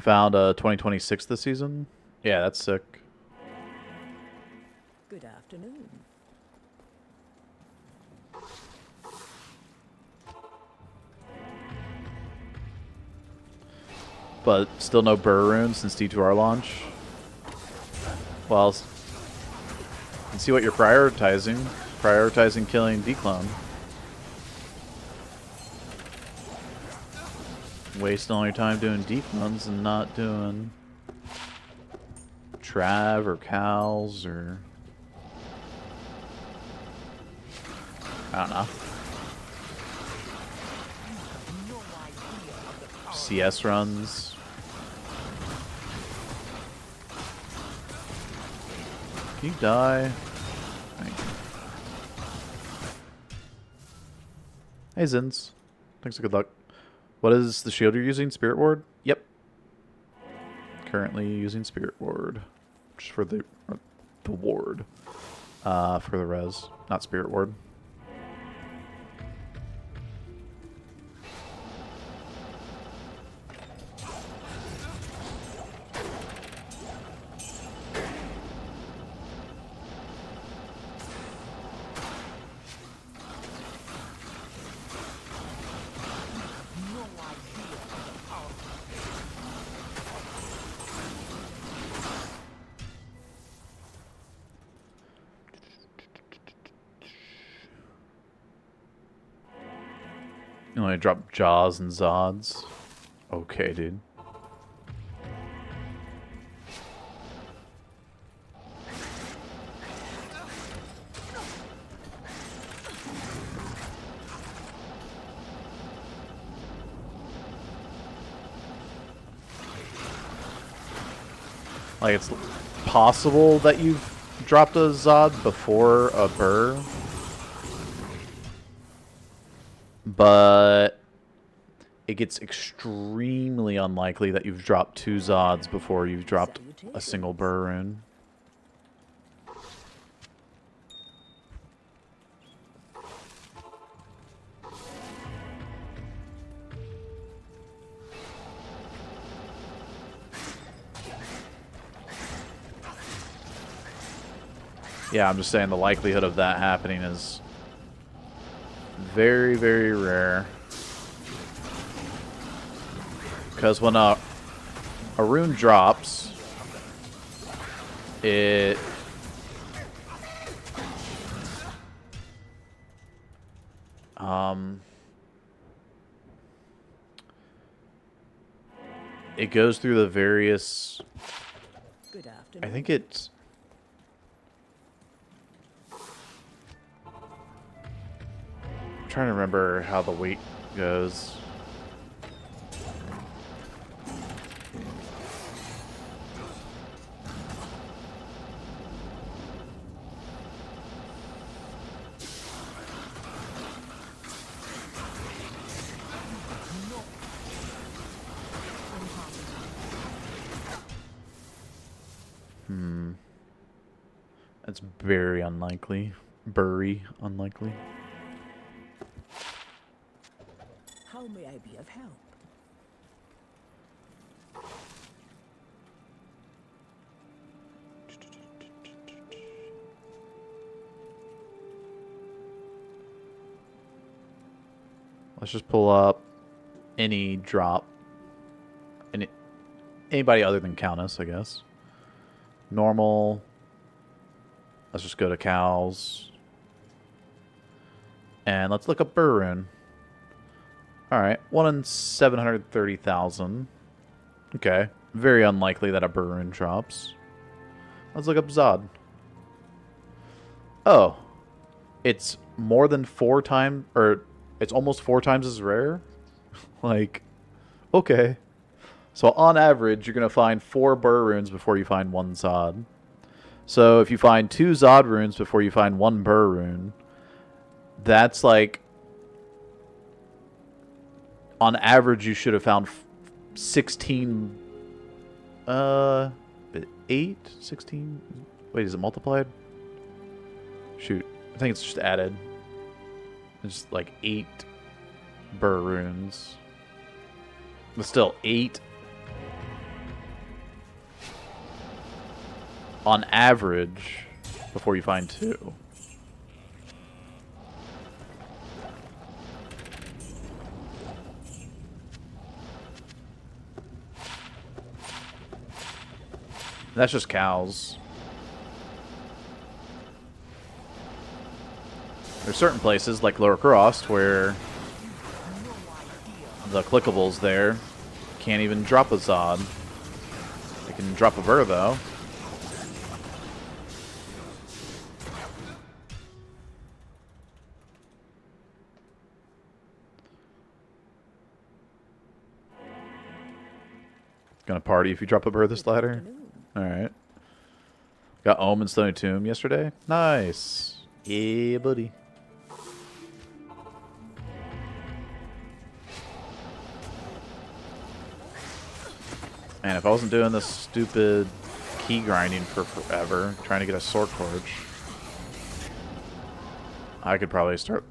Found a 2026 this season. Yeah, that's sick. Good afternoon. But still no burr rune since D2R launch. Well, you can see what you're prioritizing. Prioritizing killing declone. Wasting all your time doing declones and not doing Trav or Cows or I don't know. CS runs. Can you die? Thank you. Hey Zins. Thanks for good luck. What is the shield you're using? Spirit Ward? Yep. Currently using Spirit Ward. Just for the ward. For the res. Not Spirit Ward. You only drop Jaws and Zods. Okay, dude. Like, it's possible that you've dropped a Zod before a burr. But it gets extremely unlikely that you've dropped 2 Zods before you've dropped a single burr rune. Yeah, I'm just saying the likelihood of that happening is very, very rare. Because when a rune drops, it it goes through the various... Good afternoon. I think it's... I'm trying to remember how the weight goes. That's very unlikely. Very unlikely. How may I be of help? Let's just pull up any drop. Anybody other than Countess, I guess. Normal. Let's just go to cows. And let's look up Burrune. Alright, 1 in 730,000. Okay, very unlikely that a Burrune drops. Let's look up Zod. Oh, it's more than 4 times, or it's almost 4 times as rare? Like, okay. So on average, you're going to find 4 Burrunes before you find 1 Zod. So if you find 2 Zod runes before you find 1 Burrune, that's like, on average, you should have found 16, 8, 16, wait, is it multiplied? Shoot, I think it's just added. It's like 8 Burrunes. But still, 8 on average before you find 2. That's just cows. There's certain places like Lower Cross where the clickables there can't even drop a Zod. They can drop a Burr though. Gonna party if you drop a Burr this ladder? Alright. Got Ohm and Stony Tomb yesterday? Nice. Yeah, buddy. Man, if I wasn't doing this stupid key grinding for forever, trying to get a Sword Torch, I could probably start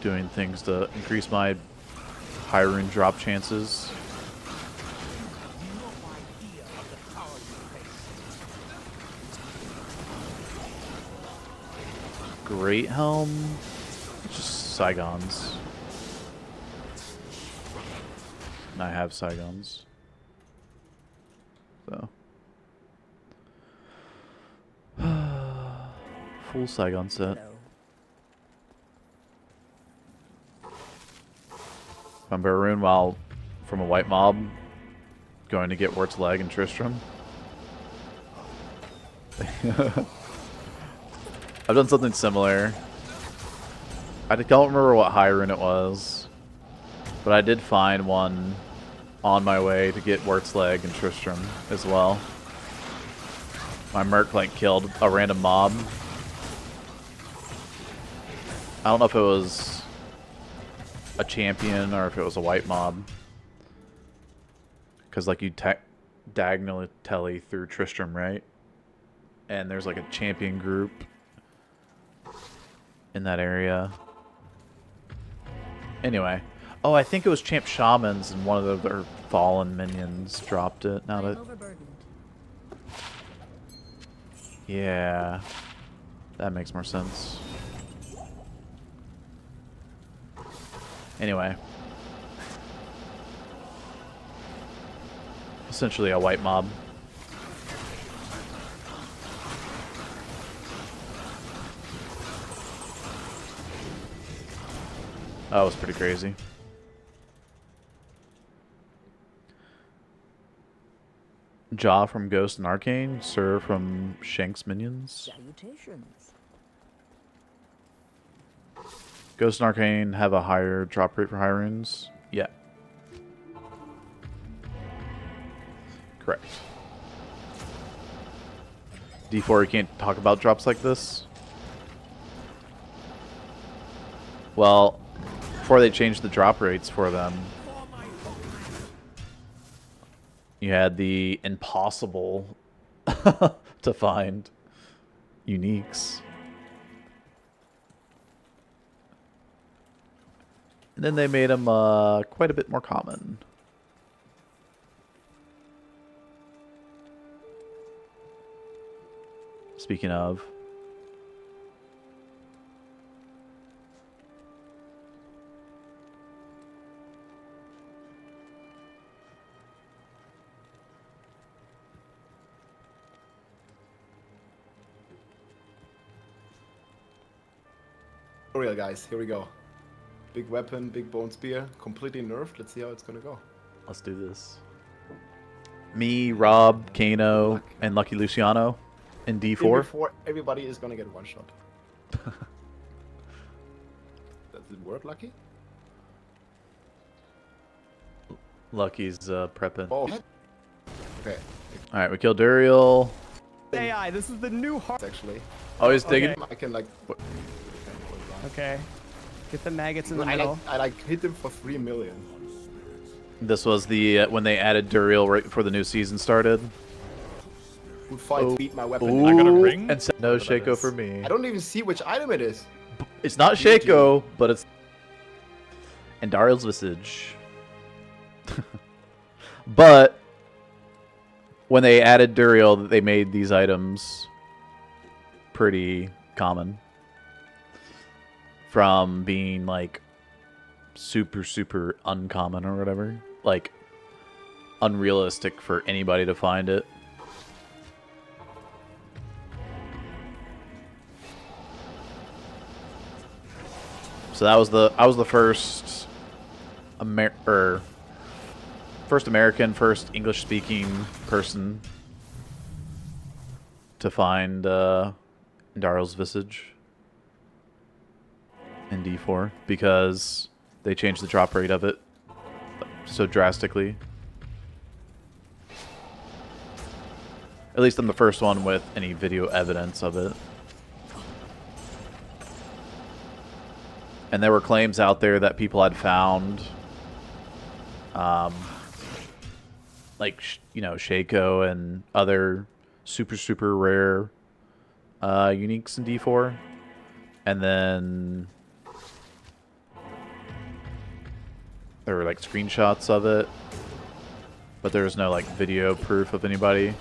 doing things to increase my high rune drop chances. Great Helm, just Saigons. And I have Saigons. So. Full Saigon set. I'm Barroon while from a white mob going to get Wirt's leg and Tristram. I've done something similar. I don't remember what high rune it was, but I did find one on my way to get Wirt's leg and Tristram as well. My merc like killed a random mob. I don't know if it was a champion or if it was a white mob, because like you diagonally telly through Tristram, right? And there's like a champion group in that area. Anyway, oh, I think it was Champ Shamans and one of their fallen minions dropped it. Now that, yeah, that makes more sense. Anyway, essentially a white mob. That was pretty crazy. Jaw from Ghost and Arcane. Sir from Shank's Minions. Salutations. Ghost and Arcane have a higher drop rate for high runes. Yeah. Correct. D4, you can't talk about drops like this. Well, before they changed the drop rates for them, you had the impossible to find uniques. And then they made them quite a bit more common. Speaking of, Tutorial, guys, here we go. Big weapon, big bone spear, completely nerfed. Let's see how it's gonna go. let's do this. Me, Rob, Kano, and Lucky Luciano in D4. D4, everybody is gonna get one shot. Does it work, Lucky? Lucky's prepping. Oh, okay. Alright, we killed Duriel. AI, this is the new hard. Actually, Oh, he's digging. I can like. Okay. Get the maggots in the I middle. hit him for 3 million. This was the when they added Duriel right before the new season started. Who fights beat my weapon? Ooh, I got a ring? and said no Shaco for me. I don't even see which item it is. It's not Shaco, but it's and Dariel's visage. But when they added Duriel, they made these items pretty common. From being like super uncommon or whatever, like unrealistic for anybody to find it. So that was the first first American, first English speaking person to find Dariel's visage in D4 because they changed the drop rate of it so drastically. At least I'm the first one with any video evidence of it. And there were claims out there that people had found, like, you know, Shaco and other super rare uniques in D4. And then there were like screenshots of it, but there was no like video proof of anybody.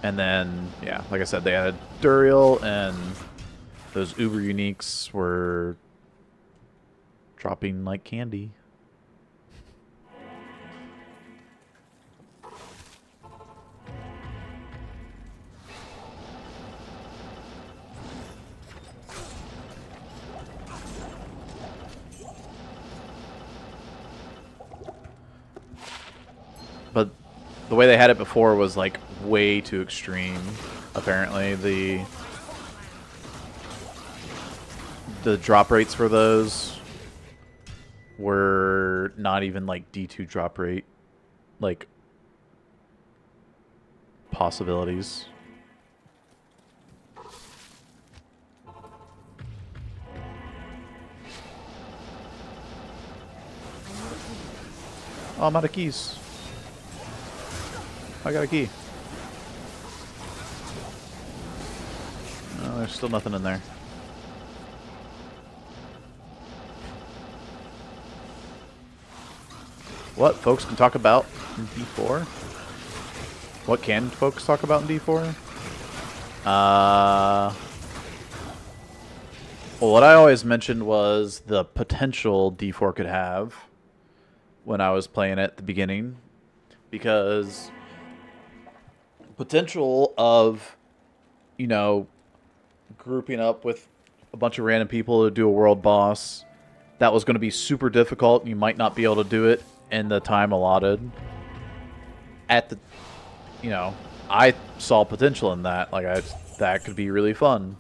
And then, yeah, like I said, they added Duriel, and those Uber uniques were dropping like candy. But the way they had it before was like way too extreme. Apparently, the drop rates for those were not even like D2 drop rate, like possibilities. Oh, I'm out of keys. I got a key. Oh, there's still nothing in there. What folks can talk about in D4? What can folks talk about in D4? Well, what I always mentioned was the potential D4 could have when I was playing it at the beginning. Because potential of, you know, grouping up with a bunch of random people to do a world boss that was going to be super difficult and you might not be able to do it in the time allotted. At the, you know, I saw potential in that. Like that could be really fun.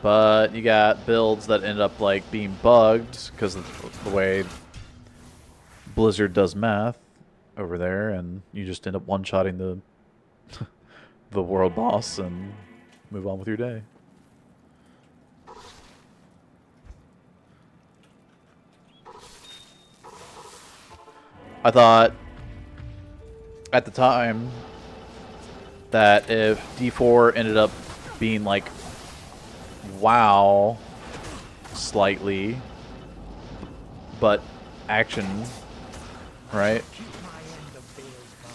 But you got builds that end up like being bugged because of the way Blizzard does math over there, and you just end up one-shotting the the world boss and move on with your day. I thought at the time that if D4 ended up being like WoW slightly, but action, right,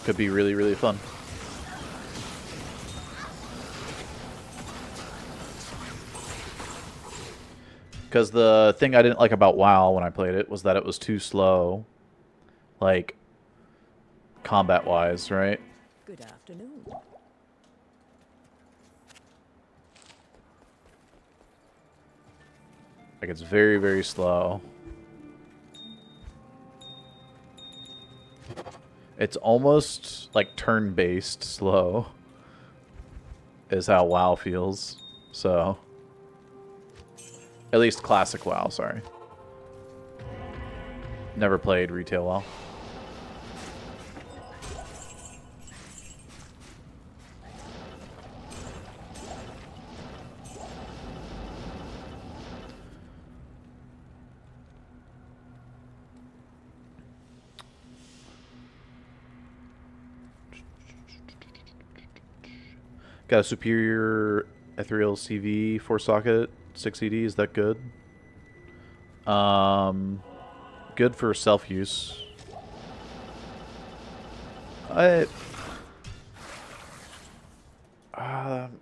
could be really, really fun. Because the thing I didn't like about WoW when I played it was that it was too slow, like, combat-wise, right? Good afternoon. Like, it's very, very slow. It's almost, like, turn-based slow, is how WoW feels, so... At least classic WoW, sorry. Never played retail WoW. Got a superior ethereal CV 4-socket 6 ED. Is that good? Good for self-use. I'm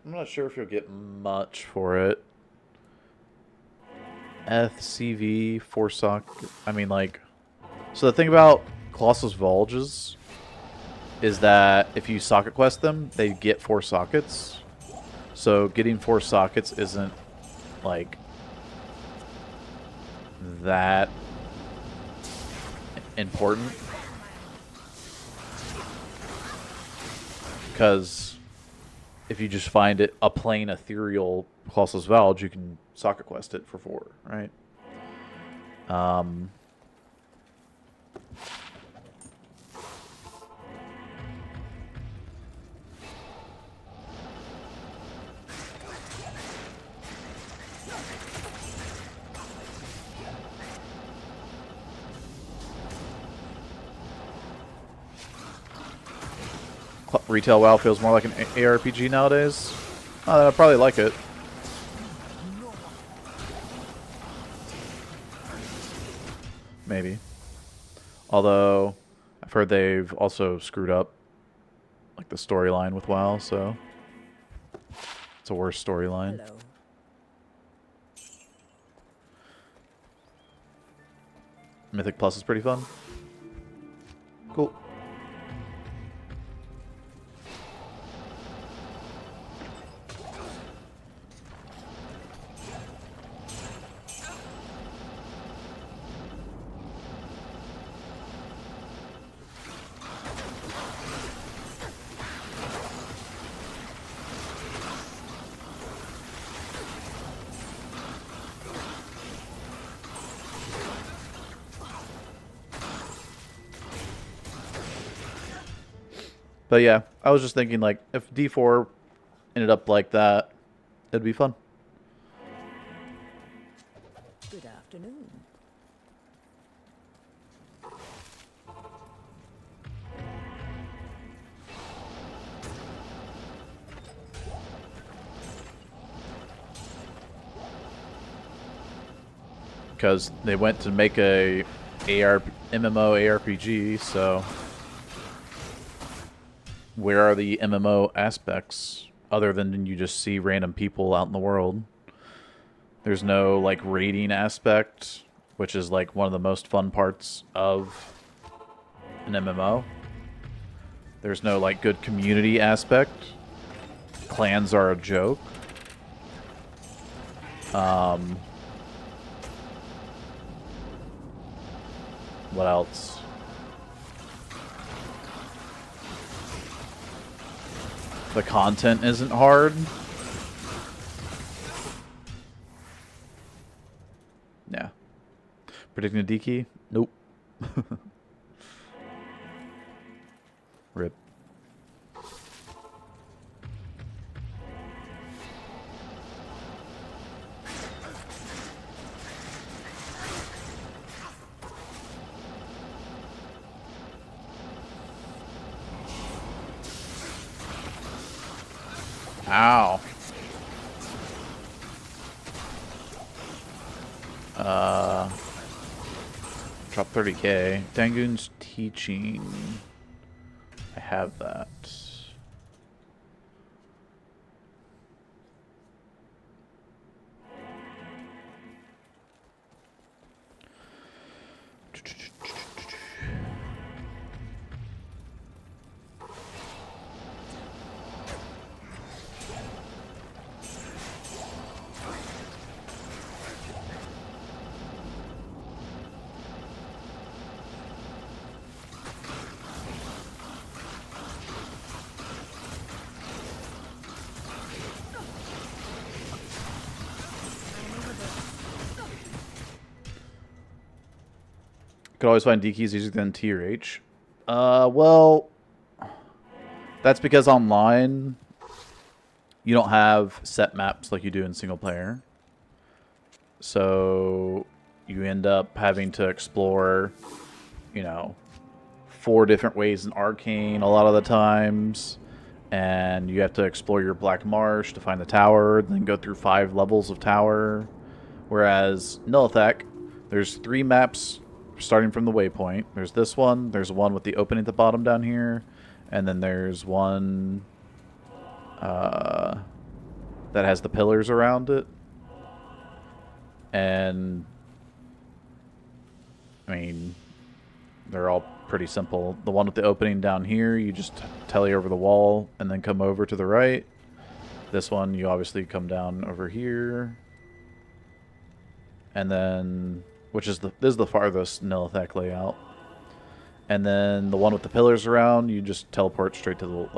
not sure if you'll get much for it. CV 4-socket. I mean, like, so the thing about Colossus Vulges is that if you socket quest them, they get 4 sockets. So getting 4 sockets isn't like that important, because if you just find it a plain ethereal Colossus Vulge, you can socket quest it for 4, right? Retail WoW feels more like an ARPG nowadays. I'd probably like it. Maybe. Although, I've heard they've also screwed up like the storyline with WoW, so it's a worse storyline. Hello. Mythic Plus is pretty fun. Cool. But yeah, I was just thinking, like, if D4 ended up like that, it'd be fun. Good afternoon. Because they went to make a MMO ARPG, so where are the MMO aspects other than you just see random people out in the world? There's no like raiding aspect, which is like one of the most fun parts of an MMO. There's no like good community aspect. Clans are a joke. What else? The content isn't hard. Yeah. Predicting a D key? Nope. Rip. Ow. Drop 30k. Dangoon's teaching. I have that. Could always find D keys easier than T or H. Well, that's because online you don't have set maps like you do in single player. So you end up having to explore, you know, 4 different ways in Arcane a lot of the times. And you have to explore your Black Marsh to find the tower, then go through 5 levels of tower. Whereas Nilathak, there's 3 maps starting from the waypoint. There's this one, there's one with the opening at the bottom down here, and then there's one that has the pillars around it. And I mean, they're all pretty simple. The one with the opening down here, you just tele over the wall and then come over to the right. This one, you obviously come down over here. And then, which is this is the farthest Nilathak layout. And then the one with the pillars around, you just teleport straight to the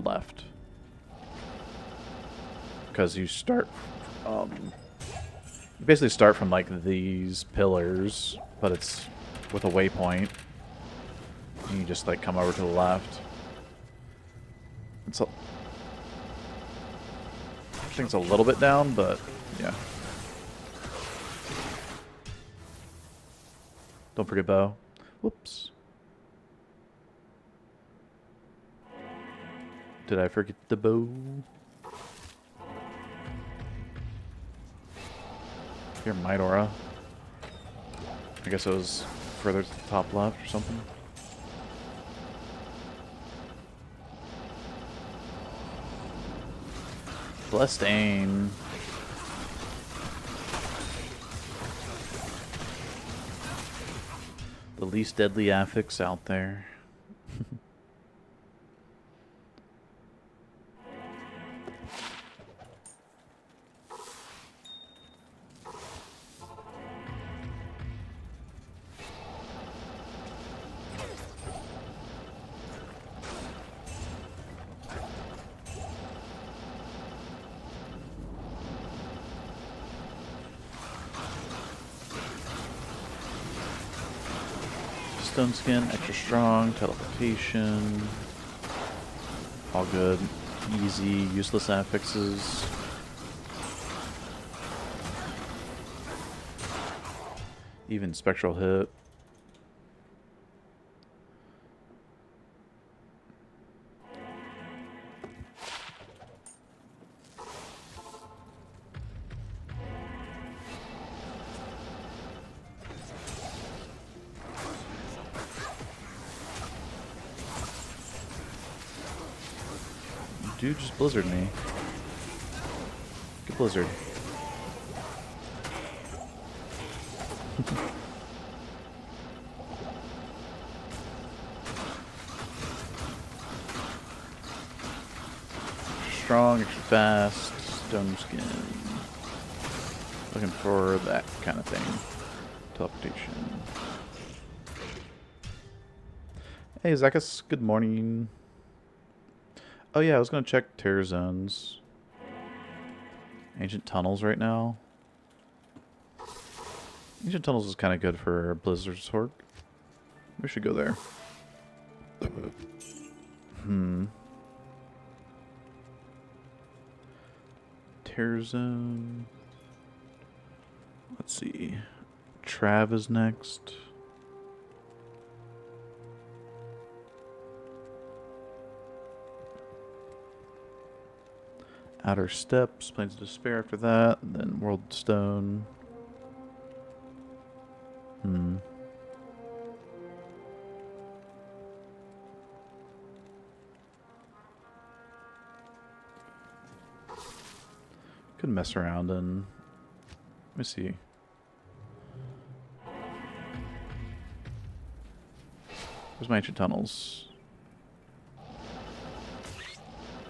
left. Because you start, you basically start from these pillars, but it's with a waypoint. And you just come over to the left. I think it's a little bit down, but yeah. Don't forget bow. Whoops. Did I forget the bow? Here, Might Aura. I guess it was further to the top left or something. Blessed Aim. The least deadly affix out there. Stone Skin, extra strong, teleportation. All good. Easy, useless affixes. Even spectral hit. Dude, just blizzard me. Get blizzard. Strong, extra fast, stone skin. Looking for that kind of thing. Teleportation. Hey, Zakis. Good morning. Oh yeah, I was gonna check terror zones. Ancient tunnels right now. Ancient tunnels is kind of good for Blizzard's Sword. We should go there. Terror zone. Let's see. Trav is next. Outer Steps, Plains of Despair after that, and then World Stone. Could mess around and let me see. Where's my ancient tunnels?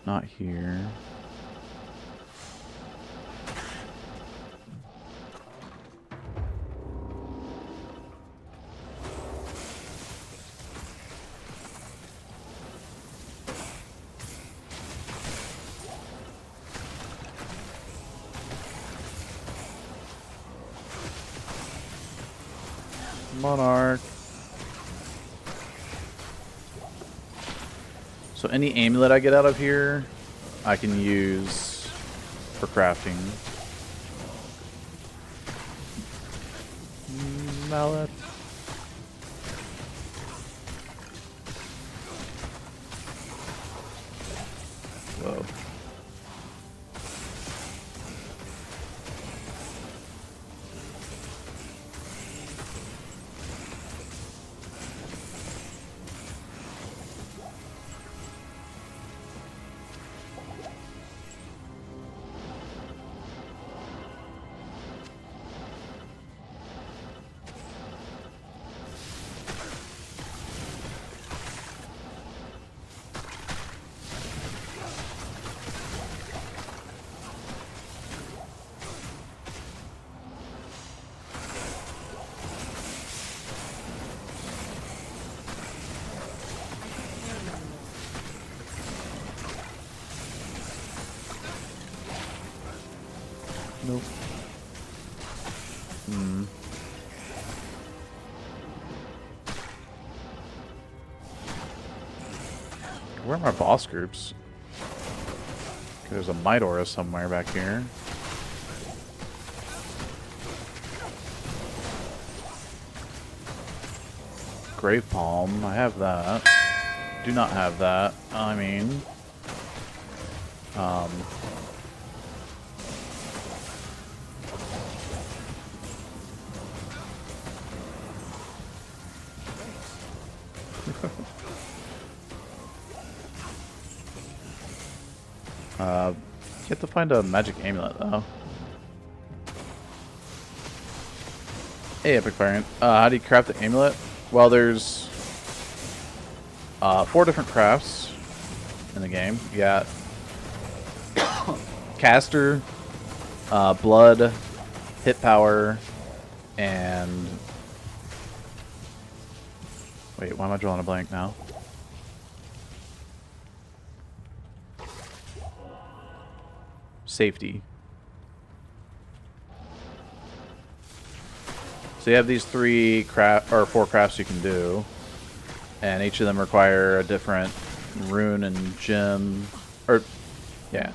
Not here. Monarch. So any amulet I get out of here, I can use for crafting. Mallet. Whoa. Nope. Where are my boss groups? There's a Might Aura somewhere back here. Grave Palm, I have that. Do not have that. I mean, you have to find a magic amulet though. Hey, Epic Variant. How do you craft the amulet? Well, there's 4 different crafts in the game. You got caster, blood, hit power, and wait, why am I drawing a blank now? Safety. So you have these 4 crafts you can do, and each of them require a different rune and gem, or yeah.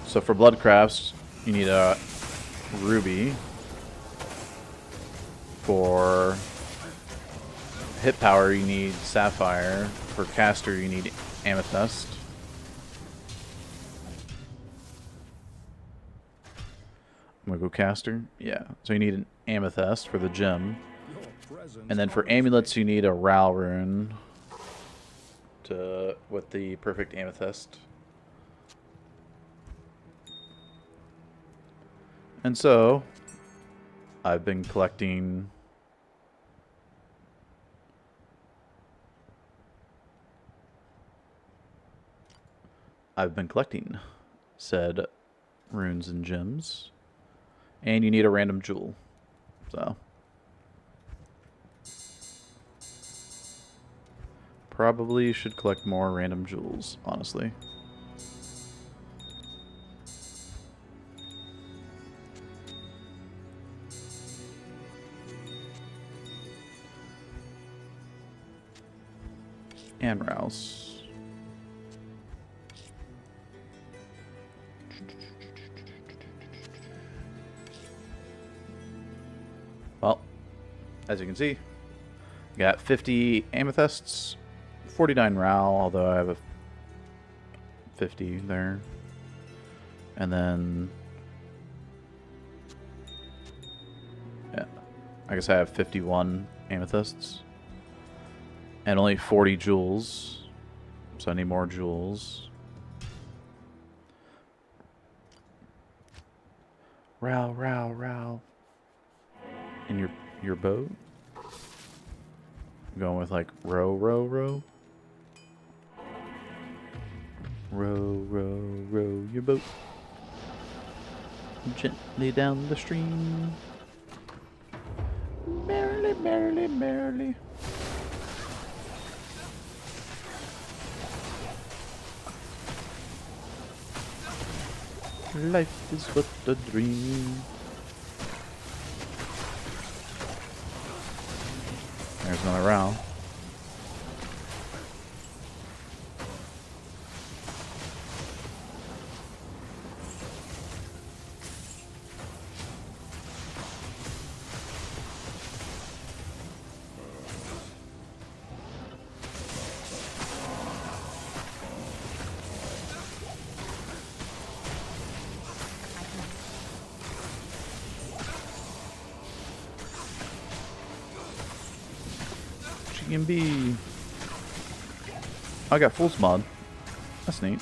So for blood crafts, you need a ruby. For hit power, you need sapphire. For caster, you need amethyst. I'm gonna go caster. Yeah. So you need an amethyst for the gem. And then for amulets, you need a Ral rune with the perfect amethyst. And so I've been collecting said runes and gems. And you need a random jewel. So probably should collect more random jewels, honestly. And Rouse. Well, as you can see, got 50 amethysts, 49 Rao, although I have a 50 there. And then, yeah, I guess I have 51 amethysts. And only 40 jewels, so I need more jewels. Row, row, row. In your boat? I'm going with like row, row, row. Row, row, row your boat gently down the stream. Merrily, merrily, merrily. Life is but a dream. There's another round. Be. I got Fool's Mod. That's neat.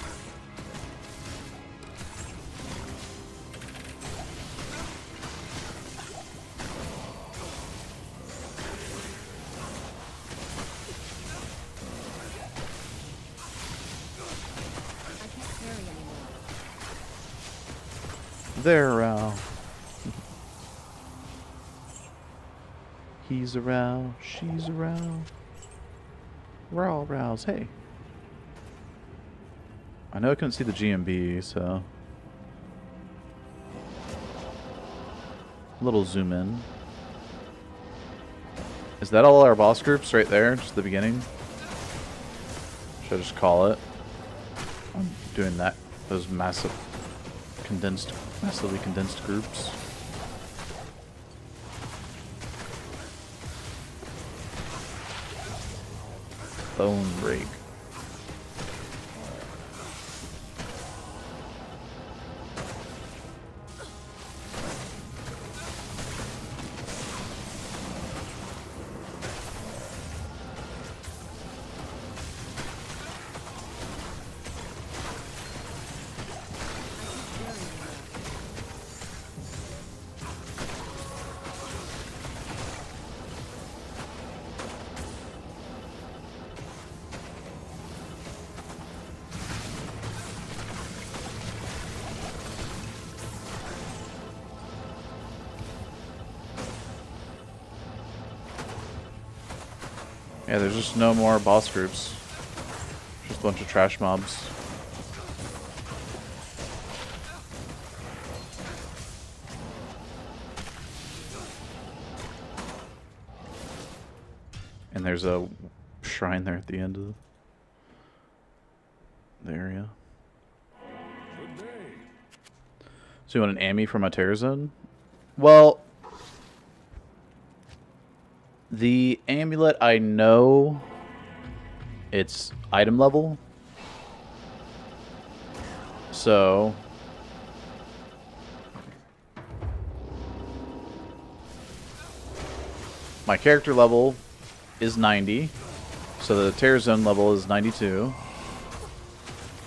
There, he's around, she's around. We're all roused. Hey. I know I couldn't see the GMB, so. A little zoom in. Is that all our boss groups right there? Just the beginning? Should I just call it? I'm doing that. Those massively condensed groups. Bone break. Yeah, there's just no more boss groups. Just a bunch of trash mobs. And there's a shrine there at the end of the area. So you want an Ami from a Terror Zone? Well, the amulet, I know it's item level. So my character level is 90. So the Terror Zone level is 92.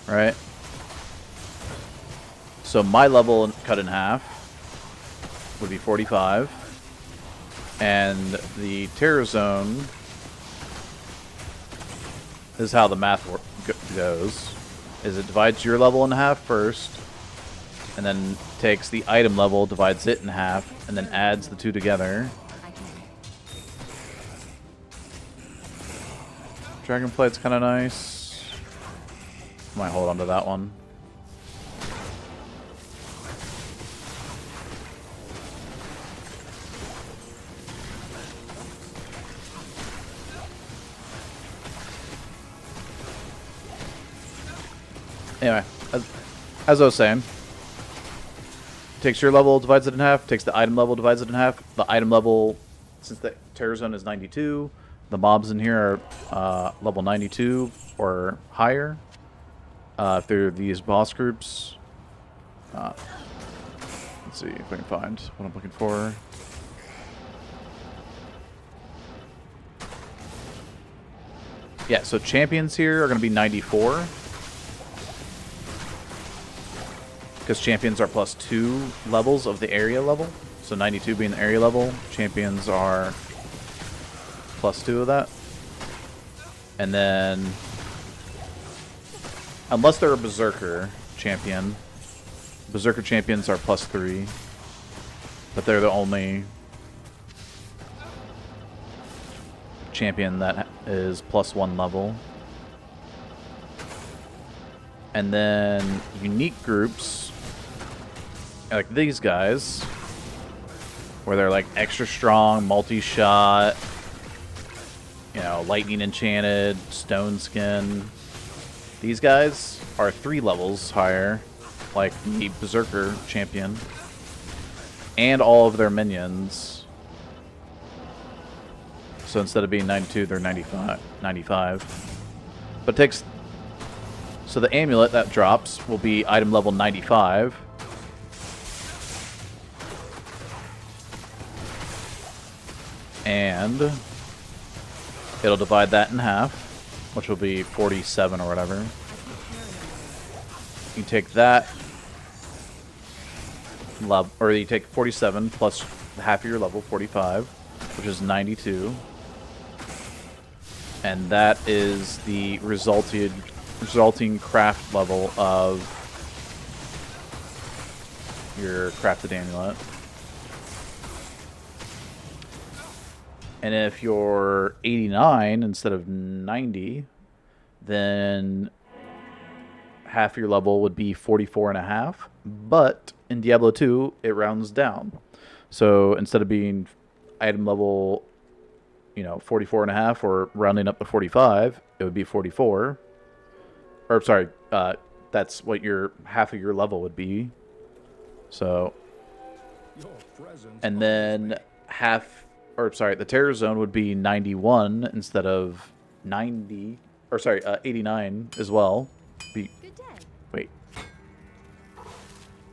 Right? So my level cut in half would be 45. And the terror zone is how the math goes. Is it divides your level in half first, and then takes the item level, divides it in half, and then adds the two together. Dragonflight's kind of nice. Might hold on to that one. Anyway, as I was saying, takes your level, divides it in half, takes the item level, divides it in half. The item level, since the terror zone is 92, the mobs in here are level 92 or higher. If they're these boss groups. Let's see if I can find what I'm looking for. Yeah, so champions here are going to be 94. Because champions are plus 2 levels of the area level. So 92 being the area level, champions are plus 2 of that. And then, unless they're a berserker champion, berserker champions are plus 3. But they're the only champion that is plus 1 level. And then unique groups, like these guys, where they're like extra strong, multi-shot, you know, lightning enchanted, stone skin. These guys are 3 levels higher, like the berserker champion, and all of their minions. So instead of being 92, they're 95. But it takes... So the amulet that drops will be item level 95. And it'll divide that in half, which will be 47 or whatever. You take that level, or you take 47 plus half of your level, 45, which is 92. And that is the resulting craft level of your crafted amulet. And if you're 89 instead of 90, then half your level would be 44.5. But in Diablo 2, it rounds down. So instead of being item level, 44.5 or rounding up to 45, it would be 44. Or sorry, that's what your half of your level would be. So, and then the terror zone would be 91 instead of 90, or sorry, 89 as well. Good day. Wait.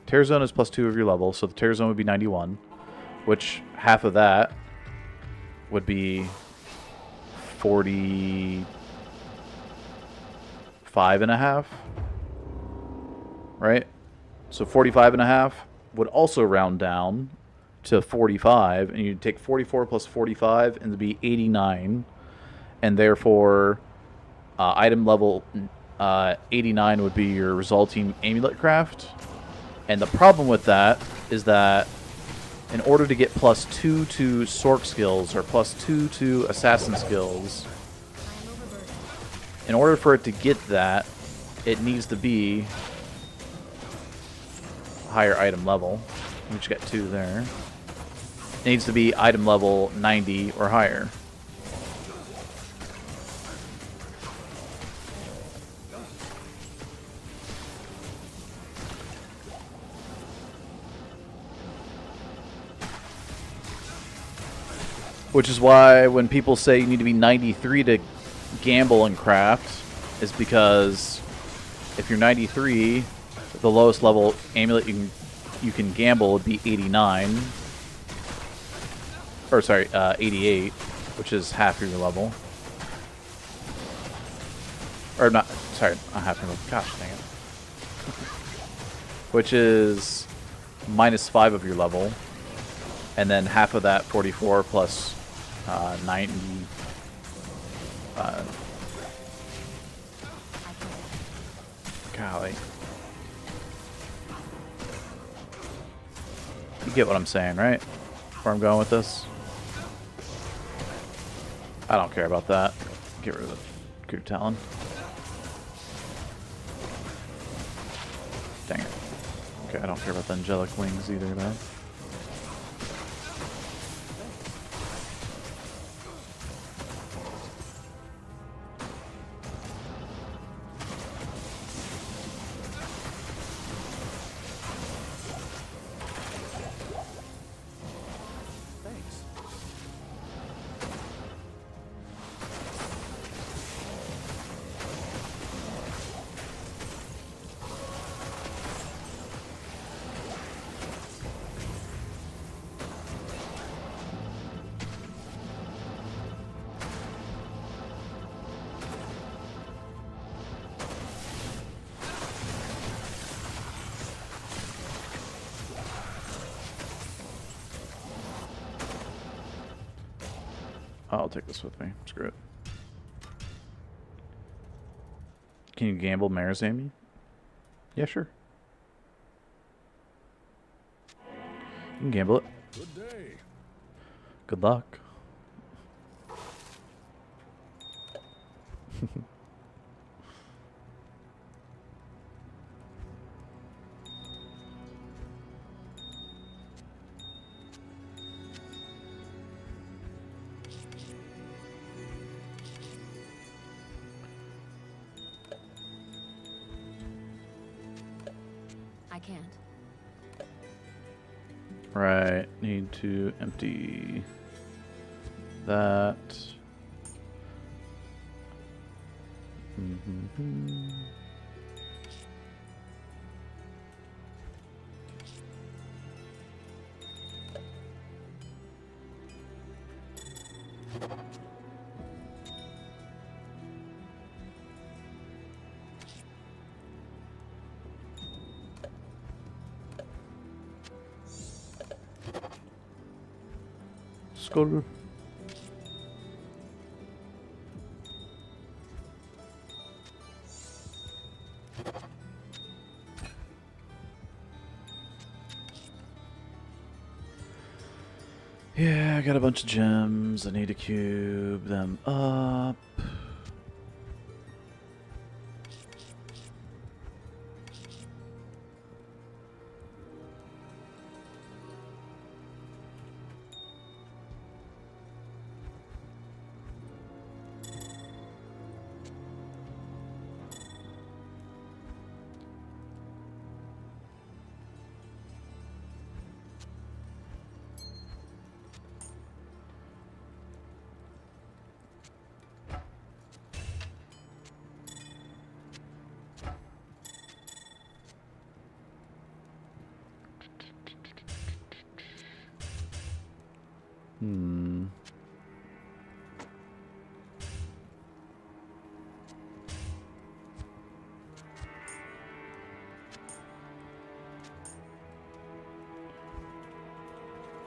Terror zone is plus 2 of your level, so the terror zone would be 91, which half of that would be 45.5, right? So 45.5 would also round down to 45, and you'd take 44 plus 45 and it'd be 89, and therefore item level 89 would be your resulting amulet craft. And the problem with that is that in order to get plus 2 to sork skills or plus 2 to assassin skills, in order for it to get that, it needs to be higher item level. We just got 2 there. It needs to be item level 90 or higher. Which is why when people say you need to be 93 to gamble and craft, is because if you're 93, the lowest level amulet you can gamble would be 89. Or sorry, 88, which is half your level. Or not, sorry, not half your level. Gosh dang it. Which is minus 5 of your level. And then half of that 44 plus 90. Golly. You get what I'm saying, right? Where I'm going with this? I don't care about that. Get rid of the Group Talon. Dang it. Okay, I don't care about the Angelic Wings either, though. I'll take this with me. Screw it. Can you gamble Mare's Amy? Yeah, sure. You can gamble it. Good day. Good luck. I can't. Right, need to empty that. Skull. Yeah, I got a bunch of gems. I need to cube them up.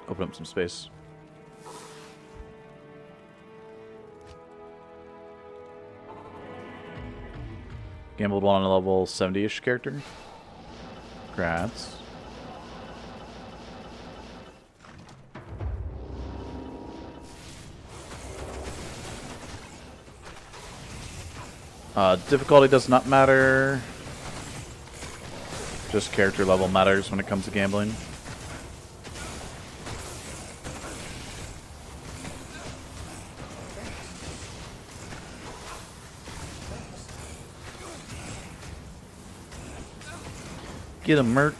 Open up some space. Gambled one on a level 70-ish character. Congrats. Difficulty does not matter. Just character level matters when it comes to gambling. Get him, Mert.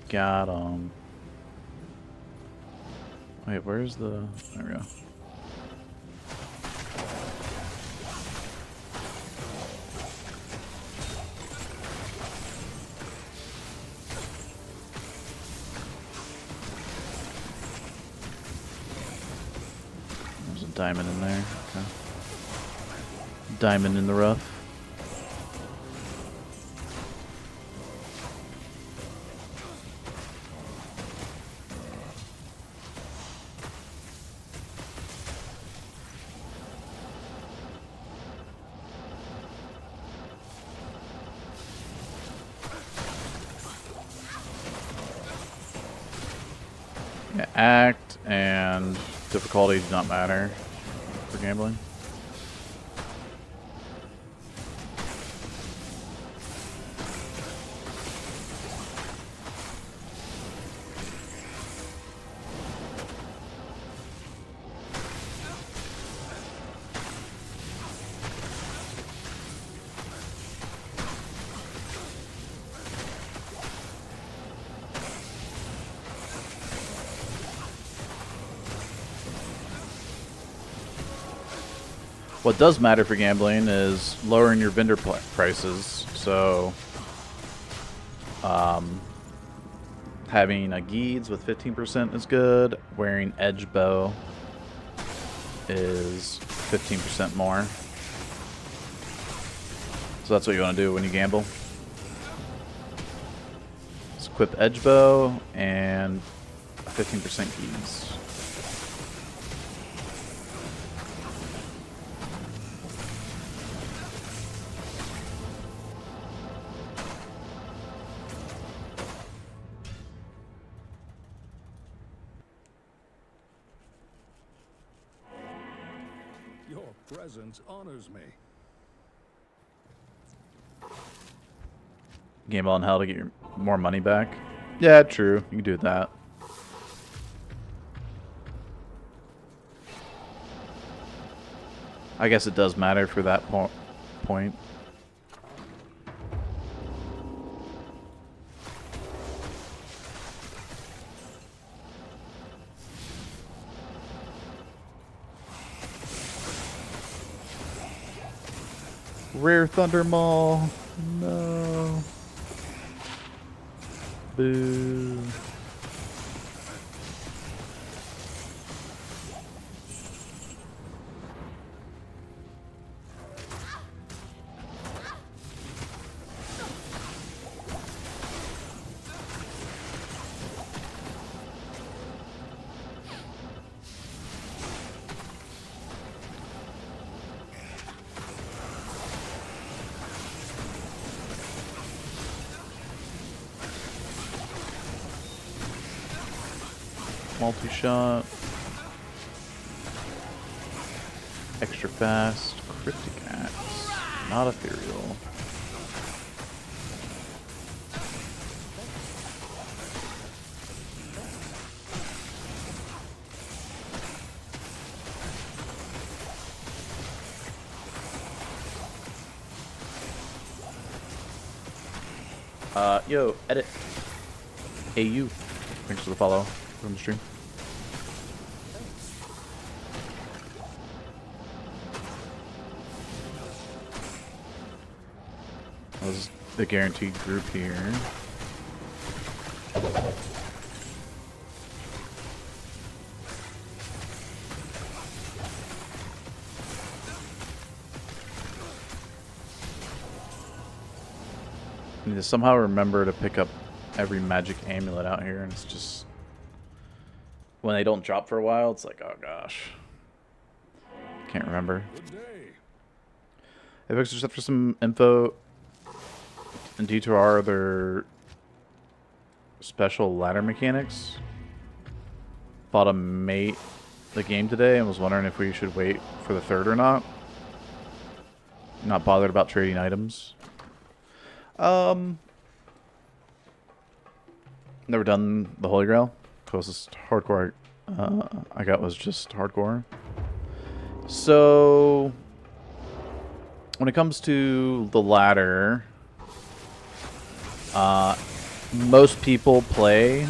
Got him. Wait, where's the... There we go. There's a diamond in there. Okay. Diamond in the rough. Yeah, act and difficulty do not matter for gambling. What does matter for gambling is lowering your vendor prices. So, having a Geeds with 15% is good. Wearing Edge Bow is 15% more. So that's what you want to do when you gamble. Just equip Edge Bow and 15% Geeds. Presence honors me. Gamble on Hell to get your more money back. Yeah, true. You can do that. I guess it does matter for that point. Rare Thunder Maul. No. Boo. Multi-shot. Extra fast. Cryptic axe. Not ethereal. Yo, edit. AU. Thanks for the follow from the stream. That was the guaranteed group here. I need to somehow remember to pick up every magic amulet out here, and it's just when they don't drop for a while, it's like, oh gosh, can't remember. Hey, Victor, just for some info, in D2R are there special ladder mechanics? Bought a mate the game today and was wondering if we should wait for the third or not. Not bothered about trading items. Never done the Holy Grail. Closest hardcore I got was just hardcore. So when it comes to the ladder, most people play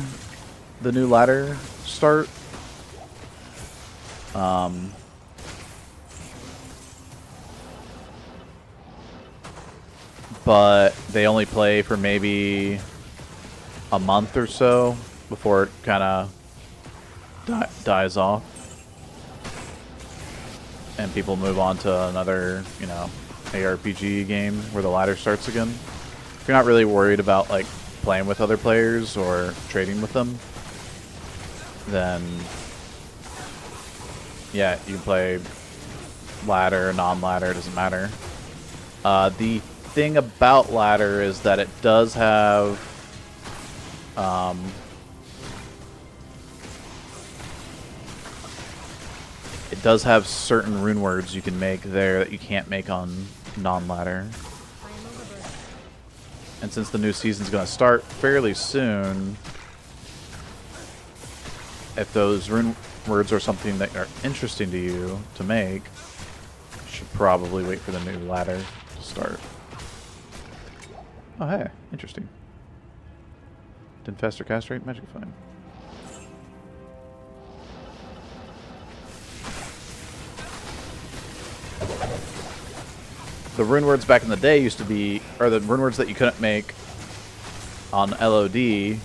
the new ladder start. But they only play for maybe a month or so before it kind of dies off, and people move on to another, you know, ARPG game where the ladder starts again. If you're not really worried about like playing with other players or trading with them, then yeah, you can play ladder, non-ladder, doesn't matter. The thing about ladder is that it does have it does have certain rune words you can make there that you can't make on non-ladder. And since the new season's going to start fairly soon, if those rune words are something that are interesting to you to make, you should probably wait for the new ladder to start. Oh, hey, interesting. Didn't faster cast rate? Magic fine. The rune words back in the day used to be, or the rune words that you couldn't make on LOD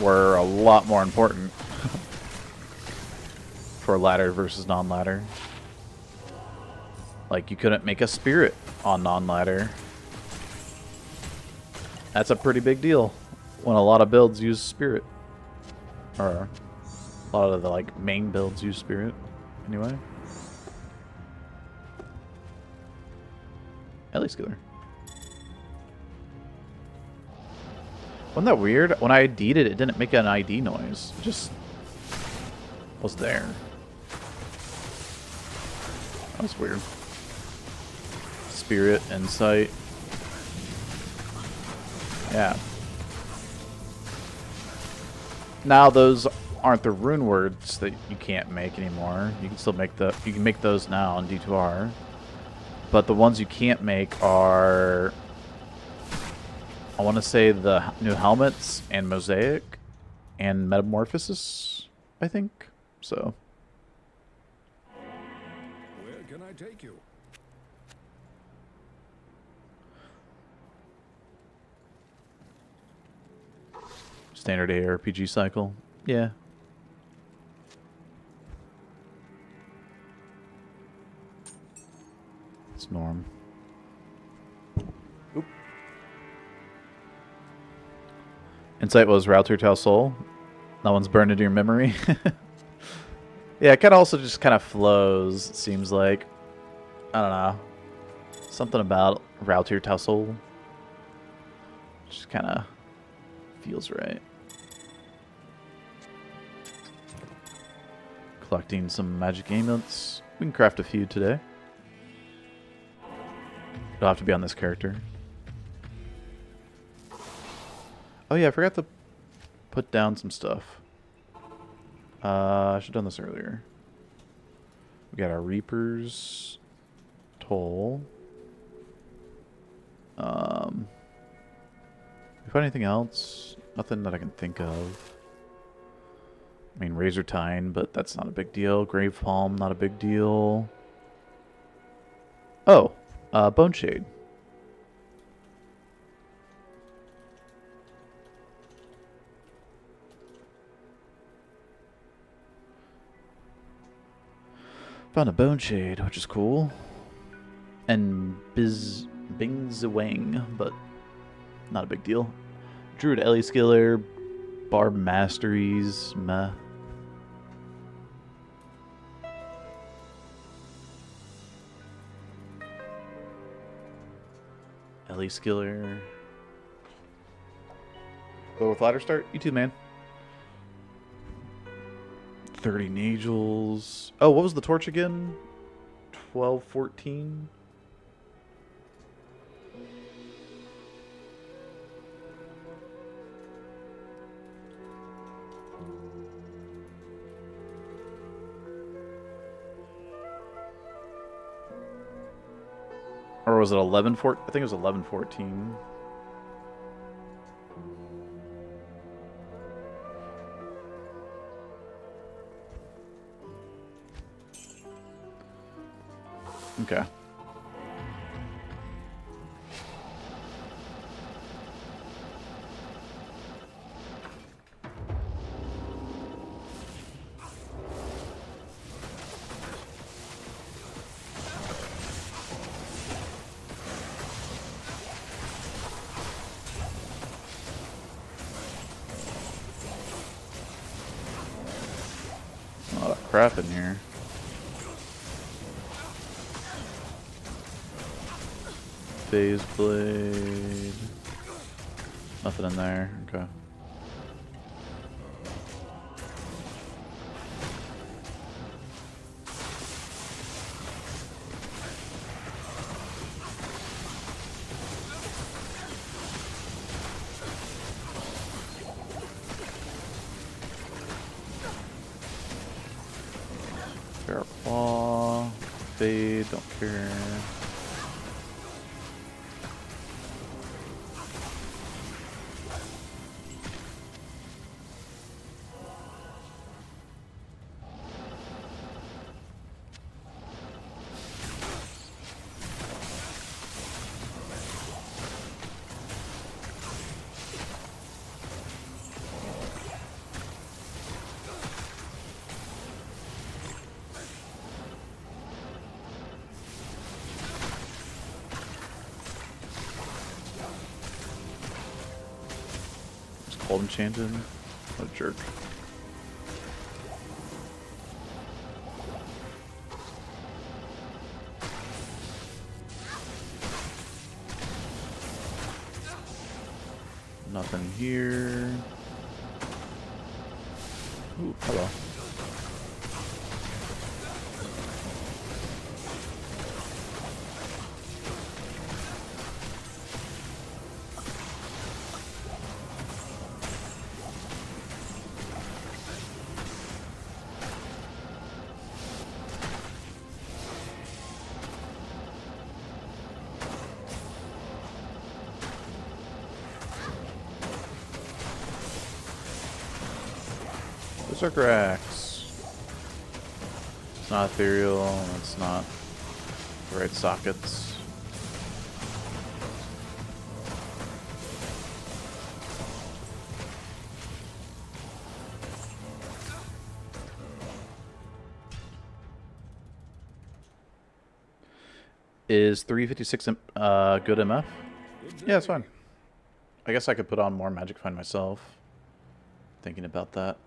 were a lot more important for ladder versus non-ladder. Like, you couldn't make a spirit on non-ladder. That's a pretty big deal when a lot of builds use spirit. Or a lot of the like main builds use spirit anyway. Ellie Skiller. Wasn't that weird? When I ID'd it, it didn't make an ID noise. It just was there. That was weird. Spirit, Insight. Yeah. Now those aren't the rune words that you can't make anymore. You can still make you can make those now on D2R. But the ones you can't make are, I want to say, the new helmets and Mosaic and Metamorphosis, I think. So. Where can I take you? Standard ARPG cycle. Yeah. It's norm. Oop. Insight was Router Tau Soul. That one's burned into your memory. Yeah, it kind of also just kind of flows, it seems like. I don't know. Something about Router Tau Soul just kind of feels right. Collecting some magic amulets. We can craft a few today. It'll have to be on this character. Oh yeah, I forgot to put down some stuff. I should have done this earlier. We got our Reaper's Toll. You find anything else? Nothing that I can think of. I mean, Razor Tine, but that's not a big deal. Grave Palm, not a big deal. Oh, Bone Shade. Found a Bone Shade, which is cool. And Bing Zwang, but not a big deal. Druid Ellie Skiller, Barb Masteries, meh. Ellie Skiller. Go with ladder start? You too, man. 30 Nagels. Oh, what was the torch again? 12, 14? Or was it 11, 14? I think it was 11, 14. Okay. A lot of crap in here. Phase Blade. Nothing in there. Okay. Fair Claw. Fade, don't care. Cold enchanted. What a jerk. Nothing here. Ooh, hello. Berserker Axe. It's not ethereal, it's not the right sockets. Is 356 good MF? Yeah, it's fine. I guess I could put on more Magic Find myself. Thinking about that.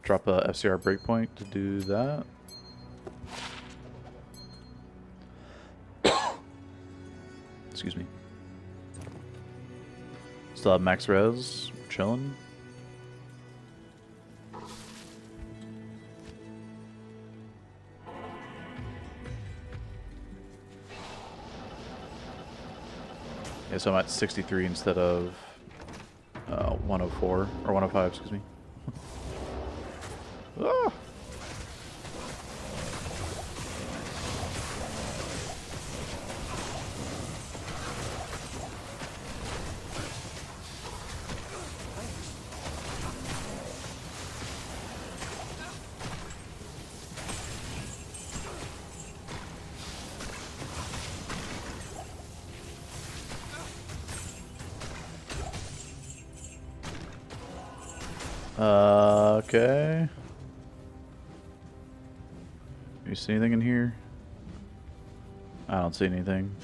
Drop a FCR breakpoint to do that. Excuse me. Still have max res. We're chilling. Yeah, so I'm at 63 instead of 104 or 105, excuse me. Ah! Okay. You see anything in here? I don't see anything.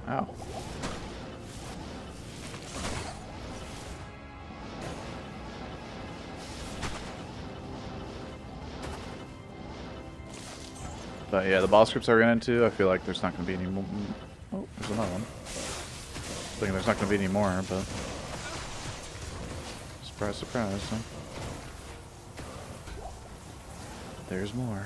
Ow. But yeah, the boss scripts I ran into, I feel like there's not going to be any more. Oh, there's another one. Thinking there's not going to be any more, but surprise, surprise, huh? There's more.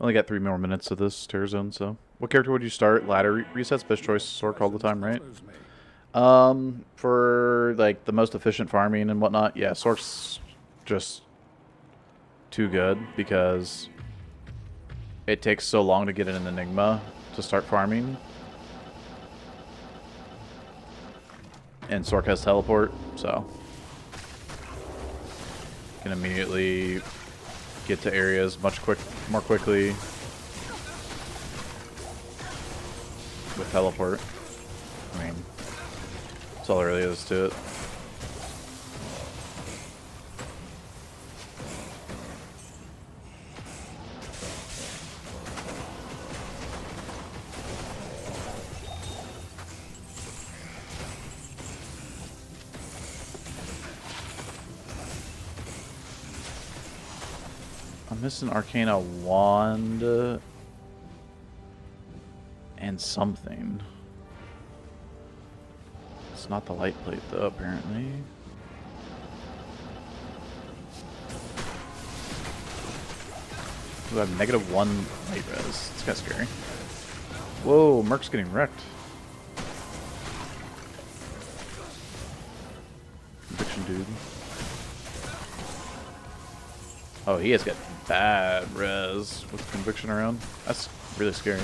Only got 3 more minutes of this Terror Zone, so. What character would you start? Ladder resets, best choice, Sork all the time, right? For like the most efficient farming and whatnot, yeah, Sork's just too good because it takes so long to get an Enigma to start farming. And Sork has teleport, so can immediately get to areas more quickly with teleport. I mean, that's all there really is to it. I'm missing Arcana Wand and something. It's not the light plate though, apparently. Ooh, I have -1 light res. It's kind of scary. Whoa, Merc's getting wrecked. Conviction dude. Oh, he has got bad res with conviction around. That's really scary.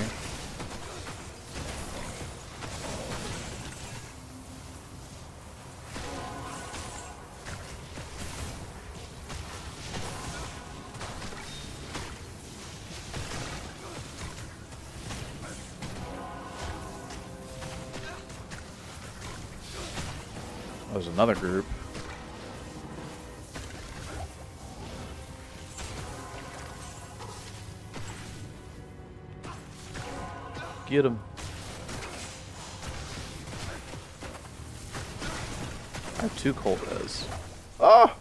There's another group. Get him. I have 2 cold res. Ah!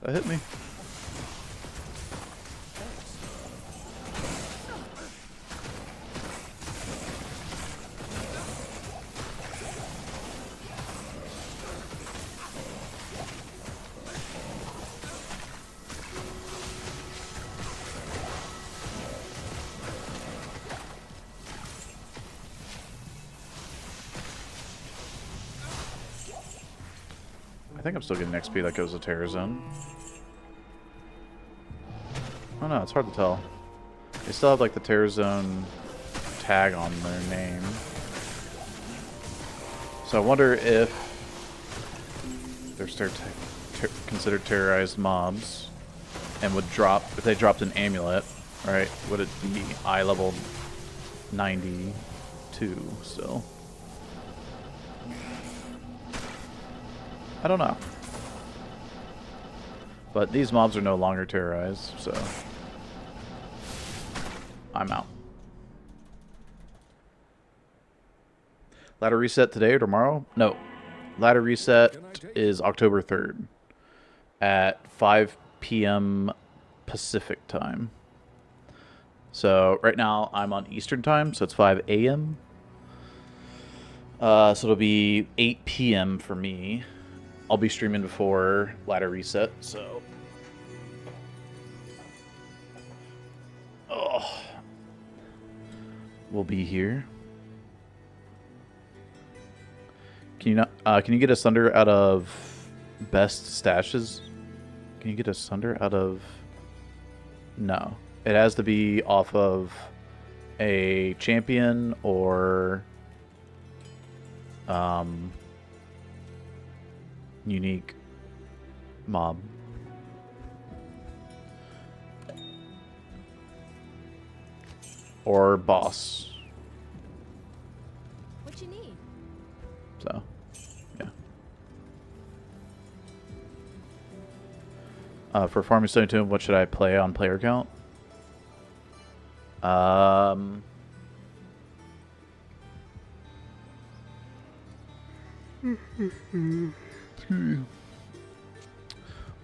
That hit me. I think I'm still getting XP that goes to Terror Zone. Oh no, it's hard to tell. They still have like the Terror Zone tag on their name. So I wonder if they're considered terrorized mobs and would drop, if they dropped an amulet, right, would it be eye level 92 still? I don't know. But these mobs are no longer terrorized, so I'm out. Ladder reset today or tomorrow? No. Ladder reset is October 3rd at 5 p.m. Pacific time. So right now I'm on Eastern time, so it's 5 a.m. So it'll be 8 p.m. for me. I'll be streaming before ladder reset, so. Oh. We'll be here. Can you not? Can you get a Sunder out of best stashes? Can you get a Sunder out of? No, it has to be off of a champion or unique mob. Or boss. What you need? So, yeah. For Farming Stone Tomb, what should I play on player count?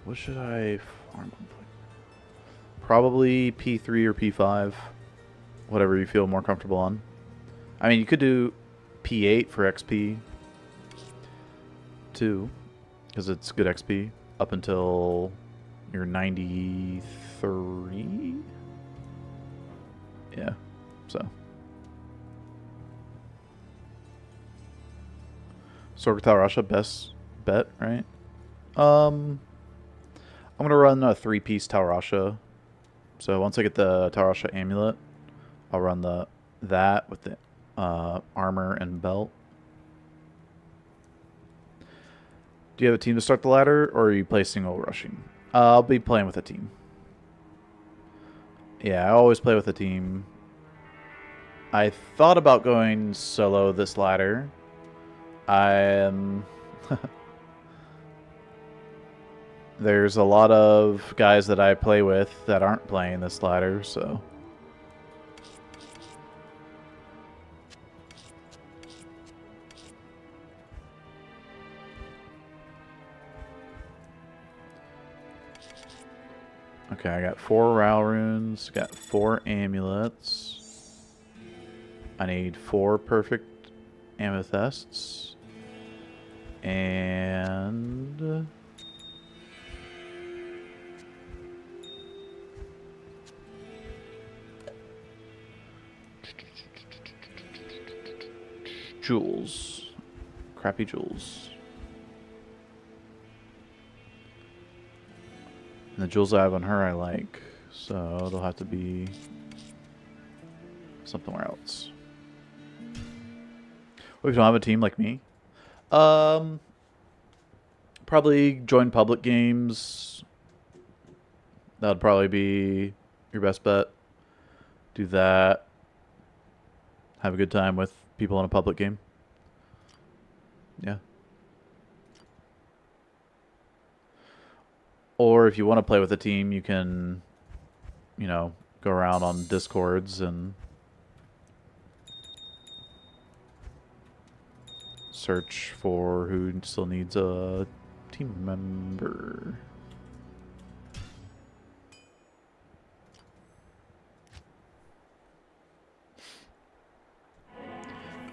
What should I farm on? Probably P3 or P5. Whatever you feel more comfortable on. I mean, you could do P8 for XP too, because it's good XP up until you're 93. Yeah, so. Sorg Talrasha, best bet, right? I'm gonna run a 3-piece Talrasha. So once I get the Talrasha amulet, I'll run that with the armor and belt. Do you have a team to start the ladder, or are you play single rushing? I'll be playing with a team. Yeah, I always play with a team. I thought about going solo this ladder. There's a lot of guys that I play with that aren't playing this ladder, so. Okay, I got 4 Ral runes, got 4 amulets. I need 4 perfect amethysts. And... jewels. Crappy jewels. And the jewels I have on her I like, so it'll have to be somewhere else. What if you don't have a team like me? Probably join public games. That would probably be your best bet. Do that. Have a good time with people in a public game. Yeah. Or if you want to play with a team, you can, you know, go around on Discords and search for who still needs a team member.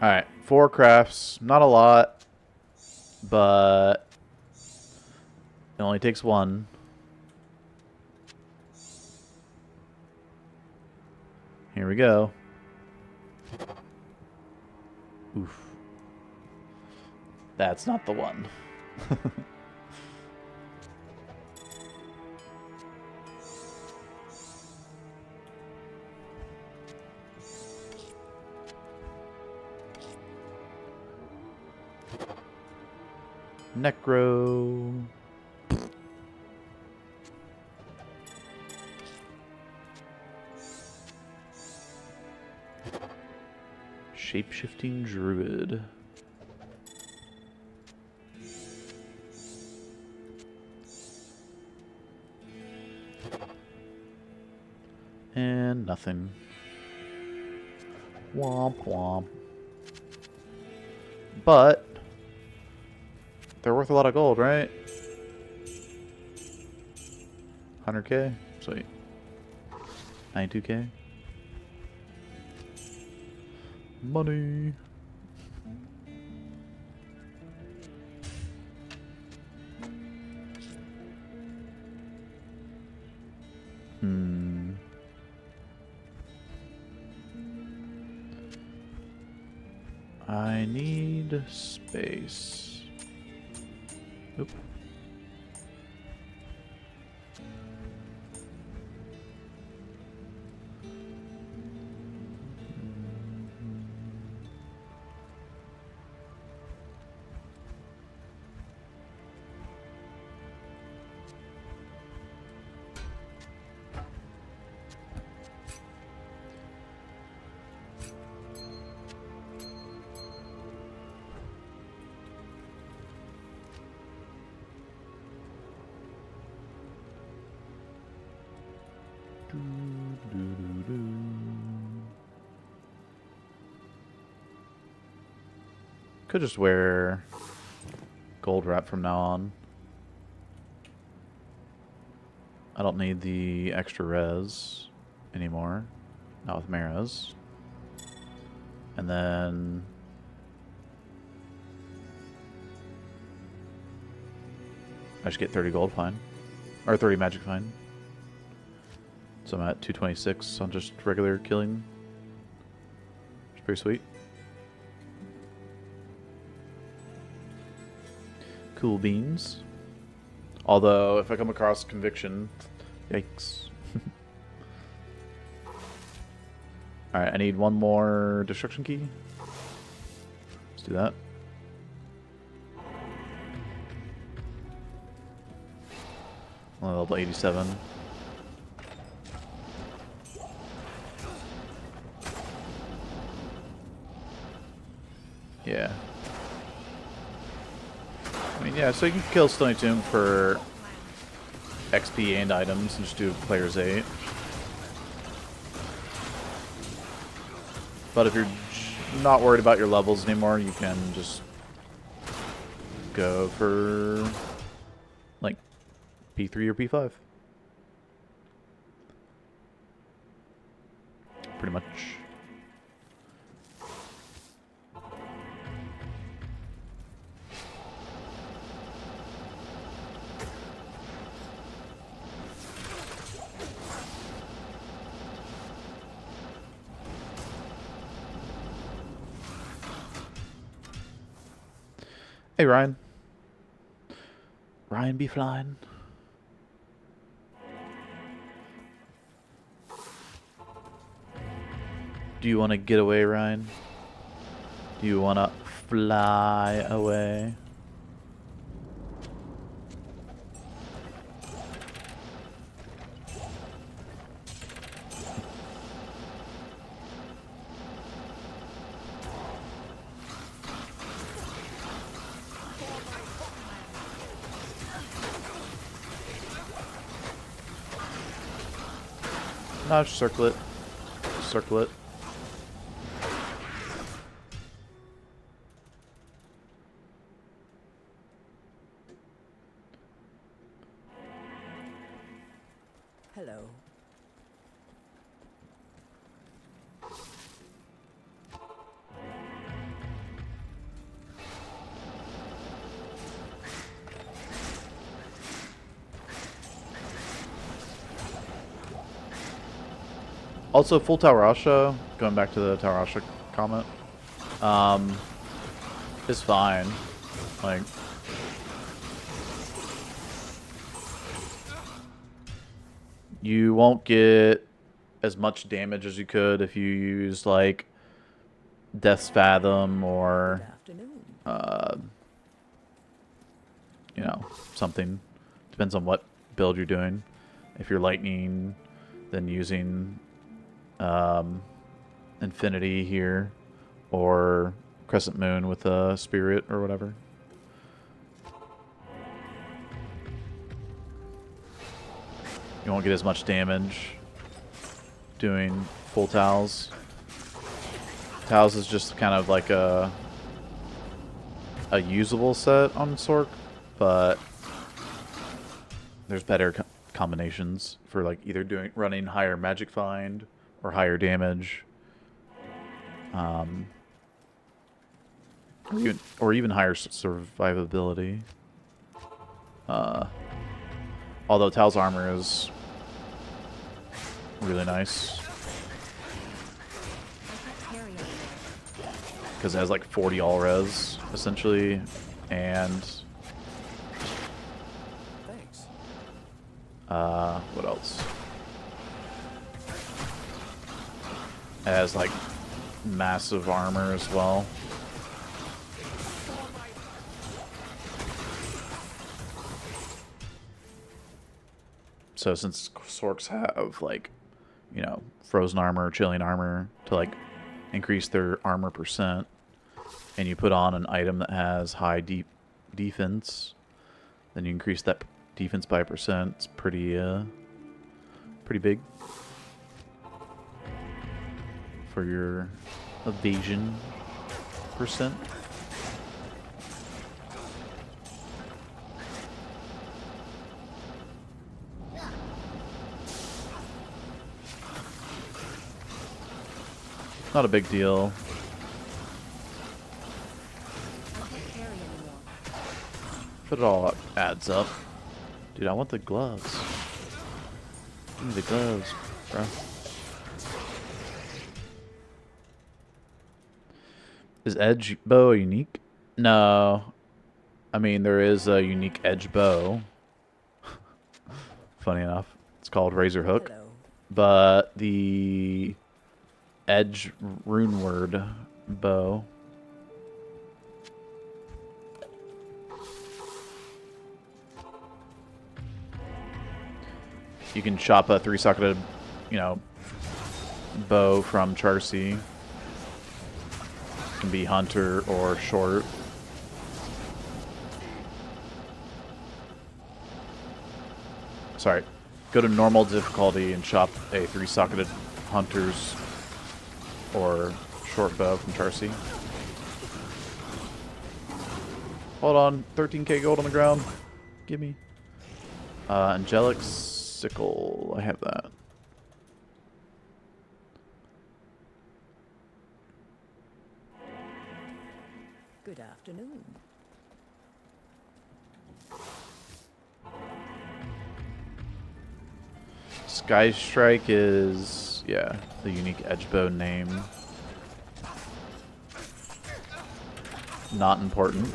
Alright, 4 crafts. Not a lot, but it only takes 1. Here we go. Oof. That's not the one. Necro. Shape-shifting druid. And nothing. Womp womp. But they're worth a lot of gold, right? 100k? Sweet. 92k? Money. I need space. Oop. Could just wear gold wrap from now on. I don't need the extra res anymore. Not with Maras. And then I just get 30 gold fine. Or 30 magic fine. So I'm at 226 on just regular killing. It's pretty sweet. Cool beans. Although, if I come across conviction, yikes. Alright, I need one more destruction key. Let's do that. Only level 87. Yeah. I mean, yeah, so you can kill Stony Tomb for XP and items and just do player's 8. But if you're not worried about your levels anymore, you can just go for like P3 or P5. pretty much. Hey, Ryan. Ryan be flying. Do you want to get away, Ryan? Do you want to fly away? No, just circle it. Circle it. Hello. Also, full Taurasha, going back to the Taurasha comment, is fine. Like, you won't get as much damage as you could if you use, like, Death's Fathom or, you know, something. Depends on what build you're doing. If you're Lightning, then using Infinity here, or Crescent Moon with a Spirit or whatever. You won't get as much damage doing full Tals. Tals is just kind of like a usable set on Sork, but there's better combinations for like either running higher Magic Find or higher damage, or even higher survivability. Although Tal's armor is really nice because it has like 40 all res essentially, and what else? It has like massive armor as well. So since Sorks have like, you know, frozen armor, chilling armor to like increase their armor percent, and you put on an item that has high defense, then you increase that defense by 1%. It's pretty big for your evasion percent. Not a big deal. But it all adds up. Dude, I want the gloves. Give me the gloves, bro. Is edge bow unique? No. I mean, there is a unique edge bow. Funny enough. It's called Razor Hook. Hello. But the edge rune word bow you can chop a 3-socketed, you know, bow from Charcy. It can be hunter or short. Sorry. Go to normal difficulty and chop a 3-socketed hunter's or short bow from Charcy. Hold on. 13k gold on the ground. Give me. Angelic Sickle. I have that. Good afternoon. Sky Strike is, yeah, the unique edgebow name. Not important.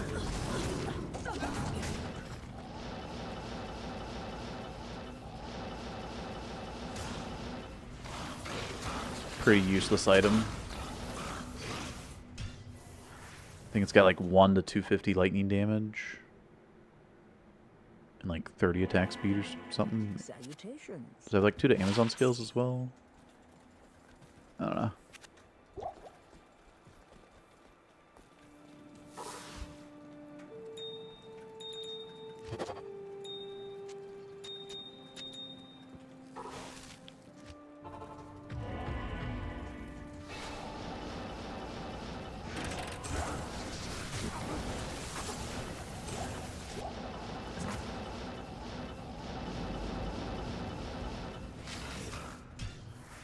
Pretty useless item. I think it's got like 1 to 250 lightning damage. And like 30 attack speed or something. Salutations. Does it have like 2 to Amazon skills as well? I don't know.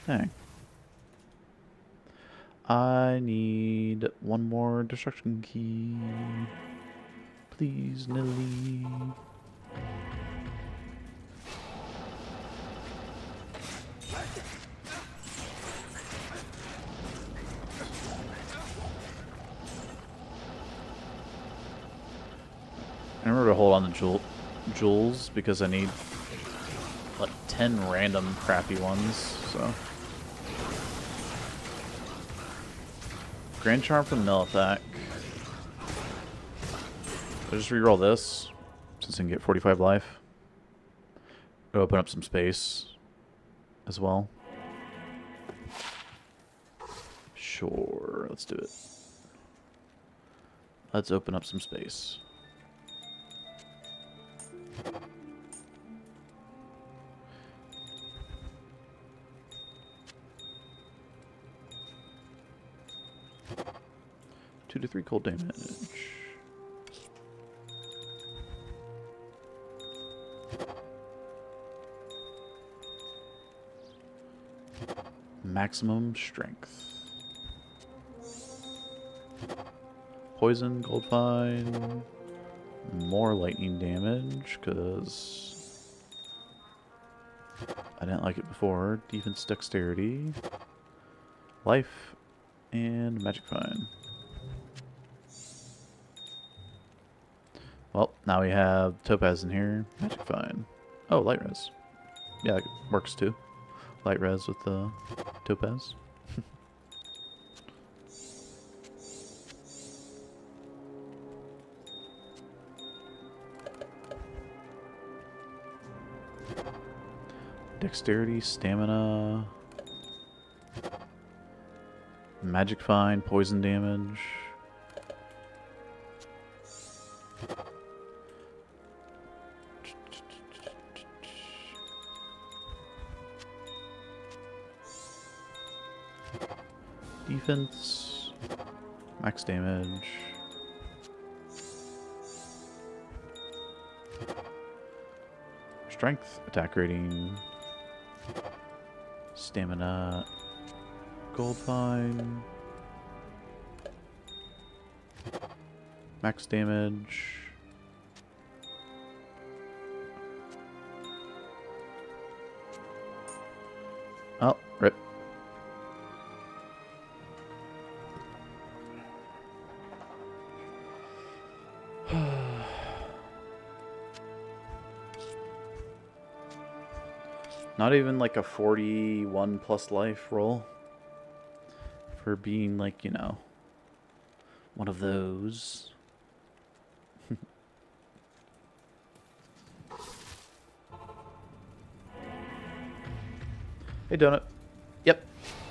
Dang. I need one more destruction key. Please, Nilly. I remember to hold on to jewels because I need like 10 random crappy ones, so. Grand Charm from Nilathak. I'll just reroll this, since I can get 45 life. It'll open up some space as well. Sure, let's do it. Let's open up some space. Two to 3 cold damage. Maximum strength. Poison, gold fine. More lightning damage, because I didn't like it before. Defense, dexterity. Life, and magic fine. Well, now we have Topaz in here. Magic fine. Oh, light res. Yeah, it works too. Light res with the Topaz. Dexterity, stamina. Magic fine, poison damage. Defense, max damage. Strength, attack rating. Stamina, gold fine. Max damage. Oh, rip. Not even like a 41 plus life roll for being like, you know, one of those. Hey, Donut. Yep,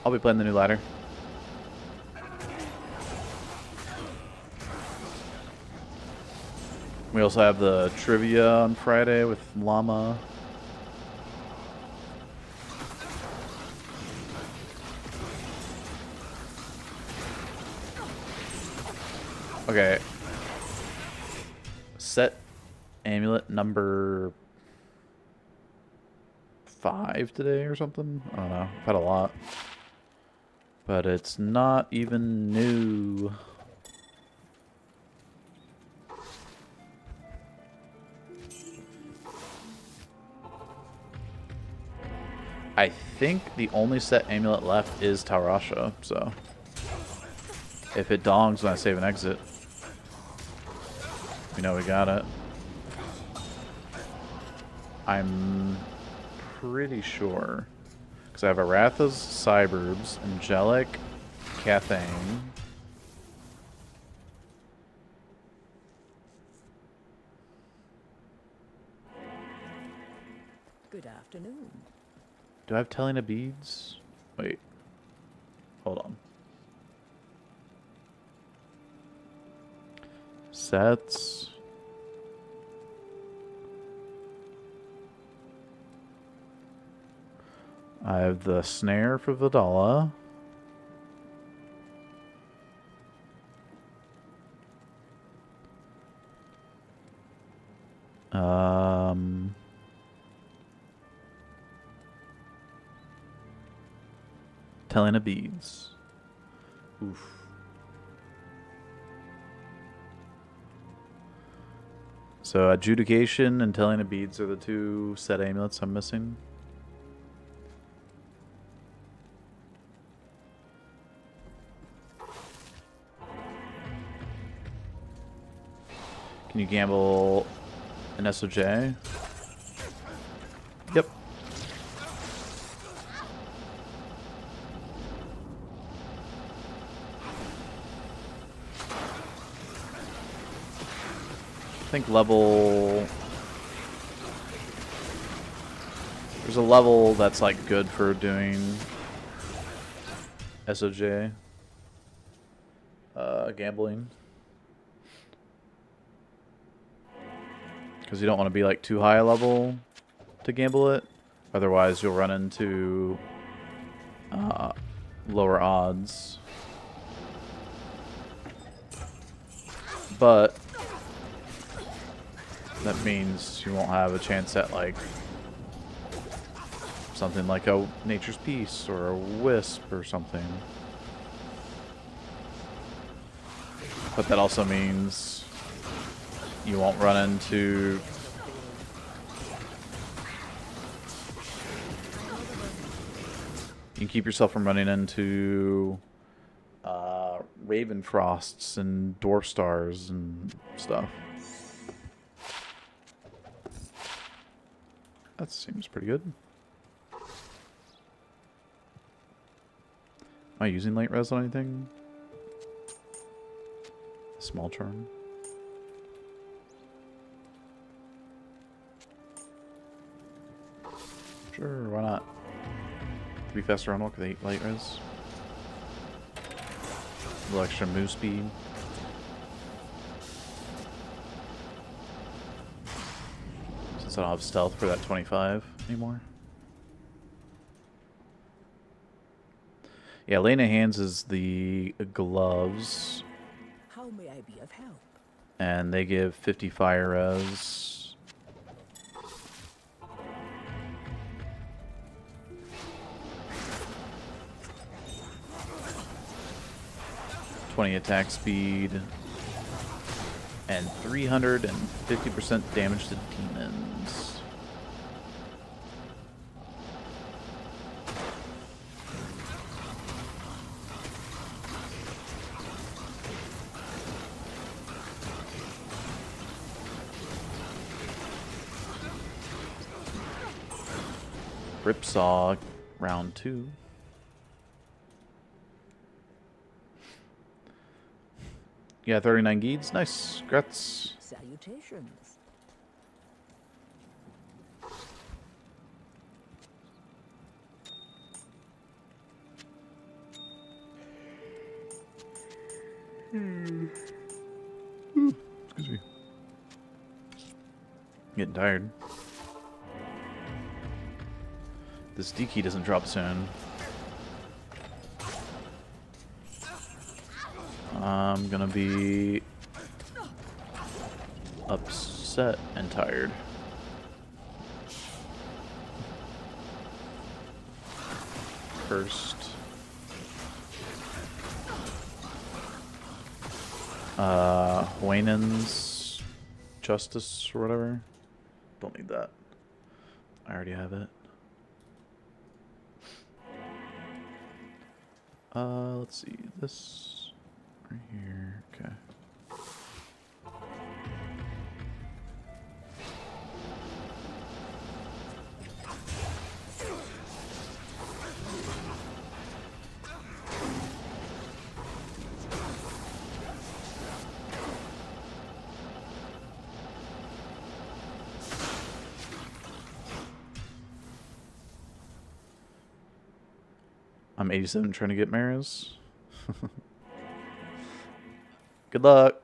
I'll be playing the new ladder. We also have the trivia on Friday with Llama. Okay. Set amulet number 5 today or something. I don't know. I've had a lot. But it's not even new. I think the only set amulet left is Taurasha, so if it dongs when I save and exit, we know we got it. I'm pretty sure. Because I have Aratha's Cyberbs, Angelic, Cathane. Good afternoon. Do I have Telena beads? Wait. Hold on. Sets. I have the snare for Vidala. Telena beads. Oof. So adjudication and Telena beads are the two set amulets I'm missing. Can you gamble an SOJ? Yep. I think level... There's a level that's like good for doing SOJ. Gambling. Because you don't want to be like too high a level to gamble it. Otherwise you'll run into lower odds. But that means you won't have a chance at like something like a Nature's Peace or a Wisp or something. But that also means you won't run into you can keep yourself from running into Raven Frosts and Dwarf Stars and stuff. That seems pretty good. Am I using light res on anything? Small charm. Sure, why not? To be faster on walk with 8 light res. A little extra move speed. Since I don't have stealth for that 25 anymore. Yeah, Lena Hands is the gloves. How may I be of help? And they give 50 fire res. 20 attack speed, and 350% damage to demons. Ripsaw, round 2. Yeah, 39 geeds. Nice. Congrats. Salutations. Excuse me. Getting tired. This D key doesn't drop soon. I'm gonna be upset and tired. First, Huaynen's Justice or whatever. Don't need that. I already have it. Let's see. This right here. Okay. I'm 87 trying to get Maris. Good luck.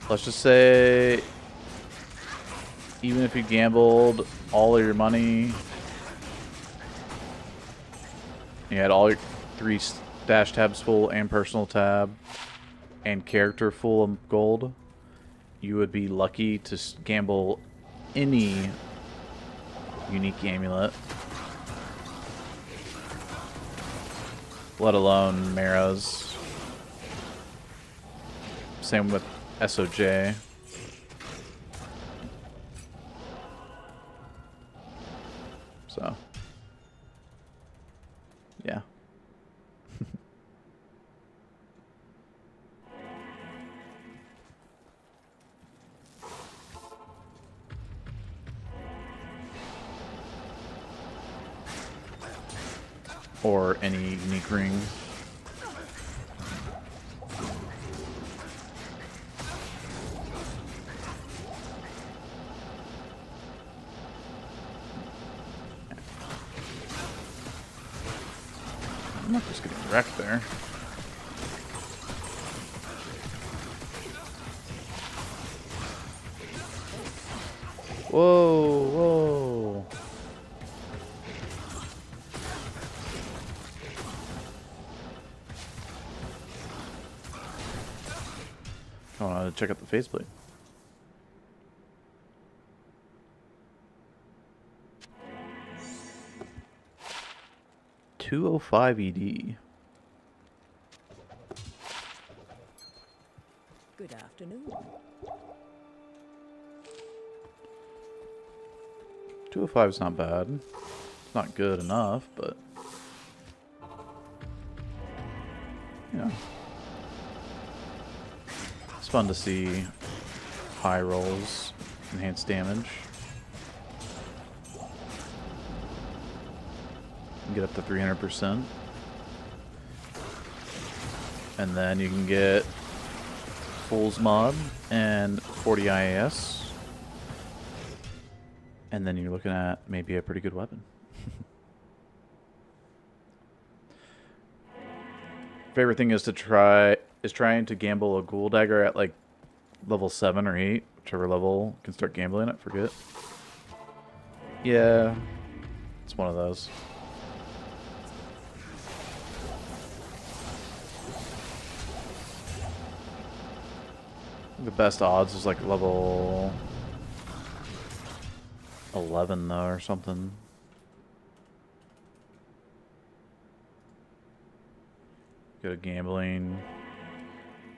Let's just say, even if you gambled all of your money, you had all your 3 stash tabs full and personal tab and character full of gold, you would be lucky to gamble any unique amulet, let alone Mara's. Same with SOJ. So, yeah. Or any unique ring. I'm not just getting wrecked there. Whoa, whoa. I want to check out the faceplate. $205 ED. Good afternoon. 205 is not bad. It's not good enough, but yeah. It's fun to see high rolls, enhanced damage. Get up to 300%. And then you can get Fool's Mod and 40 IAS. And then you're looking at maybe a pretty good weapon. Favorite thing is trying to gamble a Ghoul Dagger at like level 7 or 8, whichever level can start gambling it. Forget. Yeah, it's one of those. The best odds is like level 11 though, or something. Go to gambling,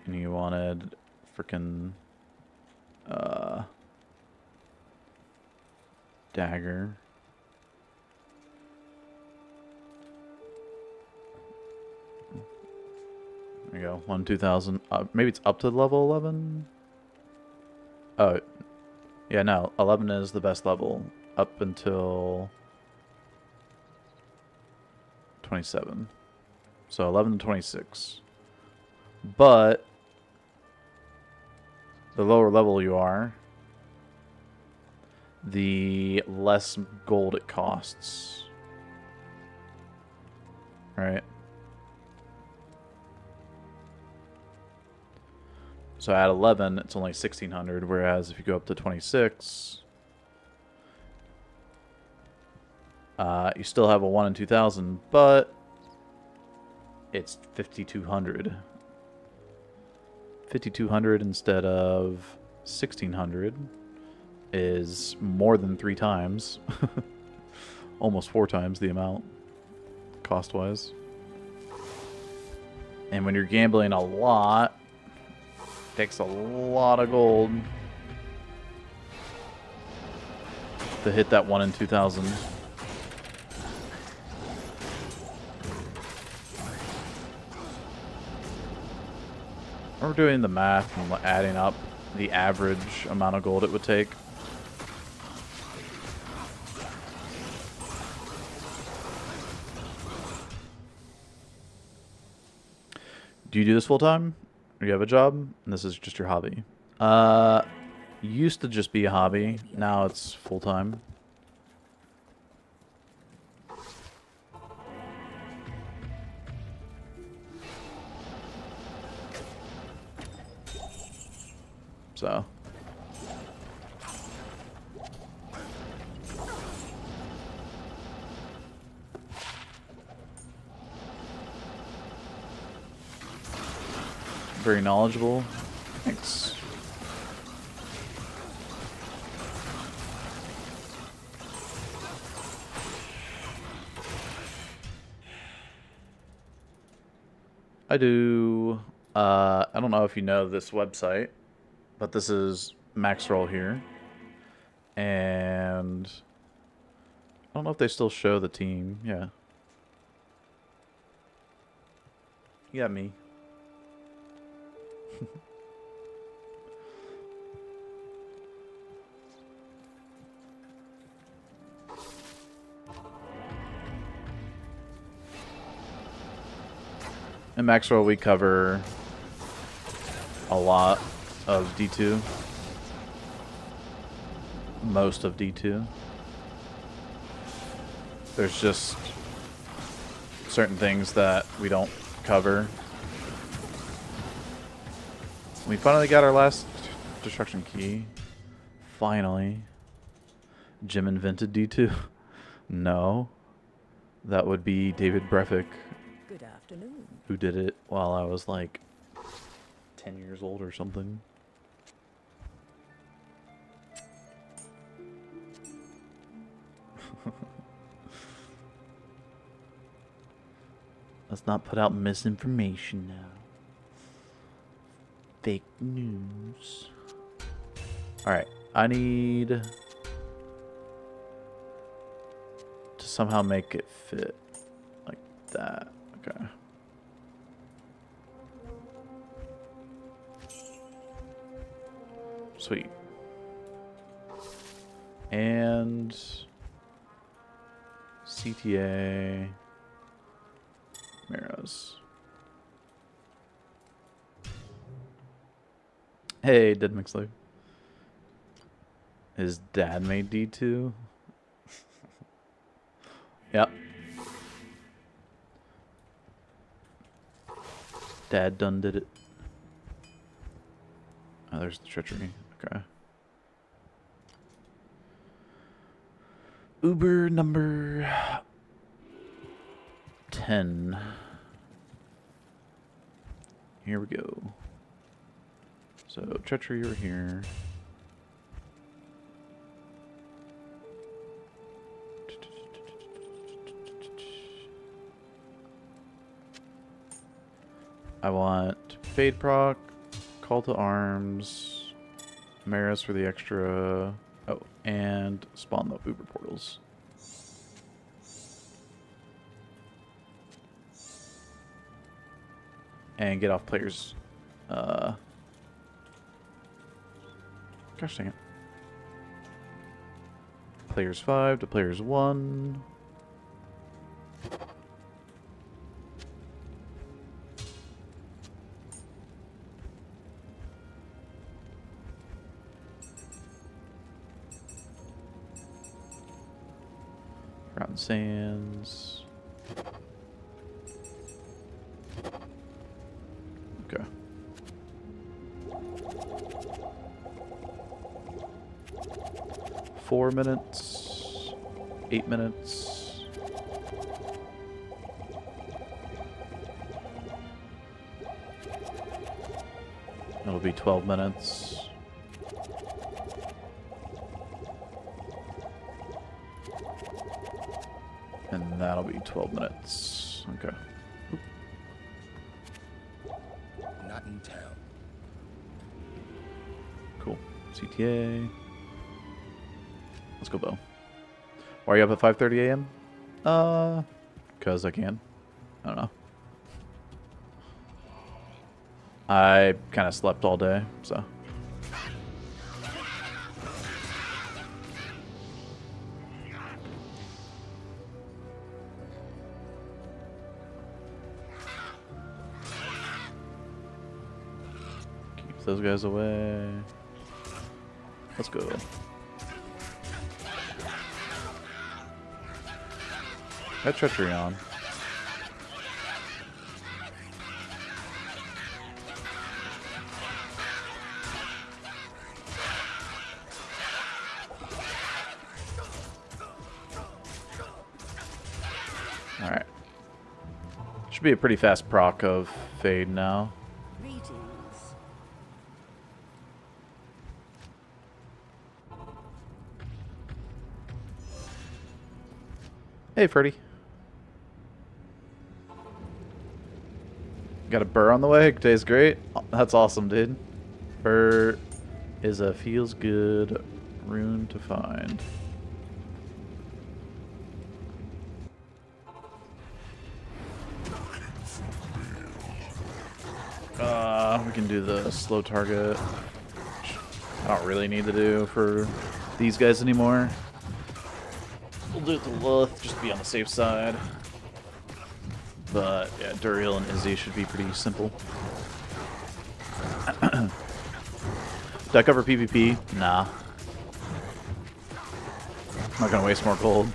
and you wanted frickin' dagger. There you go, 1-2000. Maybe it's up to level 11. Oh, yeah, no, 11 is the best level up until 27. So 11 to 26. But the lower level you are, the less gold it costs. Right? So at 11, it's only 1,600, whereas if you go up to 26, you still have a 1 in 2,000, but it's 5,200. 5,200 instead of 1,600 is more than 3 times. Almost 4 times the amount, cost-wise. And when you're gambling a lot, takes a lot of gold to hit that 1 in 2,000. We're doing the math and adding up the average amount of gold it would take. Do you do this full time? Or you have a job? And this is just your hobby? Used to just be a hobby. Now it's full time. So. Very knowledgeable. Thanks. I do. I don't know if you know this website, but this is Maxroll here. And I don't know if they still show the team. Yeah. You got me. In Maxwell, we cover a lot of D2. Most of D2. There's just certain things that we don't cover. We finally got our last destruction key. Finally. Jim invented D2. No. That would be David Breffick. Good afternoon. Who did it while I was like 10 years old or something. Let's not put out misinformation now. Fake news. Alright, I need to somehow make it fit like that. Okay. Sweet. And CTA Maros. Hey, Dead Mixler. His dad made D2? Yep. Dad done did it. Oh, there's the treachery. Okay. Uber number 10. Here we go. So, treachery over here. I want Fade proc, Call to Arms, Maris for the extra. Oh, and spawn the Uber portals. And get off players. Gosh dang it. Players 5 to players 1. Round Sands. Okay. Four minutes. 8 minutes. It'll be 12 minutes. And that'll be 12 minutes. Okay. Oop. Not in town. Cool. CTA. Let's go, Bo. Why are you up at 5:30 a.m.? Because I can. I don't know. I kind of slept all day, so. Keep those guys away. Let's go. Got treachery on. Alright. Should be a pretty fast proc of Fade now. Greetings. Hey, Freddy. Got a burr on the way? Today's great. That's awesome, dude. Burr is a feels good rune to find. We can do the slow target, which I don't really need to do for these guys anymore. We'll do it to Lilith, just to be on the safe side. But yeah, Duriel and Izzy should be pretty simple. Do I cover PvP? Nah. I'm not gonna waste more gold.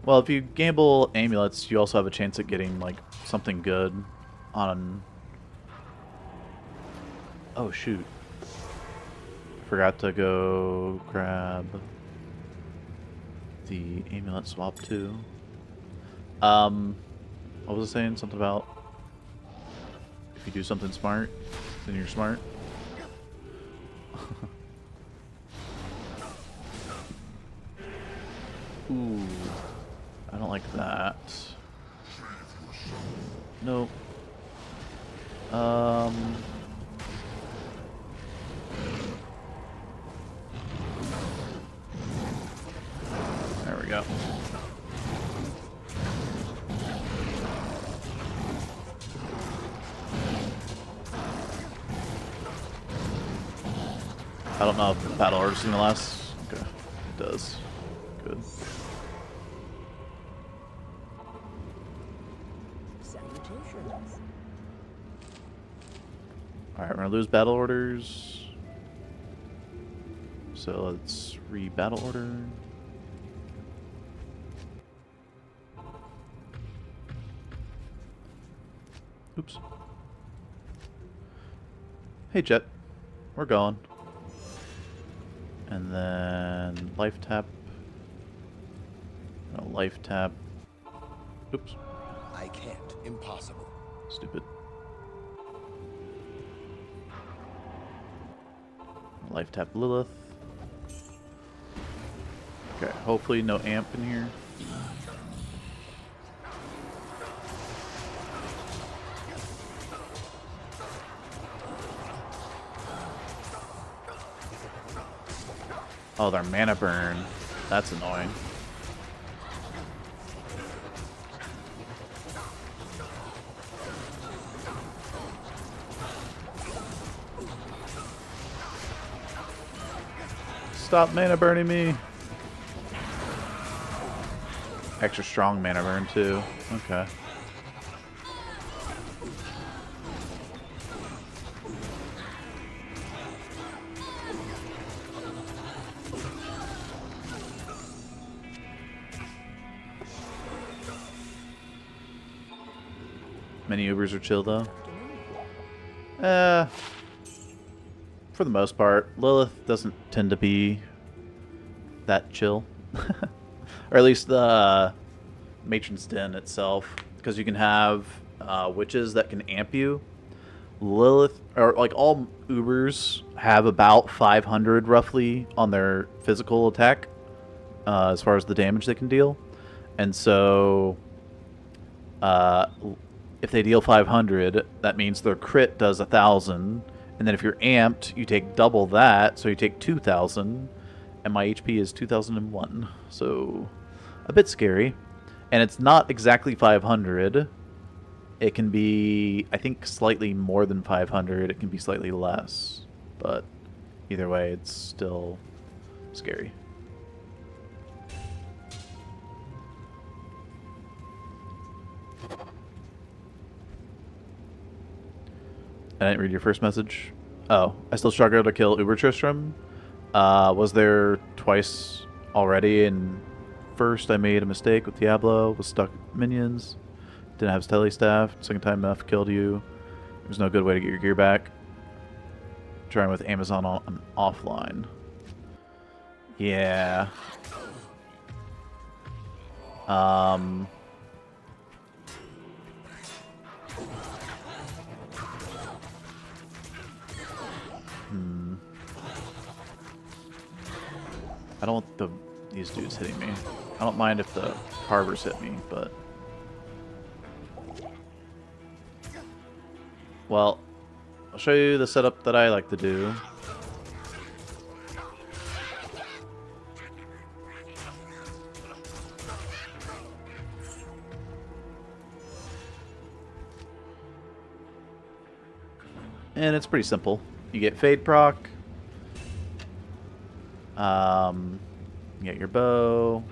Well, if you gamble amulets, you also have a chance at getting like something good on. Oh shoot! Forgot to go grab the amulet swap too. What was I saying? Something about if you do something smart, then you're smart. Ooh, I don't like that. Nope. There we go. I don't know if Battle Order's gonna last. Okay, it does. Good. Salutations. Alright, we're gonna lose Battle Orders. So let's re-Battle Order. Oops. Hey Jet, we're going. And then life tap. No, life tap. Oops. I can't. Impossible. Stupid. Life tap Lilith. Okay, hopefully no amp in here. Oh, their mana burn. That's annoying. Stop mana burning me. Extra strong mana burn too. Okay. Many Ubers are chill though. For the most part, Lilith doesn't tend to be that chill. Or at least the Matron's Den itself. Because you can have witches that can amp you. Lilith, or like all Ubers have about 500 roughly on their physical attack. As far as the damage they can deal. And so if they deal 500, that means their crit does 1,000, And then if you're amped, you take double that, so you take 2,000, and my HP is 2,001, so a bit scary. And it's not exactly 500. It can be, I think, slightly more than 500. It can be slightly less, but either way, it's still scary. I didn't read your first message. Oh, I still struggle to kill Uber Tristram. Was there twice already, and first I made a mistake with Diablo, was stuck minions, didn't have Telly Staff, second time enough killed you. There's no good way to get your gear back. Trying with Amazon on offline. Yeah. I don't want these dudes hitting me. I don't mind if the carvers hit me, but... Well, I'll show you the setup that I like to do. And it's pretty simple. You get Fade proc. You get your bow.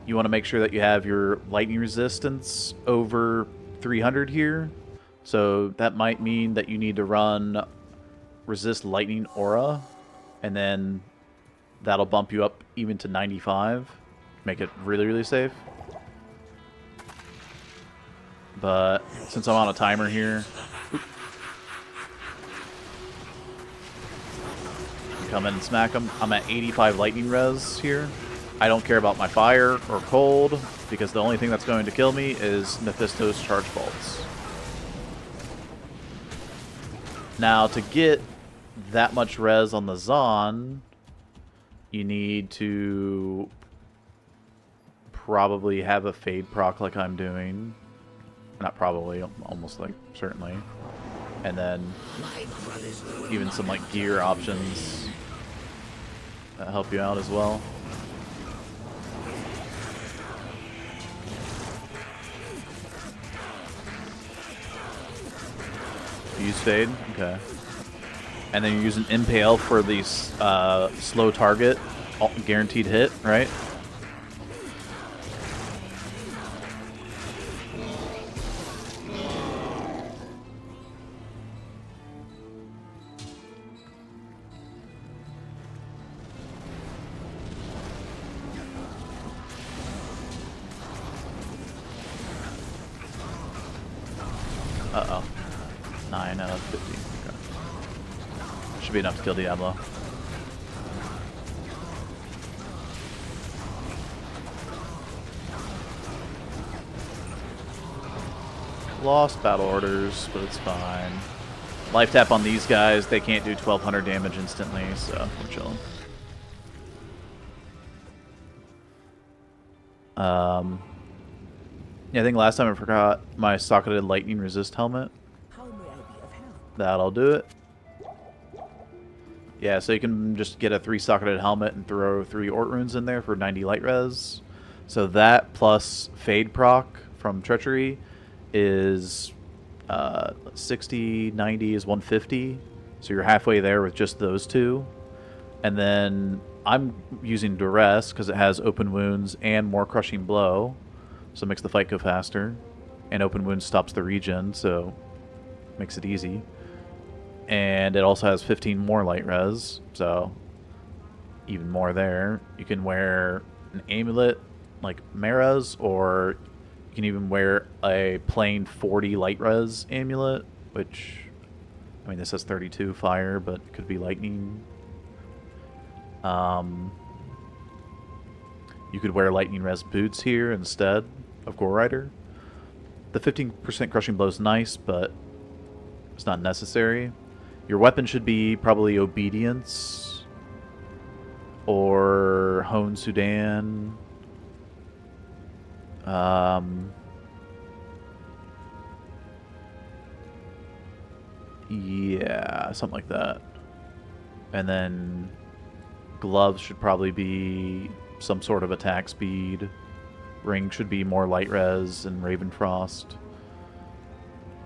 You want to make sure that you have your lightning resistance over 300 here. So that might mean that you need to run resist lightning aura, and then that'll bump you up even to 95. Make it really, really safe. But since I'm on a timer here, come in and smack them. I'm at 85 lightning res here. I don't care about my fire or cold, because the only thing that's going to kill me is Mephisto's charge bolts. Now, to get that much res on the Zon, you need to probably have a Fade proc like I'm doing. Not probably, almost like certainly. And then even some like gear options that help you out as well. Use Fade? Okay. And then you're using Impale for these slow target, guaranteed hit, right? Uh-oh. 9 out of 50. Okay. Should be enough to kill Diablo. Lost battle orders, but it's fine. Life tap on these guys, they can't do 1200 damage instantly, so we're chilling. Yeah, I think last time I forgot my socketed lightning resist helmet. That'll do it. Yeah, so you can just get a 3-socketed helmet and throw 3 Ort runes in there for 90 light res. So that plus Fade proc from Treachery is 60, 90 is 150. So you're halfway there with just those two. And then I'm using Duress because it has open wounds and more crushing blow. So it makes the fight go faster. And open wounds stops the regen, so makes it easy. And it also has 15 more light res, so even more there. You can wear an amulet like Mara's, or you can even wear a plain 40 light res amulet, which, I mean, this has 32 fire, but it could be lightning. You could wear lightning res boots here instead of Gore Rider. The 15% crushing blow is nice, but it's not necessary. Your weapon should be probably Obedience or Hone Sudan. Yeah, something like that. And then gloves should probably be some sort of attack speed. Ring should be more light res and Raven Frost.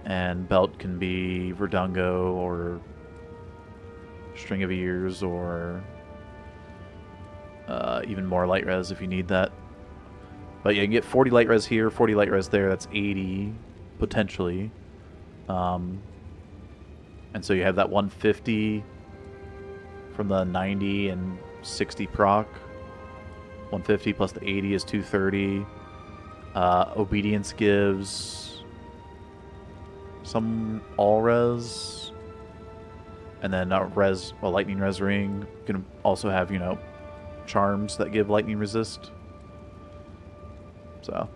And belt can be Verdungo or String of Ears or even more light res if you need that. But yeah, you can get 40 light res here, 40 light res there. That's 80 potentially. And so you have that 150 from the 90 and 60 proc. 150 plus the 80 is 230. Obedience gives some all res. And then a lightning res ring. You can also have, you know, charms that give lightning resist. So,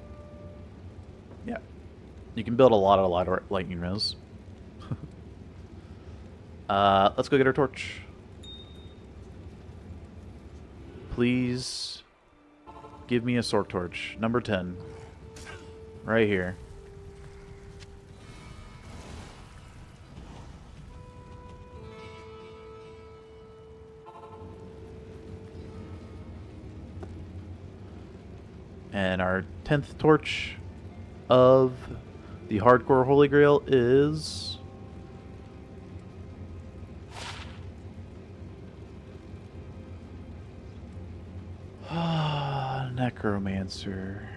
yeah. You can build a lot of lightning res. Let's go get our torch. Please give me a Sork torch. Number 10. Right here. And our 10th torch of the Hardcore Holy Grail is... Necromancer.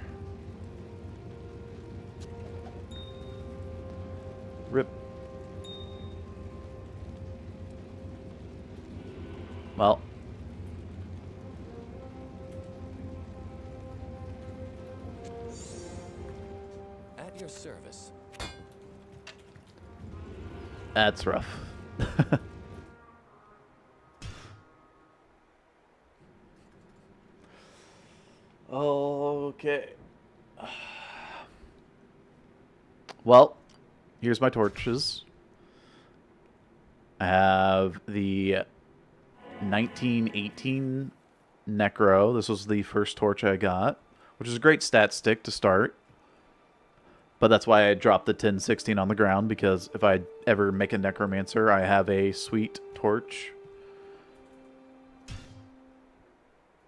Rip. Well. At your service. That's rough. Okay. Well, here's my torches. I have the 1918 Necro. This was the first torch I got, which is a great stat stick to start. But that's why I dropped the 1016 on the ground, because if I ever make a Necromancer, I have a sweet torch.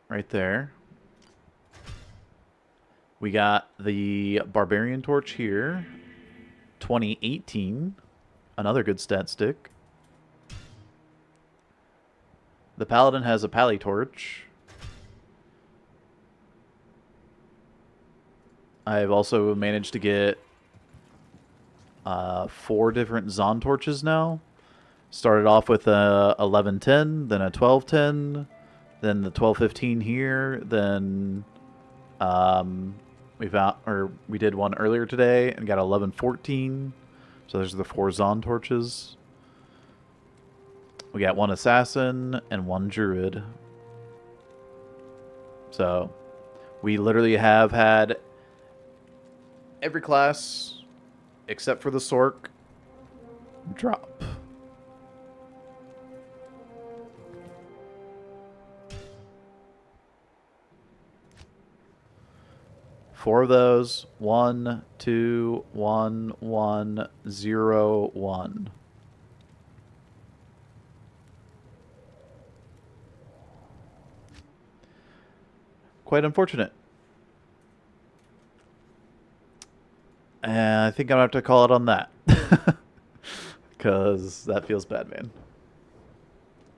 Right there. We got the Barbarian Torch here. 2018. Another good stat stick. The Paladin has a Pally Torch. I've also managed to get 4 different Zon Torches now. Started off with a 1110, then a 1210, then the 1215 here, then... we did one earlier today and got 1114. So there's the 4 Zon torches. We got 1 assassin and 1 druid. So we literally have had every class except for the Sork drop. Four of those. 1, 2, 1, 1, 0, 1. Quite unfortunate. And I think I'm going to have to call it on that. Because that feels bad, man.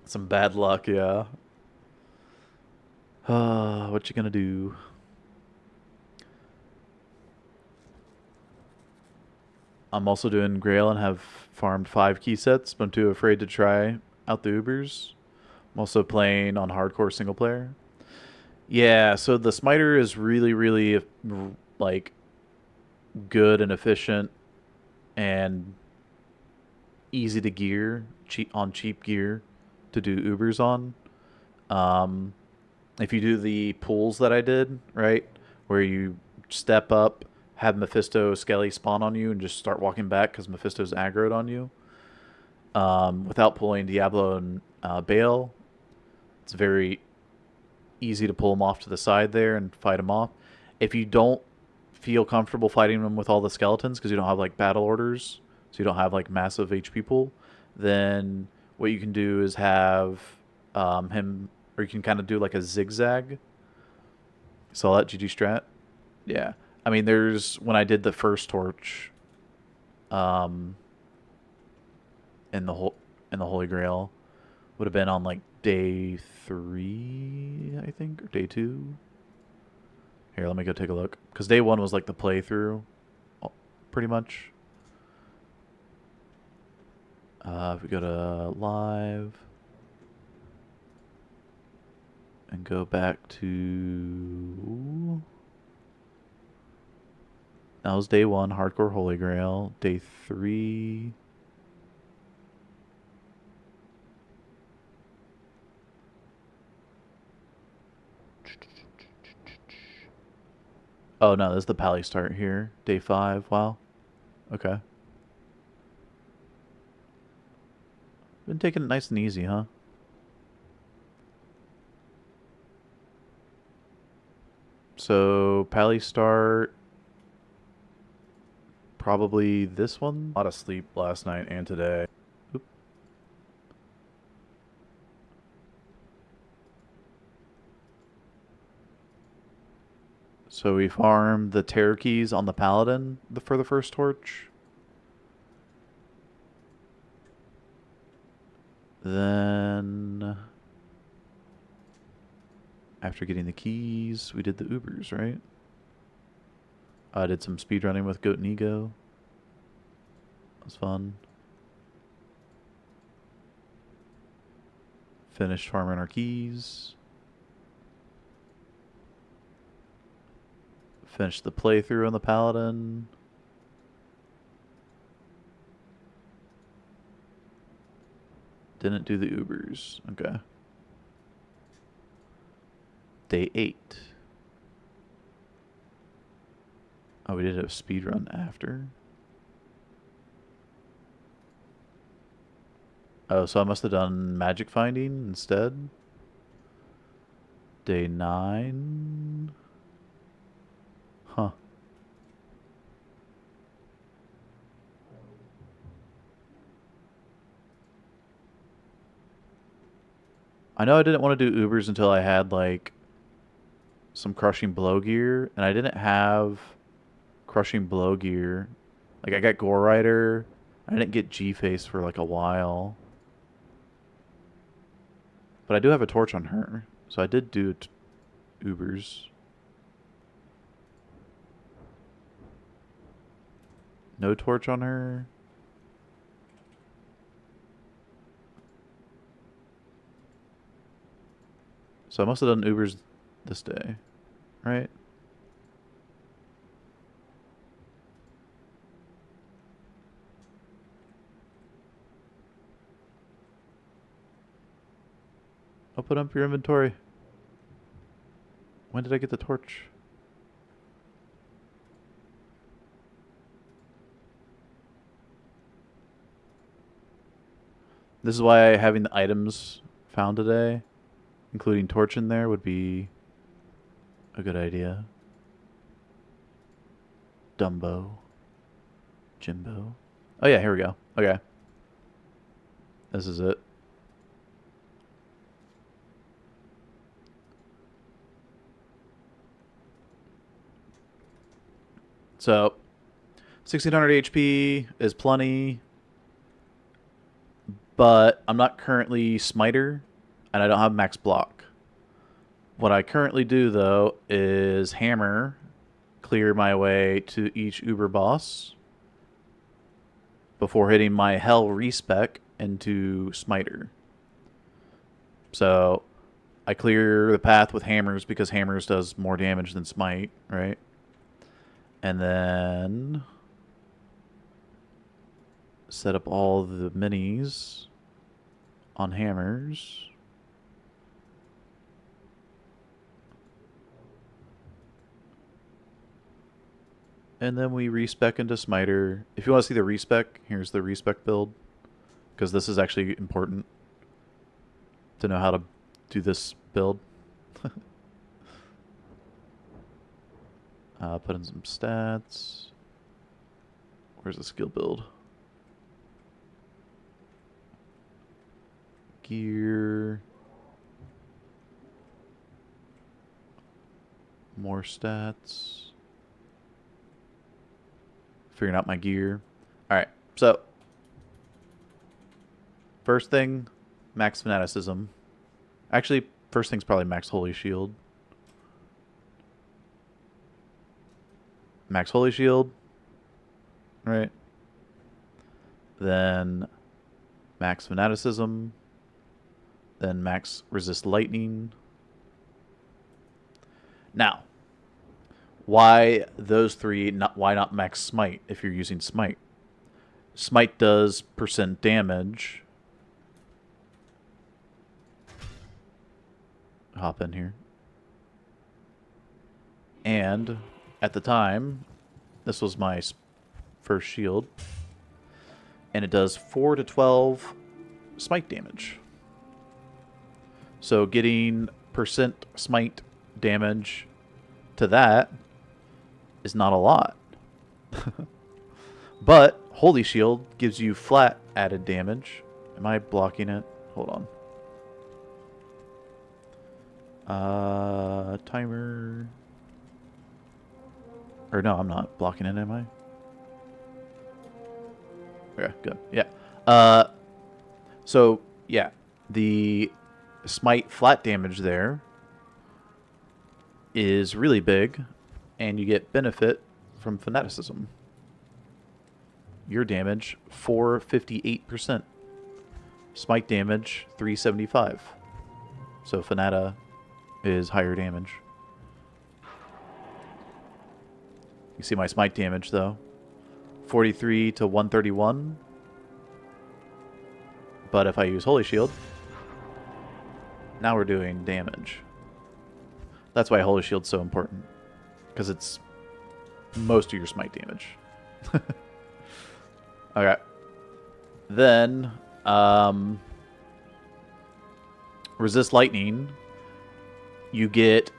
Some bad luck, yeah. What you gonna do? I'm also doing Grail and have farmed 5 key sets, but I'm too afraid to try out the Ubers. I'm also playing on hardcore single player. Yeah, so the Smiter is really, really, like, good and efficient and easy to gear, cheap gear to do Ubers on. If you do the pulls that I did, right, where you step up, have Mephisto Skelly spawn on you and just start walking back because Mephisto's aggroed on you. Without pulling Diablo and Baal, it's very easy to pull them off to the side there and fight them off. If you don't feel comfortable fighting them with all the skeletons because you don't have like battle orders, so you don't have like massive HP pool, then what you can do is have him, or you can kind of do like a zigzag. So that GG strat. Yeah. I mean, there's, when I did the first torch in the Holy Grail, would have been on like day 3, I think, or day 2. Here, let me go take a look. Because day 1 was like the playthrough, pretty much. If we go to live and go back to, that was day 1, Hardcore Holy Grail. Day 3. Oh no, this is the pally start here. Day 5. Wow. Okay. Been taking it nice and easy, huh? So, pally start. Probably this one. A lot of sleep last night and today. Oop. So we farmed the terror keys on the paladin for the first torch. Then, after getting the keys, we did the Ubers, right? I did some speedrunning with Goat and Ego. That was fun. Finished farming our keys. Finished the playthrough on the paladin. Didn't do the Ubers. Okay. Day 8. Oh, we did a speed run after. Oh, so I must have done magic finding instead. Day 9. Huh. I know I didn't want to do Ubers until I had, like, some crushing blow gear, and I didn't have crushing blow gear. Like, I got Gore Rider. I didn't get G-Face for, like, a while. But I do have a torch on her, so I did do Ubers. No torch on her. So I must have done Ubers this day, right? Open up your inventory. When did I get the torch? This is why having the items found today, including torch in there, would be a good idea. Dumbo. Jimbo. Oh yeah, here we go. Okay. This is it. So, 1600 HP is plenty, but I'm not currently smiter, and I don't have max block. What I currently do, though, is hammer, clear my way to each Uber boss before hitting my Hell respec into smiter. So, I clear the path with hammers because hammers does more damage than smite, right? And then set up all the minis on hammers. And then we respec into smiter. If you want to see the respec, here's the respec build, because this is actually important to know how to do this build. Put in some stats. Where's the skill build? gear. More stats. Figuring out my gear. Alright, so. First thing, max fanaticism. Actually, first thing's probably max holy shield. Max holy shield. Right. Then max fanaticism. Then max resist lightning. Now, why those three? Why not max smite if you're using smite? Smite does % damage. Hop in here. And at the time, this was my first shield. And it does 4 to 12 smite damage. So getting % smite damage to that is not a lot. But Holy Shield gives you flat added damage. Am I blocking it? Hold on. Timer. Or no, I'm not blocking it, am I? Okay, good. Yeah. So, yeah. The smite flat damage there is really big, and you get benefit from fanaticism. Your damage, 458%. Smite damage, 375. So Fanata is higher damage. You see my smite damage, though. 43 to 131. But if I use Holy Shield, now we're doing damage. That's why Holy Shield's so important. Because it's most of your smite damage. Okay. Then, resist lightning. You get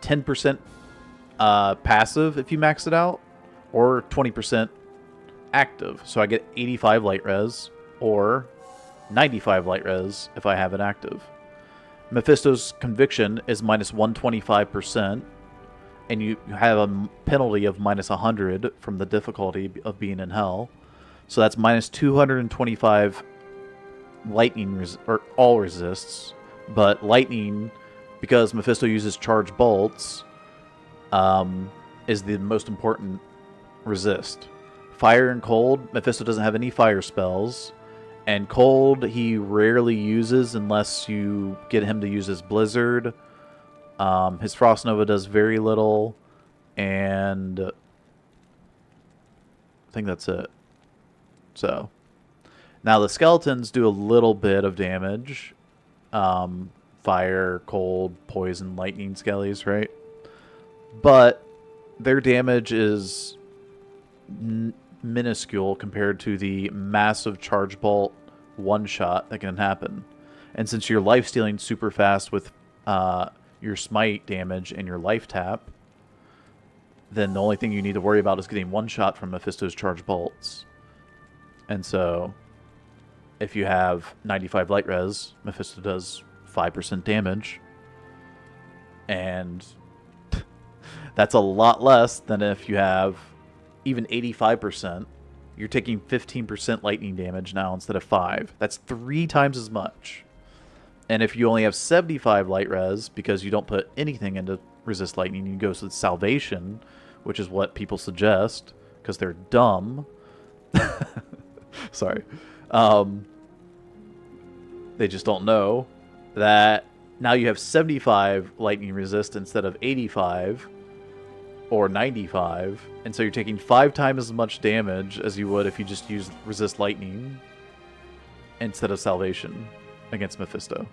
10% passive if you max it out, or 20% active. So I get 85 light res, or 95 light res if I have it active. Mephisto's conviction is minus 125%, and you have a penalty of minus 100 from the difficulty of being in hell. So that's minus 225 lightning, or all resists. But lightning, because Mephisto uses charge bolts, is the most important resist. Fire and cold, Mephisto doesn't have any fire spells. And cold, he rarely uses unless you get him to use his blizzard. His Frost Nova does very little, and I think that's it. So, now the skeletons do a little bit of damage. Fire, cold, poison, lightning skellies, right? But their damage is minuscule compared to the massive charge bolt one-shot that can happen. And since you're life-stealing super fast with your smite damage and your life tap, then the only thing you need to worry about is getting one shot from Mephisto's charge bolts. And so, if you have 95 light res, Mephisto does 5% damage. And that's a lot less than if you have even 85%. You're taking 15% lightning damage now instead of 5. That's 3 times as much. And if you only have 75 light res, because you don't put anything into resist lightning, you go with salvation, which is what people suggest, because they're dumb. Sorry. They just don't know that now you have 75 lightning resist instead of 85 or 95. And so you're taking 5 times as much damage as you would if you just used resist lightning instead of salvation against Mephisto.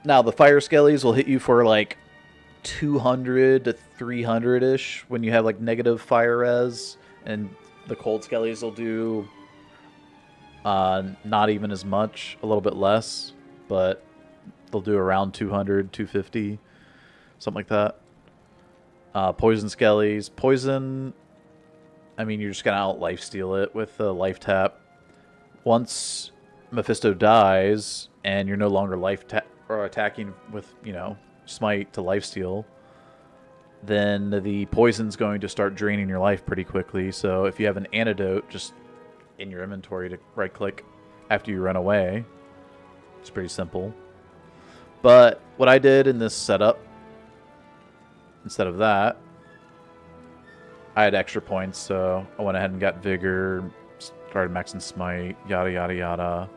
Now, the fire skellies will hit you for like 200 to 300-ish when you have like negative fire res, and the cold skellies will do not even as much, a little bit less, but they'll do around 200, 250, something like that. Poison skellies. Poison, I mean, you're just going to out lifesteal it with the life tap. Once Mephisto dies and you're no longer or attacking with, you know, smite to lifesteal, then the poison's going to start draining your life pretty quickly. So if you have an antidote just in your inventory to right click after you run away, it's pretty simple. But what I did in this setup, instead of that, I had extra points, so I went ahead and got Vigor, started maxing Smite, yada yada yada.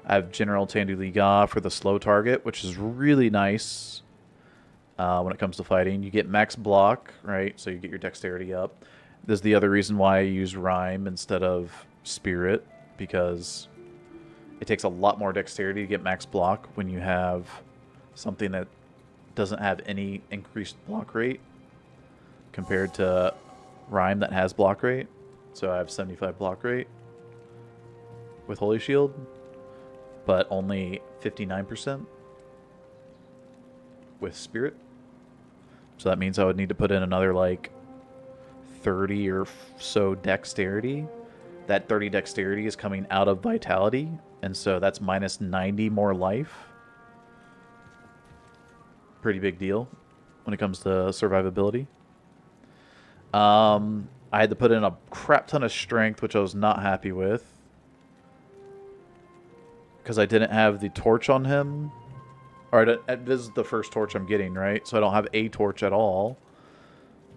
I have General Tanduliga for the slow target, which is really nice when it comes to fighting. You get max block, right? So you get your dexterity up. This is the other reason why I use Rhyme instead of Spirit, because it takes a lot more dexterity to get max block when you have something that doesn't have any increased block rate compared to Rhyme that has block rate. So I have 75 block rate with Holy Shield, but only 59% with Spirit. So that means I would need to put in another like 30 or so dexterity. That 30 dexterity is coming out of Vitality, and so that's minus 90 more life. Pretty big deal when it comes to survivability. I had to put in a crap ton of strength, which I was not happy with, because I didn't have the torch on him. Alright, this is the first torch I'm getting, right? So I don't have a torch at all.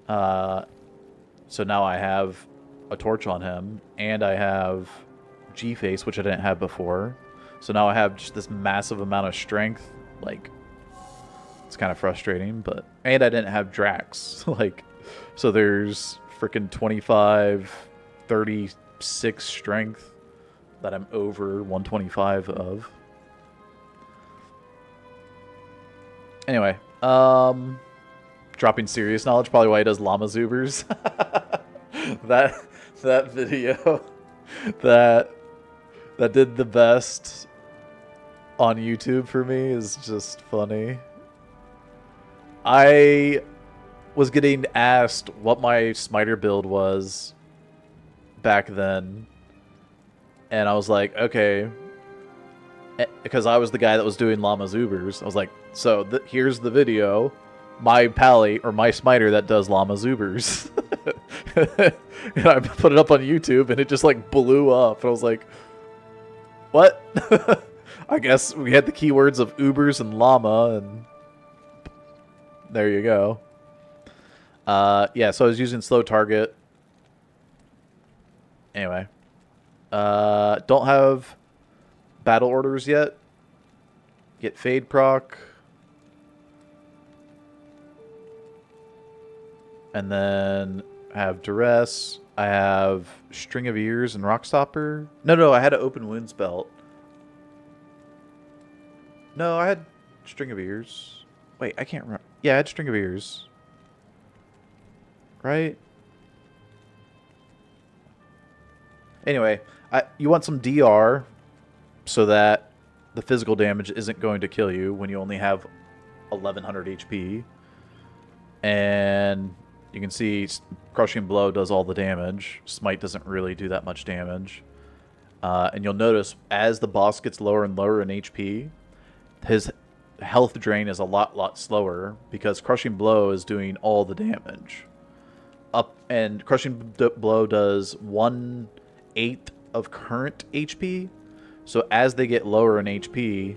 So now I have a torch on him, and I have G-Face, which I didn't have before. So now I have just this massive amount of strength. Like, it's kind of frustrating, but... And I didn't have Drax. Like, so there's freaking 25, 36 strength that I'm over 125 of. Anyway, dropping serious knowledge, probably why he does llama zoobers. that video that did the best on YouTube for me is just funny. I was getting asked what my smiter build was back then, and I was like, okay, because I was the guy that was doing llama zoobers. I was like, so here's the video, my pally or my smiter that does llama zoobers. And I put it up on YouTube, and it just like blew up. And I was like, what? I guess we had the keywords of Ubers and llama, and there you go. Yeah, so I was using slow target. Anyway, don't have battle orders yet. Get fade proc. And then have duress. I have string of ears and rock stopper. No, I had an open wounds belt. No, I had string of ears. Wait, I can't remember. Yeah, I had string of ears. Right? Anyway, you want some DR so that the physical damage isn't going to kill you when you only have 1100 HP. And you can see Crushing Blow does all the damage. Smite doesn't really do that much damage. And you'll notice as the boss gets lower and lower in HP, his health drain is a lot slower because Crushing Blow is doing all the damage. And Crushing Blow does 1/8 of current HP. So as they get lower in HP,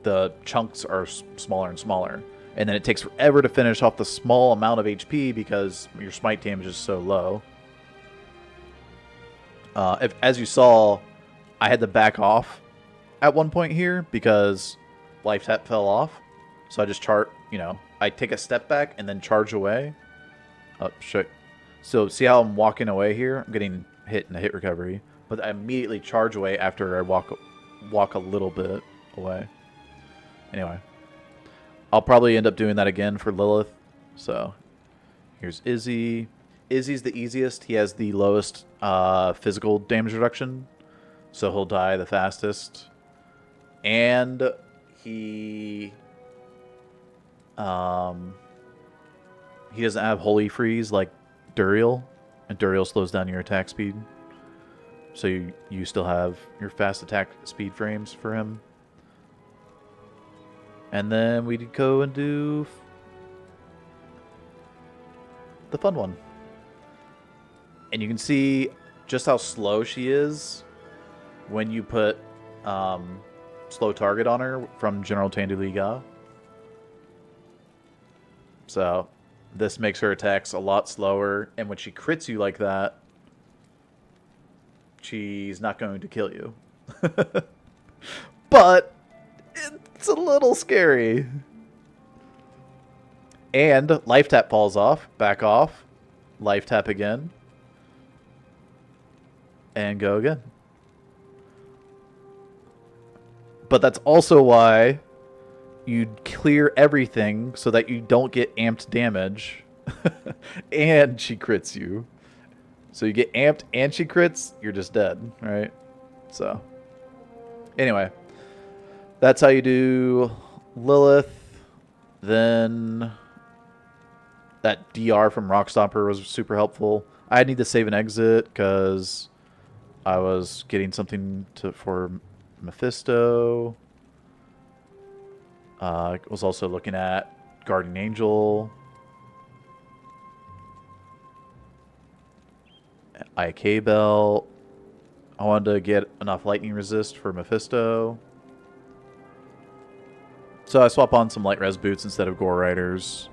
the chunks are smaller and smaller. And then it takes forever to finish off the small amount of HP because your smite damage is so low. As you saw, I had to back off at one point here because life tap fell off. So I just I take a step back and then charge away. Oh, shit. So see how I'm walking away here? I'm getting hit in a hit recovery. But I immediately charge away after I walk a little bit away. Anyway. I'll probably end up doing that again for Lilith. So here's Izzy. Izzy's the easiest. He has the lowest physical damage reduction. So he'll die the fastest. And he He doesn't have Holy Freeze like Duriel, and Duriel slows down your attack speed. So you still have your fast attack speed frames for him. And then we'd go and do the fun one. And you can see just how slow she is when you put slow target on her from General Tanduliga. So this makes her attacks a lot slower, and when she crits you like that, she's not going to kill you. But it's a little scary. And life tap falls off, back off, life tap again, and go again. But that's also why you clear everything so that you don't get amped damage. And she crits you. So you get amped and she crits, you're just dead, right? So, anyway. That's how you do Lilith. Then that DR from Rockstomper was super helpful. I need to save and exit because I was getting something for Mephisto. I was also looking at Guardian Angel. IK Belt. I wanted to get enough lightning resist for Mephisto. So I swap on some light res boots instead of Gore Riders.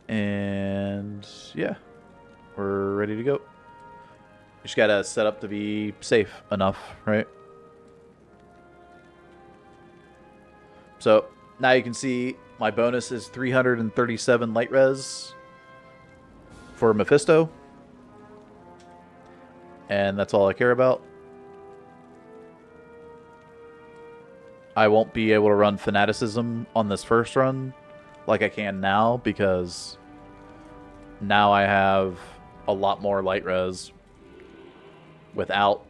And yeah, we're ready to go. You just gotta set up to be safe enough, right? So now you can see my bonus is 337 light res for Mephisto. And that's all I care about. I won't be able to run Fanaticism on this first run like I can now, because now I have a lot more light res without,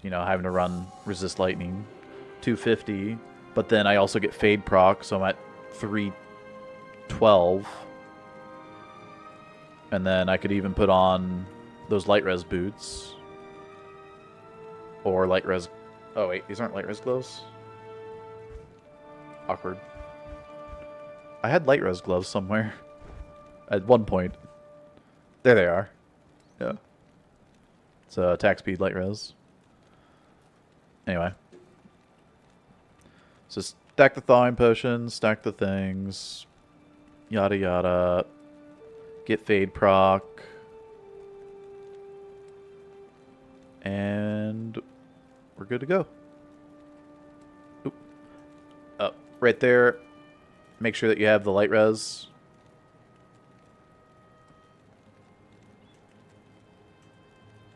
you know, having to run Resist Lightning. 250, but then I also get Fade proc, so I'm at 312. And then I could even put on those light res boots. Or light res... Oh wait, these aren't light res gloves? Awkward. I had light res gloves somewhere. At one point. There they are. Yeah. It's attack speed light res. Anyway. So stack the thawing potions, stack the things. Yada yada. Get Fade proc. And we're good to go. Oop. Oh, right there. Make sure that you have the light res.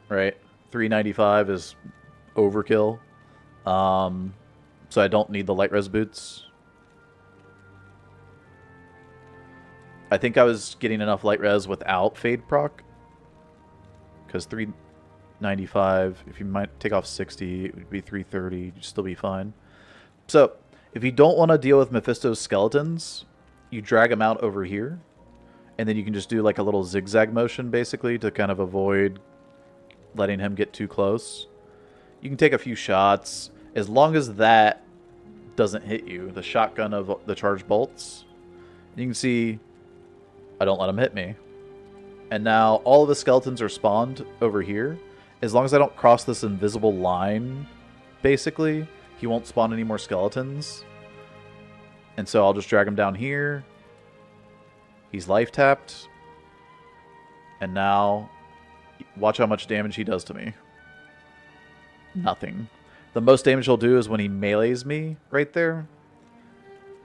Right. 395 is overkill. So I don't need the light res boots. I think I was getting enough light res without Fade proc. Because 395, if you might take off 60, it would be 330. You'd still be fine. So, if you don't want to deal with Mephisto's skeletons, you drag them out over here. And then you can just do like a little zigzag motion, basically, to kind of avoid letting him get too close. You can take a few shots. As long as that doesn't hit you, the shotgun of the charged bolts, you can see I don't let him hit me. And now all of the skeletons are spawned over here. As long as I don't cross this invisible line, basically, he won't spawn any more skeletons. And so I'll just drag him down here. He's life tapped. And now, watch how much damage he does to me. Nothing. The most damage he'll do is when he melees me right there.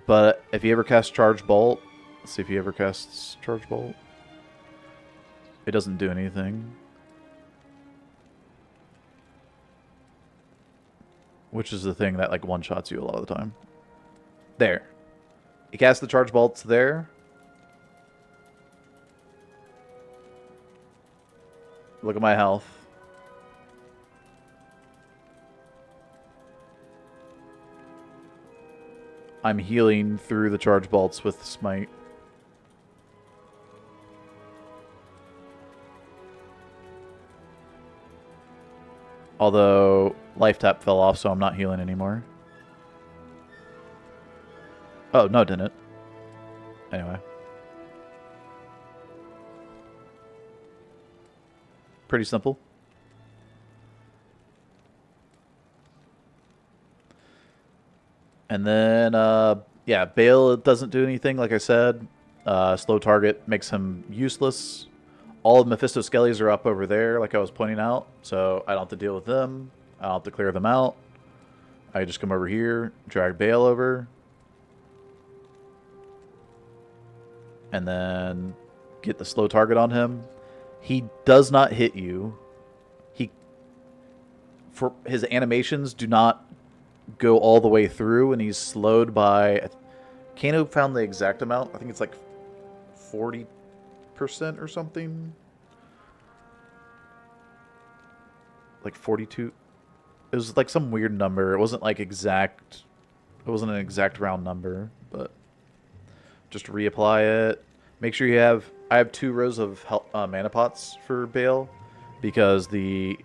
But if he ever casts Charge Bolt, let's see if he ever casts Charge Bolt. It doesn't do anything. Which is the thing that like one-shots you a lot of the time. There. He casts the Charge Bolts there. Look at my health. I'm healing through the charge bolts with Smite. Although life tap fell off, so I'm not healing anymore. Oh, no, it didn't. Anyway. Pretty simple. And then, yeah, Baal doesn't do anything, like I said. Slow target makes him useless. All of Mephisto's skellies are up over there, like I was pointing out. So I don't have to deal with them. I don't have to clear them out. I just come over here, drag Baal over. And then get the slow target on him. He does not hit you. For his animations do not go all the way through, and he's slowed by... Kano found the exact amount. I think it's like 40% or something. Like 42. It was like some weird number. It wasn't like exact. It wasn't an exact round number, but just reapply it. Make sure you have... I have 2 rows of mana pots for Baal because the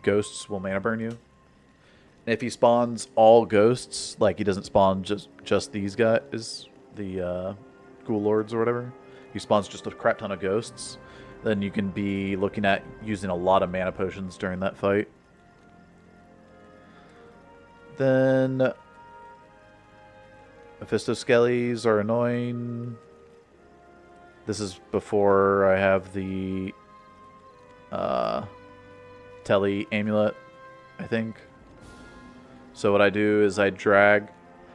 ghosts will mana burn you. And if he spawns all ghosts, like he doesn't spawn just these guys, the Ghoul Lords or whatever, he spawns just a crap ton of ghosts, then you can be looking at using a lot of mana potions during that fight. Then Mephisto Skellies are annoying. This is before I have the Telly amulet, I think. So what I do is I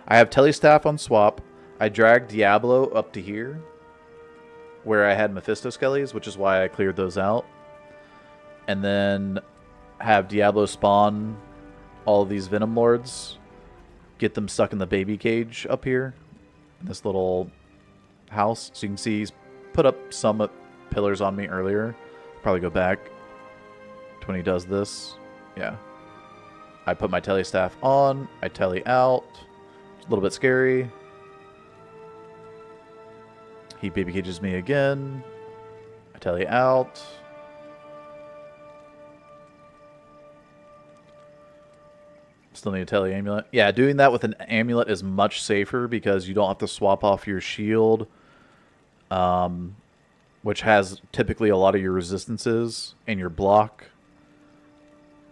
have Telly staff on swap. I drag Diablo up to here, where I had Mephisto Skellies, which is why I cleared those out. And then have Diablo spawn all of these Venom Lords, get them stuck in the baby cage up here, in this little house. So you can see he's put up some pillars on me earlier. Probably go back to when he does this. Yeah. I put my Telly staff on. I Telly out. It's a little bit scary. He baby cages me again. I Telly out. Still need a Telly amulet. Yeah, doing that with an amulet is much safer because you don't have to swap off your shield, which has typically a lot of your resistances and your block.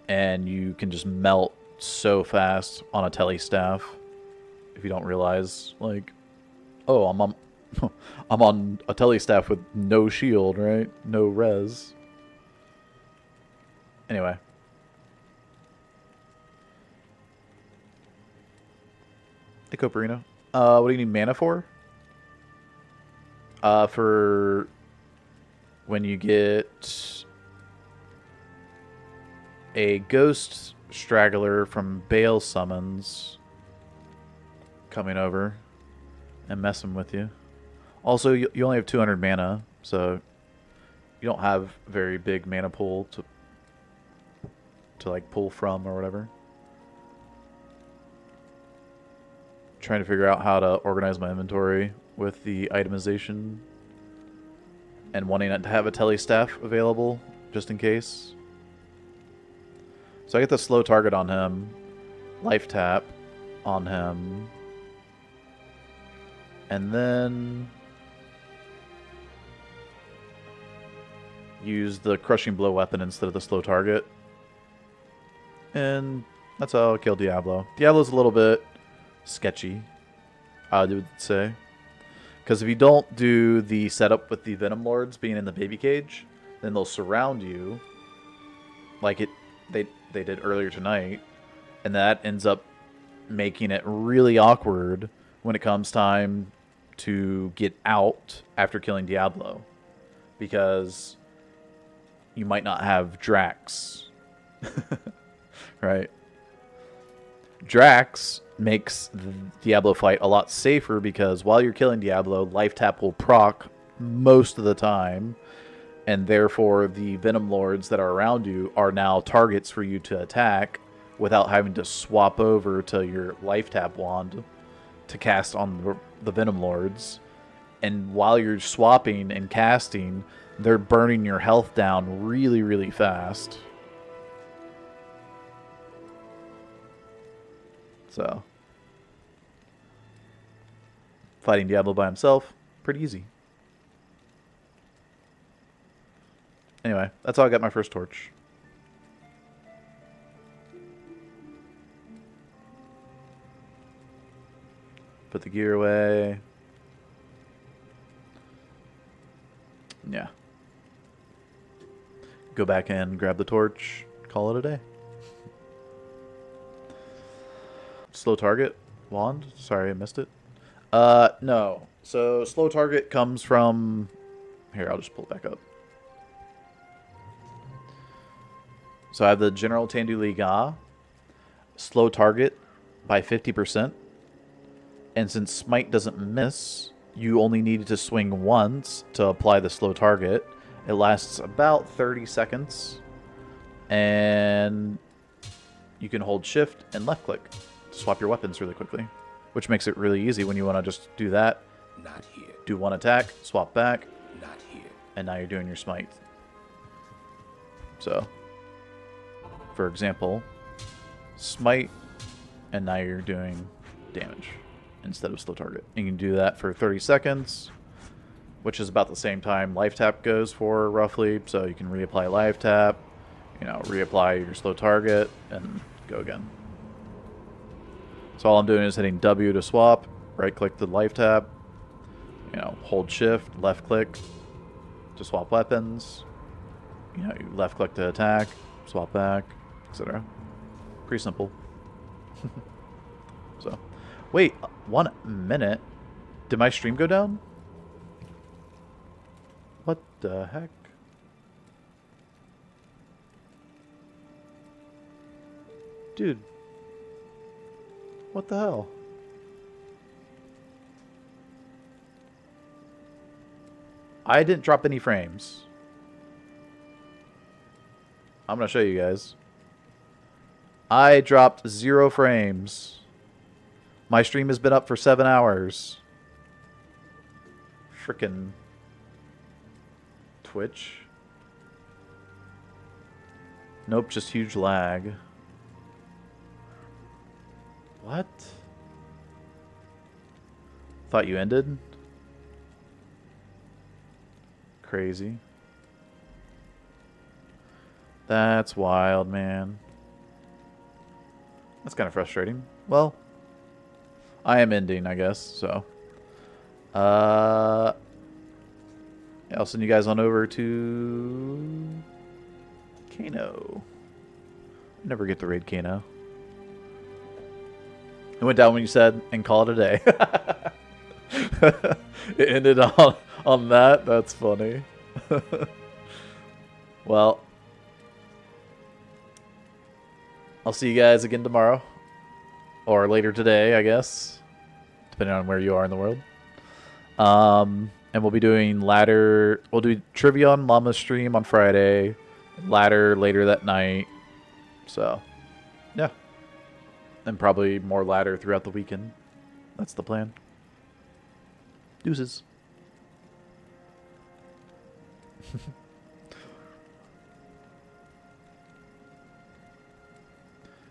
And you can just melt so fast on a Telly staff if you don't realize, like, oh, I'm on I'm on a Telly staff with no shield, right? No res. Anyway. Hey, Coperino. What do you need mana for? For when you get a ghost straggler from Baal summons coming over and messing with you. Also, you only have 200 mana, so you don't have very big mana pool to like pull from or whatever. Trying to figure out how to organize my inventory with the itemization and wanting to have a Telly staff available just in case. So I get the slow target on him, life tap on him, and then use the crushing blow weapon instead of the slow target. And that's how I'll kill Diablo. Diablo's a little bit sketchy, I would say. Because if you don't do the setup with the Venom Lords being in the baby cage, then they'll surround you like they did earlier tonight, and that ends up making it really awkward when it comes time to get out after killing Diablo, because you might not have Drax. Right? Drax makes the Diablo fight a lot safer because while you're killing Diablo, life tap will proc most of the time, and therefore the Venom Lords that are around you are now targets for you to attack without having to swap over to your life tap wand to cast on the Venom Lords. And while you're swapping and casting, they're burning your health down really, really fast. So, fighting Diablo by himself, pretty easy. Anyway, that's how I got my first torch. Put the gear away. Yeah. Go back in, grab the torch, call it a day. Slow target wand? Sorry, I missed it. No. So slow target comes from... Here, I'll just pull it back up. So I have the General Tendu Liga. Slow target by 50%. And since Smite doesn't miss, you only needed to swing once to apply the slow target. It lasts about 30 seconds. And you can hold shift and left click to swap your weapons really quickly. Which makes it really easy when you want to just do that. Not here. Do one attack, swap back. Not here. And now you're doing your smite. So, for example, smite, and now you're doing damage instead of slow target. You can do that for 30 seconds, which is about the same time life tap goes for, roughly. So you can reapply life tap, you know, reapply your slow target, and go again. So all I'm doing is hitting W to swap, right click the life tap, you know, hold shift, left click to swap weapons, you know, you left click to attack, swap back, etc. Pretty simple. So, wait, 1 minute. Did my stream go down? What the heck? Dude. What the hell? I didn't drop any frames. I'm gonna show you guys. I dropped 0 frames. My stream has been up for 7 hours. Frickin' Twitch. Nope, just huge lag. What? Thought you ended? Crazy. That's wild, man. That's kind of frustrating. Well, I am ending, I guess, so. Yeah, I'll send you guys on over to Kano. Never get to raid Kano. It went down when you said, and call it a day. It ended on that. That's funny. Well, I'll see you guys again tomorrow. Or later today, I guess. Depending on where you are in the world. And we'll be doing ladder. We'll do trivia on Llama's stream on Friday. Ladder later that night. So, yeah. And probably more ladder throughout the weekend. That's the plan. Deuces.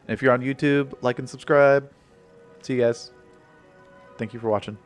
And if you're on YouTube, like and subscribe. See you guys. Thank you for watching.